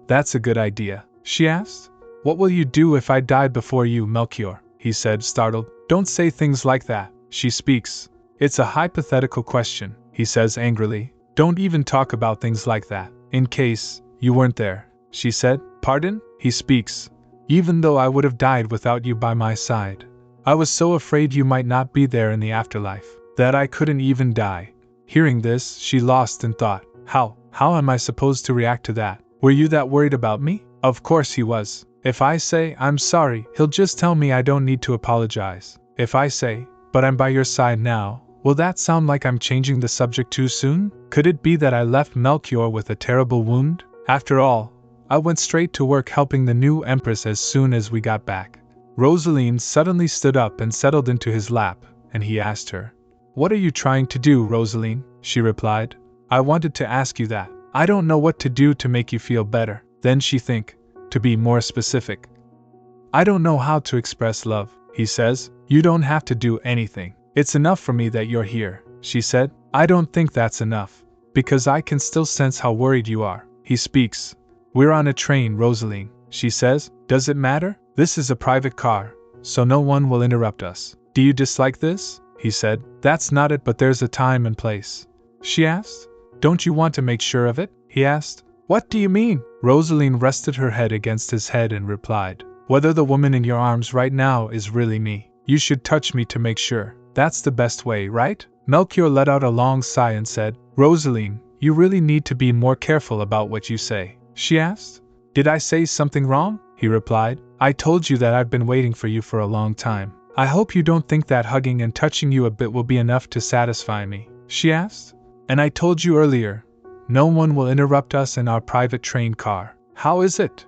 That's a good idea. She asked, what will you do if I died before you, Melchior? He said, startled. Don't say things like that. She speaks. It's a hypothetical question, he says angrily. Don't even talk about things like that. In case you weren't there, she said. Pardon? He speaks. Even though I would have died without you by my side, I was so afraid you might not be there in the afterlife, that I couldn't even die. Hearing this, she lost in thought. How am I supposed to react to that? Were you that worried about me? Of course he was. If I say, I'm sorry, he'll just tell me I don't need to apologize. If I say, but I'm by your side now, will that sound like I'm changing the subject too soon? Could it be that I left Melchior with a terrible wound? After all, I went straight to work helping the new Empress as soon as we got back. Roseline suddenly stood up and settled into his lap, and he asked her, what are you trying to do, Roseline? She replied, I wanted to ask you that. I don't know what to do to make you feel better. Then she think, to be more specific. I don't know how to express love, he says. You don't have to do anything. It's enough for me that you're here, she said. I don't think that's enough, because I can still sense how worried you are. He speaks. We're on a train, Roseline, she says. Does it matter? This is a private car, so no one will interrupt us. Do you dislike this? He said. That's not it, but there's a time and place. She asked. Don't you want to make sure of it? He asked. What do you mean? Roseline rested her head against his head and replied, whether the woman in your arms right now is really me. You should touch me to make sure. That's the best way, right? Melchior let out a long sigh and said, Roseline, you really need to be more careful about what you say. She asked. Did I say something wrong? He replied. I told you that I've been waiting for you for a long time. I hope you don't think that hugging and touching you a bit will be enough to satisfy me. She asked. And I told you earlier, no one will interrupt us in our private train car. How is it?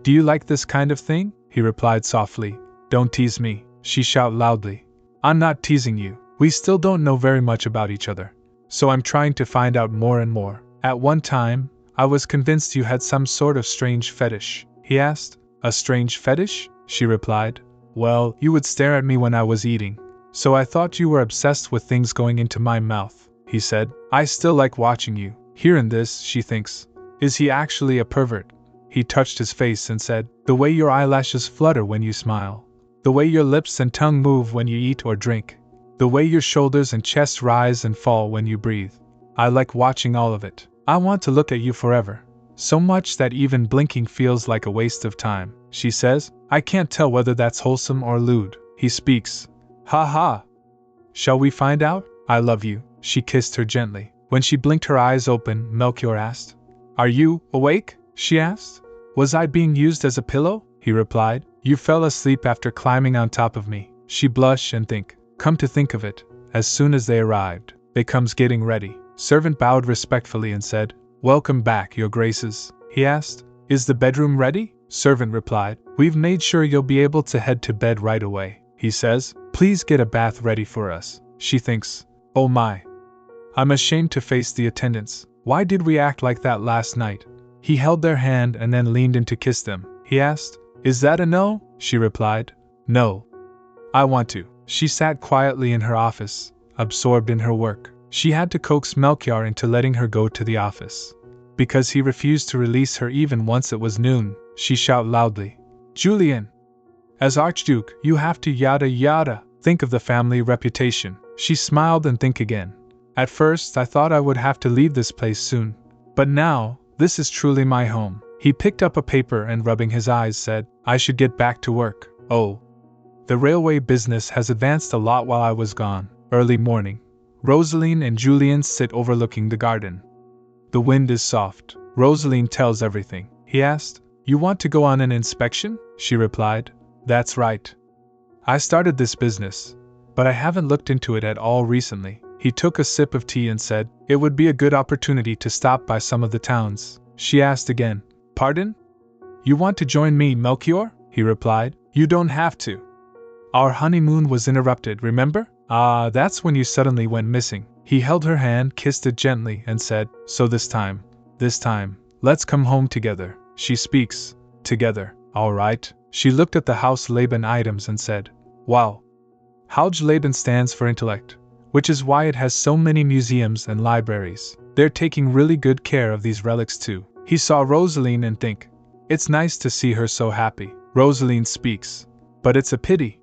Do you like this kind of thing? He replied softly. Don't tease me, she shouted loudly. I'm not teasing you. We still don't know very much about each other, so I'm trying to find out more and more. At one time, I was convinced you had some sort of strange fetish. He asked. A strange fetish? She replied. Well, you would stare at me when I was eating, so I thought you were obsessed with things going into my mouth. He said. I still like watching you. Hearing this, she thinks, is he actually a pervert? He touched his face and said, the way your eyelashes flutter when you smile, the way your lips and tongue move when you eat or drink, the way your shoulders and chest rise and fall when you breathe. I like watching all of it. I want to look at you forever, so much that even blinking feels like a waste of time. She says, I can't tell whether that's wholesome or lewd. He speaks. Ha ha. Shall we find out? I love you. She kissed her gently. When she blinked her eyes open, Melchior asked, Are you awake? She asked. Was I being used as a pillow? he replied. You fell asleep after climbing on top of me. She blushed and think. Come to think of it, as soon as they arrived, they comes getting ready. Servant bowed respectfully and said, Welcome back, your graces. He asked, Is the bedroom ready? Servant replied, We've made sure you'll be able to head to bed right away. He says, Please get a bath ready for us. She thinks, Oh my. I'm ashamed to face the attendants. Why did we act like that last night? He held their hand and then leaned in to kiss them. He asked, Is that a no? She replied, No. I want to. She sat quietly in her office, absorbed in her work. She had to coax Melchior into letting her go to the office. Because he refused to release her even once it was noon, she shouted loudly, Julian! As Archduke, you have to yada yada. Think of the family reputation. She smiled and think again. At first I thought I would have to leave this place soon. But now, this is truly my home. He picked up a paper and rubbing his eyes said, I should get back to work. Oh. The railway business has advanced a lot while I was gone. Early morning. Roseline and Julian sit overlooking the garden. The wind is soft. Roseline tells everything. He asked, You want to go on an inspection? She replied, That's right. I started this business, but I haven't looked into it at all recently. He took a sip of tea and said, It would be a good opportunity to stop by some of the towns. She asked again, Pardon? You want to join me, Melchior? He replied, You don't have to. Our honeymoon was interrupted, remember? Ah, that's when you suddenly went missing. He held her hand, kissed it gently, and said, So this time, let's come home together. She speaks, Together, all right. She looked at the House Laban items and said, Wow. House Laban stands for intellect, which is why it has so many museums and libraries. They're taking really good care of these relics too. He saw Roseline and think, It's nice to see her so happy. Roseline speaks, But it's a pity.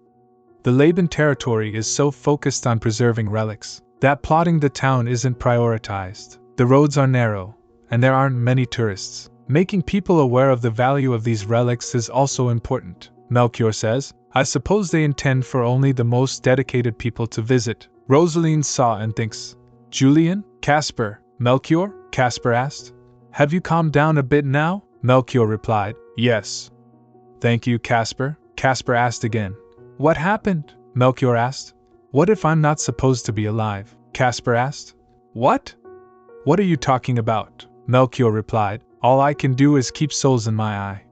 The Laban territory is so focused on preserving relics that plotting the town isn't prioritized. The roads are narrow, and there aren't many tourists. Making people aware of the value of these relics is also important. Melchior says, I suppose they intend for only the most dedicated people to visit. Roseline saw and thinks, Julian? Casper? Melchior? Casper asked. Have you calmed down a bit now? Melchior replied, Yes. Thank you, Casper. Casper asked again. What happened? Melchior asked. What if I'm not supposed to be alive? Casper asked. What? What are you talking about? Melchior replied. All I can do is keep souls in my eye.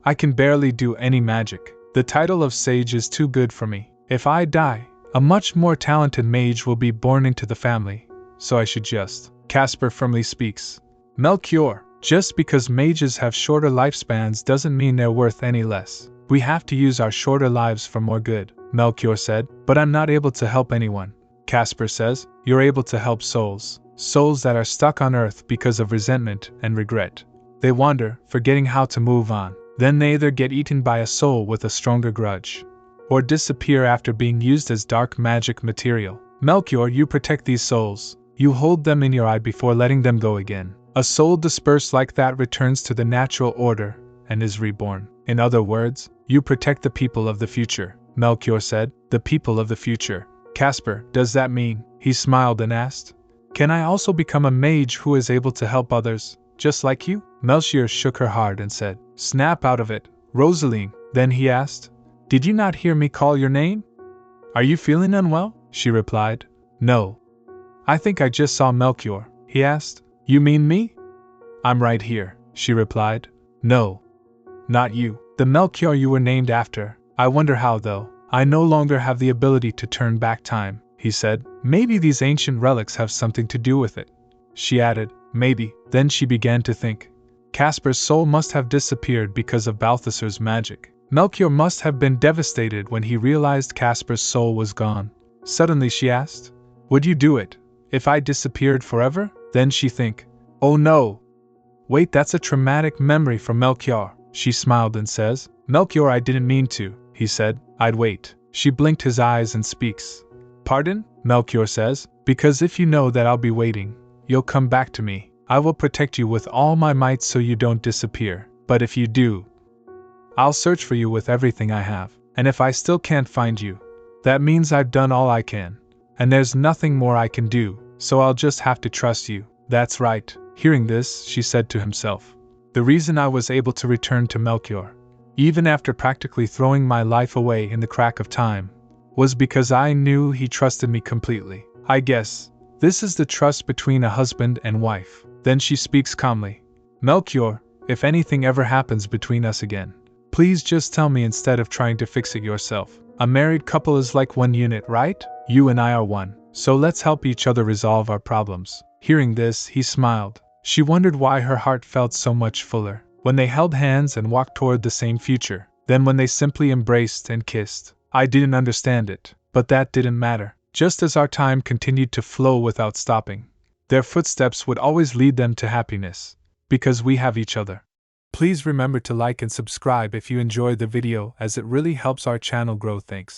I can barely do any magic. The title of sage is too good for me. If I die, a much more talented mage will be born into the family, so I should just. Casper firmly speaks. Melchior, just because mages have shorter lifespans doesn't mean they're worth any less. We have to use our shorter lives for more good, Melchior said, but I'm not able to help anyone. Casper says, You're able to help souls. Souls that are stuck on earth because of resentment and regret. They wander, forgetting how to move on. Then they either get eaten by a soul with a stronger grudge, or disappear after being used as dark magic material. Melchior, you protect these souls. You hold them in your eye before letting them go again. A soul dispersed like that returns to the natural order and is reborn. In other words, you protect the people of the future. Melchior said, The people of the future. Casper, does that mean? He smiled and asked, Can I also become a mage who is able to help others, just like you? Melchior shook her hard and said, Snap out of it, Roseline. Then he asked, Did you not hear me call your name? Are you feeling unwell? She replied, No. I think I just saw Melchior. He asked, You mean me? I'm right here, she replied. No. Not you. The Melchior you were named after. I wonder how though. I no longer have the ability to turn back time, he said. Maybe these ancient relics have something to do with it. She added, Maybe. Then she began to think. Casper's soul must have disappeared because of Balthasar's magic. Melchior must have been devastated when he realized Casper's soul was gone. Suddenly she asked, Would you do it, if I disappeared forever? Then she think, Oh no! Wait, that's a traumatic memory for Melchior. She smiled and says, Melchior, I didn't mean to, he said. I'd wait. She blinked his eyes and speaks. Pardon? Melchior says, Because if you know that I'll be waiting, you'll come back to me. I will protect you with all my might so you don't disappear. But if you do, I'll search for you with everything I have. And if I still can't find you, that means I've done all I can. And there's nothing more I can do, so I'll just have to trust you. That's right. Hearing this, she said to himself, The reason I was able to return to Melchior. even after practically throwing my life away in the crack of time, was because I knew he trusted me completely. I guess this is the trust between a husband and wife. Then she speaks calmly. Melchior, if anything ever happens between us again, please just tell me instead of trying to fix it yourself. A married couple is like one unit, right? You and I are one, so let's help each other resolve our problems. Hearing this, he smiled. She wondered why her heart felt so much fuller when they held hands and walked toward the same future than when they simply embraced and kissed. I didn't understand it, but that didn't matter. Just as our time continued to flow without stopping, their footsteps would always lead them to happiness, because we have each other. Please remember to like and subscribe if you enjoyed the video, as it really helps our channel grow. Thanks.